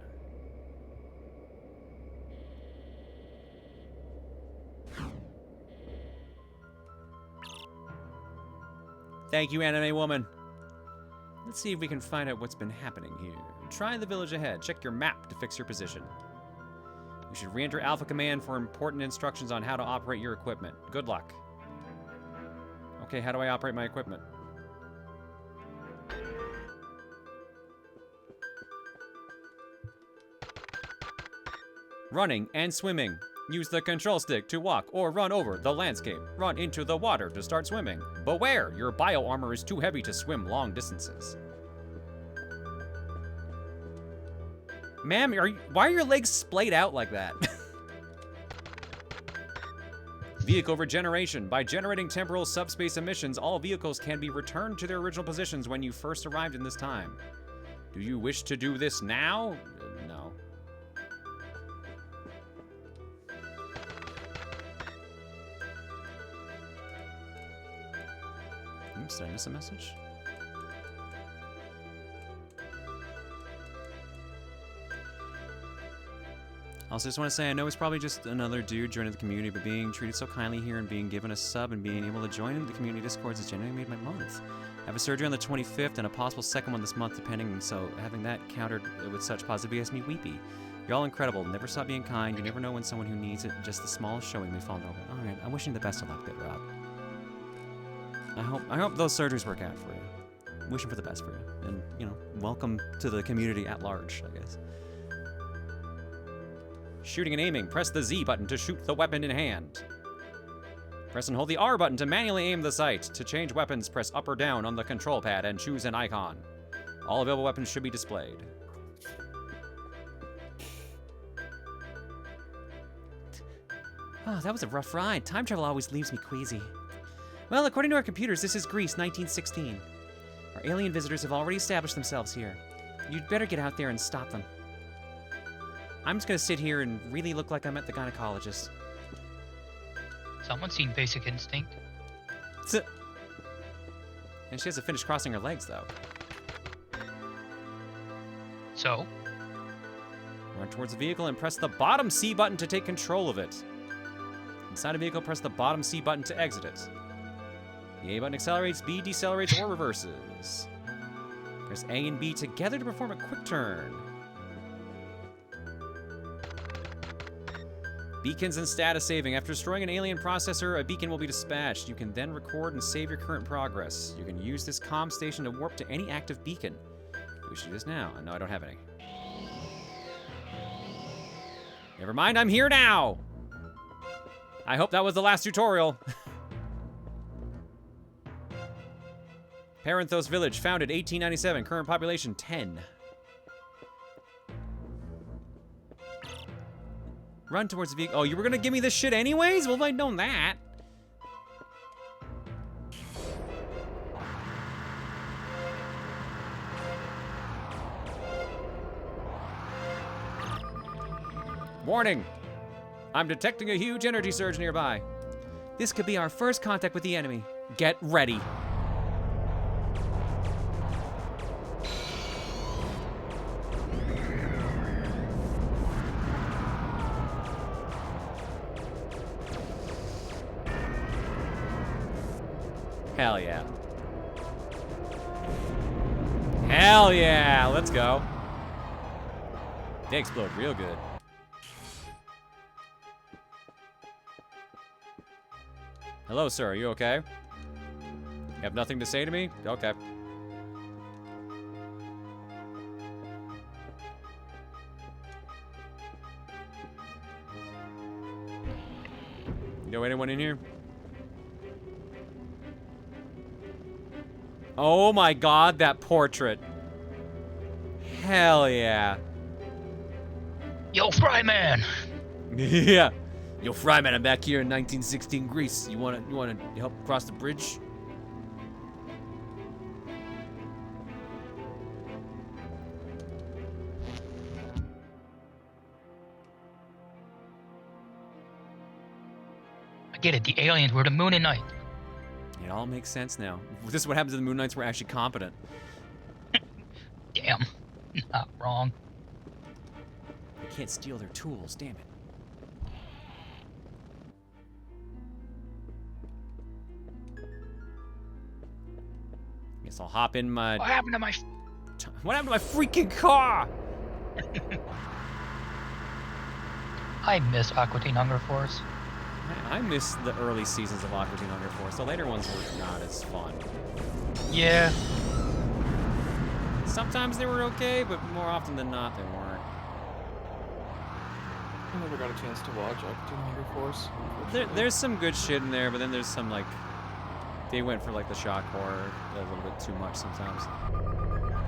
Thank you, anime woman. Let's see if we can find out what's been happening here. Try the village ahead. Check your map to fix your position. You should re-enter Alpha Command for important instructions on how to operate your equipment. Good luck. Okay, how do I operate my equipment? Running and swimming. Use the control stick to walk or run over the landscape. Run into the water to start swimming. Beware, your bio armor is too heavy to swim long distances. Ma'am, why are your legs splayed out like that? Vehicle regeneration. By generating temporal subspace emissions, all vehicles can be returned to their original positions when you first arrived in this time. Do you wish to do this now? No. Oops, did I miss a message? Also, just want to say, I know it's probably just another dude joining the community, but being treated so kindly here and being given a sub and being able to join the community discords has genuinely made my month. I have a surgery on the 25th and a possible second one this month, depending, so having that countered with such positivity has me weepy. You're all incredible. Never stop being kind. You never know when someone who needs it, just the smallest showing may fall over. Alright, I'm wishing you the best of luck, Rob. I hope those surgeries work out for you. Wishing for the best for you. And, you know, welcome to the community at large, I guess. Shooting and aiming. Press the Z button to shoot the weapon in hand. Press and hold the R button to manually aim the sight. To change weapons, press up or down on the control pad and choose an icon. All available weapons should be displayed. Oh, that was a rough ride. Time travel always leaves me queasy. Well, according to our computers, this is Greece, 1916. Our alien visitors have already established themselves here. You'd better get out there and stop them. I'm just gonna sit here and really look like I'm at the gynecologist. Someone's seen Basic Instinct. And she has to finish crossing her legs, though. So? Run towards the vehicle and press the bottom C button to take control of it. Inside a vehicle, press the bottom C button to exit it. The A button accelerates, B decelerates or reverses. Press A and B together to perform a quick turn. Beacons and status saving. After destroying an alien processor, a beacon will be dispatched. You can then record and save your current progress. You can use this comm station to warp to any active beacon. We should do this now. No, I don't have any. Never mind, I'm here now! I hope that was the last tutorial. Parenthos Village, founded 1897, current population 10. Run towards the vehicle. Oh, you were gonna give me this shit anyways? Well, if I'd known that. Warning! I'm detecting a huge energy surge nearby. This could be our first contact with the enemy. Get ready. Hell yeah. Hell yeah! Let's go. They explode real good. Hello, sir. Are you okay? You have nothing to say to me? Okay. You know anyone in here? Oh my god, that portrait. Hell yeah. Yo, Fryman! Yeah. Yo, Fryman, I'm back here in 1916 Greece. You wanna help cross the bridge? I get it, the aliens were the Moon and Night. It all makes sense now. This is what happens to the Moon Knights. We're actually competent. Damn, not wrong. I can't steal their tools, damn it. Guess I'll hop in my... What happened to my... What happened to my freaking car? I miss Aqua Teen Hunger Force. I miss the early seasons of Aqua Teen Hunger Force. The later ones were not as fun. Yeah. Sometimes they were okay, but more often than not, they weren't. I never got a chance to watch Aqua Teen Hunger Force. There's some good shit in there, but then there's some, like... They went for, like, the shock horror a little bit too much sometimes.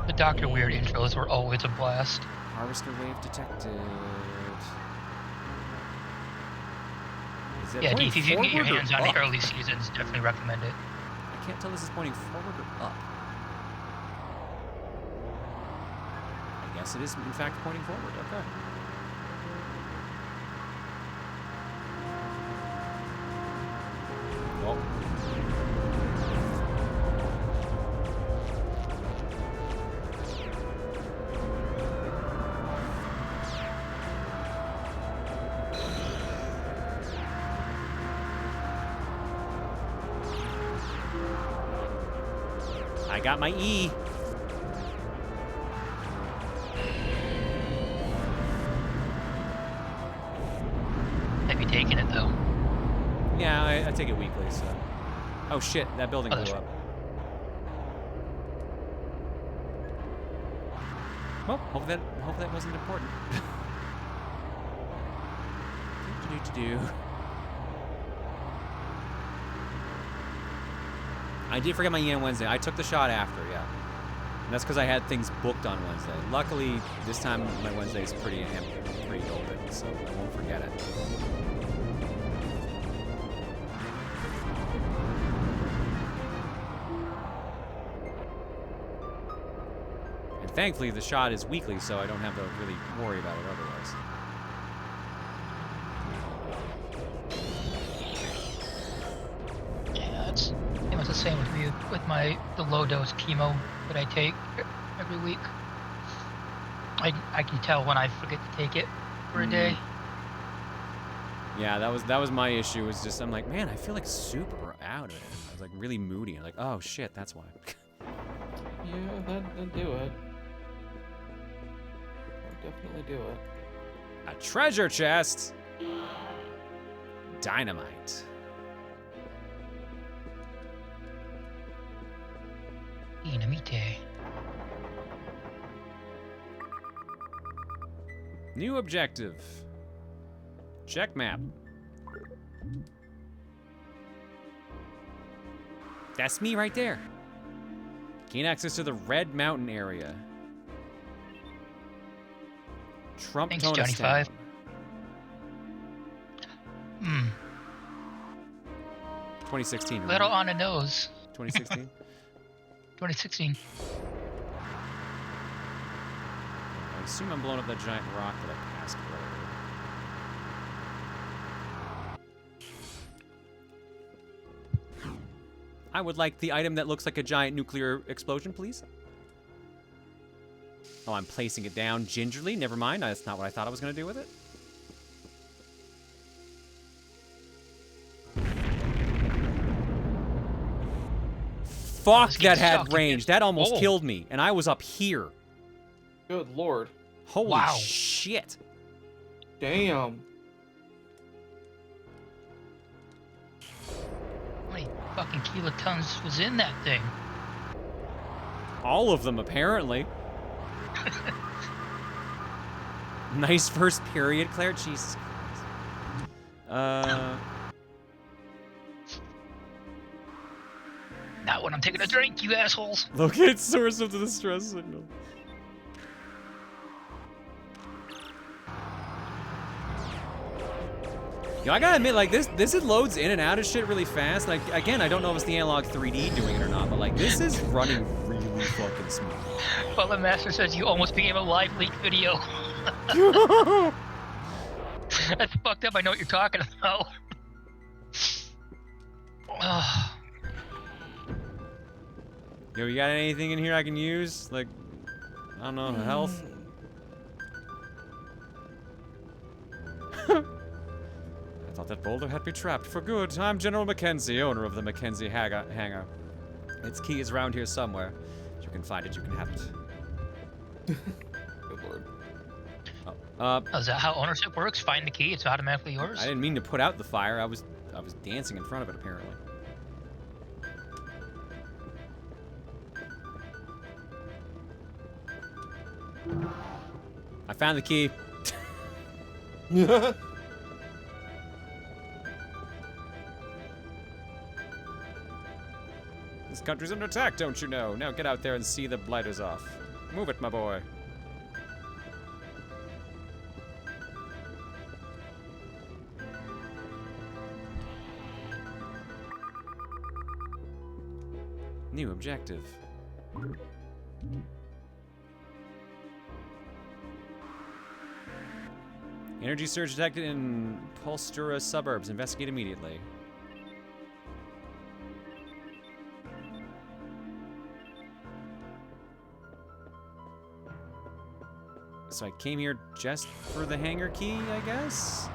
The Dr. Weird intros were always a blast. Harvester Wave detected. Is it Yeah, pointing if you can get your forward or hands on the up? early seasons, definitely recommend it. I can't tell this is pointing forward or up. I guess it is, in fact, pointing forward. Okay. Oh. I got my E. Have you taken it, though? Yeah, I take it weekly, so... Oh shit, that building blew up. Well, hope that wasn't important. Do. I did forget my E on Wednesday. I took the shot after, yeah. And that's because I had things booked on Wednesday. Luckily, this time my Wednesday is pretty open, so I won't forget it. And thankfully, the shot is weekly, so I don't have to really worry about it otherwise. Yeah, it's pretty much the same with me with the low dose chemo that I take every week. I can tell when I forget to take it for a day. Yeah, that was my issue. Was just I'm like, man, I feel like super out of it. I was like really moody. I'm like, oh shit, that's why. Yeah, that'd do it. That'd definitely do it. A treasure chest. Dynamite. Dynamite. New objective. Check map. That's me right there. Gain access to the Red Mountain area. Thanks, Trumptonistan. Johnny 5. 2016. Little on the nose. 2016. 2016. I assume I'm blowing up that giant rock that I passed earlier. I would like the item that looks like a giant nuclear explosion, please. Oh, I'm placing it down gingerly. Never mind. That's not what I thought I was going to do with it. Fuck, that had range. That almost killed me, and I was up here. Good lord. Holy shit. Damn. How many fucking kilotons was in that thing? All of them, apparently. Nice first period, Claire. Jesus Christ. Not when I'm taking a drink, you assholes. Locate source of the distress signal. Yo, I gotta admit, like, this loads in and out of shit really fast. Like, again, I don't know if it's the analog 3D doing it or not, but, like, this is running really fucking smooth. Well, the master says you almost became a live leak video. That's fucked up. I know what you're talking about. Yo, you got anything in here I can use? Like, I don't know, health? I thought that boulder had me trapped for good. I'm General Mackenzie, owner of the Mackenzie Hangar. Its key is around here somewhere. If you can find it, you can have it. Good lord. Is that how ownership works? Find the key, it's automatically yours? I didn't mean to put out the fire. I was dancing in front of it, apparently. I found the key. This country's under attack, don't you know? Now get out there and see the blighters off. Move it, my boy. New objective. Energy surge detected in Polstura suburbs. Investigate immediately. So I came here just for the hangar key, I guess?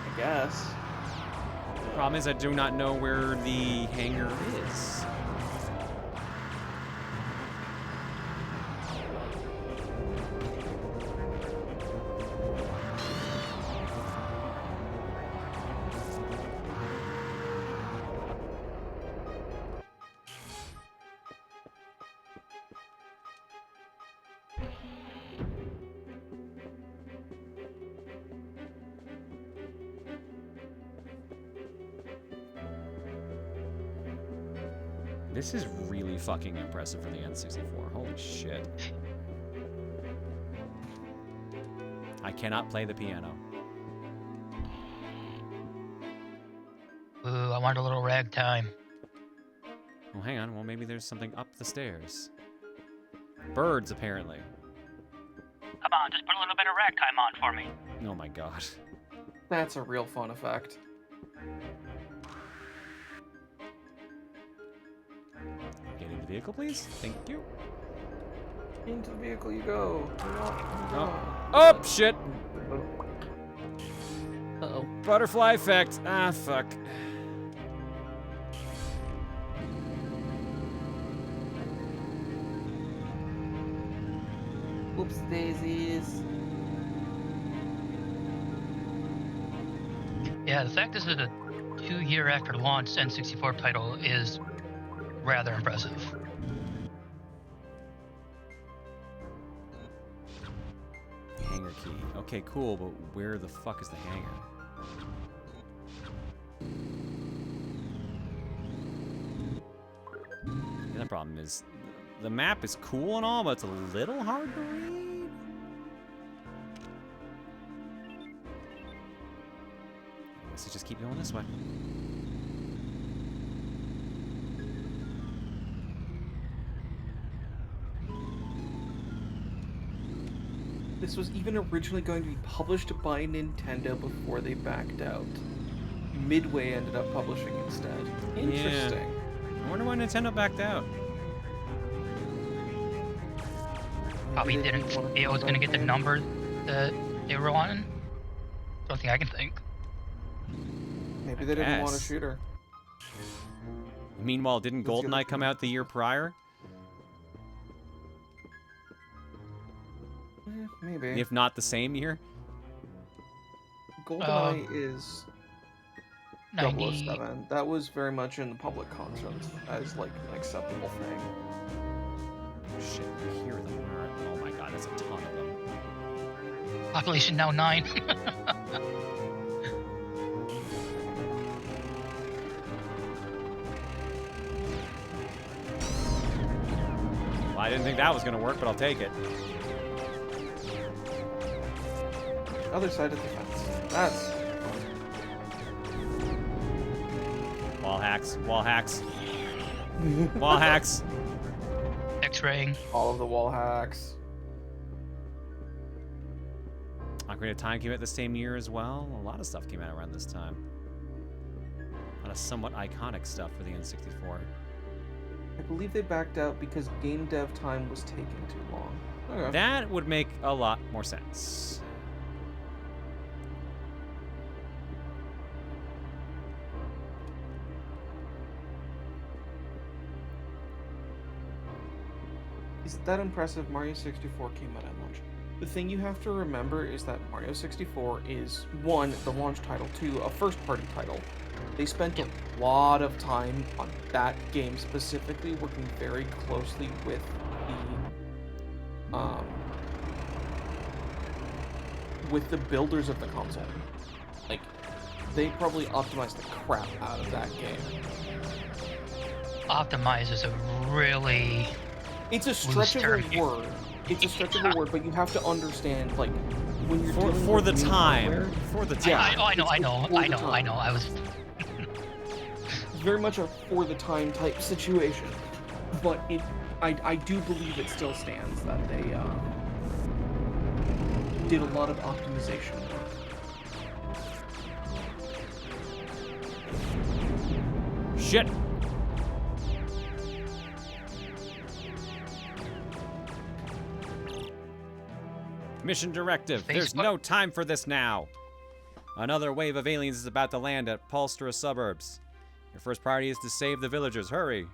I guess. The problem is I do not know where the hangar is. This is really fucking impressive for the N64. Holy shit. I cannot play the piano. Ooh, I want a little ragtime. Well, hang on. Well, maybe there's something up the stairs. Birds, apparently. Come on, just put a little bit of ragtime on for me. Oh my god. That's a real fun effect. Get into the vehicle, please. Thank you. Into the vehicle you go. Oh, shit. Uh-oh. Butterfly effect. Ah, fuck. Whoops daisies. Yeah, the fact this is a 2-year after launch N64 title is rather impressive. Hangar key. Okay, cool, but where the fuck is the hangar? The other problem is, the map is cool and all, but it's a little hard to read. guess I just keep going this way. This was even originally going to be published by Nintendo before they backed out. Midway ended up publishing instead. Interesting. Yeah. I wonder why Nintendo backed out. Probably didn't think it was going to get the number that they were wanting. Don't think I can think. Maybe they didn't want a shooter. Meanwhile, didn't GoldenEye come out the year prior? Maybe. If not the same year? GoldenEye is 007. That was very much in the public conscience as like an acceptable thing. Shit, I hear them. Oh my god, that's a ton of them. Population now 9. Well, I didn't think that was going to work, but I'll take it. Other side of the fence. That's wall hacks. Wall hacks. Wall hacks. X-raying. All of the wall hacks. Ocarina of Time came out the same year as well. A lot of stuff came out around this time. A lot of somewhat iconic stuff for the N64. I believe they backed out because game dev time was taking too long. Okay. That would make a lot more sense. Is that impressive? Mario 64 came out at launch. The thing you have to remember is that Mario 64 is, 1, the launch title, 2, a first-party title. They spent a lot of time on that game specifically, working very closely with the builders of the console. Like, they probably optimized the crap out of that game. Optimize is a really... It's a stretch of a word. It's a stretch of a word, but you have to understand, like, when you're dealing for with the new time. hardware, For the time. I know. I was... very much a for the time type situation, but I do believe it still stands that they did a lot of optimization work. Shit. Mission directive. There's no time for this now. Another wave of aliens is about to land at Palstra suburbs. Your first priority is to save the villagers. Hurry.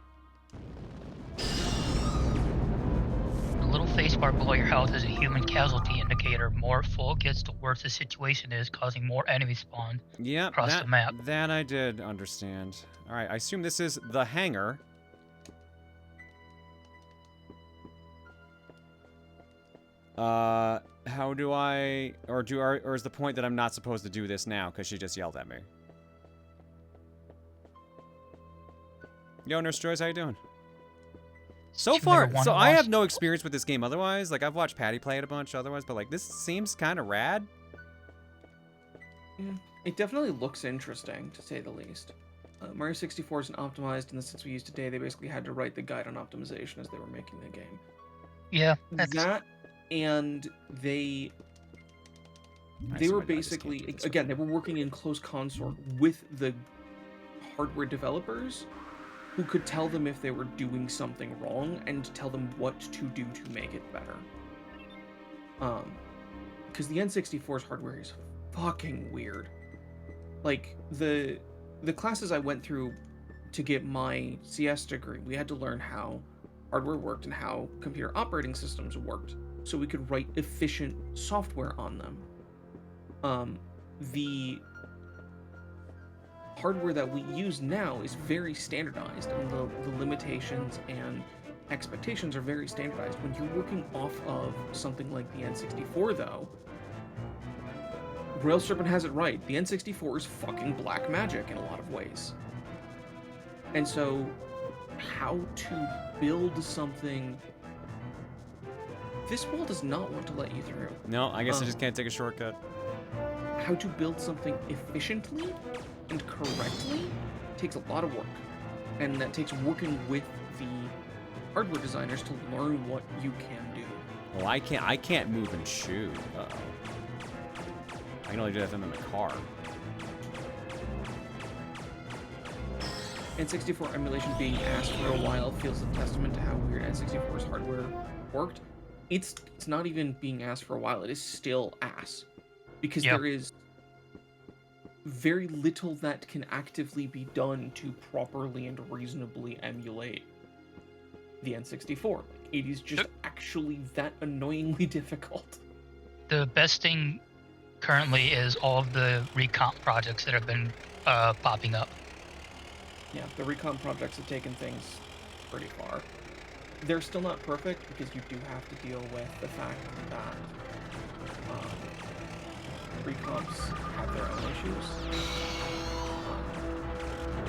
The little face bar below your house is a human casualty indicator. More full it gets, the worse the situation is, causing more enemies spawn across the map. That I did understand. All right, I assume this is the hangar. How do I, or is the point that I'm not supposed to do this now because she just yelled at me? Yo, Nurse Joyce, how you doing? So far, so I have no experience with this game otherwise. Like, I've watched Patty play it a bunch otherwise, but like, this seems kind of rad. Yeah, it definitely looks interesting, to say the least. Mario 64 isn't optimized in the sense we use today. They basically had to write the guide on optimization as they were making the game. Yeah, that, and they were basically, again, they were working in close consort with the hardware developers, who could tell them if they were doing something wrong and tell them what to do to make it better. Because the N64's hardware is fucking weird. Like, the classes I went through to get my CS degree, we had to learn how hardware worked and how computer operating systems worked, so we could write efficient software on them. The hardware that we use now is very standardized, and the limitations and expectations are very standardized. When you're working off of something like the N64, though, Rail Serpent has it right. The N64 is fucking black magic in a lot of ways. And so, how to build something... This wall does not want to let you through. No, I guess I just can't take a shortcut. how to build something efficiently and correctly takes a lot of work. And that takes working with the hardware designers to learn what you can do. Well, I can't move and shoot. Uh-oh. I can only do that if I'm in the car. N64 emulation being asked for a while feels a testament to how weird N64's hardware worked. It's not even being asked for a while, it is still ass. Because there is very little that can actively be done to properly and reasonably emulate the N64. It is just actually that annoyingly difficult. The best thing currently is all of the recomp projects that have been popping up. Yeah, the recomp projects have taken things pretty far. They're still not perfect because you do have to deal with the fact that recomps have their own issues.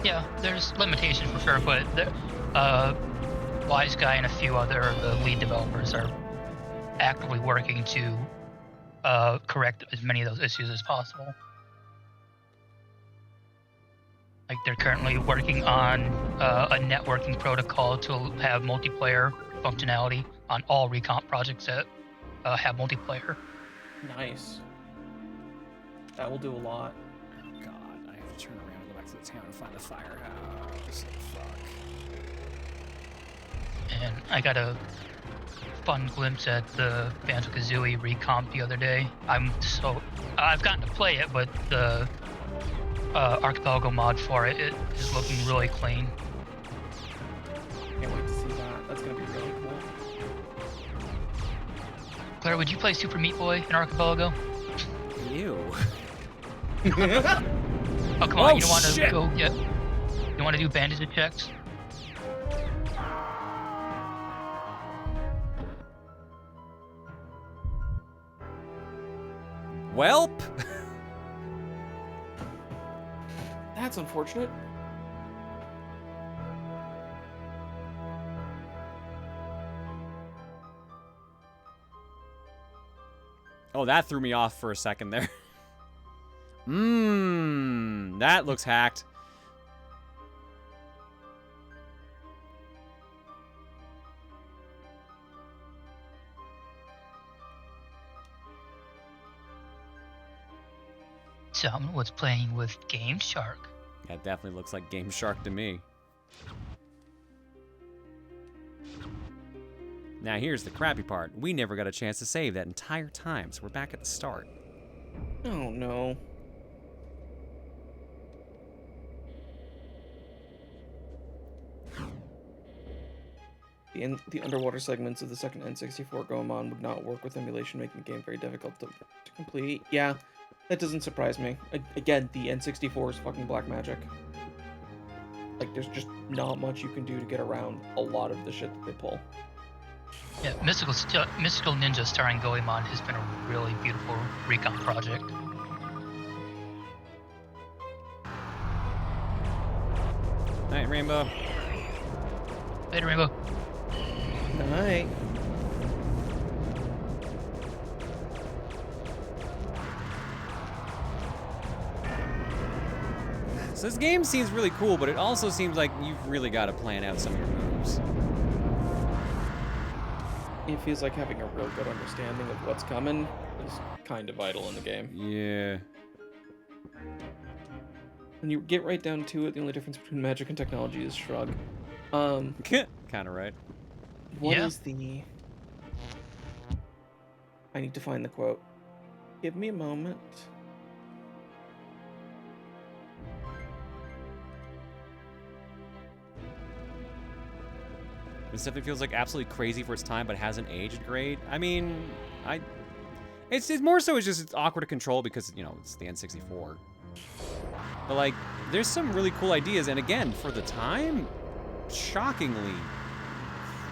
Yeah, there's limitations for sure, but Wise Guy and a few other the lead developers are actively working to correct as many of those issues as possible. Like they're currently working on a networking protocol to have multiplayer functionality on all recomp projects that have multiplayer. Nice. That will do a lot. Oh god, I have to turn around and go back to the town and find the firehouse. Fuck. And I got a fun glimpse at the Banjo-Kazooie recomp the other day. I've gotten to play it, but the Archipelago mod for it is looking really clean. Can't wait to see that. That's gonna be really cool. Claire, would you play Super Meat Boy in Archipelago? Ew. Oh, come on, you don't want to go yet? You want to do bandage checks? Welp. That's unfortunate. Oh, that threw me off for a second there. That looks hacked. Someone was playing with Game Shark. That definitely looks like Game Shark to me. Now here's the crappy part. We never got a chance to save that entire time, so we're back at the start. Oh no. The underwater segments of the second N64 Goemon would not work with emulation, making the game very difficult to complete. Yeah, that doesn't surprise me. Again, the N64 is fucking black magic. Like, there's just not much you can do to get around a lot of the shit that they pull. Yeah, Mystical Ninja starring Goemon has been a really beautiful recon project. Night, Rainbow. Later, Rainbow. Night. So this game seems really cool, but it also seems like you've really got to plan out some of your moves. It feels like having a real good understanding of what's coming is kind of vital in the game. Yeah. When you get right down to it, the only difference between magic and technology is shrug. Kind of right. What is the... I need to find the quote. Give me a moment. This definitely feels like absolutely crazy for its time, but hasn't aged great. I mean, it's more so it's just it's awkward to control because, you know, it's the N64. But, like, there's some really cool ideas, and again, for the time, shockingly,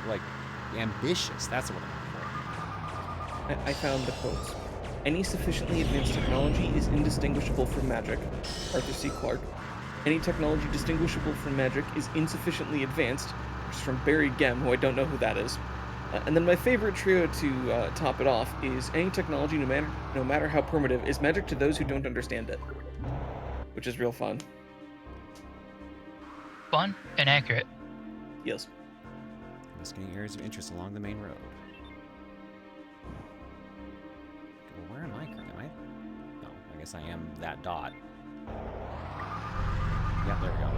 like, ambitious. That's what I'm looking for. I found the quotes. Any sufficiently advanced technology is indistinguishable from magic. Arthur C. Clarke. Any technology distinguishable from magic is insufficiently advanced. Which is from Barry Gem, who I don't know who that is. And then my favorite trio to top it off is any technology, no matter how primitive, is magic to those who don't understand it, which is real fun. Fun and accurate. Yes. Investigating areas of interest along the main road. Well, where am I currently? Am I? No, I guess I am that dot. Yeah, there we go.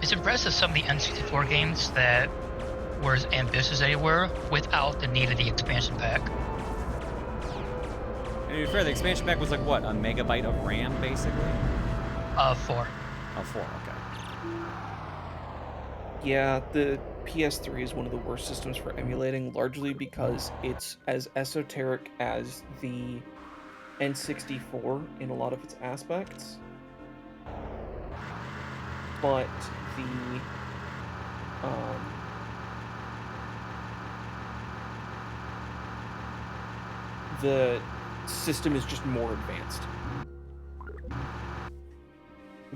It's impressive some of the N64 games that were as ambitious as they were without the need of the expansion pack. To be fair, the expansion pack was like what, a megabyte of RAM, basically? 4. Oh, 4, okay. Yeah, the PS3 is one of the worst systems for emulating, largely because it's as esoteric as the N64 in a lot of its aspects. But the system is just more advanced.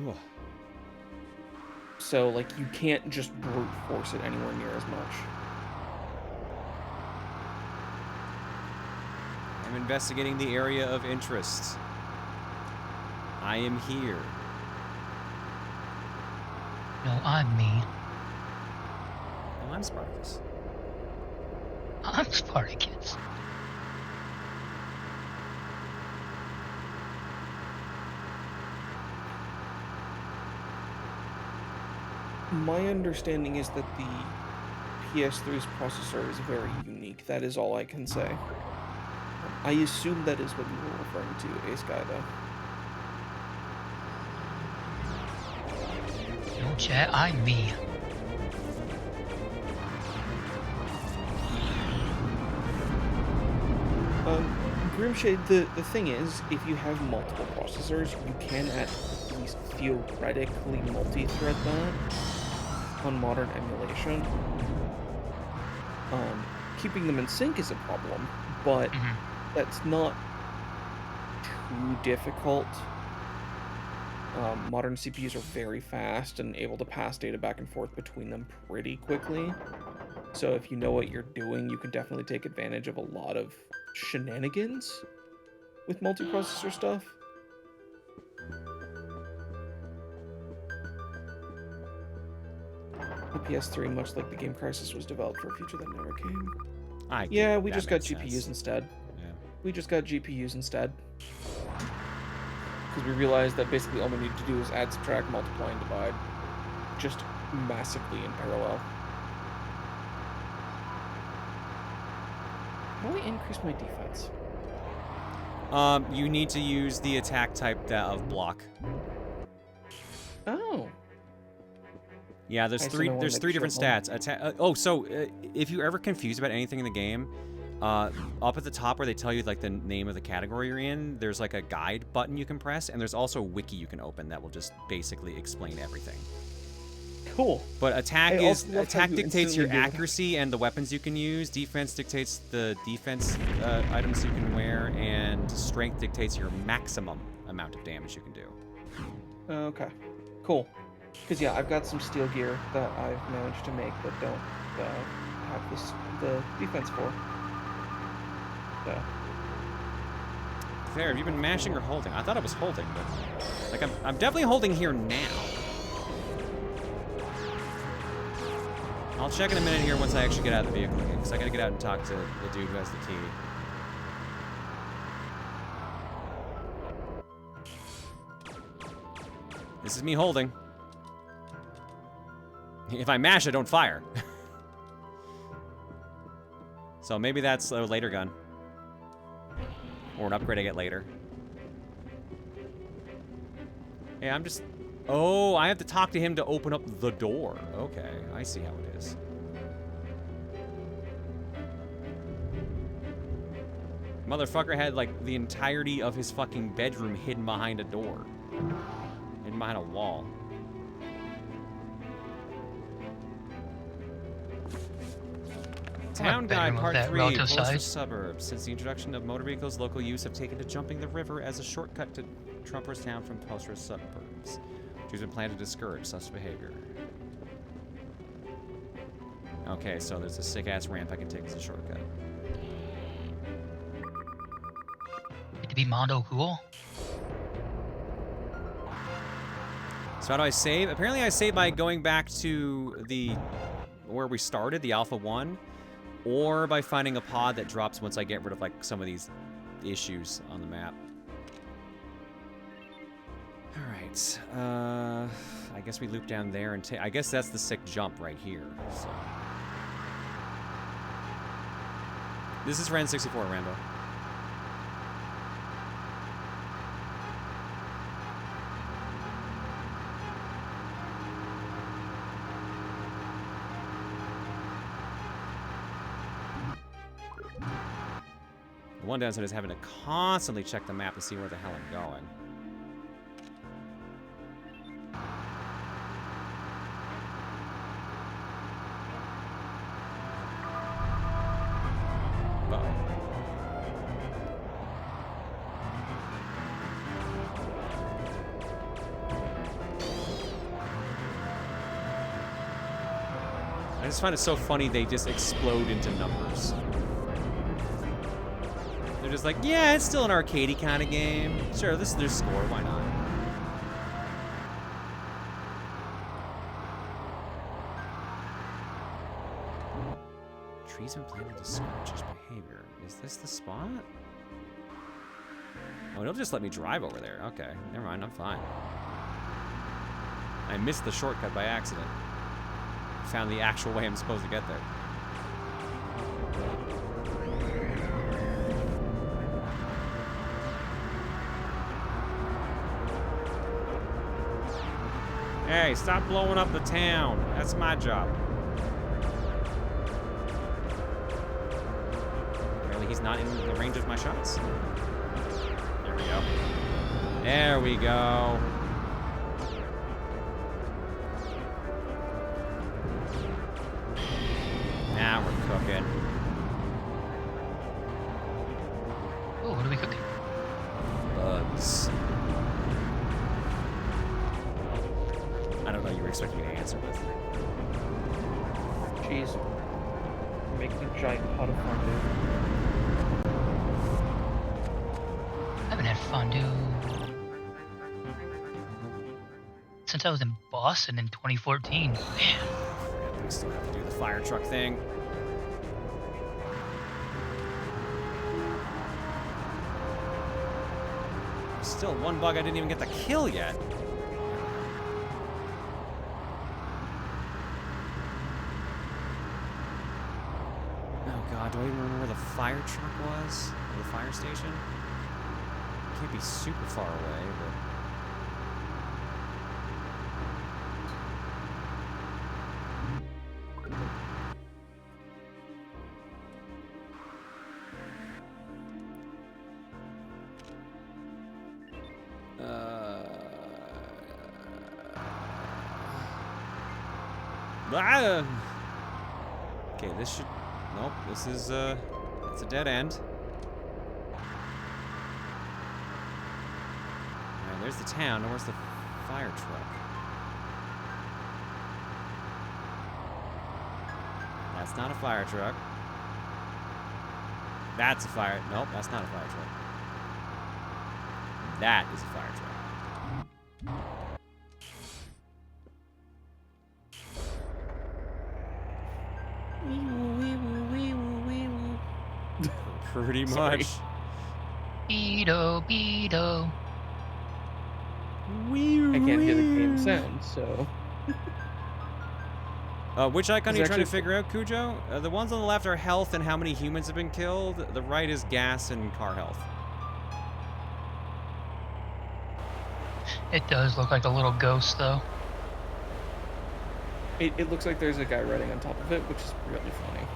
Ugh. So, like, you can't just brute force it anywhere near as much. I'm investigating the area of interest. I am here. No, I'm me. Oh, I'm Spartacus. I'm Spartacus. My understanding is that the PS3's processor is very unique. That is all I can say. I assume that is what you were referring to, Ace Guy, though. No, chat, I'm me. Grimshade, the thing is, if you have multiple processors, you can at least theoretically multi-thread that on modern emulation. Keeping them in sync is a problem, but that's not too difficult. Modern CPUs are very fast and able to pass data back and forth between them pretty quickly. So if you know what you're doing, you can definitely take advantage of a lot of shenanigans with multiprocessor stuff. The PS3, much like the game Crisis, was developed for a future that never came. Yeah, we just got GPUs instead. Yeah. We just got GPUs instead. Because we realized that basically all we need to do is add, subtract, multiply, and divide. Just massively in parallel. How do I increase my defense? You need to use the attack type of block. Oh. Yeah, there's three different stats. If you're ever confused about anything in the game, up at the top where they tell you like the name of the category you're in, there's like a guide button you can press, and there's also a wiki you can open that will just basically explain everything. Cool. But attack dictates your accuracy and the weapons you can use. Defense dictates the defense items you can wear, and strength dictates your maximum amount of damage you can do. Okay. Cool. Because yeah, I've got some steel gear that I've managed to make that don't have the defense for. There, have you been mashing or holding? I thought I was holding, but like I'm definitely holding here now. I'll check in a minute here once I actually get out of the vehicle again, because I gotta get out and talk to the dude who has the key. This is me holding. If I mash, I don't fire. So maybe that's a later gun. Or an upgrade I get later. Hey, I'm just... Oh, I have to talk to him to open up the door. Okay, I see how it is. Motherfucker had, like, the entirety of his fucking bedroom hidden behind a door. Hidden behind a wall. Town Guide Part 3, Postal Suburbs. Since the introduction of motor vehicles, local youths have taken to jumping the river as a shortcut to Trumper's Town from Postal Suburbs, which has been planned to discourage such behavior. Okay, so there's a sick-ass ramp I can take as a shortcut. To be Mondo cool. So how do I save? Apparently I save by going back to where we started, the Alpha 1, or by finding a pod that drops once I get rid of like some of these issues on the map. Alright, I guess we loop down there and I guess that's the sick jump right here, so. This is Ren 64, Rambo. The one downside is having to constantly check the map to see where the hell I'm going. I just find it so funny they just explode into numbers. They're just like, yeah, it's still an arcadey kind of game. Sure, this is their score, why not? Trees been planted to discourage his behavior. Is this the spot? Oh, it'll just let me drive over there. Okay, never mind, I'm fine. I missed the shortcut by accident. Found the actual way I'm supposed to get there. Hey, stop blowing up the town. That's my job. Apparently he's not in the range of my shots. There we go. There we go. Now we're cooking. Oh, what are we cooking? Bugs. I don't know, you were expecting me to answer with. Jeez. Making a giant pot of fondue. I haven't had fondue since I was in Boston in 2014. Man. We still have to do the fire truck thing. Still one bug I didn't even get the kill yet. Oh god, do I even remember where the fire truck was? Or the fire station? Can't be super far away, but... Okay, this should... Nope, this is, that's a dead end. Alright, there's the town. Now where's the fire truck? That's not a fire truck. That's a fire... Nope, that's not a fire truck. That is a fire truck. Pretty much. Beedo, Beedo. I can't hear the game sound, so... Which icon are you trying to actually- figure out, Cujo? The ones on the left are health and how many humans have been killed. The right is gas and car health. It does look like a little ghost, though. It looks like there's a guy riding on top of it, which is really funny.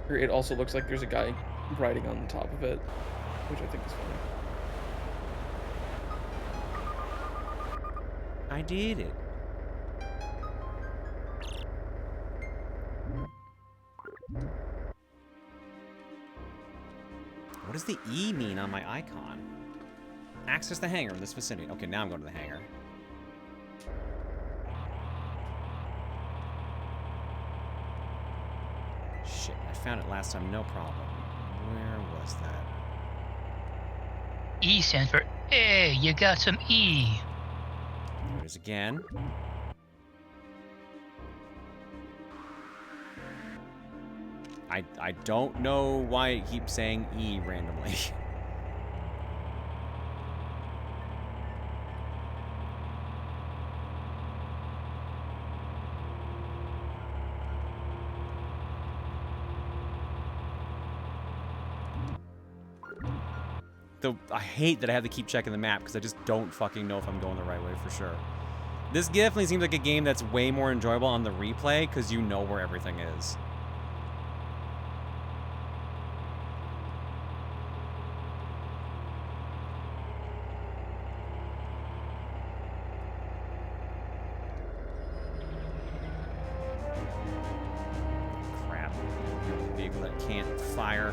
Or it also looks like there's a guy riding on the top of it, which I think is funny. I did it. What does the E mean on my icon? Access the hangar in this vicinity. Okay, now I'm going to the hangar. found it last time, no problem. Where was that? E stands for, hey, you got some E. There it is again. I don't know why it keeps saying E randomly. Though I hate that I have to keep checking the map because I just don't fucking know if I'm going the right way for sure. This definitely seems like a game that's way more enjoyable on the replay because you know where everything is. Crap. Vehicle that can't fire.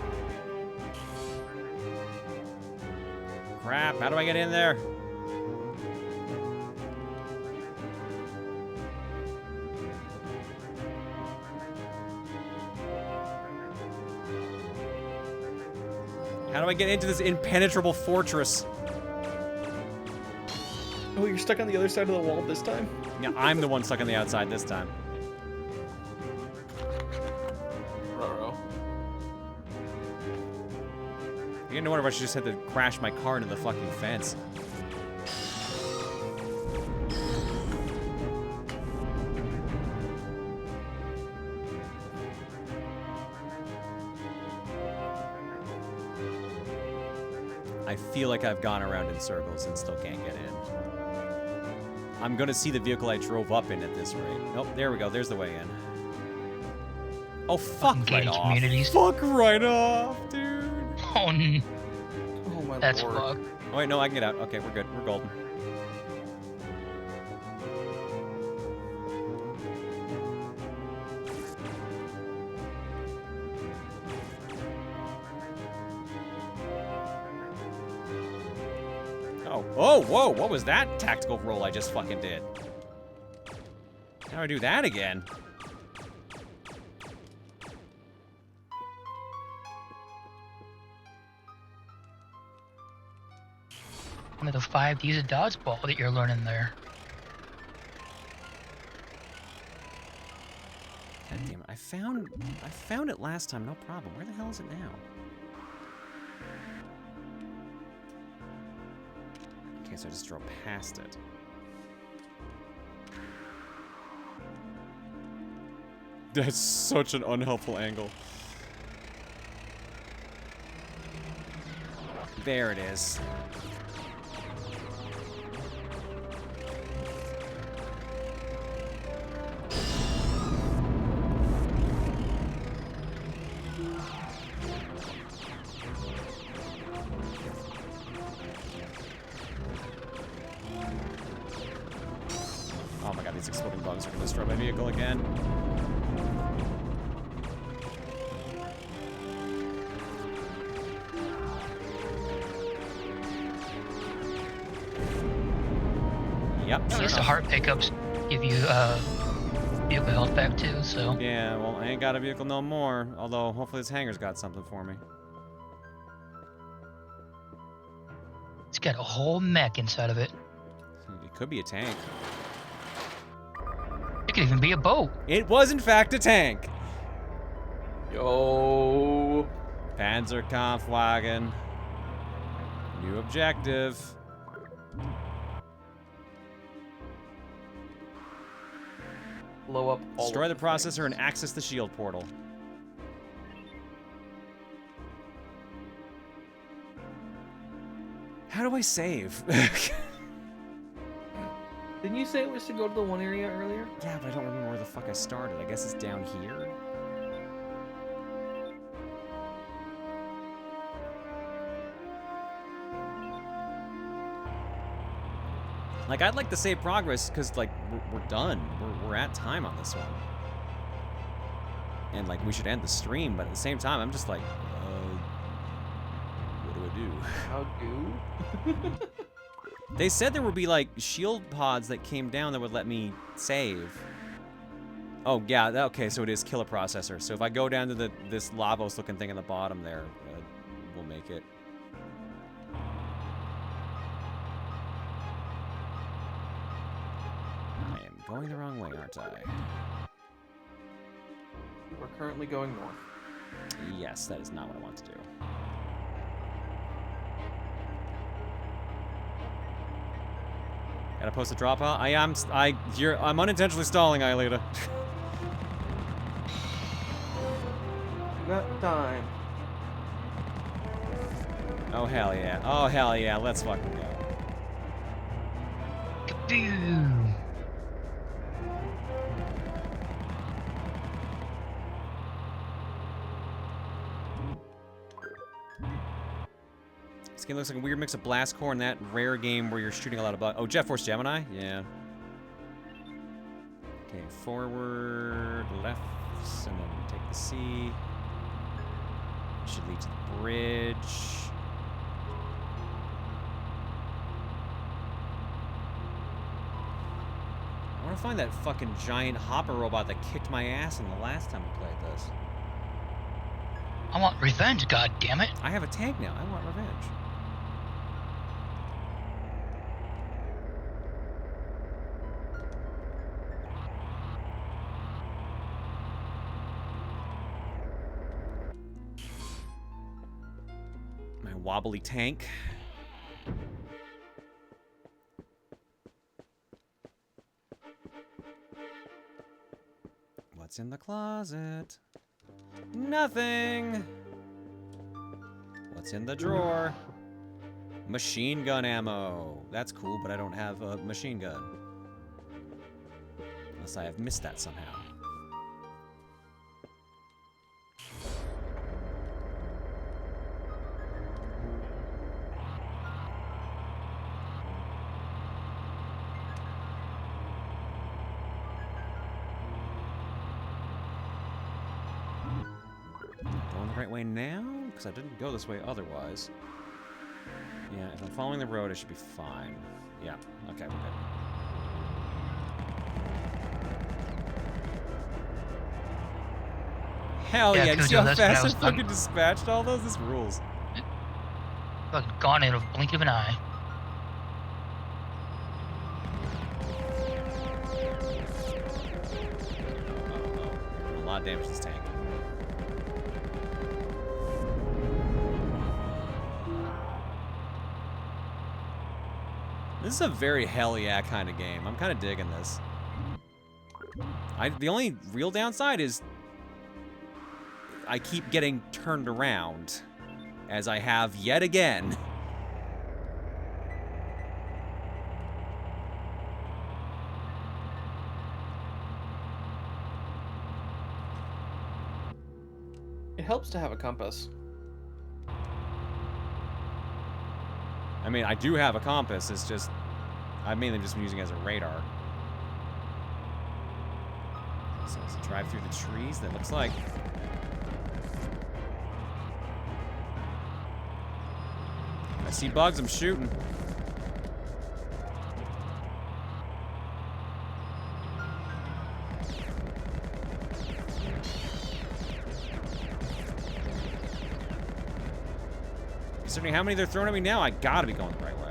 Crap, how do I get in there? How do I get into this impenetrable fortress? Oh, you're stuck on the other side of the wall this time? Yeah, I'm the one stuck on the outside this time. I didn't wonder if I should just have to crash my car into the fucking fence. I feel like I've gone around in circles and still can't get in. I'm gonna see the vehicle I drove up in at this rate. Oh, there we go. There's the way in. Oh, fuck right off. Communities. Fuck right off, dude. Oh, oh my that's lord. fucked. Oh, wait, no, I can get out. Okay, we're good. We're golden. Oh, oh, whoa, what was that tactical roll I just fucking did? How do I do that again? One of the 5 D's of dodgeball that you're learning there. God damn it, I found it last time, no problem. Where the hell is it now? Okay, so I just drove past it. That's such an unhelpful angle. There it is. Oh my god, these exploding bugs are gonna destroy my vehicle again. Yep, At sure least the enough. heart pickups give you vehicle health back too, so. Yeah, well, I ain't got a vehicle no more. Although, hopefully this hangar's got something for me. It's got a whole mech inside of it. It could be a tank. It could even be a boat. It was, in fact, a tank. Yo. Panzerkampfwagen. New objective. Blow up all Destroy of the processor and access the shield portal. How do I save? Didn't you say it was to go to the one area earlier? Yeah, but I don't remember where the fuck I started. I guess it's down here. Like, I'd like to save progress because, like, we're done. We're at time on this one. And, like, we should end the stream, but at the same time, I'm just like, what do I do? How do? They said there would be, like, shield pods that came down that would let me save. Oh, yeah, okay, so it is kill a processor. So if I go down to this Lavos-looking thing in the bottom there, we'll make it. I am going the wrong way, aren't I? We're currently going north. Yes, that is not what I want to do. Gotta post a drop out. I'm unintentionally stalling, Aelita. Got time. Oh hell yeah. Oh hell yeah. Let's fucking go. Kaboom! This game looks like a weird mix of Blast Core and that rare game where you're shooting a lot of bugs. Oh, Jet Force Gemini? Yeah. Okay, forward, left, and then take the C. Should lead to the bridge. I want to find that fucking giant hopper robot that kicked my ass in the last time we played this. I want revenge, goddammit. I have a tank now. I want revenge. My wobbly tank. What's in the closet? Nothing. What's in the drawer? Machine gun ammo. That's cool, but I don't have a machine gun. Unless I have missed that somehow. Going the right way now? Because I didn't go this way otherwise. Yeah, if I'm following the road, I should be fine. Yeah, okay, we're good. Hell yeah, you see how fast I fucking dispatched all those? This rules. Fucking gone in a blink of an eye. A lot of damage to this tank. This is a very hell yeah kind of game. I'm kind of digging this. The only real downside is I keep getting turned around, as I have yet again. It helps to have a compass. I mean, I do have a compass, it's just, I've mainly just been using it as a radar. So let's drive through the trees, that looks like. I see bugs, I'm shooting. Considering how many they're throwing at me now, I gotta be going the right way.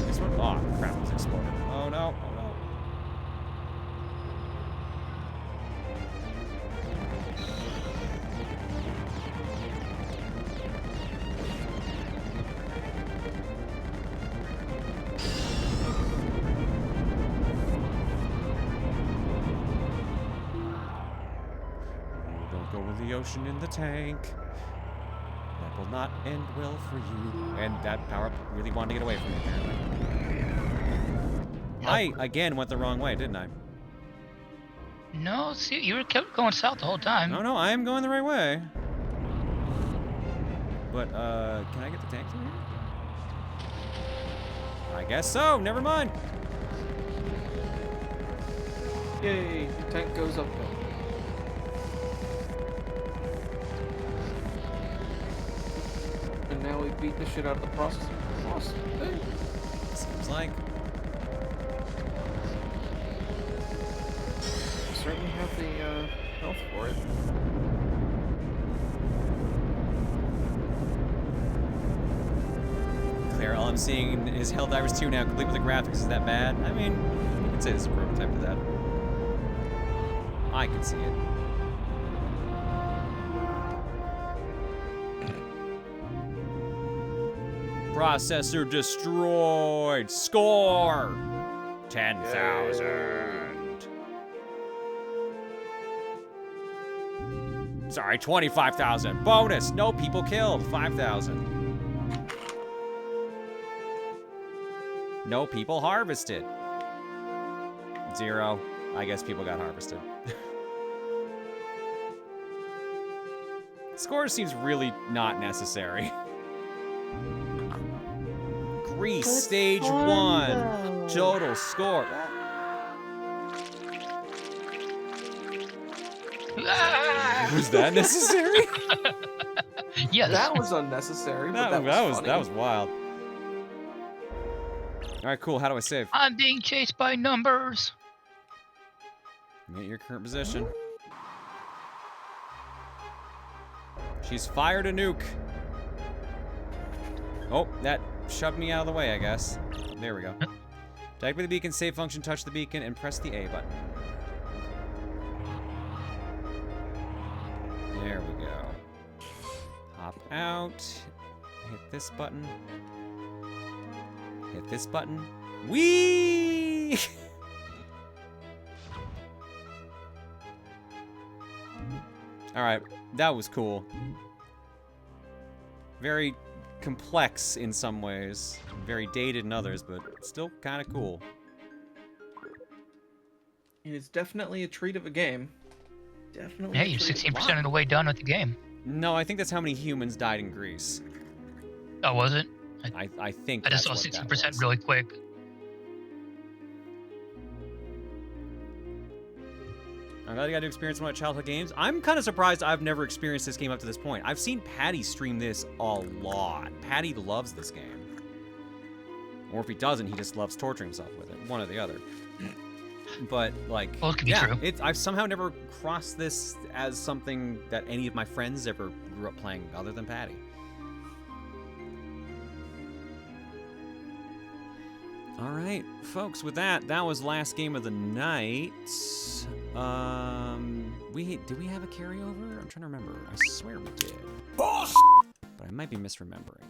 This one? Oh, crap, it's exploding. Oh no, oh no. The ocean in the tank. That will not end well for you. And that power-up really wanted to get away from me, apparently. Nope. I, again, went the wrong way, didn't I? No, see, you were kept going south the whole time. No, I am going the right way. But, can I get the tank through here? I guess so, never mind. Yay, the tank goes uphill. And now we beat the shit out of the processor. Awesome. Hey. Seems like. Certainly have the health for it. Claire, all I'm seeing is Helldivers 2 now, complete with the graphics. Is that bad? I mean, you could say this is a prototype to that. I can see it. Processor destroyed. Score! 10,000. Sorry, 25,000. Bonus. No people killed. 5,000. No people harvested. 0. I guess people got harvested. Score seems really not necessary. Greece, stage 1. Total score. Was that necessary? Yes. That was unnecessary, but that was funny. That was wild. All right, cool. How do I save? I'm being chased by numbers. Get your current position. She's fired a nuke. Oh, that shoved me out of the way, I guess. There we go. Activate the beacon, save function, touch the beacon, and press the A button. There we go. Hop out. Hit this button. Hit this button. Whee! Alright, that was cool. Very complex in some ways. Very dated in others, but still kind of cool. It's definitely a treat of a game. Definitely. Yeah, you're 16% of the way done with the game. No, I think that's how many humans died in Greece. Oh, was it? I think I just saw that's what that 16% was. really quick. I'm glad you got to experience one of my childhood games. I'm kind of surprised I've never experienced this game up to this point. I've seen Patty stream this a lot. Patty loves this game. Or if he doesn't, he just loves torturing himself with it. One or the other. But, like, well, it could be true. I've somehow never crossed this as something that any of my friends ever grew up playing other than Patty. All right, folks, with that was last game of the night. Did we have a carryover? I'm trying to remember. I swear we did. But I might be misremembering.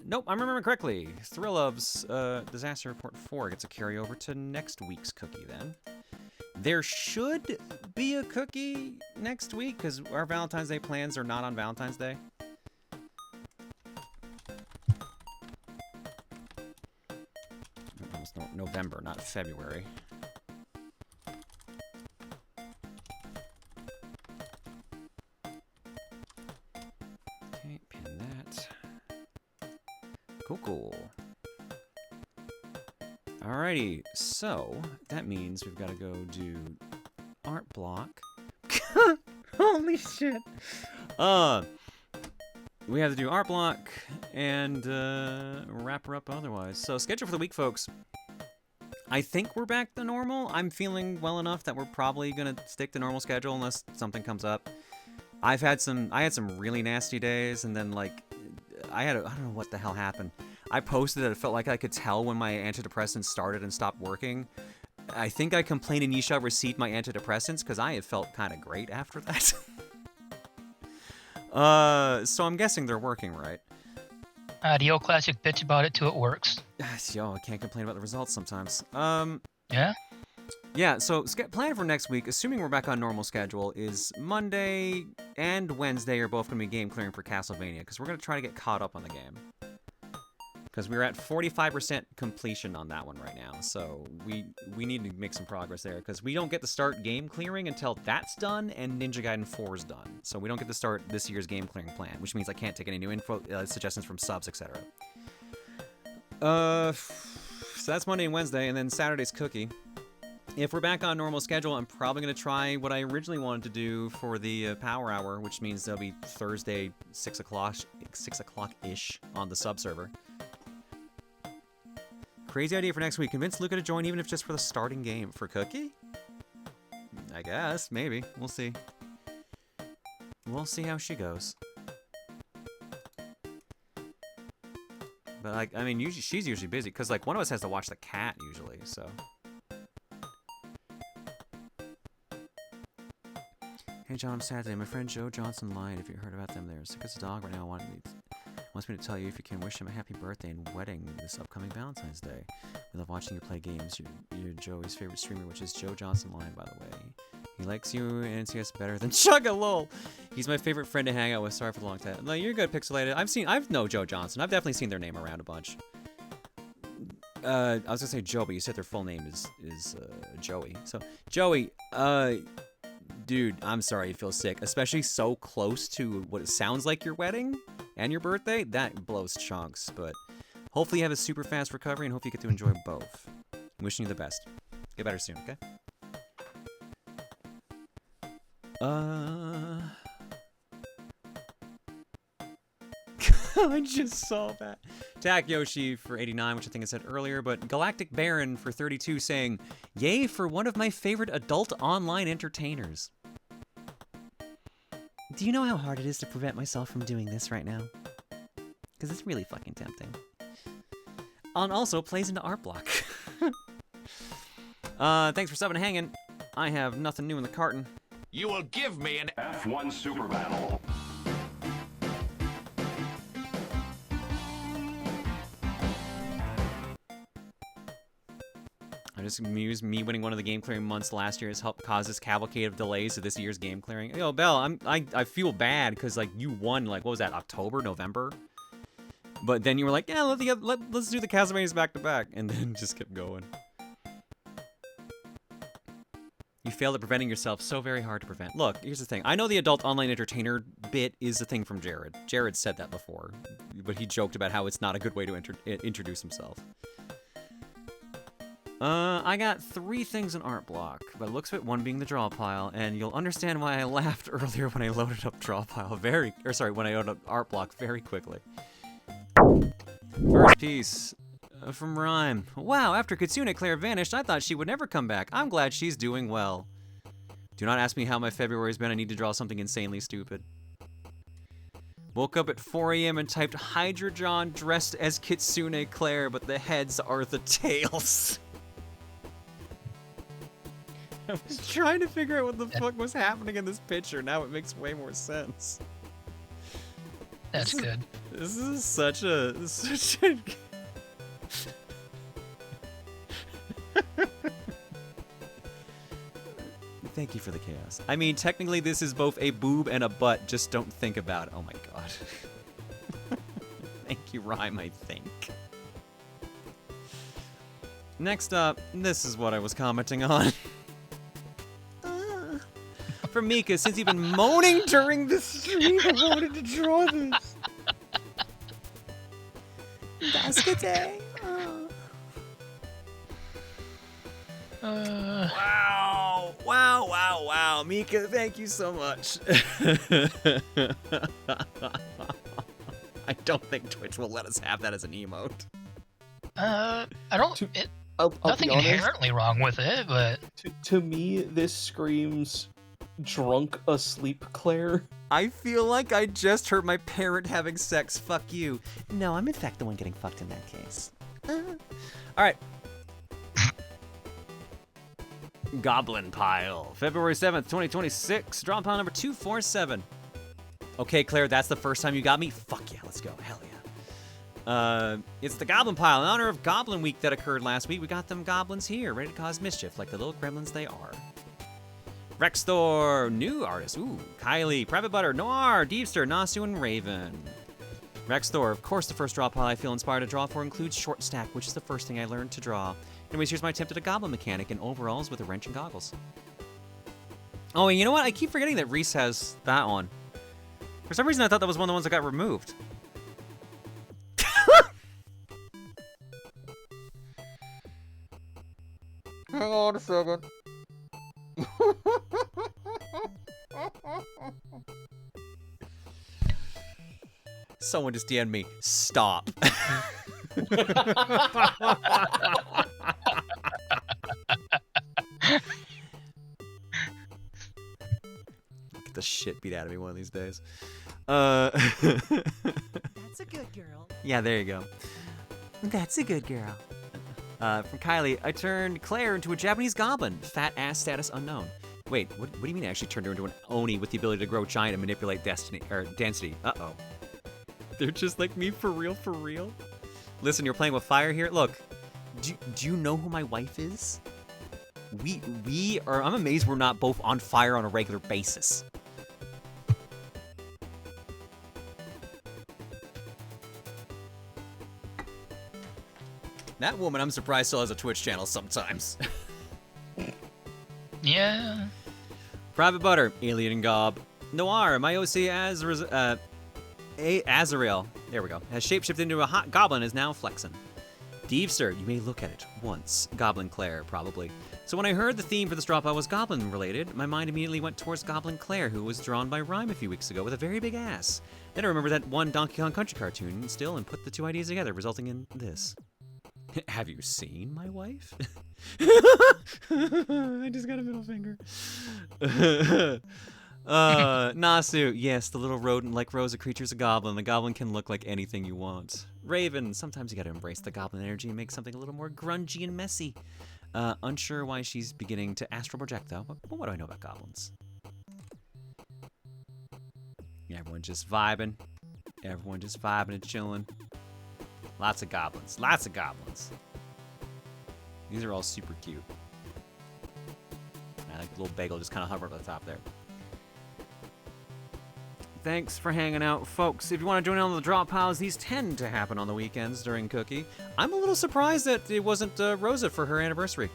Nope, I'm remembering correctly. Thrillov's Disaster Report 4 gets a carryover to next week's cookie then. There should be a cookie next week because our Valentine's Day plans are not on Valentine's Day. Almost November, not February. Okay, pin that. Cool. Alrighty, so that means we've got to go do art block. Holy shit. We have to do art block and wrap her up otherwise. So schedule for the week, folks. I think we're back to normal. I'm feeling well enough that we're probably gonna stick to normal schedule unless something comes up. I had some really nasty days, and then like I don't know what the hell happened. I posted that it felt like I could tell when my antidepressants started and stopped working. I think I complained and Nisha received my antidepressants because I had felt kind of great after that. So I'm guessing they're working right. The old classic bitch about it till it works. Yo, I can't complain about the results sometimes. Yeah? Yeah, so plan for next week, assuming we're back on normal schedule, is Monday and Wednesday are both going to be game clearing for Castlevania, because we're going to try to get caught up on the game. Because we're at 45% completion on that one right now, so we need to make some progress there, because we don't get to start game clearing until that's done and Ninja Gaiden 4 is done. So we don't get to start this year's game clearing plan, which means I can't take any new info, suggestions from subs, etc. So that's Monday and Wednesday, and then Saturday's Cookie. If we're back on normal schedule, I'm probably going to try what I originally wanted to do for the Power Hour, which means there'll be Thursday, 6 o'clock-ish on the sub-server. Crazy idea for next week. Convince Luca to join even if just for the starting game. For Cookie? I guess. Maybe. We'll see. We'll see how she goes. But, like, I mean, she's usually busy, because, like, one of us has to watch the cat, usually, so... Hey John, I'm sad today. My friend Joe Johnson lied. If you heard about them, they're sick as a dog right now. Wants me to tell you if you can wish him a happy birthday and wedding this upcoming Valentine's Day. We love watching you play games. You're Joey's favorite streamer, which is Joe Johnson Lion, by the way. He likes you and NCS better than Chugga-lol. He's my favorite friend to hang out with. Sorry for the long time. No, you're good, Pixelated. I've known Joe Johnson. I've definitely seen their name around a bunch. I was gonna say Joe, but you said their full name is Joey. So Joey, dude, I'm sorry you feel sick, especially so close to what it sounds like your wedding and your birthday. That blows chunks, but hopefully you have a super fast recovery and hope you get to enjoy both. I'm wishing you the best. Get better soon, okay? I just saw that. Tack Yoshi for 89, which I think I said earlier, but Galactic Baron for 32 saying, yay for one of my favorite adult online entertainers. Do you know how hard it is to prevent myself from doing this right now? Because it's really fucking tempting. And also plays into art block. Thanks for subbing and hanging. I have nothing new in the carton. You will give me an F1 Super Battle. I just amused me winning one of the game clearing months last year has helped cause this cavalcade of delays to this year's game clearing. Yo, Belle, I feel bad because like you won like what was that, October, November? But then you were like, yeah, let's do the Castlevanias back to back, and then just kept going. You failed at preventing yourself. So very hard to prevent. Look, here's the thing. I know the adult online entertainer bit is a thing from Jared. Jared said that before, but he joked about how it's not a good way to introduce himself. I got 3 things in art block, by the looks of it, one being the draw pile, and you'll understand why I laughed earlier when I loaded up draw pile when I loaded up art block very quickly. First piece from Rhyme. Wow, after Kitsune Claire vanished, I thought she would never come back. I'm glad she's doing well. Do not ask me how my February's been. I need to draw something insanely stupid. Woke up at 4 a.m. and typed Hydra John dressed as Kitsune Claire, but the heads are the tails. I was trying to figure out what the fuck was happening in this picture. Now it makes way more sense. That's good. This is such a... Thank you for the chaos. I mean, technically this is both a boob and a butt, just don't think about it. Oh my god. Thank you, Rhyme, I think. Next up, this is what I was commenting on. For Mika, since you've been moaning during the stream, I wanted to draw this. Basket. Wow. Mika, thank you so much. I don't think Twitch will let us have that as an emote. I don't... I'll nothing be honest, inherently wrong with it, but... To me, this screams drunk asleep Claire. I feel like I just heard my parent having sex. Fuck you. No, I'm in fact the one getting fucked in that case. Alright. Goblin Pile. February 7th, 2026. Draw pile number 247. Okay, Claire, that's the first time you got me? Fuck yeah, let's go. Hell yeah. It's the Goblin Pile. In honor of Goblin Week that occurred last week, we got them goblins here, ready to cause mischief like the little gremlins they are. Rexthor, new artist. Ooh, Kylie, Private Butter, Noir, Deepster, Nasu, and Raven. Rexthor, of course, the first draw pile I feel inspired to draw for includes Short Stack, which is the first thing I learned to draw. Anyways, here's my attempt at a goblin mechanic in overalls with a wrench and goggles. Oh, and you know what? I keep forgetting that Reese has that one. For some reason, I thought that was one of the ones that got removed. hang on a second. Someone just DM'd me. Stop. Get the shit beat out of me one of these days. That's a good girl. Yeah, there you go. That's a good girl. From Kylie, I turned Claire into a Japanese goblin. Fat ass status unknown. Wait, what do you mean I actually turned her into an Oni with the ability to grow giant and manipulate density? Uh-oh. They're just like me for real, for real? Listen, you're playing with fire here? Look, do you know who my wife is? I'm amazed we're not both on fire on a regular basis. That woman, I'm surprised, still has a Twitch channel sometimes. Yeah. Private Butter, Alien Gob. Noir, my OC Azrael, there we go, has shapeshifted into a hot goblin, is now flexing. Deevster, you may look at it once. Goblin Claire, probably. So when I heard the theme for this dropout was goblin related, my mind immediately went towards Goblin Claire, who was drawn by Rhyme a few weeks ago with a very big ass. Then I remembered that one Donkey Kong Country cartoon still and put the two ideas together, resulting in this. Have you seen my wife? I just got a middle finger. Nasu, yes, the little rodent like Rosa creature's a goblin. The goblin can look like anything you want. Raven, sometimes you gotta embrace the goblin energy and make something a little more grungy and messy. Unsure why she's beginning to astral project though. But what do I know about goblins? Everyone just vibing. Everyone just vibing and chilling. Lots of goblins. Lots of goblins. These are all super cute. I like the little bagel just kind of hover over the top there. Thanks for hanging out, folks. If you want to join in on the drop piles, these tend to happen on the weekends during Cookie. I'm a little surprised that it wasn't Rosa for her anniversary.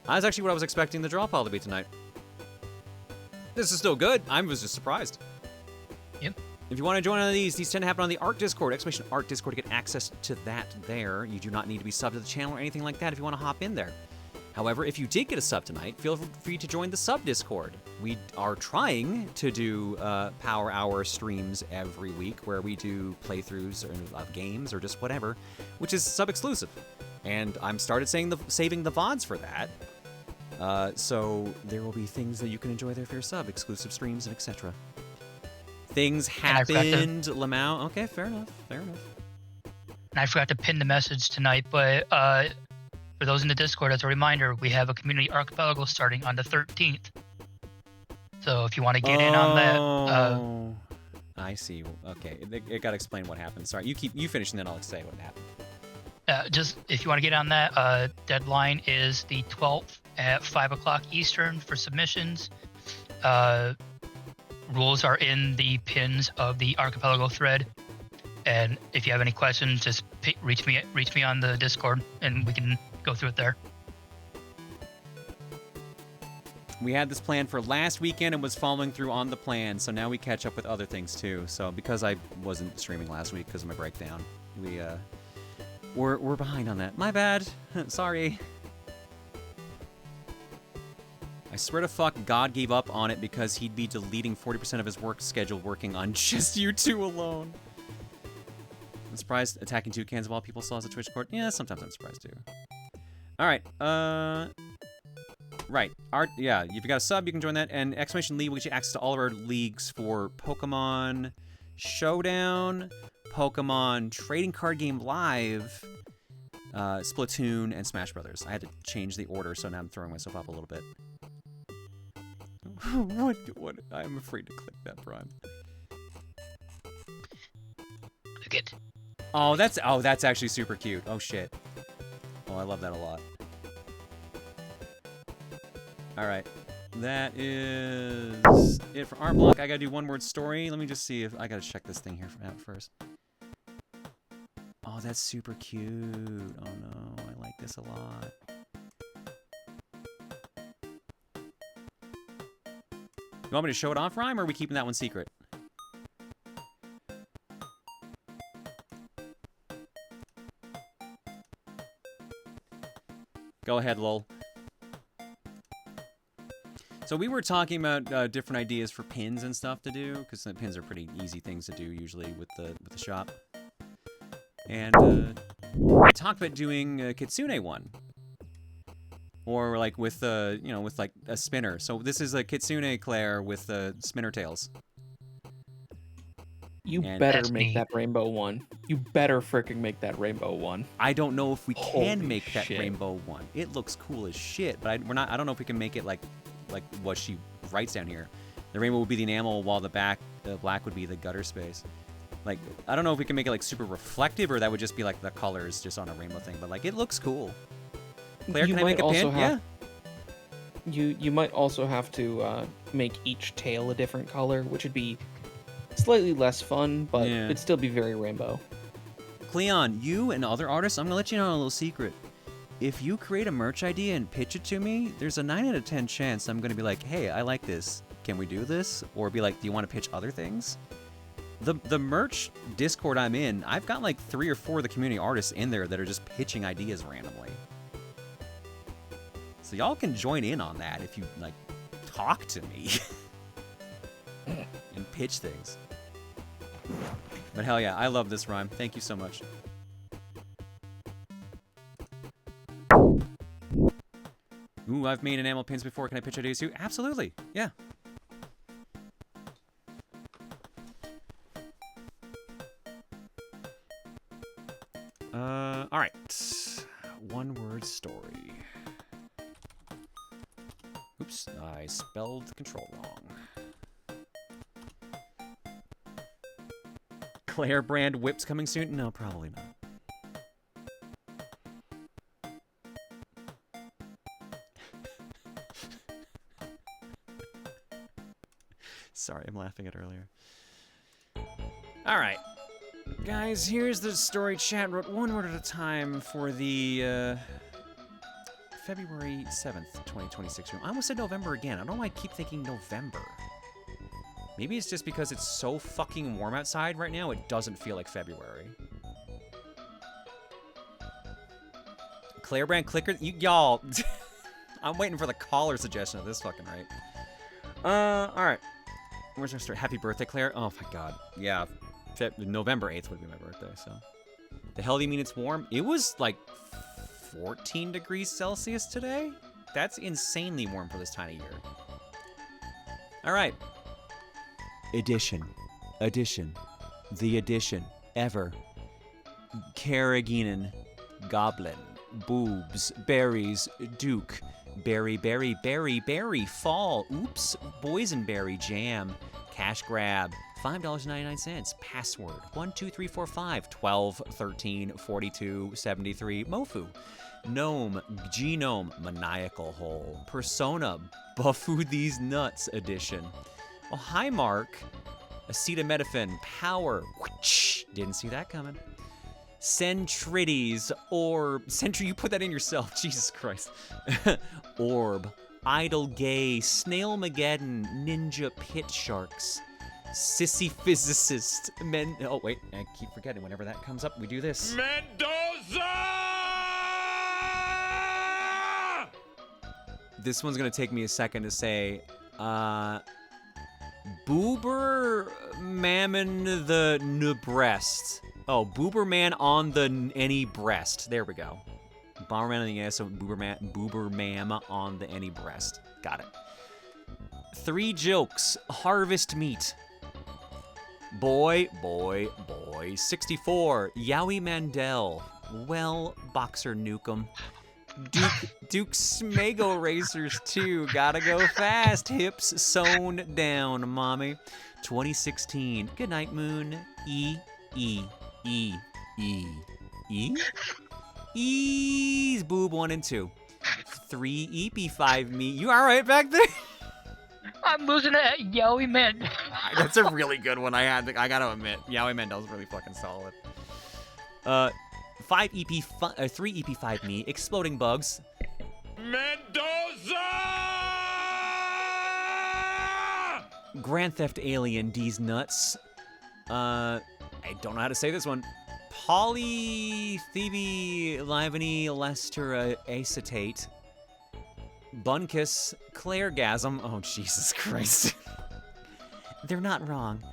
That's actually what I was expecting the drop pile to be tonight. This is still good. I was just surprised. Yep. If you want to join on these tend to happen on the Art Discord. Exclamation Art Discord to get access to that there. You do not need to be subbed to the channel or anything like that if you want to hop in there. However, if you did get a sub tonight, feel free to join the sub Discord. We are trying to do Power Hour streams every week where we do playthroughs of games or just whatever, which is sub exclusive. And I'm started saving the VODs for that. So there will be things that you can enjoy there for your sub, exclusive streams and etc. Things happened, Lamau. Okay, fair enough. Fair enough. And I forgot to pin the message tonight, but for those in the Discord, as a reminder, we have a community archipelago starting on the 13th. So if you want to get in on that, I see. Okay, it got to explain what happened. Sorry, you finish and then I'll say what happened. Just if you want to get on that, deadline is the 12th at 5 o'clock Eastern for submissions. Rules are in the pins of the archipelago thread, and if you have any questions, just reach me on the Discord, and we can go through it there. We had this plan for last weekend and was following through on the plan, so now we catch up with other things too. So because I wasn't streaming last week because of my breakdown, we're behind on that. My bad. Sorry. I swear to fuck, God gave up on it because he'd be deleting 40% of his work schedule working on just you two alone. I'm surprised attacking two cans of all people still has a Twitch court. Yeah, sometimes I'm surprised too. All right. Right. Yeah, if you got a sub, you can join that. And Exclamation League will get you access to all of our leagues for Pokemon Showdown, Pokemon Trading Card Game Live, Splatoon, and Smash Brothers. I had to change the order, so now I'm throwing myself off a little bit. What? I'm afraid to click that, Brian. Click it. Oh, that's actually super cute. Oh shit. Oh, I love that a lot. All right, that is it for art block. I gotta do one word story. Let me just see if I gotta check this thing here out first. Oh, that's super cute. Oh no, I like this a lot. You want me to show it off, Rhyme, or are we keeping that one secret? Go ahead, lol. So we were talking about different ideas for pins and stuff to do, because the pins are pretty easy things to do usually with the shop. And we talked about doing a Kitsune one, or like with with like a spinner. So this is a Kitsune Claire with the spinner tails. You And better That's make neat. that rainbow one. You better freaking make that rainbow one. I don't know if we can Holy make that shit. rainbow one. It looks cool as shit, but we're not. I don't know if we can make it like what she writes down here. The rainbow would be the enamel, while the black would be the gutter space. Like, I don't know if we can make it like super reflective, or that would just be like the colors just on a rainbow thing. But like, it looks cool. Claire, can I make a pin? Yeah. You might also have to make each tail a different color, which would be slightly less fun, but it'd still be very rainbow. Cleon, you and other artists, I'm gonna let you know a little secret. If you create a merch idea and pitch it to me, there's a 9 out of 10 chance I'm gonna be like, hey, I like this. Can we do this? Or be like, do you want to pitch other things? The merch Discord I'm in, I've got like 3 or 4 of the community artists in there that are just pitching ideas randomly. So y'all can join in on that if you like talk to me and pitch things. But hell yeah, I love this rhyme. Thank you so much. Ooh, I've made enamel pins before. Can I pitch ideas too? Absolutely. Yeah. All right. One-word story. Oops, I spelled control wrong. Claire brand whips coming soon? No, probably not. Sorry, I'm laughing at earlier. All right. Guys, here's the story chat wrote one word at a time for the February 7th, 2026 room. I almost said November again. I don't know why I keep thinking November. Maybe it's just because it's so fucking warm outside right now, it doesn't feel like February. Claire brand clicker, y'all. I'm waiting for the caller suggestion at this fucking rate. All right. Where's our story? Happy birthday, Claire. Oh my god. Yeah. November 8th would be my birthday, so. The hell do you mean it's warm? It was like 14 degrees Celsius today? That's insanely warm for this time of year. All right. Edition. The edition. Ever. Carrageenan. Goblin. Boobs. Berries. Duke. Berry. Fall. Oops. Boysenberry. Jam. Cash grab. $5.99. Password 12345 12 13 42 73. Mofu. Gnome. Genome. Maniacal hole. Persona. Buffood these nuts edition. Oh, hi, Mark. Acetaminophen. Power. Whoosh. Didn't see that coming. Centrides. Orb. Sentry, you put that in yourself. Jesus Christ. Orb. Idle gay. Snailmageddon. Ninja pit sharks. Sissy physicist. Oh, wait. I keep forgetting. Whenever that comes up, we do this. Mendoza! This one's going to take me a second to say. Boober Mammon the breast. Oh, Booberman on the any breast. There we go. Bomberman on the ass, so Booberman on the any breast. Got it. 3 jokes. Harvest meat. Boy. 64. Yowie Mandel. Well, Boxer Nukem. Duke Smago Racers 2. Gotta go fast. Hips sewn down, mommy. 2016. Good night, Moon. Ease boob 1 and 2. 3 EP5 me. You alright back there? I'm losing it at Yowie Man. That's a really good one. I gotta admit, Yowie Mandel's really fucking solid. 3 EP5 me. Exploding bugs. Mendoza! Grand Theft Alien D's nuts. I don't know how to say this one. Polythebe Liveny Lester acetate. Bunkiss, Clairegasm. Oh, Jesus Christ. They're not wrong.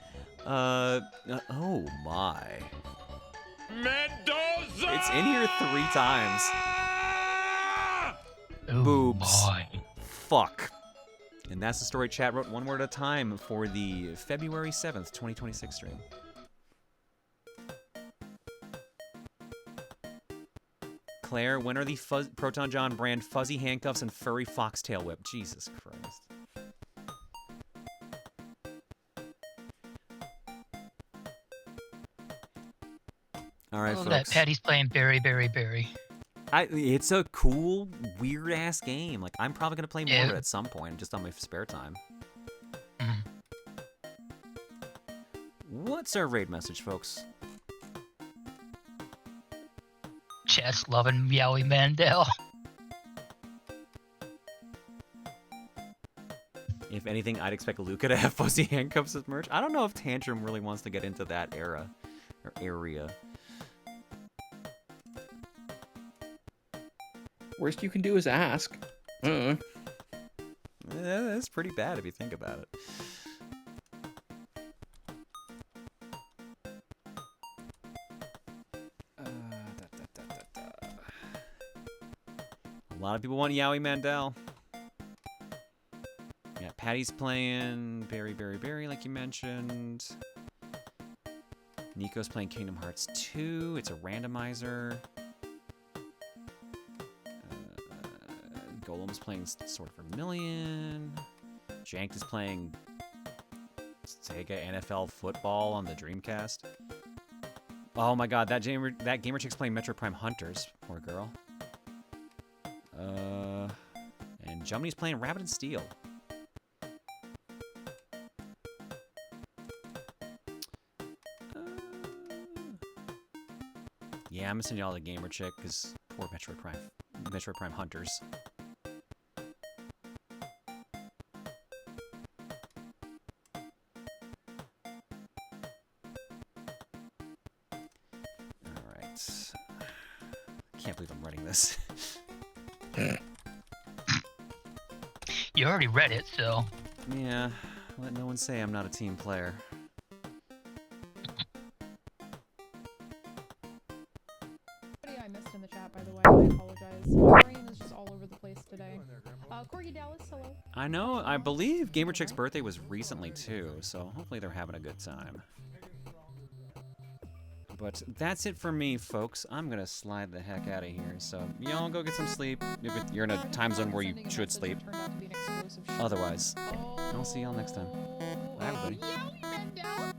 Oh my. Mendoza! It's in here 3 times. Oh, Boobs. my. Fuck. And that's the story chat wrote one word at a time for the February 7th, 2026 stream. Claire, when are the Proton John brand fuzzy handcuffs and furry foxtail whip? Jesus Christ. All right, Oh, folks. that Patty's playing Berry, Berry, Berry. It's a cool, weird-ass game. Like, I'm probably going to play more of it at some point, just on my spare time. What's our raid message, folks? Chat's loving Yowie Mandel. If anything, I'd expect Luca to have fuzzy handcuffs as merch. I don't know if Tantrum really wants to get into that era or area. Worst you can do is ask. That's pretty bad if you think about it. A lot of people want Yowie Mandel. Yeah, Patty's playing Berry, Berry, Berry, like you mentioned. Nico's playing Kingdom Hearts 2. It's a randomizer. Golem's playing Sword of Vermilion. Jank is playing Sega NFL football on the Dreamcast. Oh my god, that gamer chick's playing Metro Prime Hunters. Poor girl. And Jumany's playing Rabbit and Steel. Yeah, I'm missing y'all the gamer chick, because poor Metro Prime Hunters. Alright. Can't believe I'm writing this. You already read it, so. Yeah, let no one say I'm not a team player. I missed in the chat, by the way. I apologize. My brain is just all over the place today. Corgi Dallas, hello. I know, I believe Gamer Chick's birthday was recently too, so hopefully they're having a good time. But that's it for me, folks. I'm gonna slide the heck out of here, so y'all go get some sleep. If you're in a time zone where you should sleep. Otherwise, I'll see y'all next time. Bye, everybody.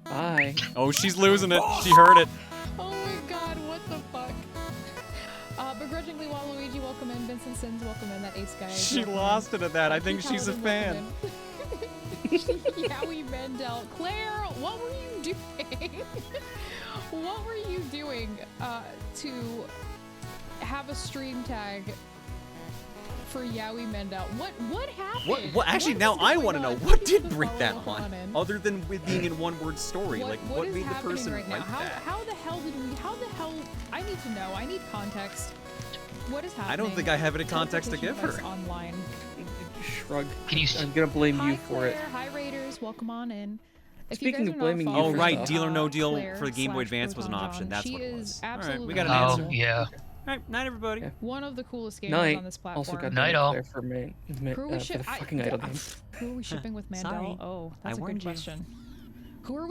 Bye. Oh, she's losing it. She heard it. Oh my god, what the fuck? Begrudgingly Waluigi, welcome in. Vincent Sins, welcome in. That ace guy. She lost it at that. I think she's a fan. Yowie Mendel. Claire, what were you doing? What were you doing to have a stream tag for Yowie Mendel? What happened? What? Actually, now I want to know what did bring that on, other than with being in one-word story. What is made the happening person right now? write that? How the hell did we? How the hell? I need to know. I need context. What is happening? I don't think I have any context to give her. Online. Shrug. I'm gonna blame you for it. Hi Raiders, welcome on in. If Speaking you guys of are not blaming you following, Oh, right, stuff. Deal or No Deal Claire for the Game Boy slash Advance was an Proton option. John. That's She what it is was. All right, absolutely we got an Oh, answer. yeah. All right, night, everybody. one of the coolest gamers Night. on this platform. Also got Night that all. there for me. Who are we For the fucking idol name. Who are we shipping with Mandel? Sorry. Oh, I that's a warned good you. question. Who are we